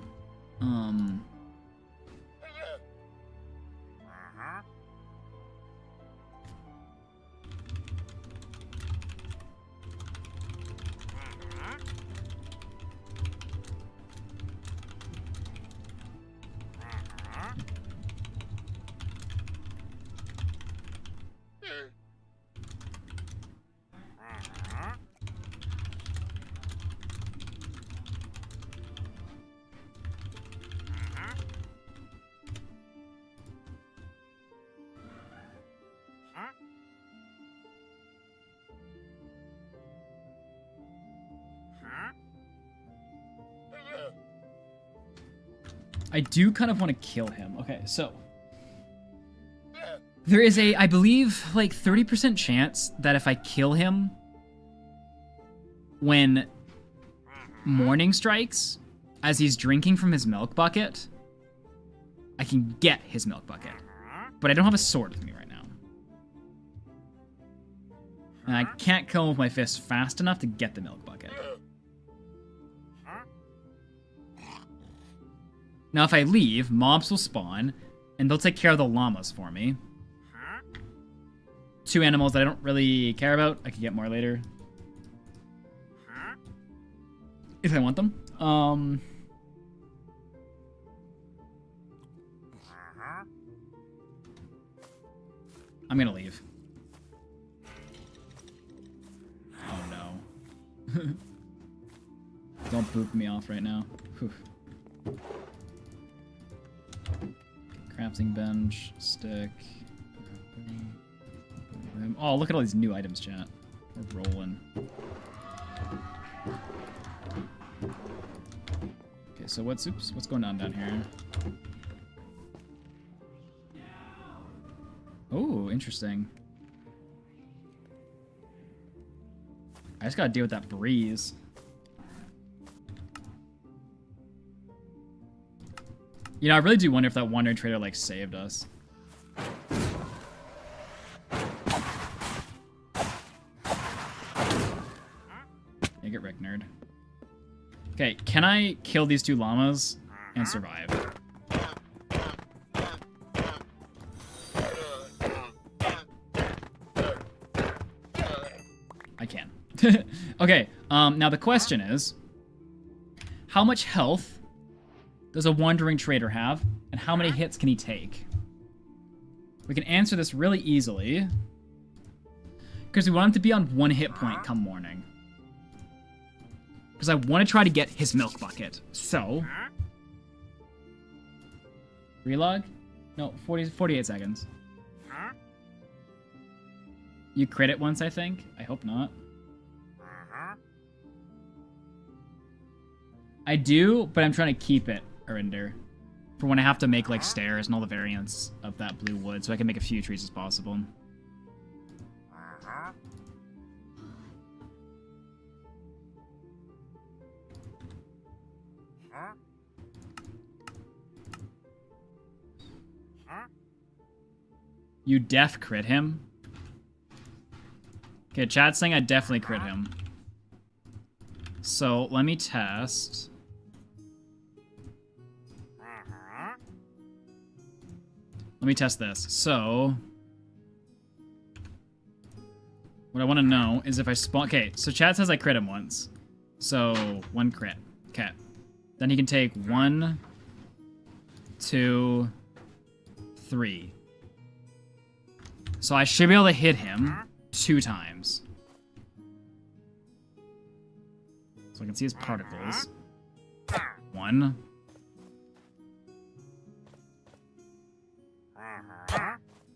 I do kind of want to kill him. Okay, so there is a, I believe, like 30% chance that if I kill him when morning strikes, as he's drinking from his milk bucket, I can get his milk bucket. But I don't have a sword with me right now. And I can't kill him with my fist fast enough to get the milk bucket. Now, if I leave, mobs will spawn, and they'll take care of the llamas for me. 2 animals that I don't really care about. I could get more later. If I want them. I'm gonna leave. Oh no. Don't boop me off right now. Whew. Crafting bench, stick. Oh, look at all these new items, chat. We're rolling. Okay, so what's going on down here? Oh, interesting. I just gotta deal with that breeze. You know, I really do wonder if that Wandering Trader, like, saved us. Yeah, get wrecked, nerd. Okay, can I kill these 2 llamas and survive? I can. Okay, now the question is, how much health does a Wandering Trader have, and how many hits can he take? We can answer this really easily, because we want him to be on 1 hit point come morning. Because I want to try to get his milk bucket. So, relog, No, 48 seconds. You crit it once, I think. I hope not. I do, but I'm trying to keep it, Arinder, for when I have to make like stairs and all the variants of that blue wood, so I can make a few trees as possible. You def crit him? Okay, chat's saying I definitely crit him. So, let me test. Let me test this. So, what I want to know is if I spawn... Okay, so chat says I crit him once. So, 1 crit. Okay. Then he can take 1, 2, 3. So I should be able to hit him 2 times. So I can see his particles. 1.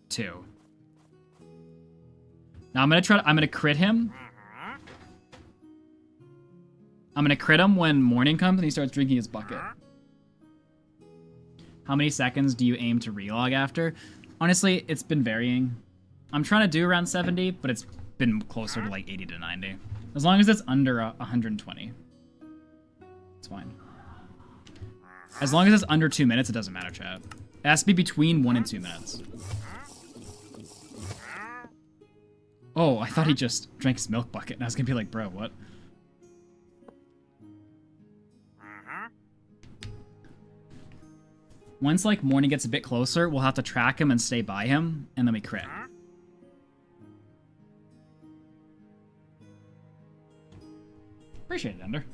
2. Now I'm gonna crit him. I'm gonna crit him when morning comes and he starts drinking his bucket. How many seconds do you aim to relog after? Honestly, it's been varying. I'm trying to do around 70, but it's been closer to like 80 to 90. As long as it's under 120. It's fine. As long as it's under 2 minutes, it doesn't matter, chat. It has to be between 1 and 2 minutes. Oh, I thought he just drank his milk bucket, and I was gonna be like, bro, what? Once, like, morning gets a bit closer, we'll have to track him and stay by him, and then we crit. Appreciate it, Ender.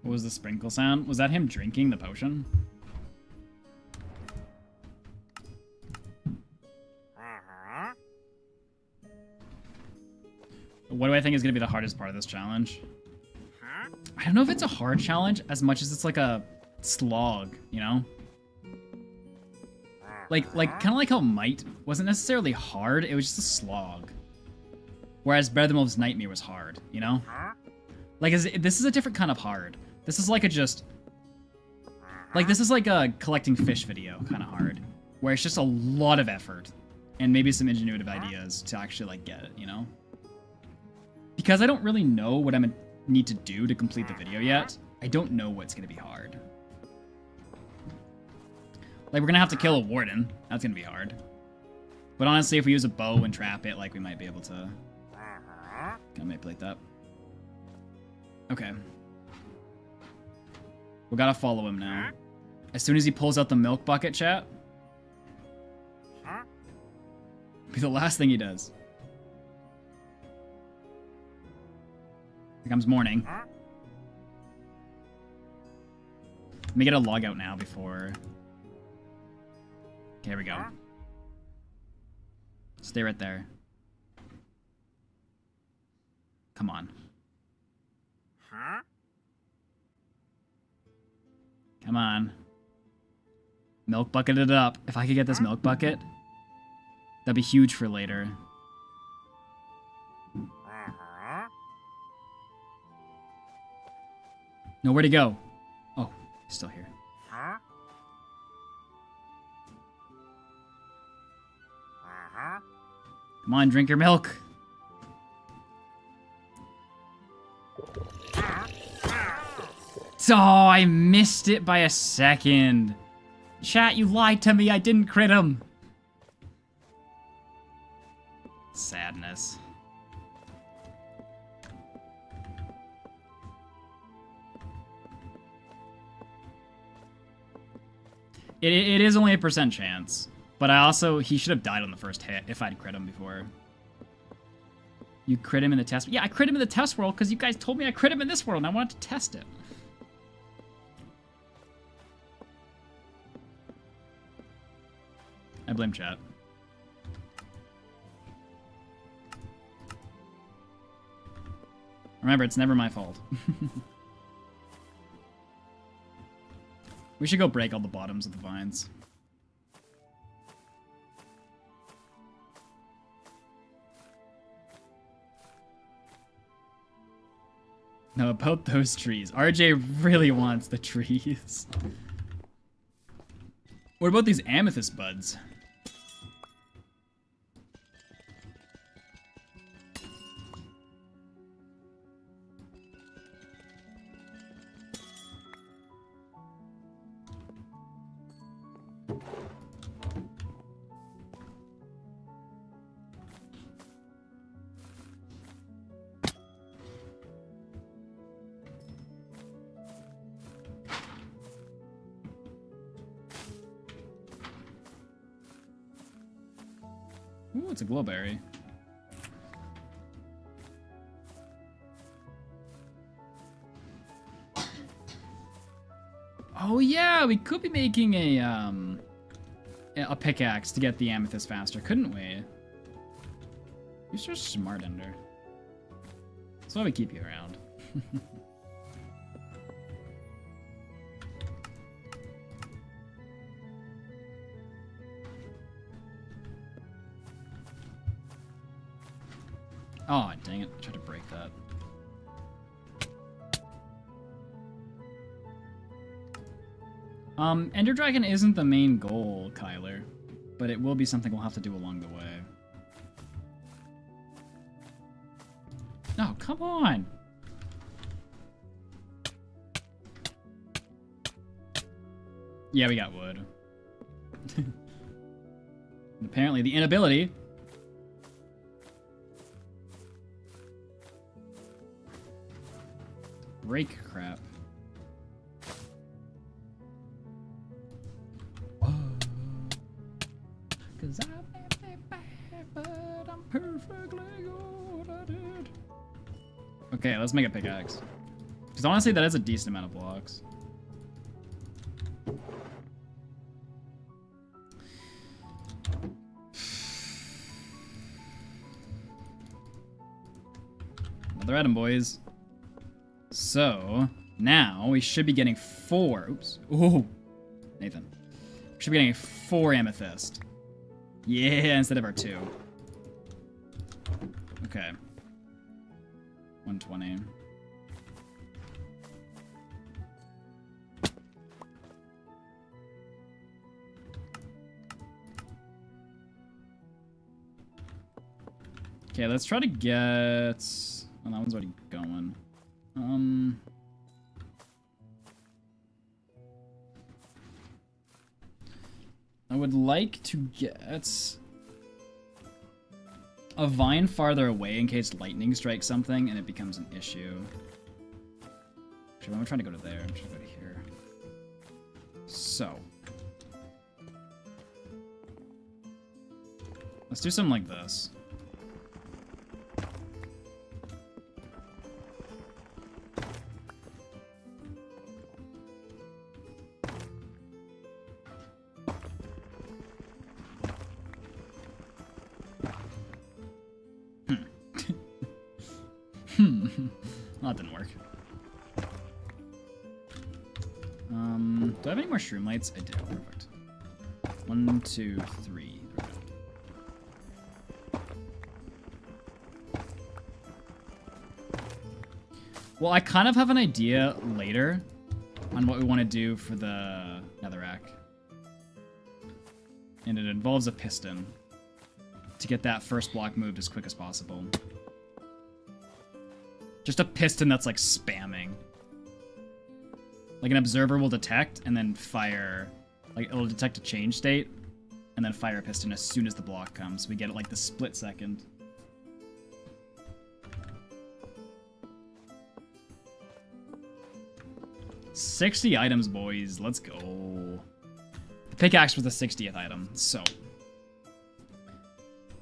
What was the sprinkle sound? Was that him drinking the potion? What do I think is going to be the hardest part of this challenge? I don't know if it's a hard challenge as much as it's like a slog, you know? Like kind of like how Might wasn't necessarily hard, it was just a slog. Whereas Better Than Wolf's Nightmare was hard, you know? Like, this is a different kind of hard. This is like a just... Like, this is like a collecting fish video kind of hard. Where it's just a lot of effort. And maybe some ingenuitive ideas to actually, like, get it, you know? Because I don't really know what I'm gonna need to do to complete the video yet, I don't know what's gonna be hard. Like, we're gonna have to kill a warden. That's gonna be hard. But honestly, if we use a bow and trap it, like, we might be able to... kind of manipulate that. Okay. We gotta follow him now. As soon as he pulls out the milk bucket, chat. Be the last thing he does. Here comes morning. Let me get a log out now before... Okay, here we go. Stay right there. Come on. Come on. Milk bucket it up. If I could get this milk bucket, that'd be huge for later. No, where'd he go? Oh, he's still here. Come on, drink your milk. Oh, I missed it by a second. Chat, you lied to me. I didn't crit him. Sadness. It is only a % chance. But he should have died on the first hit if I'd crit him before. You crit him in the test. Yeah, I crit him in the test world because you guys told me I crit him in this world and I wanted to test it. I blame chat. Remember, it's never my fault. We should go break all the bottoms of the vines. No, about those trees. RJ really wants the trees. What about these amethyst buds? Ooh, it's a glowberry. Oh yeah, we could be making a pickaxe to get the amethyst faster, couldn't we? You're so smart, Ender. That's why we keep you around. Oh, dang it. I tried to break that. Ender Dragon isn't the main goal, Kyler, but it will be something we'll have to do along the way. Oh, come on! Yeah, we got wood. Apparently the inability break crap. Whoa. 'Cause I may be bad, but I'm perfectly good at it. Okay, let's make a pickaxe. Because honestly, that is a decent amount of blocks. Another item, boys. So, now we should be getting 4. Oops. Ooh. Nathan. We should be getting 4 amethyst. Yeah, instead of our 2. Okay. 120. Okay, let's try to get... Oh, that one's already going. I would like to get a vine farther away in case lightning strikes something and it becomes an issue. Actually, I'm trying to go to there. I'm trying to go to here. So. Let's do something like this. That didn't work. Do I have any more shroom lights? I do. Perfect. 1, 2, 3. Well, I kind of have an idea later on what we want to do for the netherrack. And it involves a piston to get that first block moved as quick as possible. Just a piston that's like spamming. Like an observer will detect and then fire, like it'll detect a change state and then fire a piston as soon as the block comes. We get it like the split second. $60 items, boys. Let's go. The Pickaxe was the 60th item, so.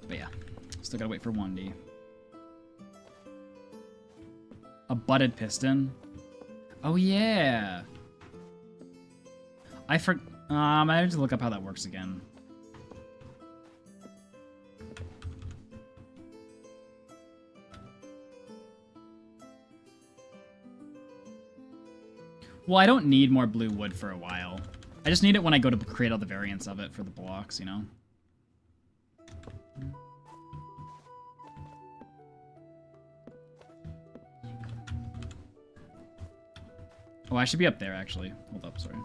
But yeah, still gotta wait for 1D. A butted piston. Oh yeah. I have to look up how that works again. Well, I don't need more blue wood for a while. I just need it when I go to create all the variants of it for the blocks, you know? Oh, I should be up there, actually. Hold up, sorry.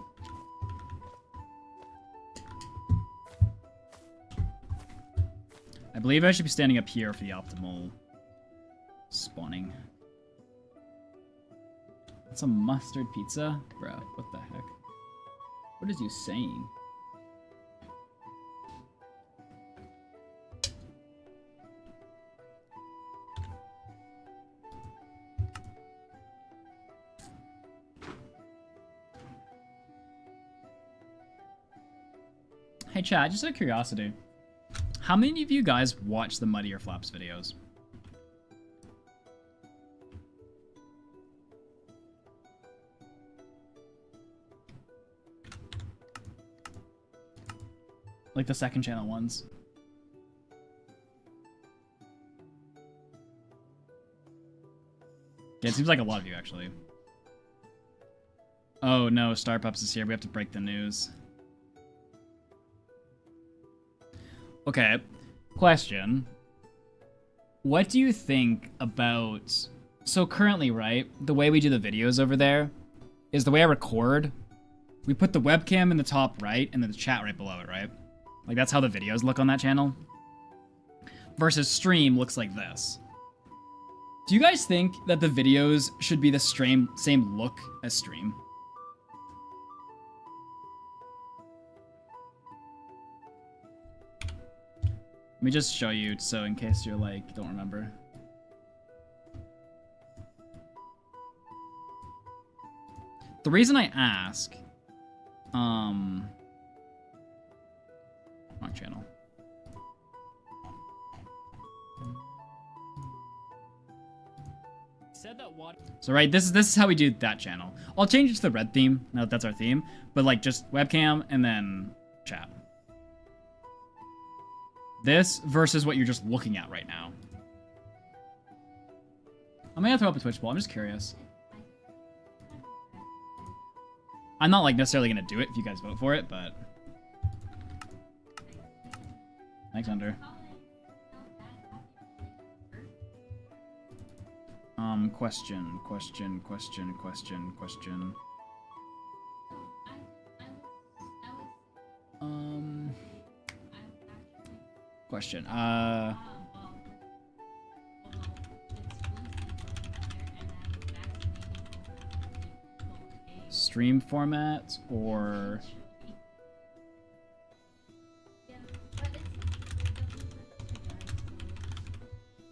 I believe I should be standing up here for the optimal spawning. That's a mustard pizza? Bruh, what the heck? What is you saying? Hey chat, just out of curiosity, how many of you guys watch the Muddier Flaps videos? Like the second channel ones. Yeah, it seems like a lot of you, actually. Oh no, Star Pups is here. We have to break the news. Okay, question. What do you think about... So currently, right, the way we do the videos over there is the way I record. We put the webcam in the top right and then the chat right below it, right? Like, that's how the videos look on that channel. Versus stream looks like this. Do you guys think that the videos should be the same look as stream? Let me just show you, so in case you're like, don't remember. The reason I ask, wrong channel. Said that water. So right, this is how we do that channel. I'll change it to the red theme, now that that's our theme, but like just webcam and then chat. This versus what you're just looking at right now. I'm gonna throw up a Twitch poll, I'm just curious. I'm not like necessarily gonna do it if you guys vote for it, but... Thanks, Under. Question. Question. Stream format or...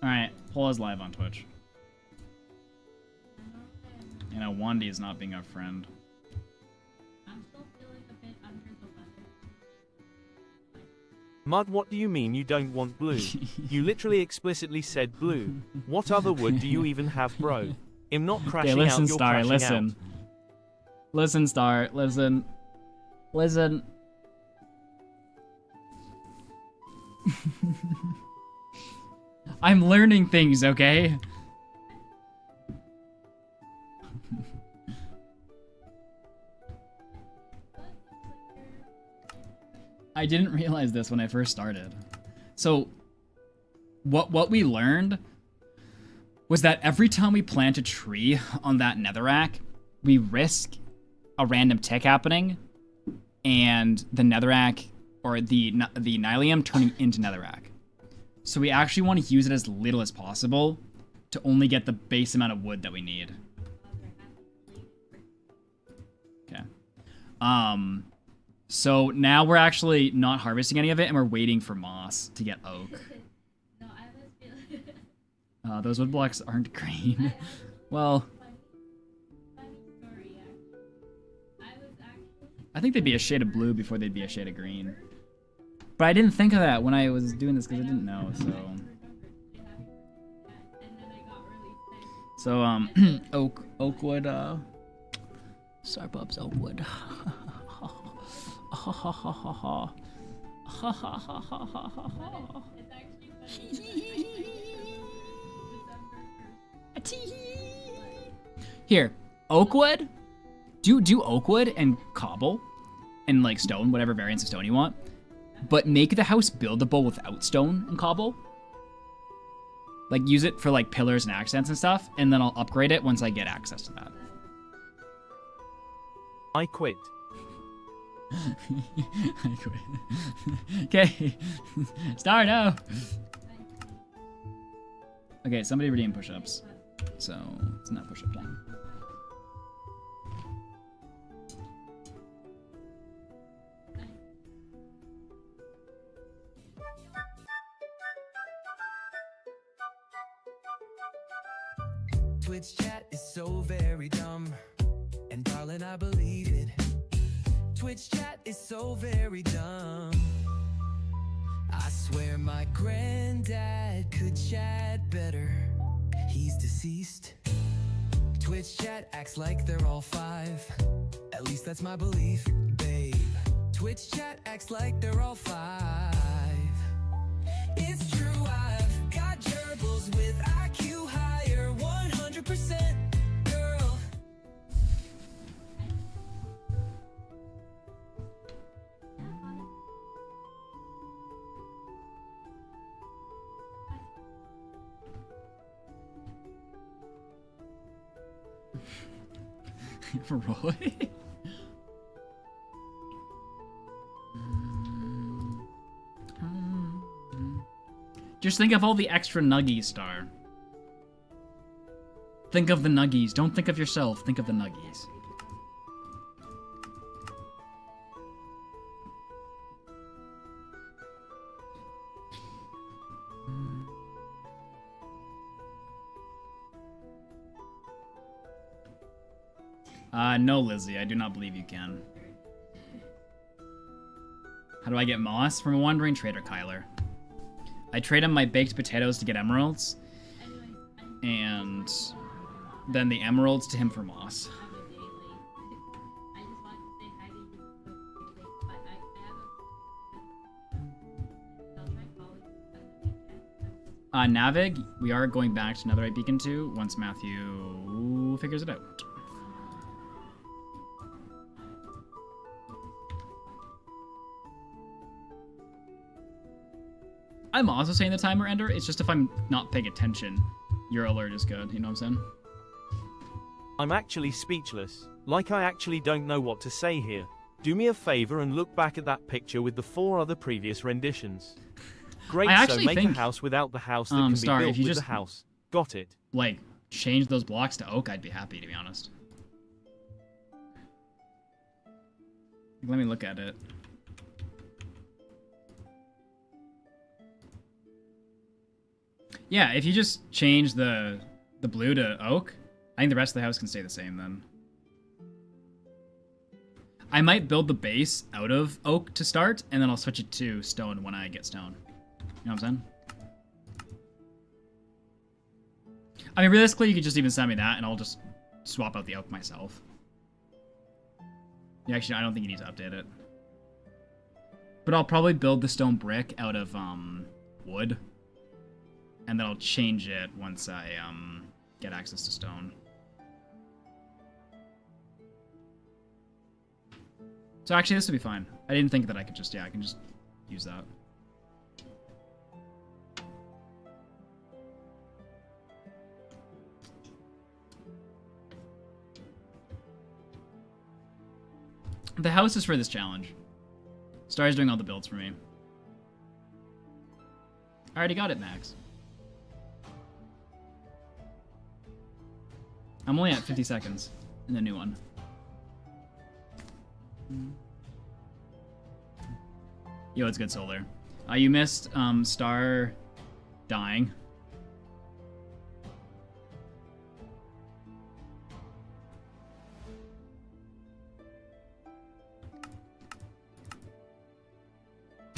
Alright, poll is live on Twitch. You know, Wandy is not being our friend. I'm still feeling a bit under the weather. Mud, what do you mean you don't want blue? You literally explicitly said blue. What other wood do you even have, bro? I'm not crashing Okay, listen, out, you're Star, crashing listen. out. Listen, Star, listen. Listen. I'm learning things, okay? I didn't realize this when I first started. So, what we learned was that every time we plant a tree on that netherrack, we risk a random tick happening, and the netherrack, or the nylium turning into netherrack. So we actually want to use it as little as possible to only get the base amount of wood that we need. Okay. So now we're actually not harvesting any of it, and we're waiting for moss to get oak. No, I was feeling. Those wood blocks aren't green. Well, Funny story, actually. I was actually. I think they'd be a shade of blue before they'd be a shade of green. But I didn't think of that when I was doing this because I didn't know, so... So, Oakwood, Starbucks Oakwood. Here, Oakwood. Do Oakwood and cobble and like stone, whatever variants of stone you want. But make the house buildable without stone and cobble. Like use it for like pillars and accents and stuff, and then I'll upgrade it once I get access to that. I quit. I quit. Okay. Star, no. Okay, somebody redeem push-ups. So it's not push-up time. Twitch chat is so very dumb, and darling, I believe it. Twitch chat is so very dumb. I swear my granddad could chat better. He's deceased. Twitch chat acts like they're all 5. At least that's my belief, babe. Twitch chat acts like they're all 5. It's true, I've got gerbils with IQ higher, 100%, girl. Roy? Just think of all the extra nuggies, Star. Think of the nuggies. Don't think of yourself. Think of the nuggies. No, Lizzie, I do not believe you can. How do I get moss? From a wandering trader, Kyler. I trade him my baked potatoes to get emeralds, and then the emeralds to him for moss. Navig, we are going back to Netherite Beacon 2 once Matthew figures it out. I'm also saying the timer ender. It's just if I'm not paying attention, your alert is good. You know what I'm saying? I'm actually speechless. Like I actually don't know what to say here. Do me a favor and look back at that picture with the 4 other previous renditions. Great, so make a house without the house that can Star, be if built you with just, the house. Got it. Like, change those blocks to oak, I'd be happy, to be honest. Let me look at it. Yeah, if you just change the blue to oak, I think the rest of the house can stay the same then. I might build the base out of oak to start, and then I'll switch it to stone when I get stone. You know what I'm saying? I mean, realistically, you could just even send me that, and I'll just swap out the oak myself. Yeah, actually, I don't think you need to update it. But I'll probably build the stone brick out of wood. And then I'll change it once I get access to stone. So actually, this would be fine. I didn't think that I could just, I can just use that. The house is for this challenge. Star's doing all the builds for me. I already got it, Max. I'm only at 50 seconds in the new one. Yo, it's good, Solar. You missed Star dying.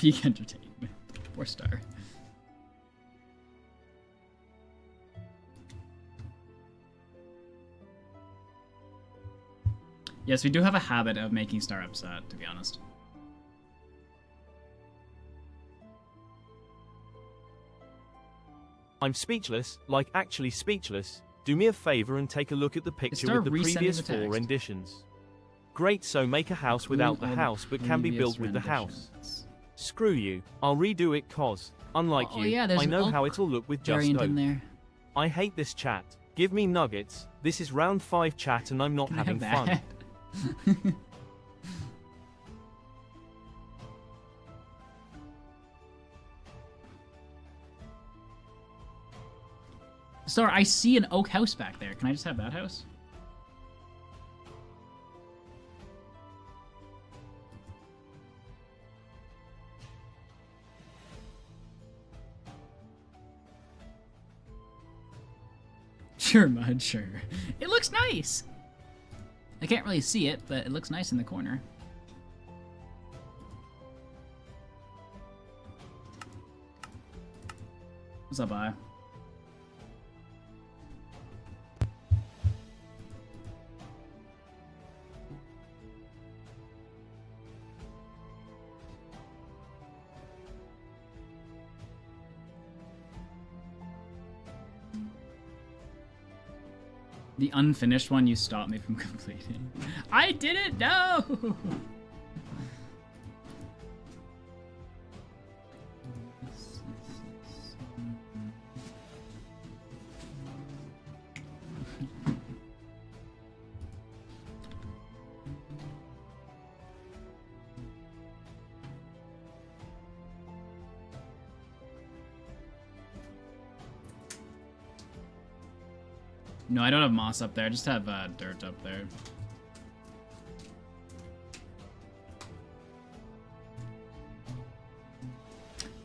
Peak Entertainment. Poor Star. Yes, we do have a habit of making Star upset, to be honest. I'm speechless, like actually speechless. Do me a favor and take a look at the picture Star with the resending previous the 4 text? renditions. Great, so make a house without the All house but can be previous built with the house. renditions. Screw you, I'll redo it cause, unlike Oh, you, yeah, there's I an know oak how it'll look with just variant oak. in there. I hate this chat. Give me nuggets. This is round 5 chat and I'm not Can I having have fun. that? Star, I see an oak house back there. Can I just have that house? Sure, Mud, sure. It looks nice! I can't really see it, but it looks nice in the corner. What's up, I? The unfinished one you stopped me from completing. I didn't know! No, I don't have moss up there. I just have dirt up there.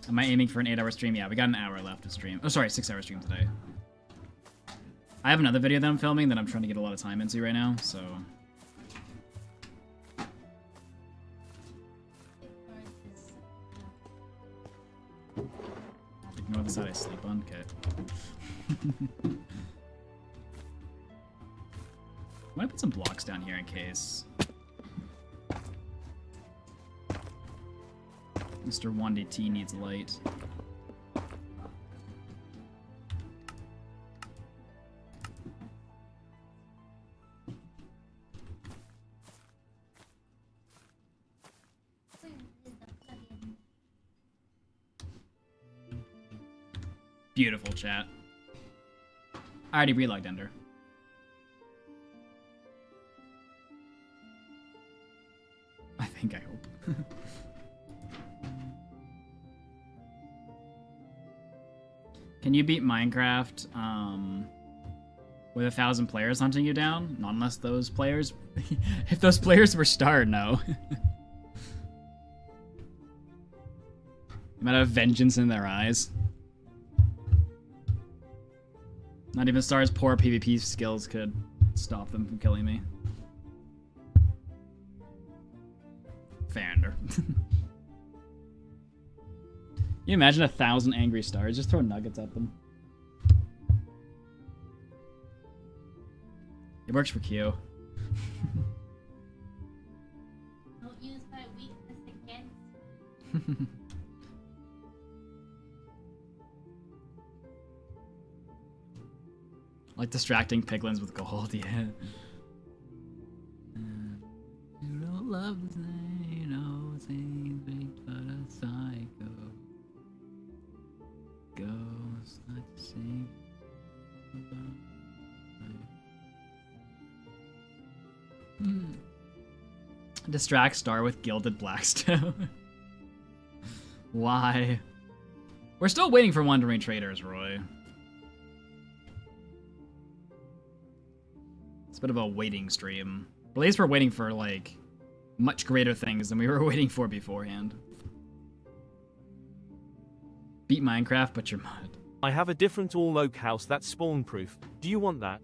Am I aiming for an 8-hour stream? Yeah, we got an hour left of stream. Oh, sorry, 6-hour stream today. I have another video that I'm filming that I'm trying to get a lot of time into right now, so... Ignore the side I sleep on? Okay. I'm gonna put some blocks down here in case. Mr. 1DT needs light. Beautiful chat. I already relogged Ender. I think, I hope. Can you beat Minecraft with 1,000 players hunting you down? Not unless those players... if those players were Star, no. Might have vengeance in their eyes. Not even Star's poor PvP skills could stop them from killing me. Fander. You imagine 1,000 angry Stars? Just throw nuggets at them. It works for Q. Don't use my weakness against. Like distracting piglins with gold, yeah. You don't love the same, no same thing but a psycho. Ghost, not the same. Distract Star with gilded blackstone. Why? We're still waiting for Wandering Traders, Roy. It's a bit of a waiting stream. At least we're waiting for, like, much greater things than we were waiting for beforehand. Beat Minecraft, but you're mud. I have a different all-oak house that's spawn-proof. Do you want that?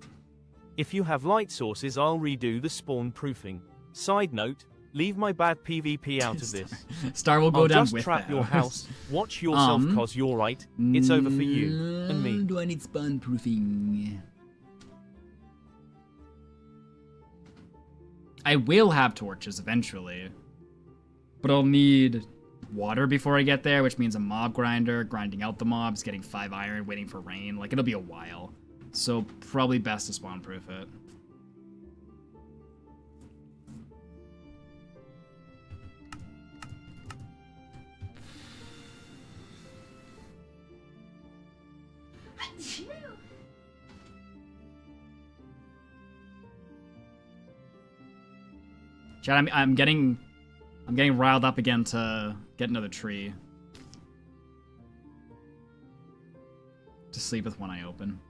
If you have light sources, I'll redo the spawn-proofing. Side note, leave my bad PvP out of this. Star will go I'll down just with trap the your house. Watch yourself, cause you're right. It's over for you and me. Do I need spawn proofing? I will have torches eventually, but I'll need water before I get there, which means a mob grinder, grinding out the mobs, getting 5 iron, waiting for rain. Like, it'll be a while. So probably best to spawn proof it. Chad, I'm getting riled up again to get another tree. To sleep with one eye open.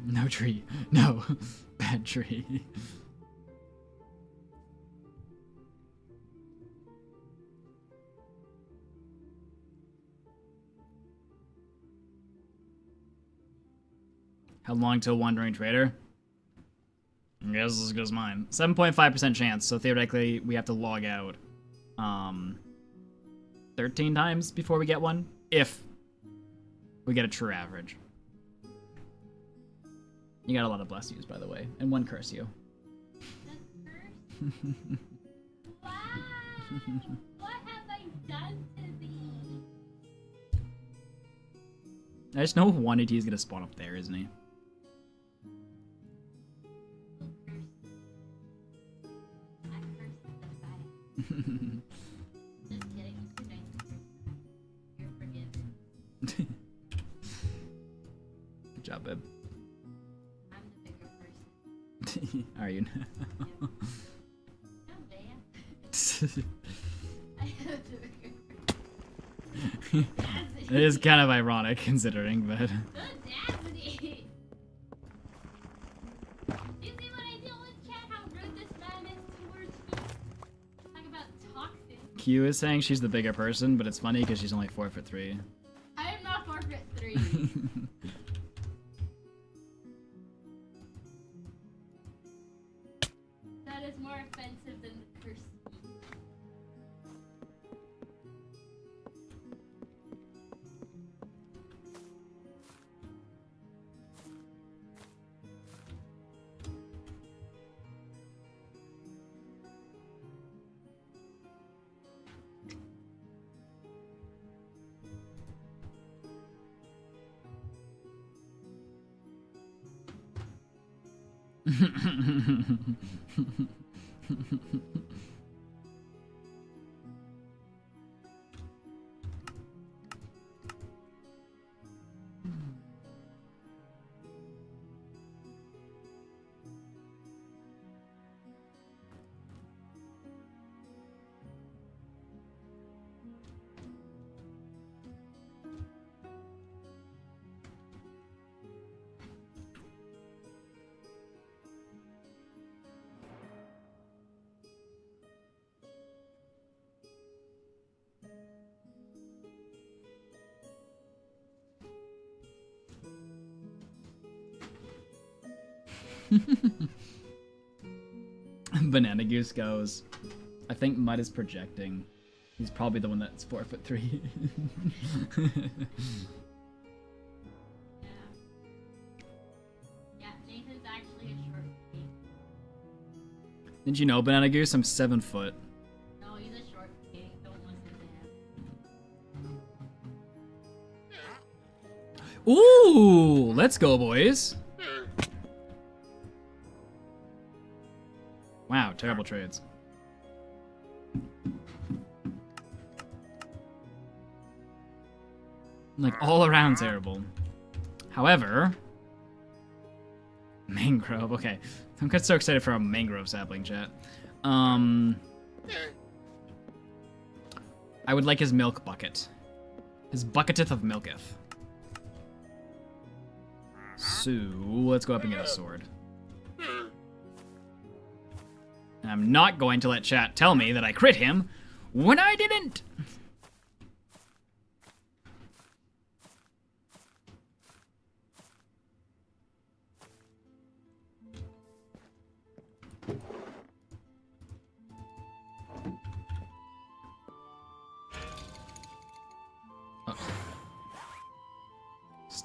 No tree. No. Bad tree. How long till Wandering Trader? I guess this is as good as mine. 7.5% chance, so theoretically we have to log out 13 times before we get one, if we get a true average. You got a lot of bless yous, by the way, and 1 curse you. Wow! What have I done to thee? I just know 1AT is gonna spawn up there, isn't he? Just kidding. You're nice. You're forgiven. Good job, babe. I'm the bigger person. Are you? No, man. I am the bigger person. It is kind of ironic considering, but Audacity! You see what I deal with, chat? How rude this man is towards me? Talk about toxic. Q is saying she's the bigger person, but it's funny because she's only 4'3". I am not 4'3". That is more offensive than the curse. Banana Goose goes, I think Mud is projecting. He's probably the one that's 4'3". Yeah, Nathan's actually a short king. Didn't you know, Banana Goose? I'm 7 foot. No, he's a short king. Don't listen to him. Ooh, let's go, boys. Wow, terrible trades. Like, all around terrible. However... Mangrove, okay. I'm so excited for a mangrove sapling, chat. I would like his milk bucket. His bucketeth of milketh. So, let's go up and get a sword. And I'm not going to let chat tell me that I crit him when I didn't.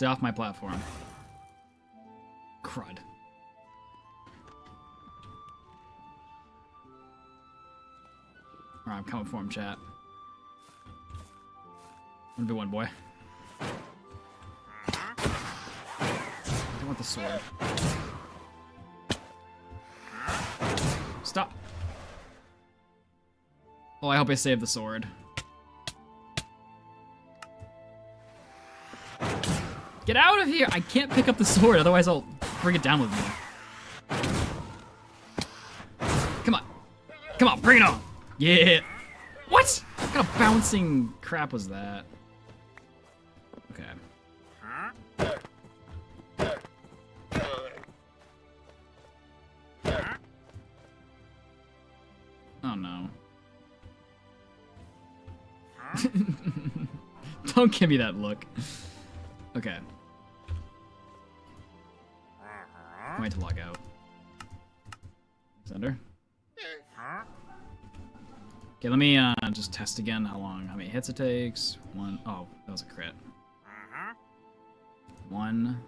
Stay off my platform. Crud. Alright, I'm coming for him, chat. 1v1, boy. I want the sword. Stop. Oh, I hope I saved the sword. Get out of here! I can't pick up the sword, otherwise I'll bring it down with me. Come on. Come on, bring it on! Yeah! What? What kind of bouncing crap was that? Okay. Oh no. Don't give me that look. Okay. I'm going to log out. Sender. Okay, let me just test again how many hits it takes. One. Oh, that was a crit. 1,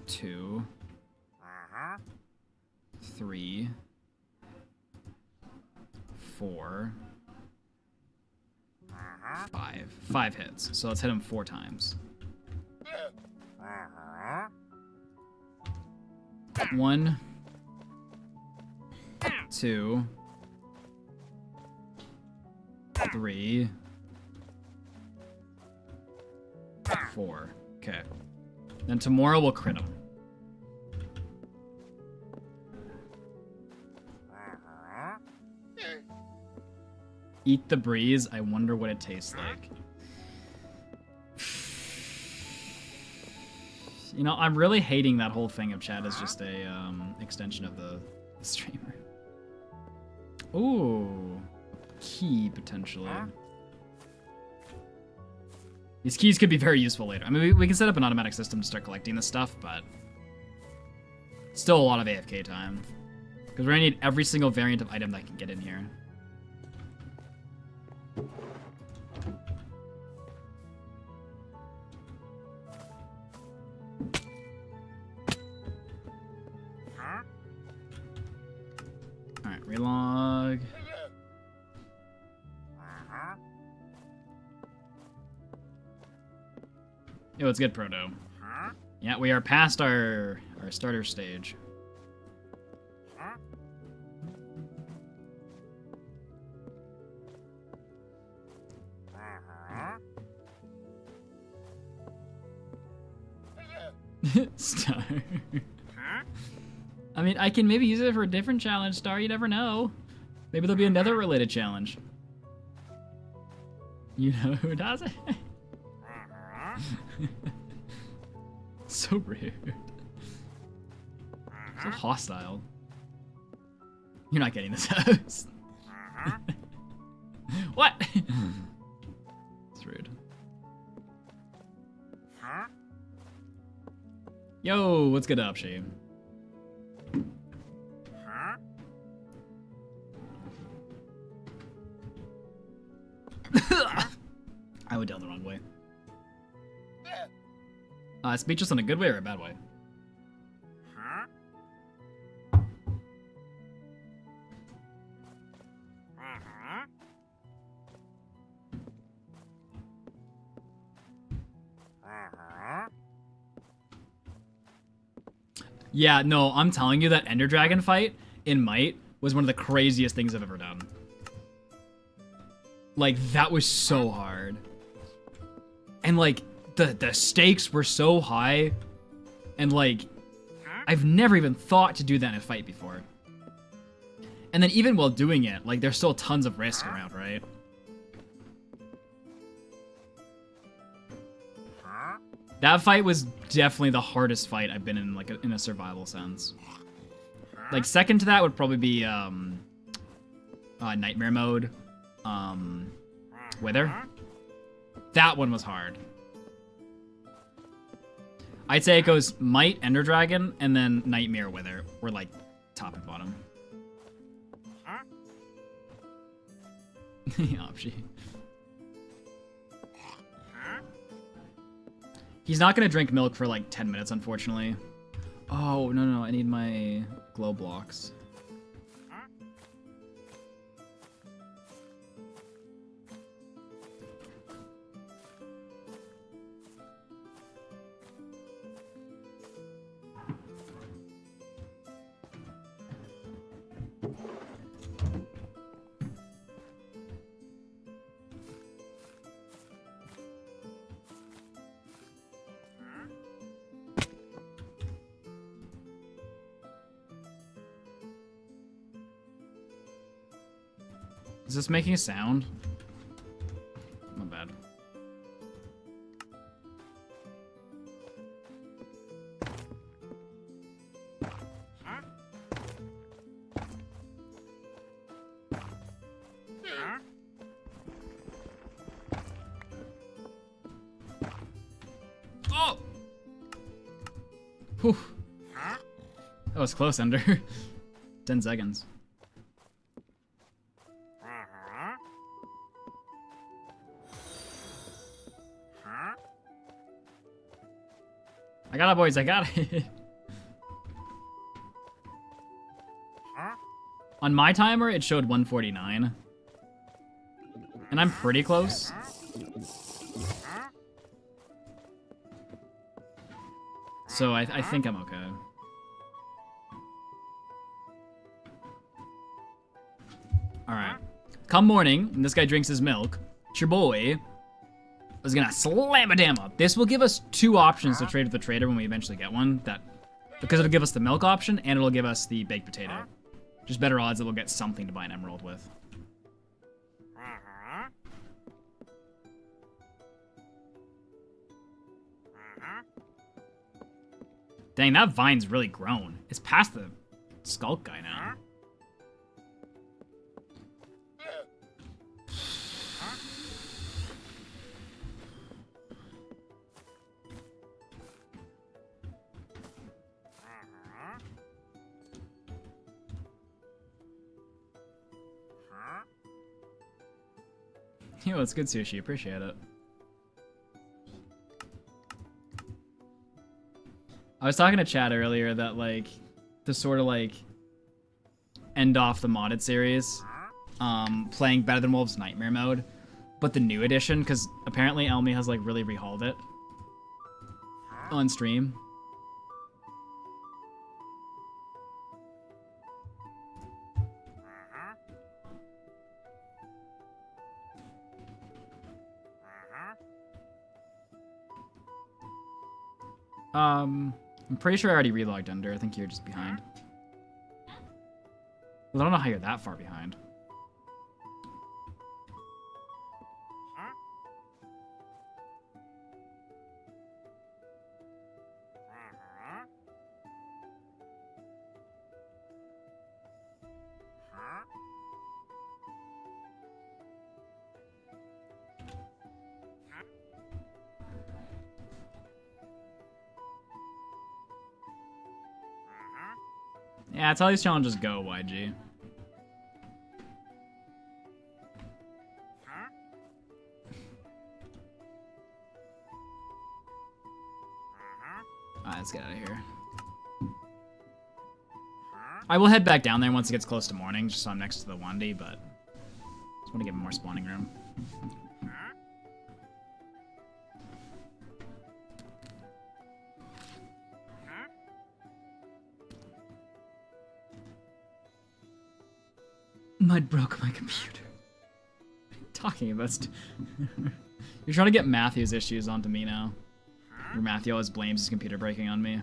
2, 3, 4, 5. 5 hits. So let's hit him 4 times. 1, 2, 3, 4. Okay. Then tomorrow we'll crit him. Eat the breeze. I wonder what it tastes like. You know, I'm really hating that whole thing of chat as just a extension of the streamer. Ooh, key potentially. These keys could be very useful later. I mean, we can set up an automatic system to start collecting this stuff, but still a lot of AFK time. Because we're gonna need every single variant of item that can get in here. Alright, relog. Yo, it's good, Proto. Yeah, we are past our starter stage. Star. I mean, I can maybe use it for a different challenge, Star. You never know. Maybe there'll be another related challenge. You know who does it? So rude. So hostile. You're not getting this house. What? It's rude. Yo, what's good up, Shane? I went down the wrong way. Speechless in a good way or a bad way? Yeah, no, I'm telling you that Ender Dragon fight in Might was one of the craziest things I've ever done. Like, that was so hard. And like, the stakes were so high, and like, I've never even thought to do that in a fight before. And then even while doing it, like, there's still tons of risk around, right? That fight was definitely the hardest fight I've been in, like, in a survival sense. Like, second to that would probably be Nightmare Mode, Wither. That one was hard. I'd say it goes Might, Ender Dragon, and then Nightmare Wither were like top and bottom. Opshi. He's not gonna drink milk for like 10 minutes, unfortunately. Oh, no, I need my glow blocks. Is this making a sound? My bad. Oh! Whew. That was close, Ender. 10 seconds. I got it, boys. I got it. On my timer, it showed 149. And I'm pretty close. So I think I'm okay. Alright. Come morning, when this guy drinks his milk, it's your boy is gonna slam a dam up. This will give us 2 options to trade with the trader when we eventually get one. Because it'll give us the milk option and it'll give us the baked potato. Just better odds that we'll get something to buy an emerald with. Dang, that vine's really grown. It's past the skulk guy now. Yo, it's good sushi. Appreciate it. I was talking to Chad earlier that, like, to sort of, like, end off the modded series, playing Better Than Wolves Nightmare mode, but the new edition, because apparently Elmi has, like, really rehauled it on stream. I'm pretty sure I already relogged Under. I think you're just behind. Well, I don't know how you're that far behind. Yeah, that's how these challenges go, YG. Alright, let's get out of here. I will head back down there once it gets close to morning, just so I'm next to the Wandy, but just want to give him more spawning room. Mud broke my computer. What are you talking about? You're trying to get Matthew's issues onto me now. Where Matthew always blames his computer breaking on me.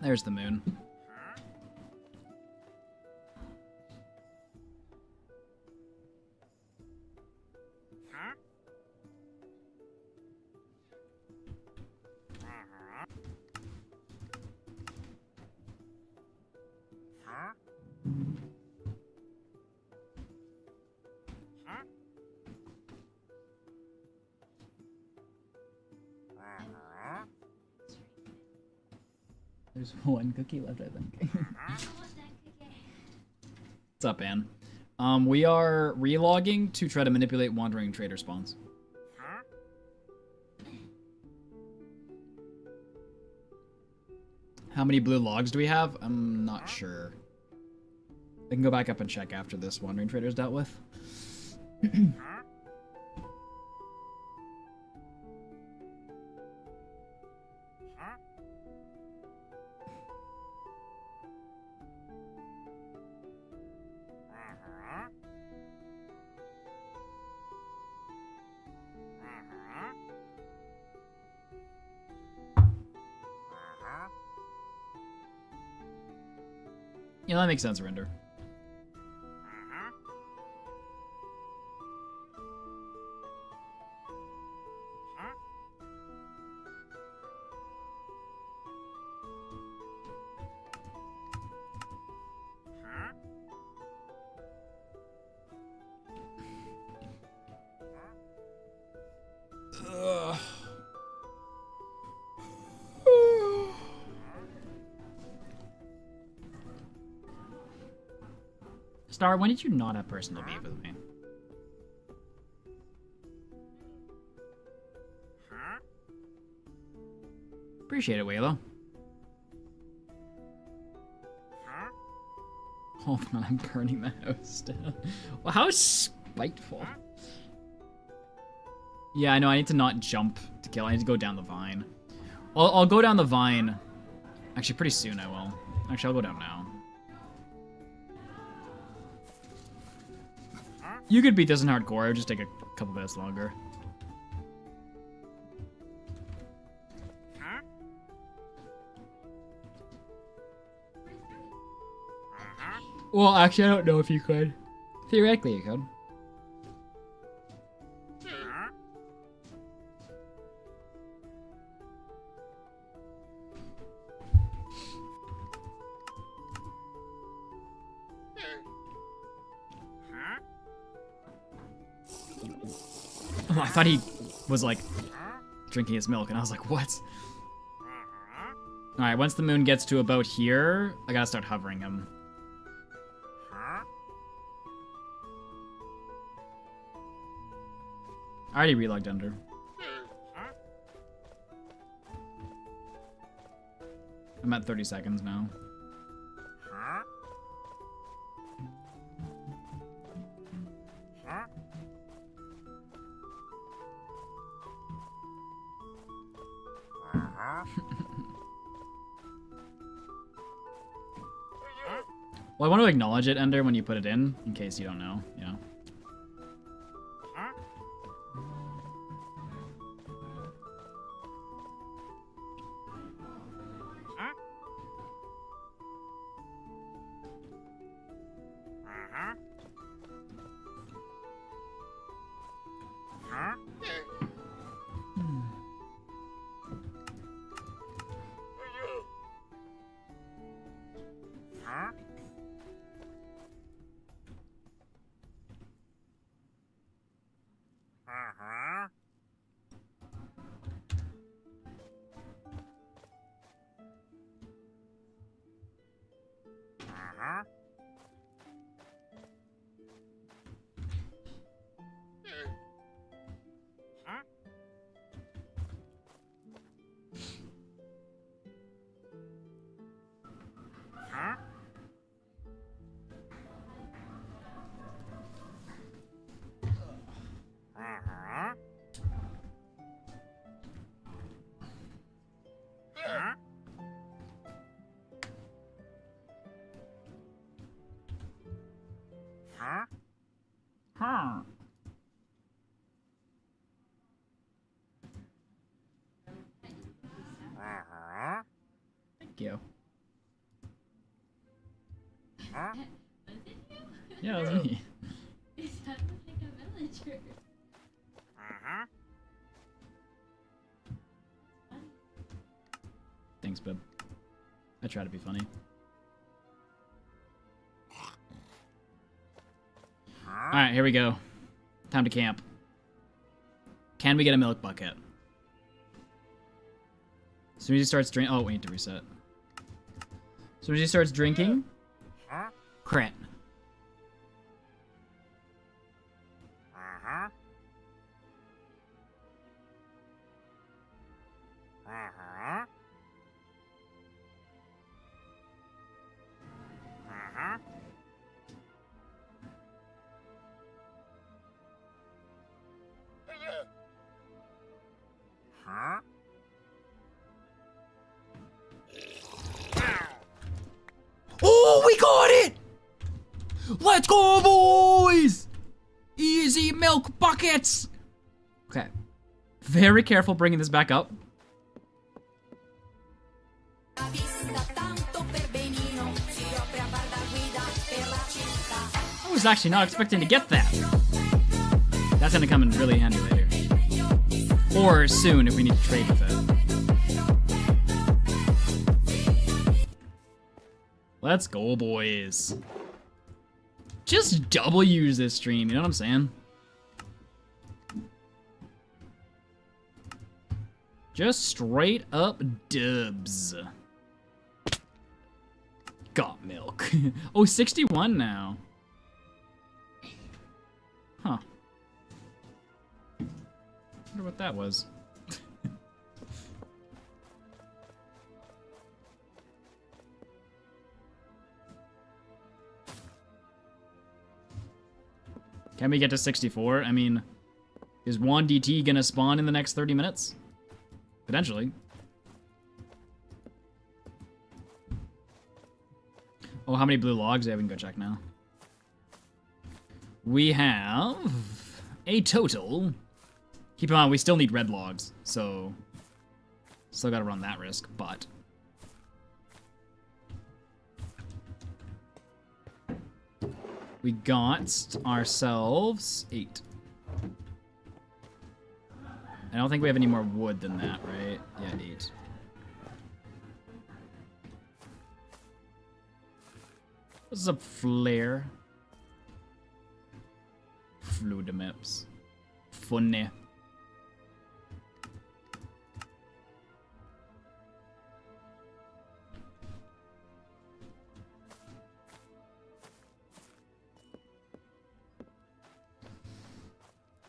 There's the moon. There's one cookie left, I think. What's up, Ann? We are relogging to try to manipulate wandering trader spawns. How many blue logs do we have? I'm not sure. I can go back up and check after this wandering trader's dealt with. Yeah, that makes sense, Render. Star, when did you not have personal beef with me? Appreciate it, Waylo. Oh man, I'm burning the house down. Well, how spiteful. Yeah, I know, I need to not jump to kill. I need to go down the vine. I'll go down the vine. Actually, pretty soon I will. Actually, I'll go down now. You could beat this in hardcore, it would just take a couple minutes longer. Well, actually, I don't know if you could. Theoretically, you could. Oh, I thought he was like drinking his milk, and I was like, what? Alright, once the moon gets to about here, I gotta start hovering him. I already relogged under. I'm at 30 seconds now. Well, I want to acknowledge it, Ender, when you put it in case you don't know, you know. Thank you. Was it you? Yeah, that was me. It sounded like a villager. Thanks, bub. I try to be funny. Alright, here we go. Time to camp. Can we get a milk bucket? As soon as he starts drinking... Oh, we need to reset. So she starts drinking. Crit. Oh, we got it! Let's go, boys! Easy milk buckets! Okay. Very careful bringing this back up. I was actually not expecting to get that. That's gonna come in really handy later. Or soon if we need to trade with it. Let's go, boys. Just W's this stream, you know what I'm saying? Just straight up dubs. Got milk. Oh, 61 now. Huh. Wonder what that was. Can we get to 64? I mean, is Juan DT gonna spawn in the next 30 minutes? Potentially. Oh, how many blue logs? Yeah, we can go check now. We have a total. Keep in mind, we still need red logs, so still gotta run that risk, but we got ourselves 8. I don't think we have any more wood than that, right? Yeah, 8. What's up, Flare? Fluidimips. Funny.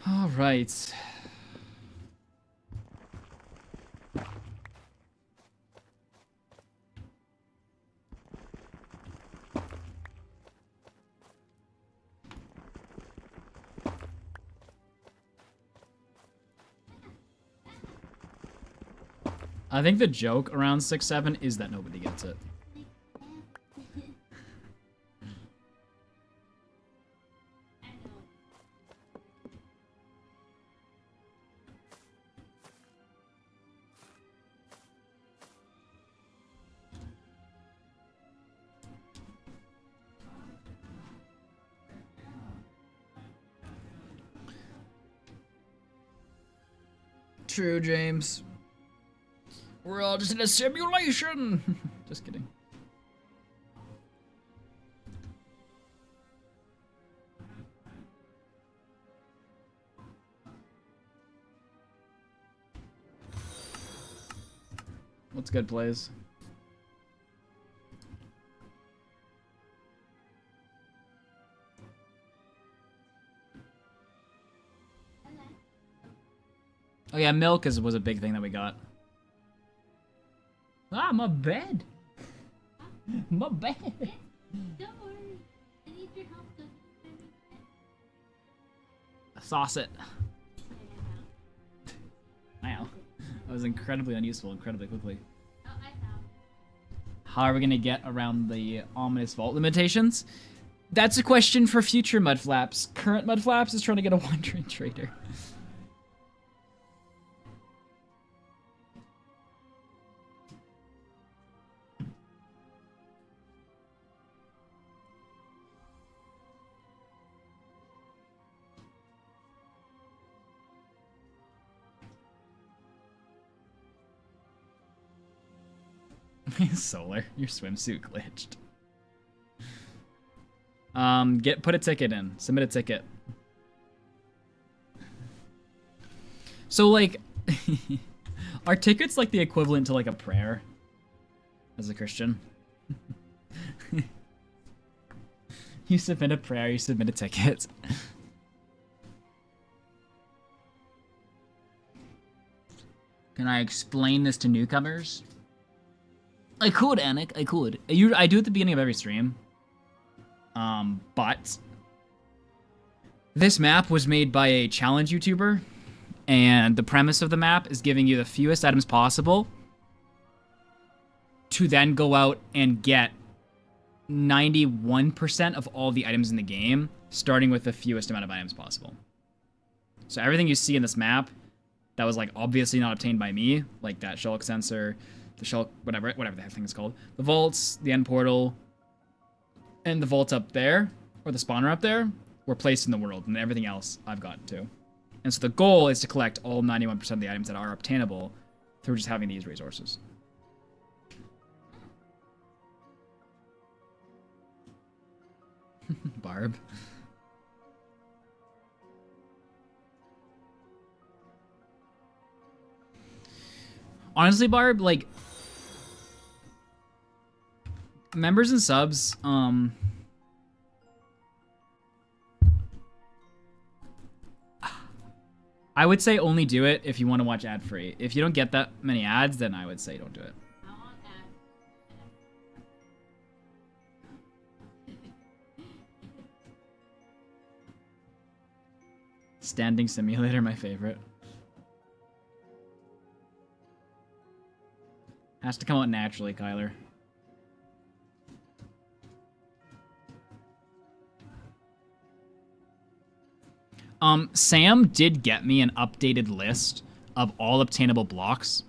All right. I think the joke around 6-7 is that nobody gets it. True, James. We're all just in a simulation. Just kidding. What's good plays? Oh yeah, milk was a big thing that we got. Ah, my bed. My bed. Don't worry. I need your help to Sauce it. Wow. That was incredibly unuseful, incredibly quickly. Oh, I found. How are we gonna get around the ominous vault limitations? That's a question for future Mudflaps. Current Mudflaps is trying to get a wandering trader. Solar, your swimsuit glitched. Put a ticket in. Submit a ticket. So like, are tickets like the equivalent to like a prayer as a Christian? You submit a prayer, you submit a ticket. Can I explain this to newcomers? I could, Anik, I could. I do at the beginning of every stream. But this map was made by a challenge YouTuber, and the premise of the map is giving you the fewest items possible to then go out and get 91% of all the items in the game, starting with the fewest amount of items possible. So everything you see in this map that was like obviously not obtained by me, like that shulk sensor, the shulk, whatever the thing is called, the vaults, the end portal, and the vault up there, or the spawner up there, were placed in the world, and everything else I've gotten to. And so the goal is to collect all 91% of the items that are obtainable through just having these resources. Barb. Honestly, Barb, like, members and subs, I would say only do it if you want to watch ad-free. If you don't get that many ads, then I would say don't do it. I want Standing simulator, my favorite. Has to come out naturally, Kyler. Sam did get me an updated list of all obtainable blocks.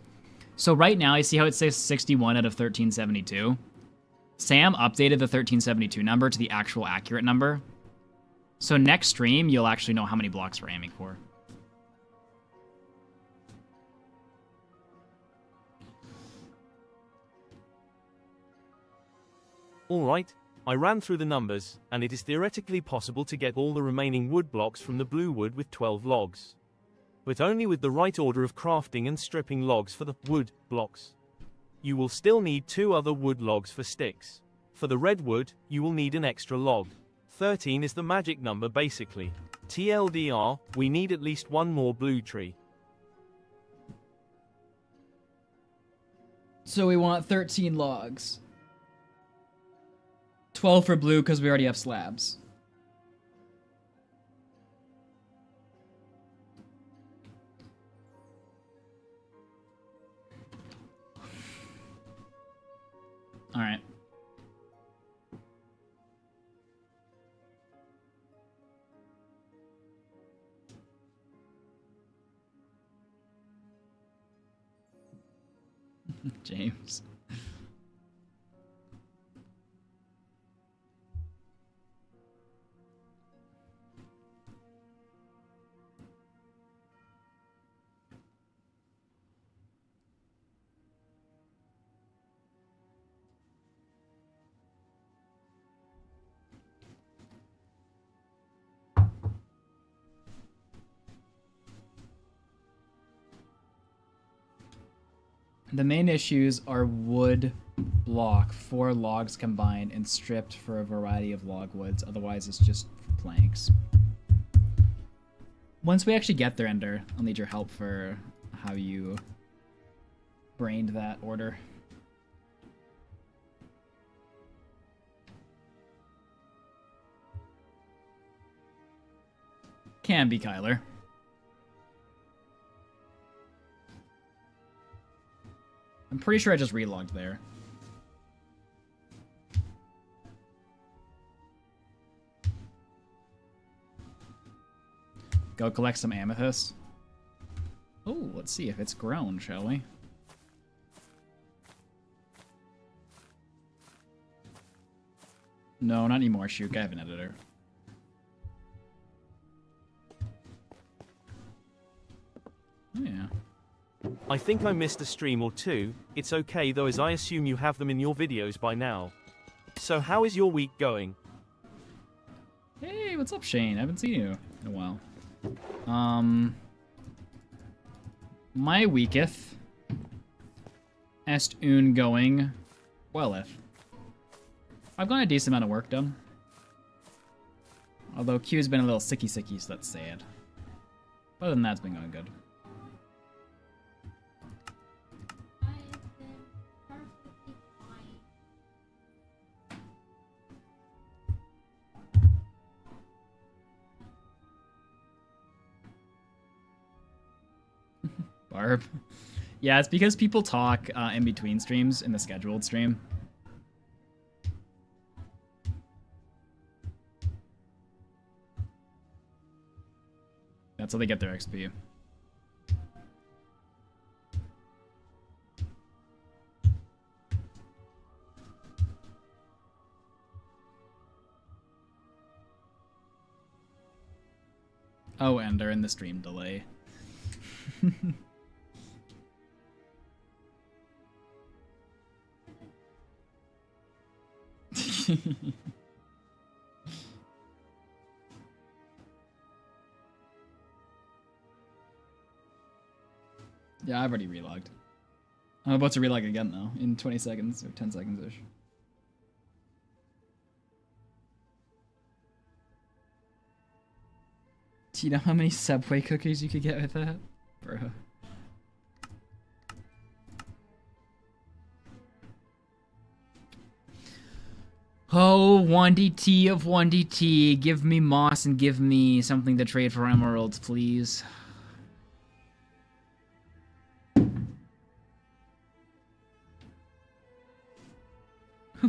So right now, you see how it says 61 out of 1372? Sam updated the 1372 number to the actual accurate number. So next stream, you'll actually know how many blocks we're aiming for. Alright, I ran through the numbers, and it is theoretically possible to get all the remaining wood blocks from the blue wood with 12 logs. But only with the right order of crafting and stripping logs for the wood blocks. You will still need 2 other wood logs for sticks. For the red wood, you will need an extra log. 13 is the magic number basically. TLDR, we need at least 1 more blue tree. So we want 13 logs. 12 for blue because we already have slabs. All right. James. The main issues are wood block, 4 logs combined and stripped for a variety of log woods. Otherwise, it's just planks. Once we actually get there, Ender, I'll need your help for how you brained that order. Can be, Kyler. I'm pretty sure I just relogged there. Go collect some amethyst. Oh, let's see if it's grown, shall we? No, not anymore, Shook. I have an editor. Oh, yeah. I think I missed a stream or 2, it's okay though as I assume you have them in your videos by now. So how is your week going? Hey, what's up, Shane? I haven't seen you in a while. My weeketh est un going welleth. I've gotten a decent amount of work done. Although Q's been a little sicky, so that's sad. Other than that, it's been going good. Barb. Yeah, it's because people talk in between streams in the scheduled stream. That's how they get their XP. Oh, and they're in the stream delay. Yeah, I've already relogged. I'm about to relog again though, in 20 seconds or 10 seconds-ish. Do you know how many Subway cookies you could get with that? Bro. Oh, 1DT of 1DT. Give me moss and give me something to trade for emeralds, please.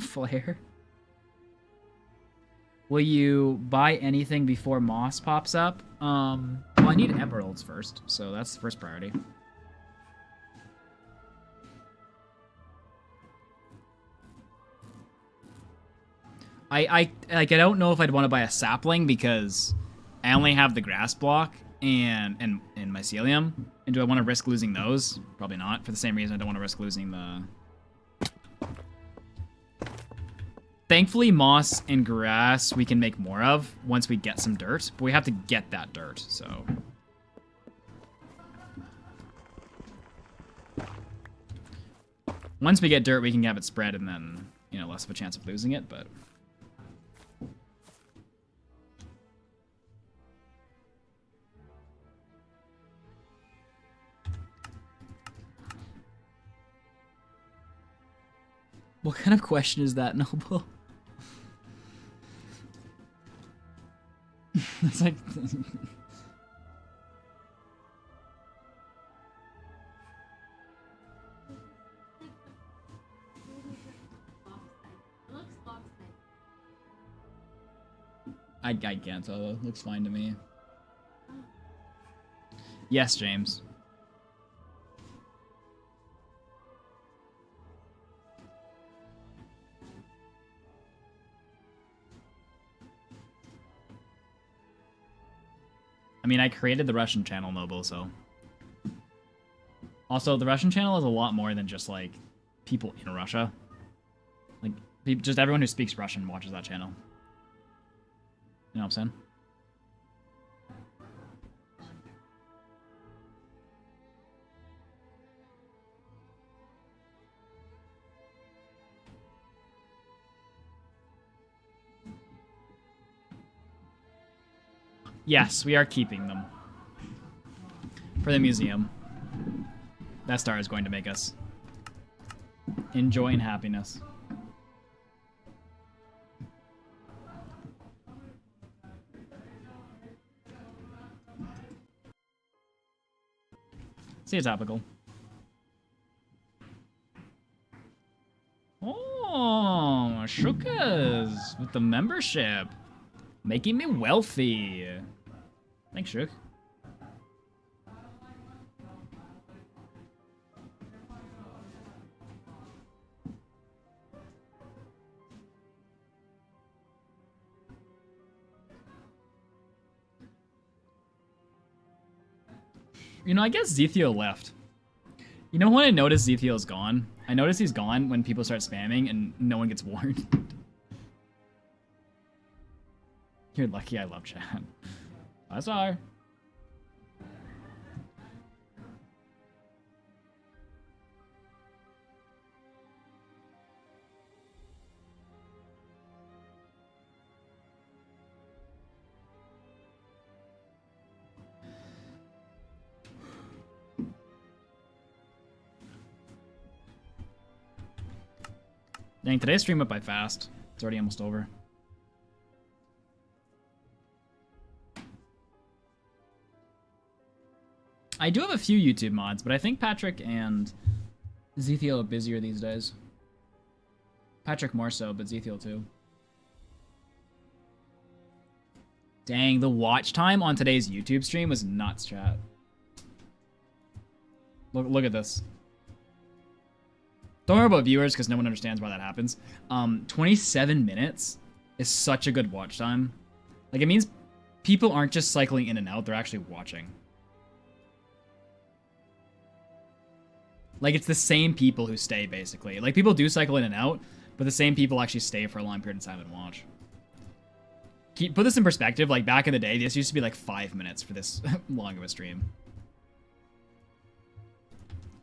Flare. Will you buy anything before moss pops up? Well, I need emeralds first, so that's the first priority. I don't know if I'd want to buy a sapling because I only have the grass block and mycelium. And do I want to risk losing those? Probably not. For the same reason I don't want to risk losing the... Thankfully, moss and grass we can make more of once we get some dirt. But we have to get that dirt, so... Once we get dirt, we can have it spread and then, you know, less of a chance of losing it, but... What kind of question is that, Noble? It's like... I can't tell though. Looks fine to me. Yes, James. I mean, I created the Russian channel, Noble, so... Also, the Russian channel is a lot more than just, like, people in Russia. Like, just everyone who speaks Russian watches that channel. You know what I'm saying? Yes, we are keeping them. For the museum. That star is going to make us enjoy and happiness. See a topical. Oh, Shukas with the membership. Making me wealthy. Thanks, Shook. You know, I guess Zethio left. You know when I notice Zethio's gone? I notice he's gone when people start spamming and no one gets warned. You're lucky I love chat. I saw her. Dang, today's stream up by fast. It's already almost over. I do have a few YouTube mods, but I think Patrick and Zethiel are busier these days. Patrick more so, but Zethiel too. Dang, the watch time on today's YouTube stream was nuts, chat. Look at this. Don't worry about viewers, because no one understands why that happens. 27 minutes is such a good watch time. Like, it means people aren't just cycling in and out, they're actually watching. Like, it's the same people who stay, basically. Like, people do cycle in and out, but the same people actually stay for a long period of time and watch. Put this in perspective, like, back in the day, this used to be, like, 5 minutes for this long of a stream.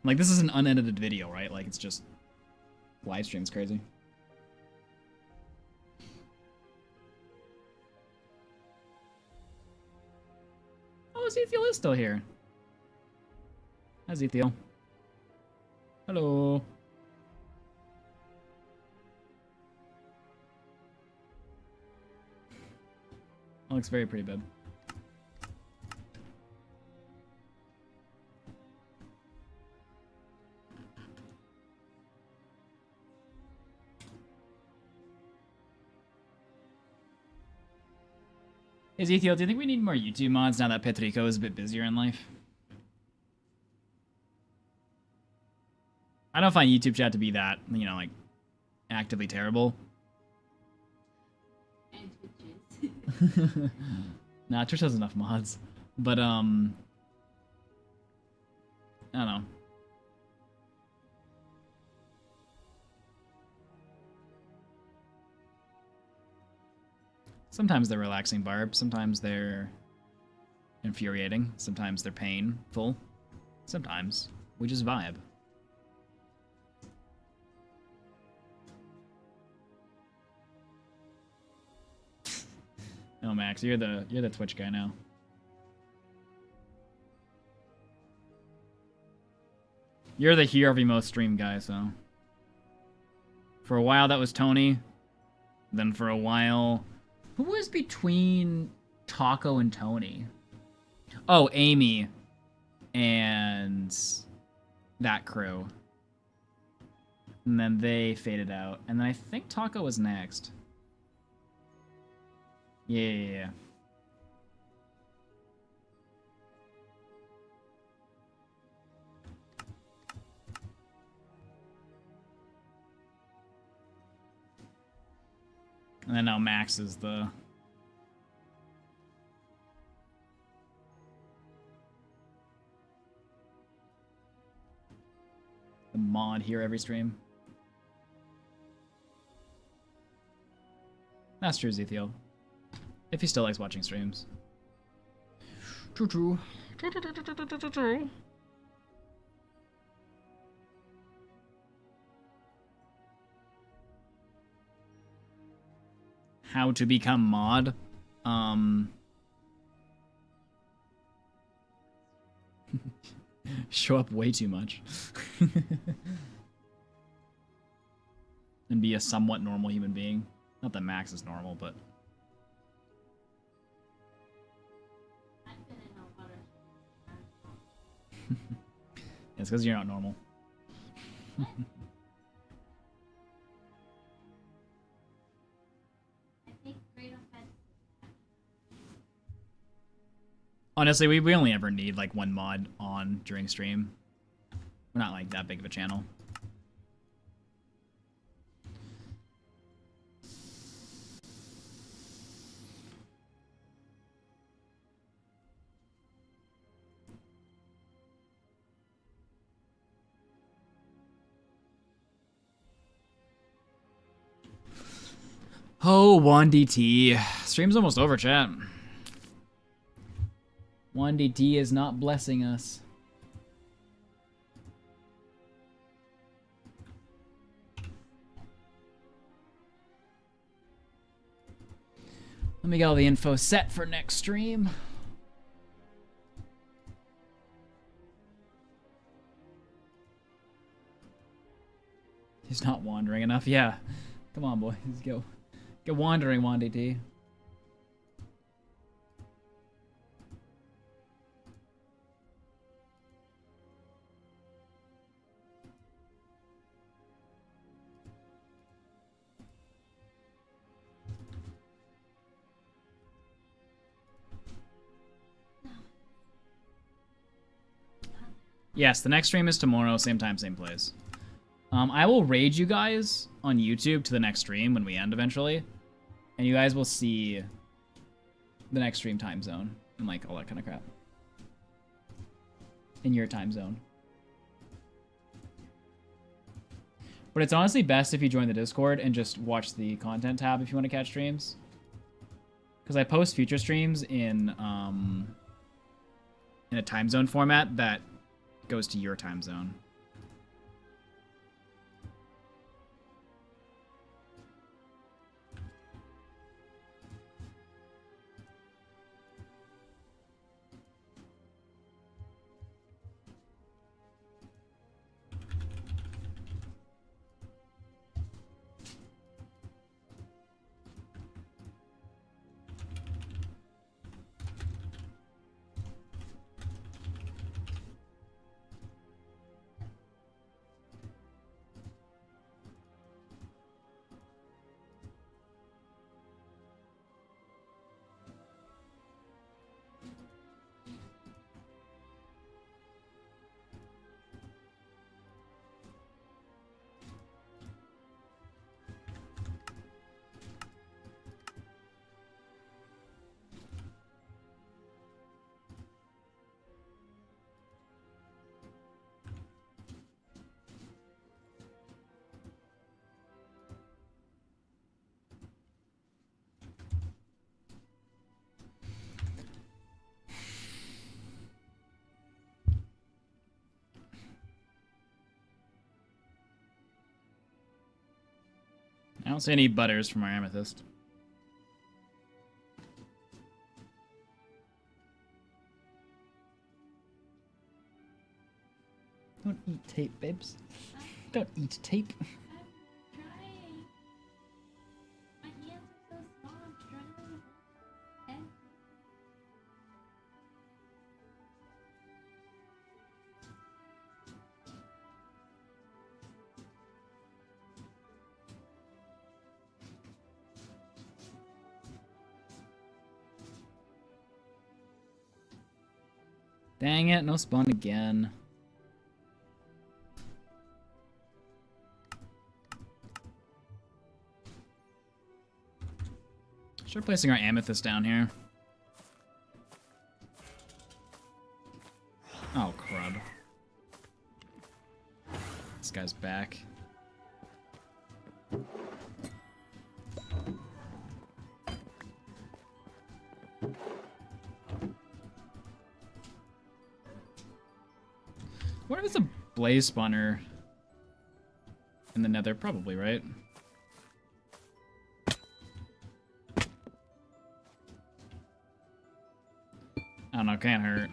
Like, this is an unedited video, right? Like, it's just... live stream's crazy. Oh, Zethiel is still here. Hi, Zethiel. Hello. That looks very pretty, babe. Ezekiel, do you think we need more YouTube mods now that Petrico is a bit busier in life? I don't find YouTube chat to be that, you know, like, actively terrible. And Twitches. Nah, Twitch has enough mods. But, I don't know. Sometimes they're relaxing, Barb. Sometimes they're infuriating. Sometimes they're painful. Sometimes we just vibe. No, Max, you're the Twitch guy now. You're the Here Every Most stream guy, so. For a while that was Tony. Then for a while, who was between Taco and Tony? Oh, Amy and that crew. And then they faded out. And then I think Taco was next. Yeah. And then now Max is the... mod here every stream. That's true, Zethiel. If he still likes watching streams. True. How to become mod? Show up way too much. And be a somewhat normal human being. Not that Max is normal, but... It's because you're not normal. Honestly, we only ever need like one mod on during stream. We're not like that big of a channel. Oh, 1DT. Stream's almost over, chat. 1DT is not blessing us. Let me get all the info set for next stream. He's not wandering enough. Yeah. Come on, boys. Go. Get wandering, Wandy T. Yes, the next stream is tomorrow, same time, same place. I will raid you guys on YouTube to the next stream when we end eventually. And you guys will see the next stream time zone and like all that kind of crap. In your time zone. But it's honestly best if you join the Discord and just watch the content tab if you want to catch streams. Because I post future streams in a time zone format that goes to your time zone. I don't see any butters from our amethyst. Don't eat tape, babes. Don't eat tape. I'm trying. My hands are so small. I'm trying. And Dang it, no spawn again. Start placing our amethyst down here. Oh, crud. This guy's back. What if it's a blaze spawner in the nether? Probably, right? I don't know, can't hurt.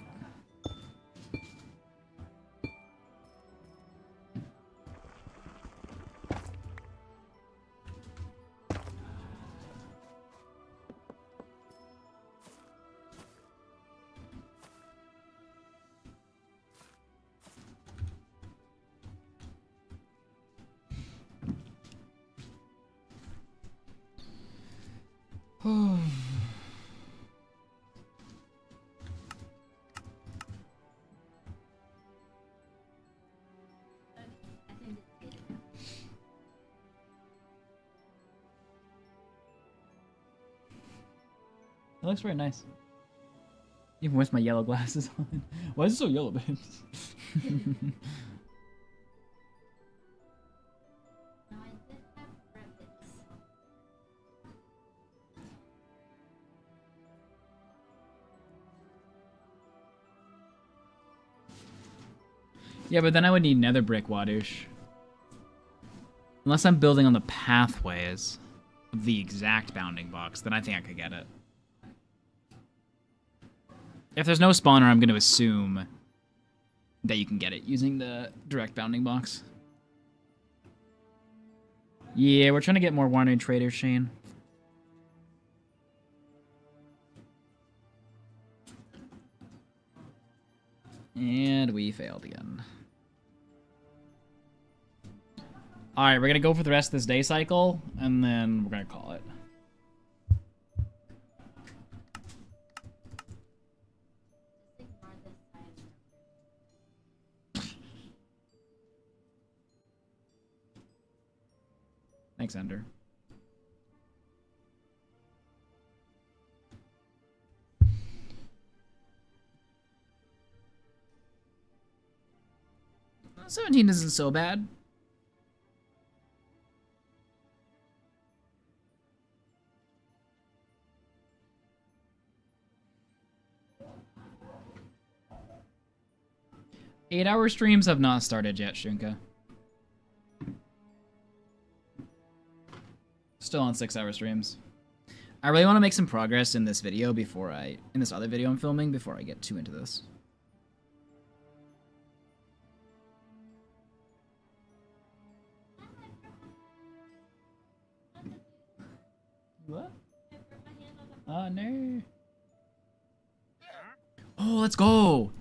It looks very nice. Even with my yellow glasses on. Why is it so yellow, babes? no, I did have rabbits. Yeah, but then I would need nether brick, Wadoosh. Unless I'm building on the pathways of the exact bounding box, then I think I could get it. If there's no spawner, I'm going to assume that you can get it using the direct bounding box. Yeah, we're trying to get more wandering traders, Shane. And we failed again. Alright, we're gonna go for the rest of this day cycle, and then we're gonna call it. Thanks, Ender. Well, 17 isn't so bad. Eight-hour streams have not started yet, Shunka. Still on 6-hour streams. I really want to make some progress in this video in this other video I'm filming before I get too into this. What? Oh, no. Oh, let's go.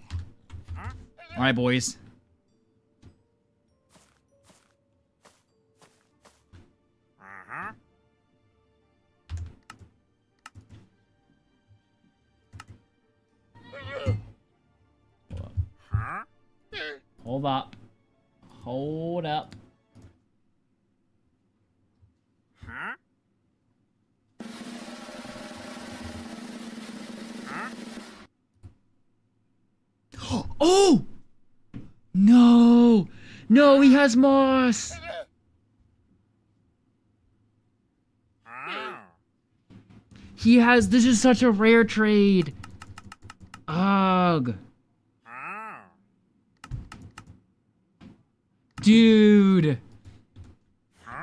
All right, boys. Hold up. Hold up. Oh! No! No, he has moss! He has... This is such a rare trade. Ugh. Dude!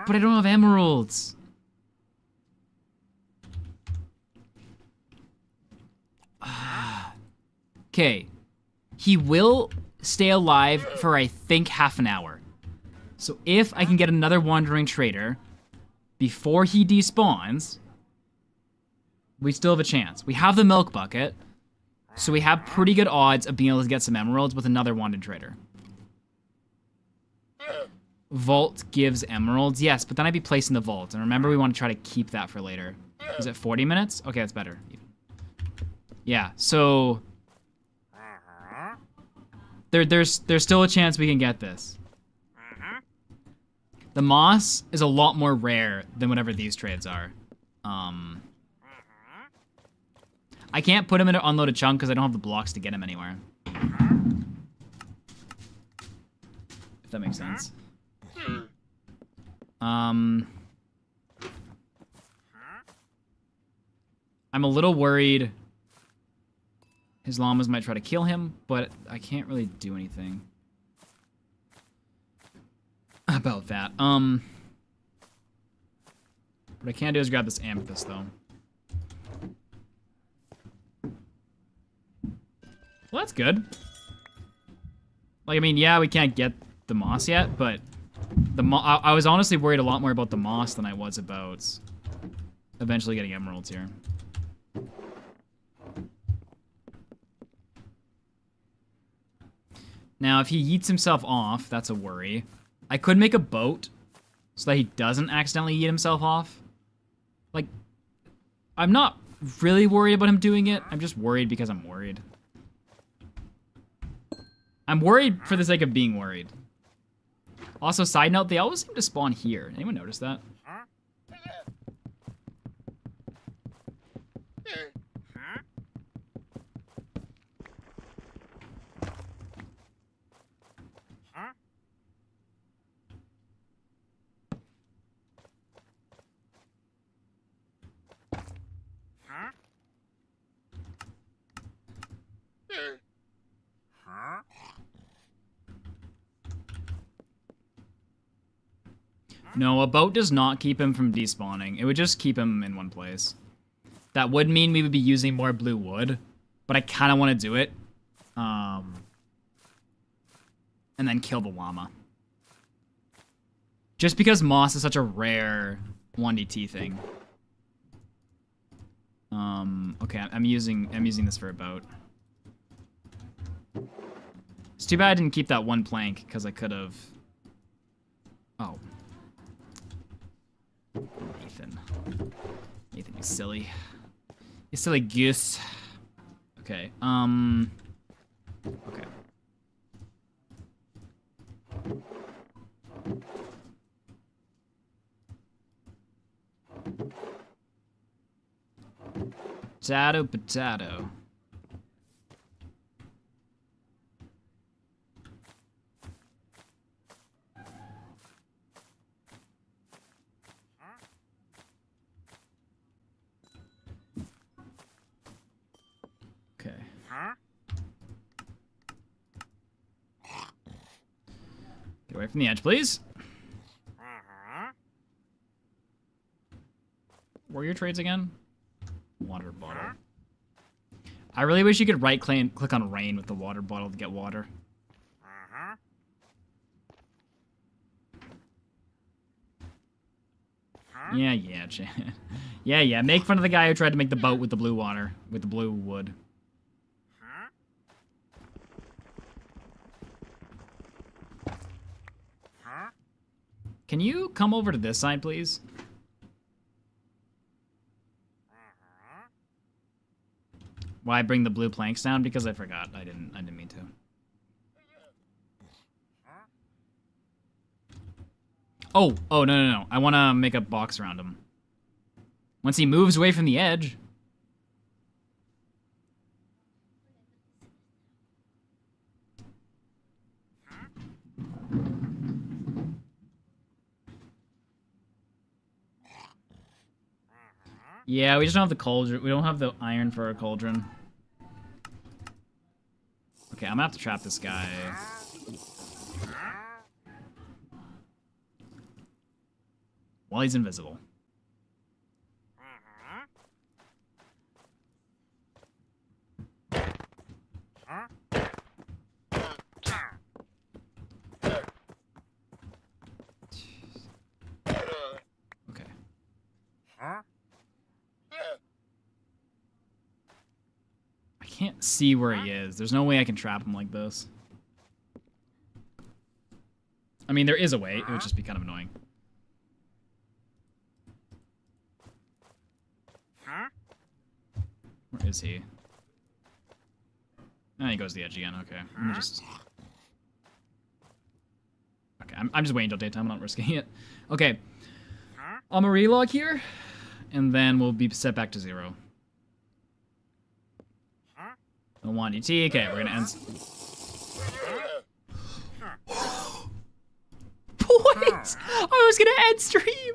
But I don't have emeralds. Okay. He will stay alive for, I think, half an hour. So if I can get another wandering trader before he despawns, we still have a chance. We have the milk bucket, so we have pretty good odds of being able to get some emeralds with another wandering trader. Vault gives emeralds, yes, but then I'd be placing the vault. And remember, we want to try to keep that for later. Is it 40 minutes? Okay, that's better. Yeah, so... There's still a chance we can get this. The moss is a lot more rare than whatever these trades are. I can't put him in an unloaded chunk because I don't have the blocks to get him anywhere. If that makes sense. I'm a little worried his llamas might try to kill him, but I can't really do anything about that. What I can do is grab this amethyst, though. Well, that's good. Like, I mean, yeah, we can't get the moss yet, but I was honestly worried a lot more about the moss than I was about eventually getting emeralds here. Now, if he yeets himself off, that's a worry. I could make a boat so that he doesn't accidentally yeet himself off. Like, I'm not really worried about him doing it. I'm just worried because I'm worried. I'm worried for the sake of being worried. Also, side note, they always seem to spawn here. Anyone notice that? No, a boat does not keep him from despawning. It would just keep him in one place. That would mean we would be using more blue wood, but I kind of want to do it. And then kill the llama. Just because moss is such a rare 1DT thing. Okay, I'm using this for a boat. It's too bad I didn't keep that one plank, because I could have. Oh. Ethan, you silly. You silly goose. Okay, okay. Potato, potato. Okay. Get away from the edge, please. What are your trades again? Water bottle. I really wish you could click on rain with the water bottle to get water. Yeah, yeah, make fun of the guy who tried to make the boat with the blue water, with the blue wood. Can you come over to this side, please? Why bring the blue planks down? Because I forgot. I didn't mean to. Oh, no. I want to make a box around him. Once he moves away from the edge. Yeah, we just don't have the cauldron. We don't have the iron for our cauldron. Okay, I'm gonna have to trap this guy. While he's invisible. Okay. I can't see where he is. There's no way I can trap him like this. I mean, there is a way. It would just be kind of annoying. Where is he? Oh, he goes to the edge again. Okay. Let me just... Okay, I'm just waiting until daytime. I'm not risking it. Okay. I'm gonna relog here, and then we'll be set back to 0. No 1DT. Okay, we're gonna end... Boys! I was gonna end stream!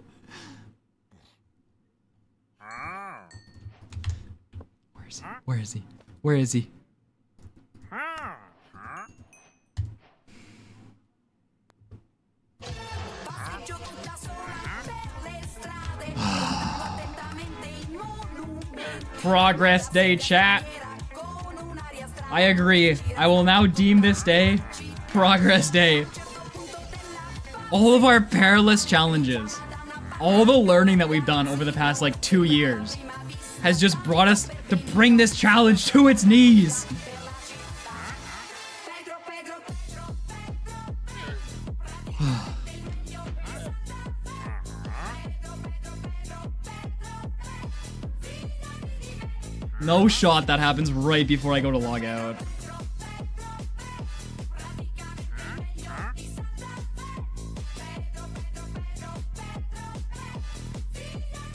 Where is he? Where is he? Progress day, chat. I agree. I will now deem this day Progress Day. All of our perilous challenges, all the learning that we've done over the past like 2 years has just brought us to bring this challenge to its knees. No shot that happens right before I go to log out.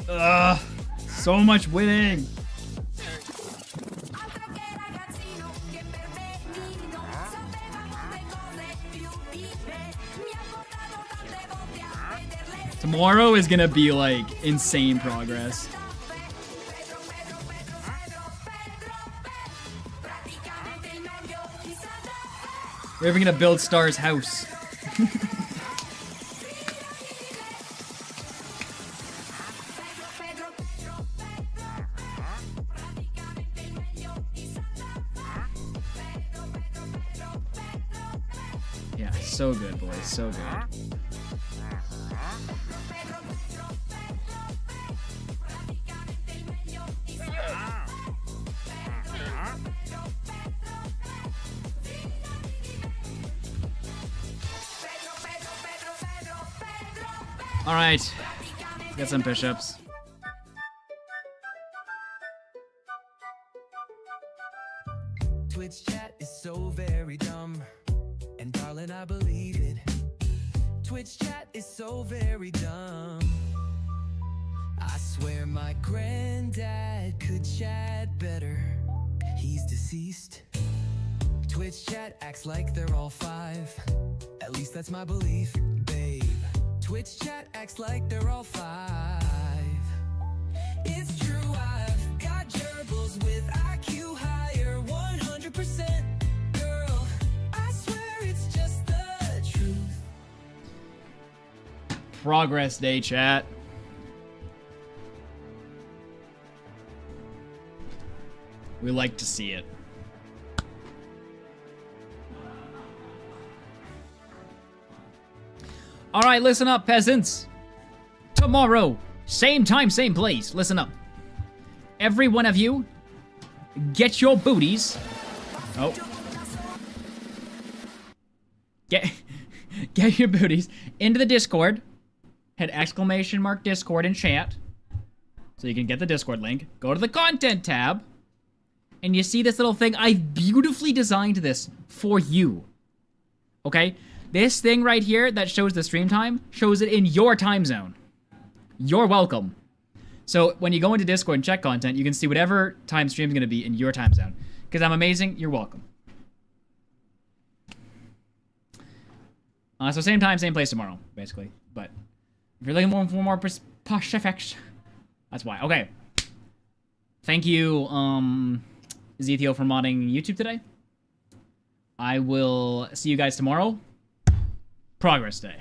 Ugh, so much winning. Tomorrow is gonna be like insane progress. We're even gonna build Star's house. Yeah, so good, boys, so good. All right, get some push-ups. Twitch chat is so very dumb, and darling, I believe it. Twitch chat is so very dumb. I swear my granddad could chat better. He's deceased. Twitch chat acts like they're all 5. At least that's my belief, babe. Twitch chat acts like they're all 5. It's true, I've got gerbils with IQ higher 100%. Girl, I swear it's just the truth. Progress day, chat. We like to see it. All right, listen up, peasants. Tomorrow, same time, same place. Listen up. Every one of you, get your booties. Oh. Get your booties into the Discord. Hit !Discord in chat. So you can get the Discord link. Go to the content tab. And you see this little thing? I've beautifully designed this for you. Okay? This thing right here that shows the stream time shows it in your time zone. You're welcome. So when you go into Discord and check content, you can see whatever time stream's gonna be in your time zone. Because I'm amazing, you're welcome. So same time, same place tomorrow, basically. But if you're looking for more specifics, that's why. Okay. Thank you, Zethio, for modding YouTube today. I will see you guys tomorrow. Progress day.